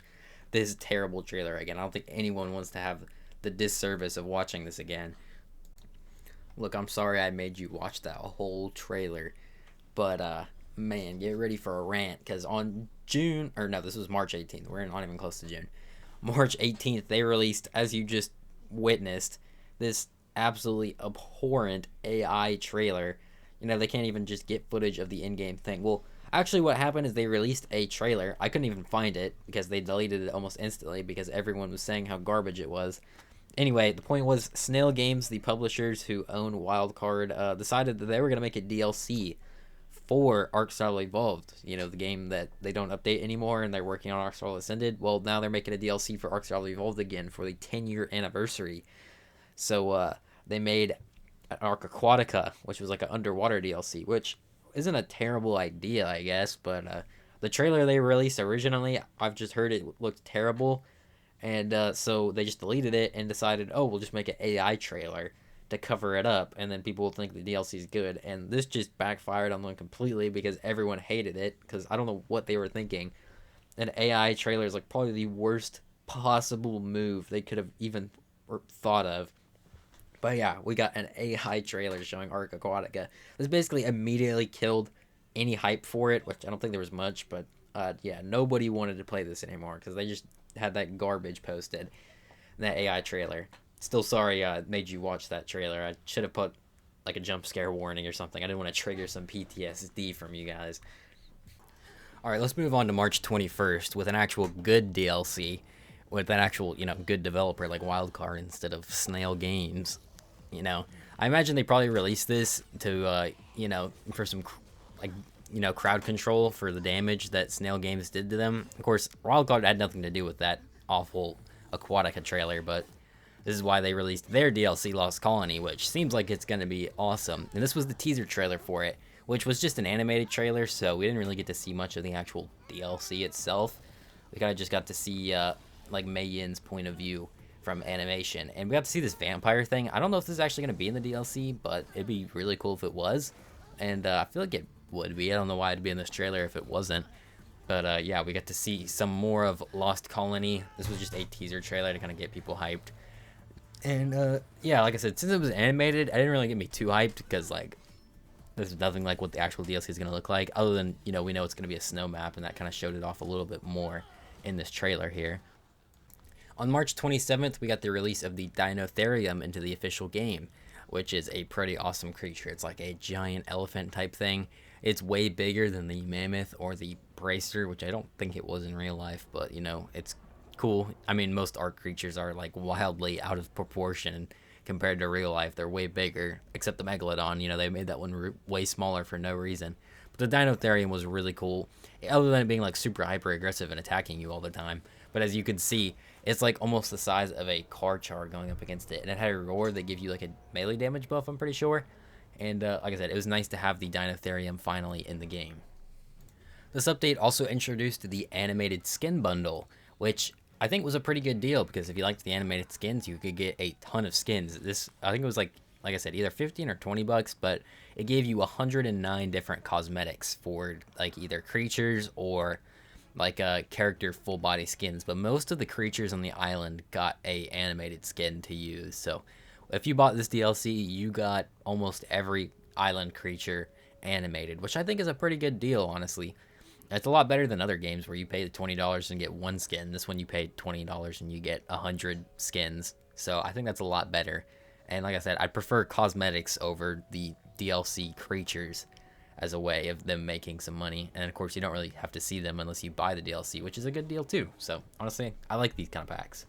this terrible trailer again. I don't think anyone wants to have the disservice of watching this again. Look, I'm sorry I made you watch that whole trailer, but, man, get ready for a rant, because on this was March 18th. We're not even close to June. March 18th, they released, as you just witnessed, this absolutely abhorrent AI trailer You know, they can't even just get footage of the in-game thing. Well, actually what happened is they released a trailer. I couldn't even find it because they deleted it almost instantly because everyone was saying how garbage it was. Anyway, the point was Snail Games, the publishers who own Wildcard, decided that they were going to make a DLC for Ark Survival Evolved. You know, the game that they don't update anymore and they're working on Ark Survival Ascended. Well, now they're making a DLC for Ark Survival Evolved again for the 10-year anniversary. So they made Ark Aquatica, which was like an underwater DLC, which isn't a terrible idea, I guess, but the trailer they released originally, I've just heard it looked terrible, and so they just deleted it and decided, oh, we'll just make an AI trailer to cover it up, and then people will think the DLC is good, and this just backfired on them completely because everyone hated it, because I don't know what they were thinking. An AI trailer is like probably the worst possible move they could have even thought of. But yeah, we got an AI trailer showing Ark Aquatica. This basically immediately killed any hype for it, which I don't think there was much, but yeah, nobody wanted to play this anymore because they just had that garbage posted, that AI trailer. Still sorry I made you watch that trailer. I should have put like a jump scare warning or something. I didn't want to trigger some PTSD from you guys. Alright, let's move on to March 21st with an actual good DLC, with an actual, you know, good developer like Wildcard instead of Snail Games. You know, I imagine they probably released this to, you know, for some, like, you know, crowd control for the damage that Snail Games did to them. Of course, Wildcard had nothing to do with that awful Aquatica trailer, but this is why they released their DLC, Lost Colony, which seems like it's going to be awesome. And this was the teaser trailer for it, which was just an animated trailer, so we didn't really get to see much of the actual DLC itself. We kind of just got to see, like, Mei Yin's point of view from animation, and we got to see this vampire thing. I don't know if this is actually going to be in the DLC, but it'd be really cool if it was, and I feel like it would be. I don't know why it'd be in this trailer if it wasn't, but yeah, we got to see some more of Lost Colony. This was just a teaser trailer to kind of get people hyped, and yeah, like I said, since it was animated, I didn't really get me too hyped because, like, there's nothing like what the actual DLC is going to look like, other than, you know, we know it's going to be a snow map, and that kind of showed it off a little bit more in this trailer here. On March 27th, we got the release of the Dinotherium into the official game, which is a pretty awesome creature. It's like a giant elephant type thing. It's way bigger than the mammoth or the bracer, which I don't think it was in real life, but, you know, it's cool. I mean, most Ark creatures are, like, wildly out of proportion compared to real life. They're way bigger, except the Megalodon. You know, they made that one way smaller for no reason. But the Dinotherium was really cool, other than it being, like, super hyper aggressive and attacking you all the time. But as you can see, it's like almost the size of a car char going up against it. And it had a roar that give you like a melee damage buff, I'm pretty sure. And like I said, it was nice to have the Dinotherium finally in the game. This update also introduced the animated skin bundle, which I think was a pretty good deal because if you liked the animated skins, you could get a ton of skins. This, I think it was like I said, either 15 or 20 bucks, but it gave you 109 different cosmetics for like either creatures or like character full body skins. But most of the creatures on the island got a animated skin to use. So if you bought this DLC, you got almost every island creature animated, which I think is a pretty good deal, honestly. It's a lot better than other games where you pay the $20 and get one skin. This one you pay $20 and you get 100 skins. So I think that's a lot better. And like I said, I prefer cosmetics over the DLC creatures as a way of them making some money. And of course, you don't really have to see them unless you buy the DLC, which is a good deal too. So honestly, I like these kind of packs.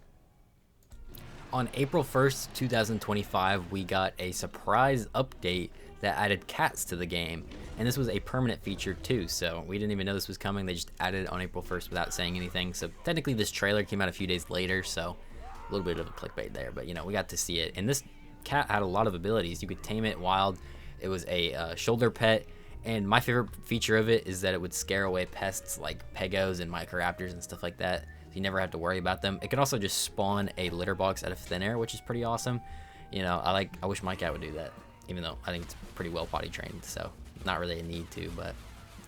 On April 1st, 2025, we got a surprise update that added cats to the game. And this was a permanent feature too, so we didn't even know this was coming. They just added it on April 1st without saying anything. So technically this trailer came out a few days later, so a little bit of a clickbait there, but you know, we got to see it. And this cat had a lot of abilities. You could tame it wild. It was a shoulder pet, and my favorite feature of it is that it would scare away pests like pegos and microraptors and stuff like that. So you never have to worry about them. It can also just spawn a litter box out of thin air, which is pretty awesome. You know, I wish my cat would do that, even though I think it's pretty well potty trained, so not really a need to, but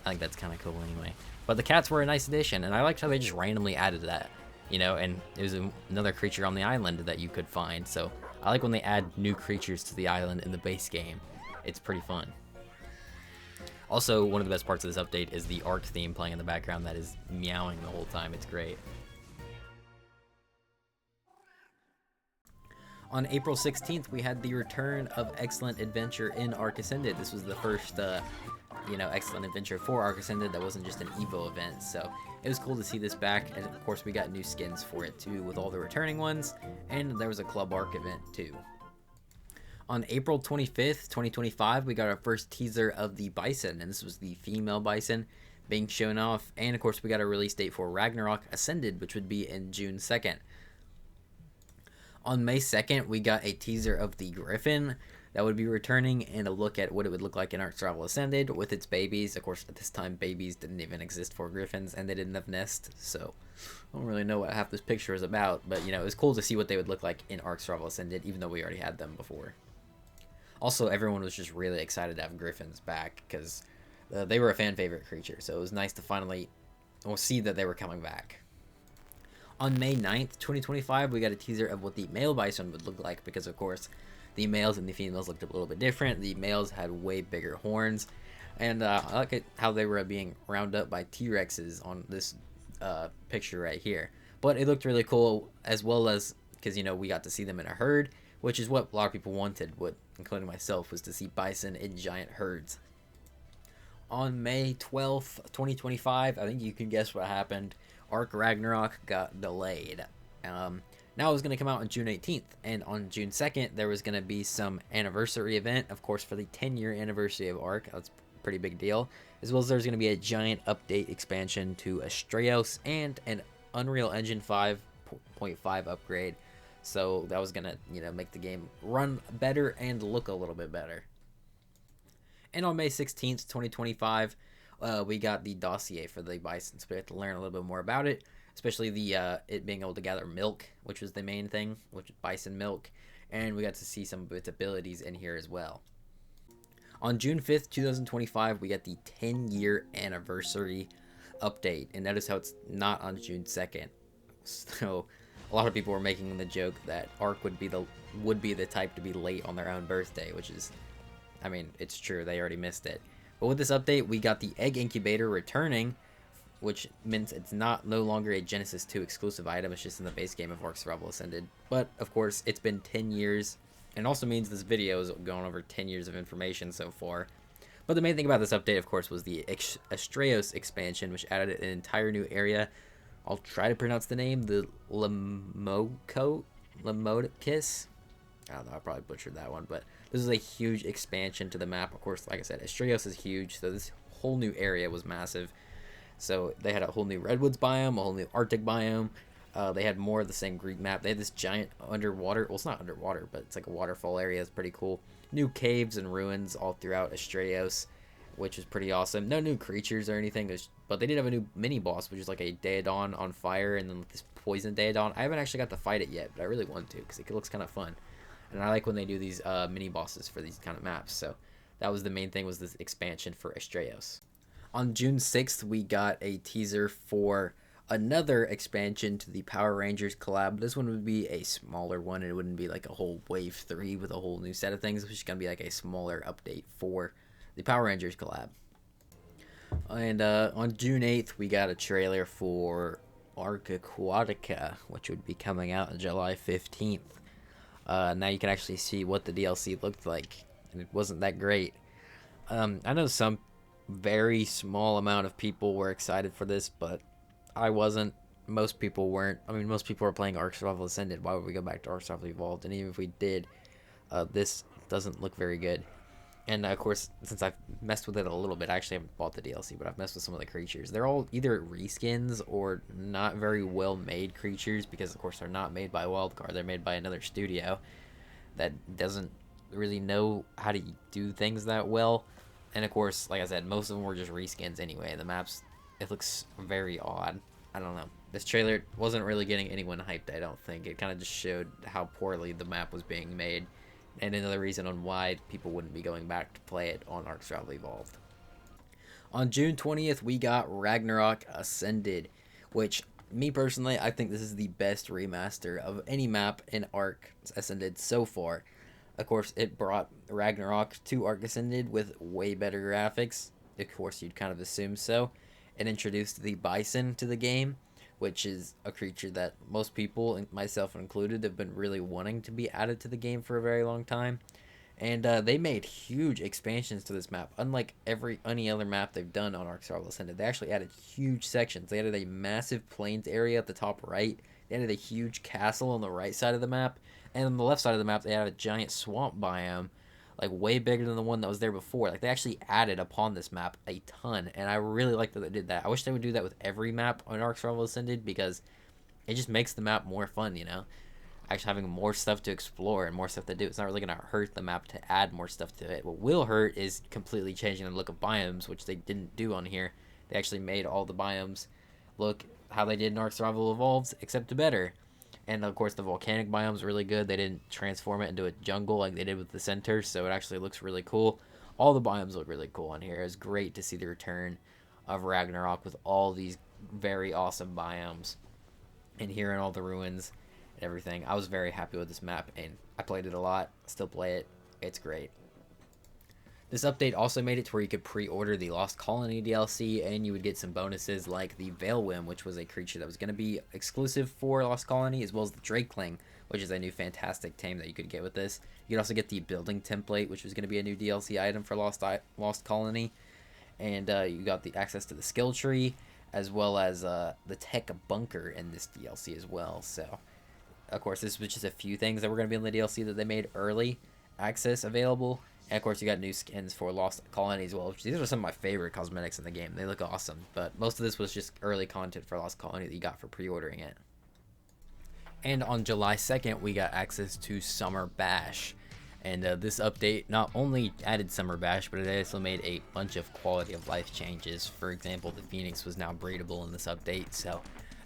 I think that's kind of cool anyway. But the cats were a nice addition, and I liked how they just randomly added that, you know, and it was another creature on the island that you could find. So I like when they add new creatures to the island in the base game. It's pretty fun. Also, one of the best parts of this update is the Ark theme playing in the background that is meowing the whole time. It's great. On April 16th, we had the return of Excellent Adventure in Ark Ascended. This was the first, Excellent Adventure for Ark Ascended that wasn't just an Evo event, so it was cool to see this back, and of course we got new skins for it too with all the returning ones, and there was a Club Ark event too. On April 25th, 2025, we got our first teaser of the Bison, and this was the female Bison being shown off, and of course we got a release date for Ragnarok Ascended, which would be in June 2nd. On May 2nd, we got a teaser of the Griffin that would be returning, and a look at what it would look like in Ark Survival Ascended with its babies. Of course, at this time, babies didn't even exist for Griffins, and they didn't have nests, so I don't really know what half this picture is about, but, it was cool to see what they would look like in Ark Survival Ascended, even though we already had them before. Also, everyone was just really excited to have Griffins back, because they were a fan favorite creature, so it was nice to finally see that they were coming back. On May 9th, 2025, we got a teaser of what the male Bison would look like, because of course the males and the females looked a little bit different. The males had way bigger horns, and I like it how they were being rounded up by T-Rexes on this picture right here. But it looked really cool, as well as because we got to see them in a herd, which is what a lot of people wanted, including myself, was to see Bison in giant herds. On May 12th, 2025, I think you can guess what happened. Ark Ragnarok got delayed. Now it was going to come out on June 18th, and on June 2nd, there was going to be some anniversary event, of course, for the 10-year anniversary of Ark. That's a pretty big deal. As well as there's going to be a giant update expansion to Astraeos and an Unreal Engine 5.5 upgrade. So that was going to, make the game run better and look a little bit better. And on May 16th, 2025, we got the dossier for the Bison, so we have to learn a little bit more about it, especially the it being able to gather milk, which was the main thing, which is Bison milk, and we got to see some of its abilities in here as well. On June 5th, 2025, we got the 10-year anniversary update, and notice how it's not on June 2nd. So a lot of people were making the joke that Ark would be the type to be late on their own birthday, which is, it's true, they already missed it. But with this update, we got the egg incubator returning, which means it's no longer a Genesis 2 exclusive item. It's just in the base game of Ark Survival Ascended. But, of course, it's been 10 years. And also means this video is going over 10 years of information so far. But the main thing about this update, of course, was the Astraeos expansion, which added an entire new area. I'll try to pronounce the name. The Lamodkis. I don't know, I probably butchered that one, but this is a huge expansion to the map. Of course, like I said, Astraeos is huge, so this whole new area was massive. So they had a whole new Redwoods biome, a whole new Arctic biome. They had more of the same Greek map. They had this giant underwater, well, it's not underwater, but it's like a waterfall area. It's pretty cool. New caves and ruins all throughout Astraeos, which is pretty awesome. No new creatures or anything, but they did have a new mini boss, which is like a Daedon on fire, and then this poison Daedon. I haven't actually got to fight it yet, but I really want to, because it looks kind of fun. And I like when they do these mini bosses for these kind of maps. So that was the main thing, was this expansion for Astraeos. On June 6th, we got a teaser for another expansion to the Power Rangers collab. This one would be a smaller one. It wouldn't be like a whole wave 3 with a whole new set of things. It's just going to be like a smaller update for the Power Rangers collab. And on June 8th, we got a trailer for Ark Aquatica, which would be coming out on July 15th. Now you can actually see what the DLC looked like, and it wasn't that great. I know some very small amount of people were excited for this, but I wasn't. Most people weren't. Most people were playing Ark Survival Ascended. Why would we go back to Ark Survival Evolved? And even if we did, this doesn't look very good. And of course, since I've messed with it a little bit, I actually haven't bought the DLC, but I've messed with some of the creatures. They're all either reskins or not very well made creatures, because of course they're not made by Wildcard. They're made by another studio that doesn't really know how to do things that well. And of course, like I said, most of them were just reskins anyway. The maps, it looks very odd. I don't know. This trailer wasn't really getting anyone hyped, I don't think. It kind of just showed how poorly the map was being made, and another reason on why people wouldn't be going back to play it on Ark Survival Evolved. On June 20th, we got Ragnarok Ascended, which, me personally, I think this is the best remaster of any map in Ark Ascended so far. Of course, it brought Ragnarok to Ark Ascended with way better graphics. Of course, you'd kind of assume so. It introduced the Bison to the game. which is a creature that most people, myself included, have been really wanting to be added to the game for a very long time. And they made huge expansions to this map. Unlike any other map they've done on Ark Survival Ascended, they actually added huge sections. They added a massive plains area at the top right. They added a huge castle on the right side of the map. And on the left side of the map, they added a giant swamp biome, like way bigger than the one that was there before. Like, they actually added upon this map a ton. And I really like that they did that. I wish they would do that with every map on Ark Survival Ascended, because it just makes the map more fun, you know? Actually having more stuff to explore and more stuff to do. It's not really going to hurt the map to add more stuff to it. What will hurt is completely changing the look of biomes, which they didn't do on here. They actually made all the biomes look how they did in Ark Survival Evolved, except better. And of course the volcanic biome's really good. They didn't transform it into a jungle like they did with the center, so it actually looks really cool. All the biomes look really cool on here. It's great to see the return of Ragnarok with all these very awesome biomes. And here in all the ruins everything. I was very happy with this map, and I played it a lot. Still play it. It's great. This update also made it to where you could pre-order the Lost Colony DLC, and you would get some bonuses like the Veilwim, which was a creature that was going to be exclusive for Lost Colony, as well as the Drakling, which is a new fantastic tame that you could get with this. You could also get the building template, which was going to be a new DLC item for Lost Colony, and you got the access to the skill tree, as well as the tech bunker in this DLC as well. So of course, this was just a few things that were going to be in the DLC that they made early access available. And of course, you got new skins for Lost Colony as well. These are some of my favorite cosmetics in the game. They look awesome. But most of this was just early content for Lost Colony that you got for pre-ordering it. And on July 2nd, we got access to Summer Bash. And this update not only added Summer Bash, but it also made a bunch of quality of life changes. For example, the Phoenix was now breedable in this update. So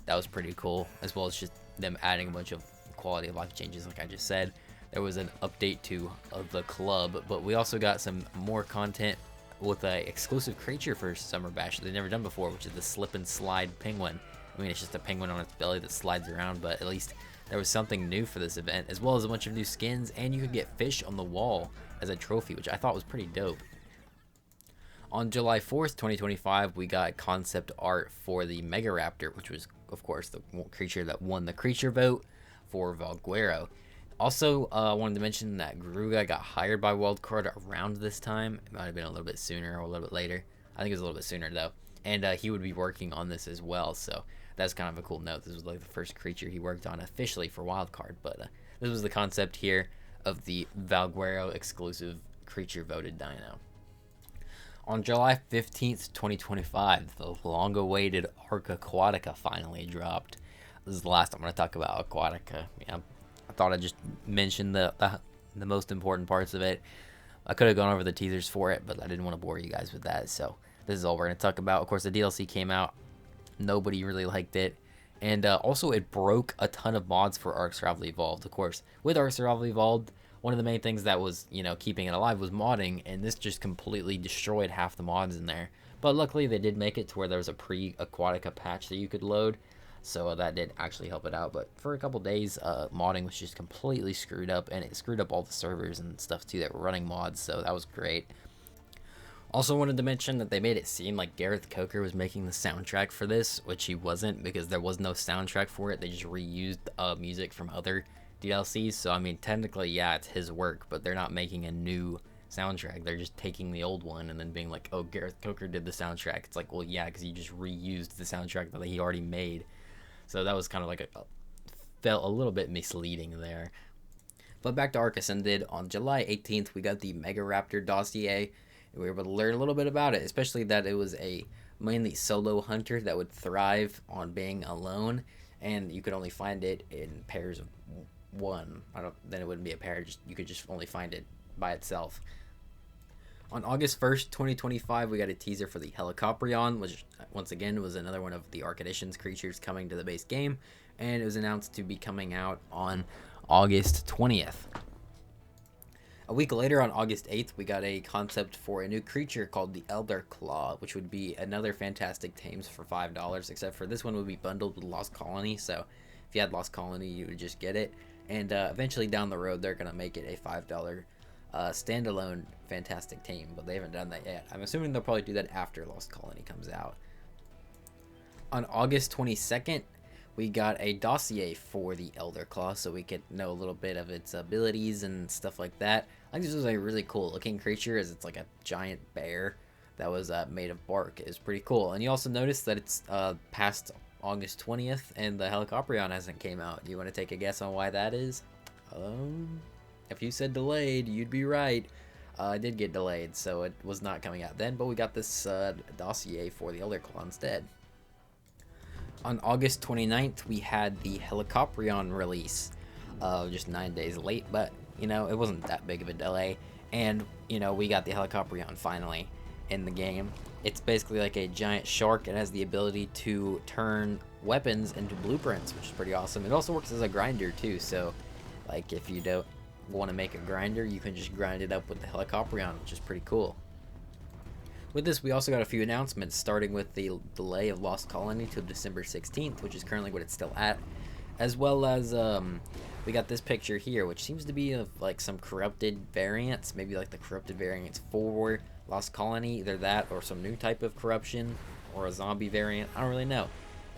that was pretty cool. As well as just them adding a bunch of quality of life changes, like I just said. There was an update to the club, but we also got some more content with a exclusive creature for Summer Bash that they've never done before, which is the slip and slide penguin. I mean, it's just a penguin on its belly that slides around, but at least there was something new for this event, as well as a bunch of new skins, and you could get fish on the wall as a trophy, which I thought was pretty dope. On July 4th, 2025, we got concept art for the Mega Raptor, which was, of course, the creature that won the creature vote for Valguero. Also, I wanted to mention that Gruga got hired by Wildcard around this time. It might have been a little bit sooner or a little bit later. I think it was a little bit sooner, though. And he would be working on this as well, so that's kind of a cool note. This was like the first creature he worked on officially for Wildcard, but this was the concept here of the Valguero exclusive creature voted dino. On July 15th, 2025, the long-awaited Ark Aquatica finally dropped. This is the last I'm going to talk about Aquatica. Yeah, I thought I'd just mention the most important parts of it. I could have gone over the teasers for it, but I didn't want to bore you guys with that, so this is all we're going to talk about. Of course, the DLC came out. Nobody really liked it. And also, it broke a ton of mods for Ark Survival Evolved. Of course, with Ark Survival Evolved, one of the main things that was, keeping it alive was modding, and this just completely destroyed half the mods in there. But luckily, they did make it to where there was a pre-Aquatica patch that you could load, so that did actually help it out. But for a couple days, modding was just completely screwed up, and it screwed up all the servers and stuff too that were running mods, so that was great. Also wanted to mention that they made it seem like Gareth Coker was making the soundtrack for this, which he wasn't, because there was no soundtrack for it. They just reused music from other DLCs, so I mean, technically, yeah, it's his work, but they're not making a new soundtrack. They're just taking the old one and then being like, oh, Gareth Coker did the soundtrack. It's like, well, yeah, because he just reused the soundtrack that he already made. So that was kind of like felt a little bit misleading there. But back to Ark Ascended, on July 18th, we got the Mega Raptor dossier. We were able to learn a little bit about it, especially that it was a mainly solo hunter that would thrive on being alone, and you could only find it in pairs of one. Then it wouldn't be a pair, you could just only find it by itself. On August 1st, 2025, we got a teaser for the Helicoprion, which once again was another one of the Ark Editions creatures coming to the base game, and it was announced to be coming out on August 20th. A week later, on August 8th, we got a concept for a new creature called the Elder Claw, which would be another fantastic tames for $5, except for this one would be bundled with Lost Colony, so if you had Lost Colony, you would just get it. And eventually down the road, they're going to make it a $5 standalone fantastic tame, but they haven't done that yet. I'm assuming they'll probably do that after Lost Colony comes out. On August 22nd, we got a dossier for the Elder Claw, so we could know a little bit of its abilities and stuff like that. I think this was a really cool looking creature, as it's like a giant bear that was made of bark. Is pretty cool. And you also notice that it's past August 20th, and the Helicoprion hasn't came out. You want to take a guess on why that is? If you said delayed, you'd be right. It did get delayed, so it was not coming out then, but we got this dossier for the Elder Claw instead. On August 29th, we had the Helicoprion release, just 9 days late, but, you know, it wasn't that big of a delay, and, you know, we got the Helicoprion finally in the game. It's basically like a giant shark. It has the ability to turn weapons into blueprints, which is pretty awesome. It also works as a grinder, too, so, like, if you don't want to make a grinder, you can just grind it up with the Helicoprion, which is pretty cool. With this, we also got a few announcements, starting with the delay of Lost Colony to December 16th, which is currently what it's still at, as well as we got this picture here, which seems to be of like some corrupted variants, maybe like the corrupted variants for Lost Colony, either that or some new type of corruption or a zombie variant. I don't really know.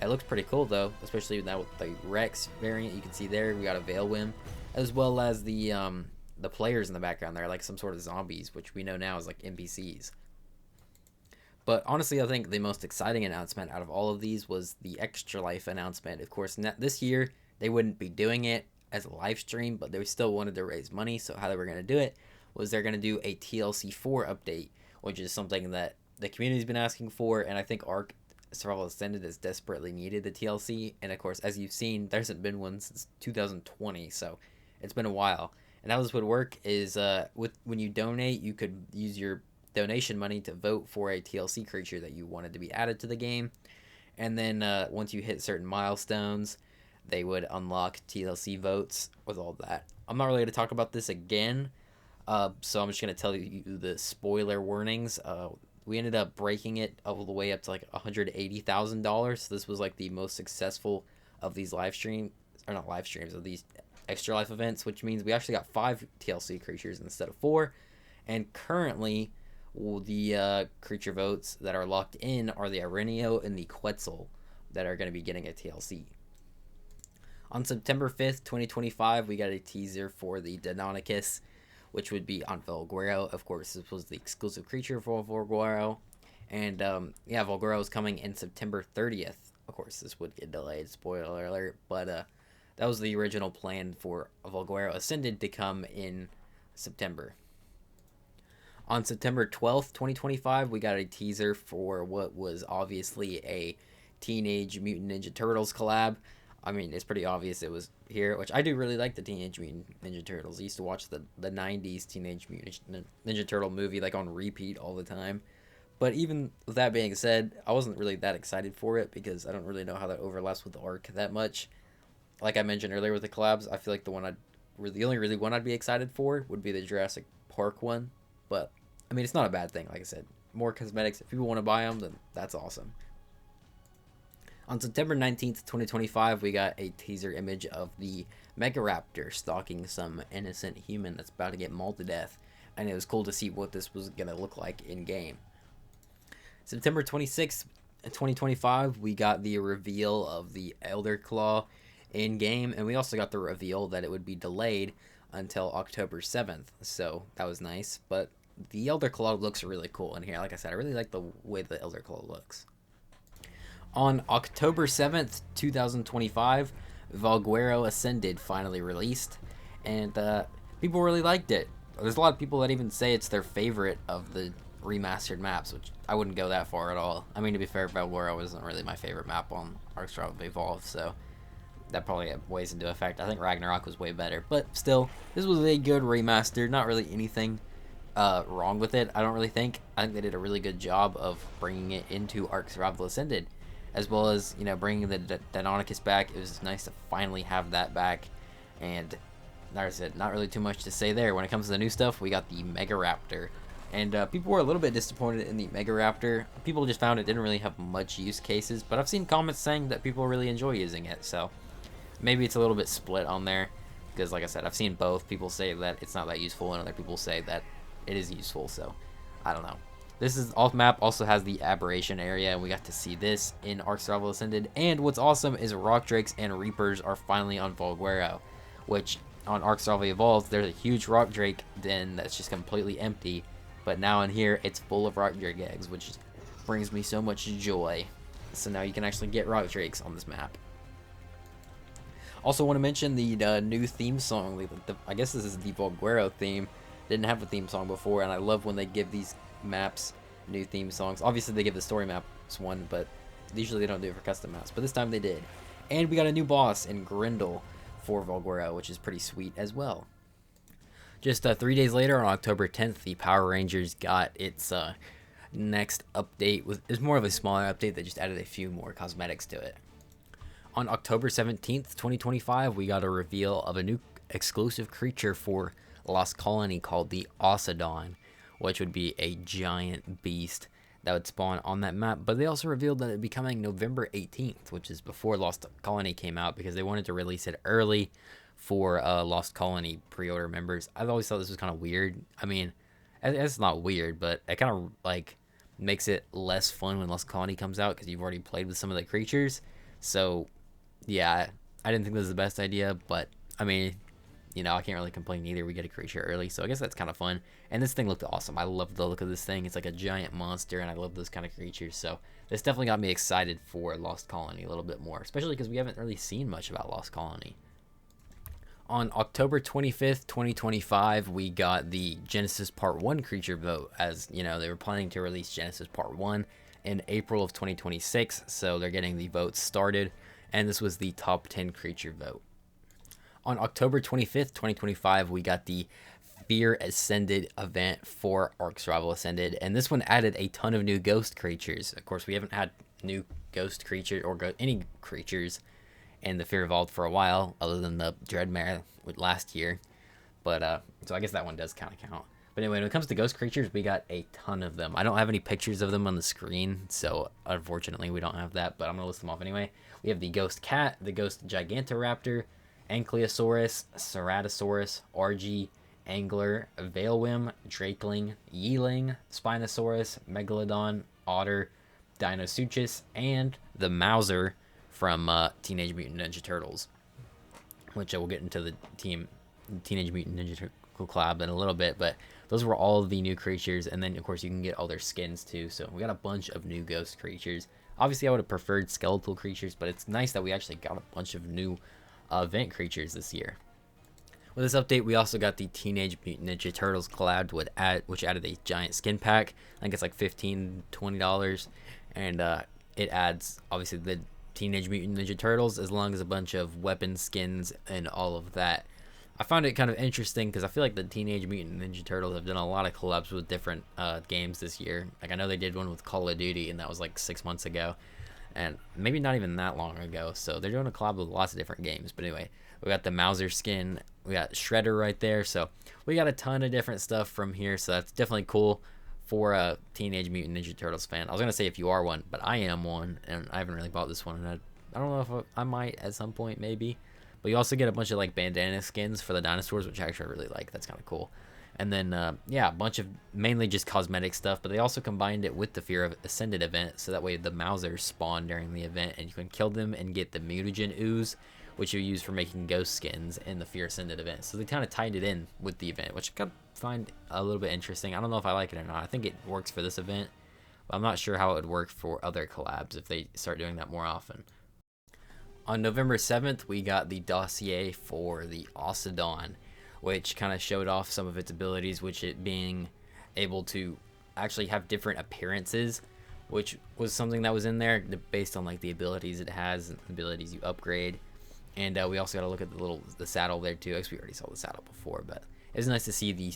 It looks pretty cool though, especially now with the Rex variant. You can see there we got a Veilwim, as well as the players in the background there, like some sort of zombies, which we know now is like NPCs. But honestly, I think the most exciting announcement out of all of these was the Extra Life announcement. Of course, this year they wouldn't be doing it as a live stream, but they still wanted to raise money. So how they were going to do it was they're going to do a TLC 4 update, which is something that the community's been asking for, and I think Ark Survival Ascended has desperately needed the TLC. And of course, as you've seen, there hasn't been one since 2020, so it's been a while. And how this would work is when you donate, you could use your donation money to vote for a TLC creature that you wanted to be added to the game, and then once you hit certain milestones, they would unlock TLC votes with all that. I'm not really going to talk about this again, so I'm just going to tell you the spoiler warnings. We ended up breaking it all the way up to like $180,000. So this was like the most successful of these of these Extra Life events, which means we actually got 5 TLC creatures instead of 4, and currently the creature votes that are locked in are the Arenio and the Quetzal that are going to be getting a TLC. On September 5th, 2025, we got a teaser for the Deinonychus, which would be on Volguero. Of course, this was the exclusive creature for Volguero. And, yeah, Volguero is coming in September 30th. Of course, this would get delayed, spoiler alert, but that was the original plan for Volguero Ascended to come in September. On September 12th, 2025, we got a teaser for what was obviously a Teenage Mutant Ninja Turtles collab. I mean, it's pretty obvious it was here, which I do really like the Teenage Mutant Ninja Turtles. I used to watch the 90s Teenage Mutant Ninja Turtle movie like on repeat all the time. But even with that being said, I wasn't really that excited for it because I don't really know how that overlaps with the Ark that much. Like I mentioned earlier with the collabs, I feel like the only really one I'd be excited for would be the Jurassic Park one. But, I mean, it's not a bad thing, like I said. More cosmetics. If people want to buy them, then that's awesome. On September 19th, 2025, we got a teaser image of the Megaraptor stalking some innocent human that's about to get mauled to death. And it was cool to see what this was going to look like in-game. September 26th, 2025, we got the reveal of the Elder Claw in-game. And we also got the reveal that it would be delayed until October 7th. So that was nice. But the Elder Claw looks really cool in here. Like I said, I really like the way the Elder Claw looks. On October 7th, 2025, Volguero Ascended finally released, and people really liked it. There's a lot of people that even say it's their favorite of the remastered maps, which I wouldn't go that far at all. I mean, to be fair, Volguero isn't really my favorite map on Ark Survival Evolved, so that probably weighs into effect. I think Ragnarok was way better, but still, this was a good remaster. Not really anything wrong with it, I don't really think. I think they did a really good job of bringing it into Ark Survival Ascended, as well as, you know, bringing the Deinonychus back. It was nice to finally have that back, and there's it. Not really too much to say there. When it comes to the new stuff, we got the Megaraptor, and people were a little bit disappointed in the Megaraptor. People just found it didn't really have much use cases, but I've seen comments saying that people really enjoy using it, so maybe it's a little bit split on there, because like I said, I've seen both. People say that it's not that useful, and other people say that it is useful, so I don't know. This is off map also has the Aberration area, and we got to see this in Ark Survival Ascended. And what's awesome is Rock Drakes and Reapers are finally on Volguero, which on Ark Survival Evolved, there's a huge Rock Drake den that's just completely empty. But now in here, it's full of Rock Drake eggs, which brings me so much joy. So now you can actually get Rock Drakes on this map. Also want to mention the new theme song. I guess this is the Volguero theme. Didn't have a theme song before, and I love when they give these maps new theme songs. Obviously, they give the story maps one, but usually they don't do it for custom maps. But this time they did. And we got a new boss in Grendel for Volguero, which is pretty sweet as well. Just 3 days later, on October 10th, the Power Rangers got its next update. It's more of a smaller update that just added a few more cosmetics to it. On October 17th, 2025, we got a reveal of a new exclusive creature for Lost Colony called the Osadon, which would be a giant beast that would spawn on that map. But they also revealed that it'd be coming November 18th, which is before Lost Colony came out, because they wanted to release it early for Lost Colony pre-order members. I've always thought this was kind of weird. I mean, it's not weird, but it kind of like makes it less fun when Lost Colony comes out, because you've already played with some of the creatures. So yeah, I didn't think this was the best idea, but I mean, you know, I can't really complain either. We get a creature early, so I guess that's kind of fun. And this thing looked awesome. I love the look of this thing. It's like a giant monster, and I love those kind of creatures. So this definitely got me excited for Lost Colony a little bit more, especially because we haven't really seen much about Lost Colony. On October 25th, 2025, we got the Genesis Part 1 creature vote. As you know, they were planning to release Genesis Part 1 in April of 2026, so they're getting the votes started. And this was the top 10 creature vote. On October 25th, 2025, we got the Fear Ascended event for Ark Survival Ascended, and this one added a ton of new ghost creatures. Of course, we haven't had new ghost creatures or any creatures in the Fear Evolved for a while, other than the Dreadmare last year. But so I guess that one does kind of count. But anyway, when it comes to ghost creatures, we got a ton of them. I don't have any pictures of them on the screen, so unfortunately we don't have that, but I'm going to list them off anyway. We have the Ghost Cat, the Ghost Gigantoraptor, Ankylosaurus, Ceratosaurus, Argy, Angler, Veilwim, Drakeling, Yeeling, Spinosaurus, Megalodon, Otter, Dinosuchus, and the Mauser from Teenage Mutant Ninja Turtles, which I will get into the Teenage Mutant Ninja Turtles collab in a little bit, but those were all of the new creatures, and then of course you can get all their skins too. So we got a bunch of new ghost creatures. Obviously I would have preferred skeletal creatures, but it's nice that we actually got a bunch of new event creatures this year. With this update, we also got the Teenage Mutant Ninja Turtles collab, which added a giant skin pack. I think it's like $15-$20, and it adds obviously the Teenage Mutant Ninja Turtles, as long as a bunch of weapon skins and all of that. I found it kind of interesting because I feel like the Teenage Mutant Ninja Turtles have done a lot of collabs with different games this year. Like I know they did one with Call of Duty, and that was like 6 months ago, and maybe not even that long ago. So they're doing a collab with lots of different games. But anyway, we got the Mauser skin, we got Shredder right there. So we got a ton of different stuff from here. So that's definitely cool for a Teenage Mutant Ninja Turtles fan. I was gonna say if you are one, but I am one, and I haven't really bought this one. And I don't know if I might at some point, maybe. But you also get a bunch of like bandana skins for the dinosaurs, which actually I really like. That's kind of cool. And then, yeah, a bunch of mainly just cosmetic stuff. But they also combined it with the Fear of Ascended event. So that way the Mausers spawn during the event. And you can kill them and get the mutagen ooze, which you use for making ghost skins in the Fear Ascended event. So they kind of tied it in with the event, which I find a little bit interesting. I don't know if I like it or not. I think it works for this event. But I'm not sure how it would work for other collabs if they start doing that more often. On November 7th, we got the dossier for the Osadon, which kind of showed off some of its abilities, which it being able to actually have different appearances, which was something that was in there based on like the abilities it has and the abilities you upgrade. And we also got to look at the saddle there too. Actually, we already saw the saddle before, but it's nice to see the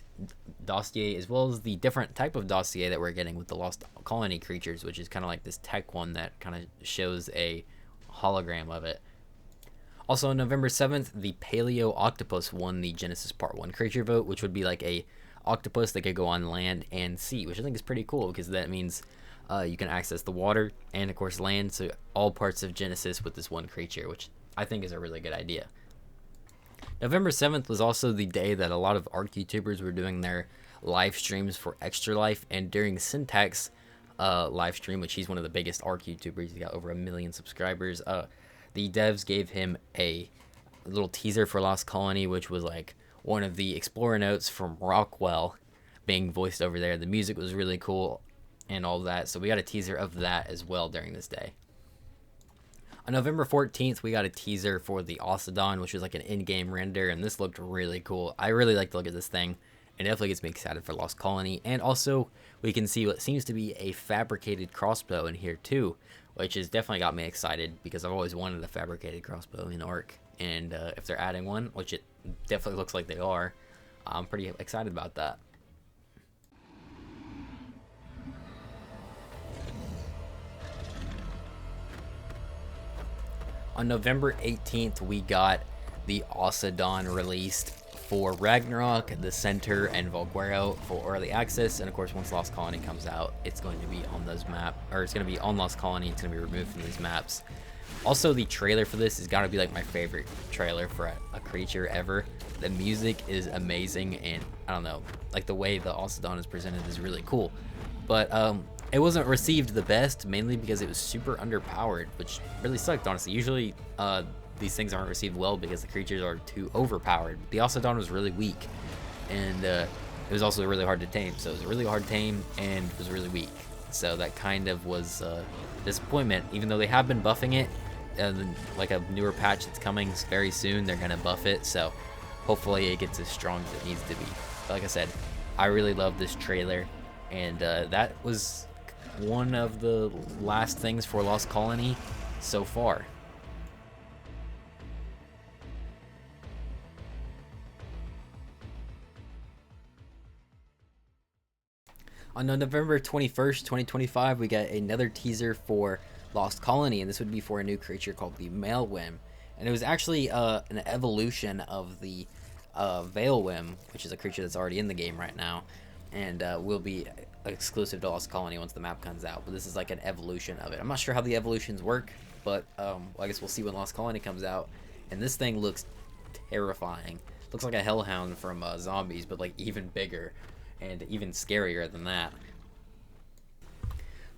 dossier as well as the different type of dossier that we're getting with the Lost Colony creatures, which is kind of like this tech one that kind of shows a hologram of it. Also on November 7th, the Paleo Octopus won the Genesis Part 1 creature vote, which would be like a octopus that could go on land and sea, which I think is pretty cool because that means you can access the water and of course land, so all parts of Genesis with this one creature, which I think is a really good idea. November 7th was also the day that a lot of Ark YouTubers were doing their live streams for Extra Life, and during Syntax live stream, which he's one of the biggest Ark YouTubers, he's got over 1 million subscribers, the devs gave him a little teaser for Lost Colony, which was like one of the Explorer notes from Rockwell being voiced over there. The music was really cool and all that, so we got a teaser of that as well during this day. On November 14th, we got a teaser for the Ocedon, which was like an in-game render, and this looked really cool. I really like to look at this thing. It definitely gets me excited for Lost Colony. And also, we can see what seems to be a fabricated crossbow in here too, which has definitely got me excited because I've always wanted a fabricated crossbow in Ark. And if they're adding one, which it definitely looks like they are, I'm pretty excited about that. On November 18th, we got the Ocedon released for Ragnarok, the Center, and Volguero for early access. And of course, once Lost Colony comes out, it's going to be on those maps, or it's going to be on Lost Colony. It's going to be removed from these maps. Also, the trailer for this has got to be like my favorite trailer for a creature ever. The music is amazing, and I don't know, like the way the Ocedon is presented is really cool. But it wasn't received the best, mainly because it was super underpowered, which really sucked, honestly. Usually these things aren't received well because the creatures are too overpowered. The Ocedon was really weak, and it was also really hard to tame. So it was really hard to tame and it was really weak. So that kind of was a disappointment, even though they have been buffing it. Like a newer patch that's coming very soon, they're going to buff it. So hopefully it gets as strong as it needs to be. But like I said, I really love this trailer. And that was one of the last things for Lost Colony so far. On November 21st, 2025, we got another teaser for Lost Colony, and this would be for a new creature called the Maelwim. And it was actually an evolution of the Veilwim, which is a creature that's already in the game right now, and will be exclusive to Lost Colony once the map comes out. But this is like an evolution of it. I'm not sure how the evolutions work, but I guess we'll see when Lost Colony comes out. And this thing looks terrifying. Looks like a hellhound from Zombies, but like even bigger and even scarier than that.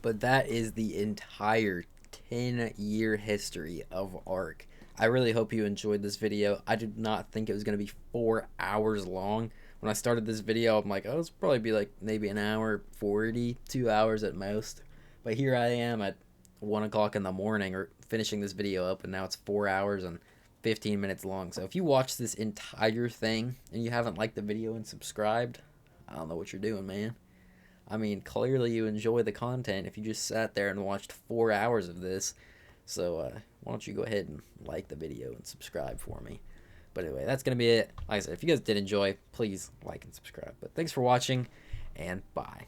But that is the entire 10-year history of Ark. I really hope you enjoyed this video. I did not think it was going to be 4 hours long. When I started this video, I'm like, oh, it's probably be like maybe an hour 40, 2 hours at most. But here I am at 1 o'clock in the morning or finishing this video up, and now it's 4 hours and 15 minutes long. So if you watch this entire thing and you haven't liked the video and subscribed, I don't know what you're doing, man. I mean, clearly you enjoy the content if you just sat there and watched 4 hours of this. So why don't you go ahead and like the video and subscribe for me. But anyway, that's going to be it. Like I said, if you guys did enjoy, please like and subscribe. But thanks for watching, and bye.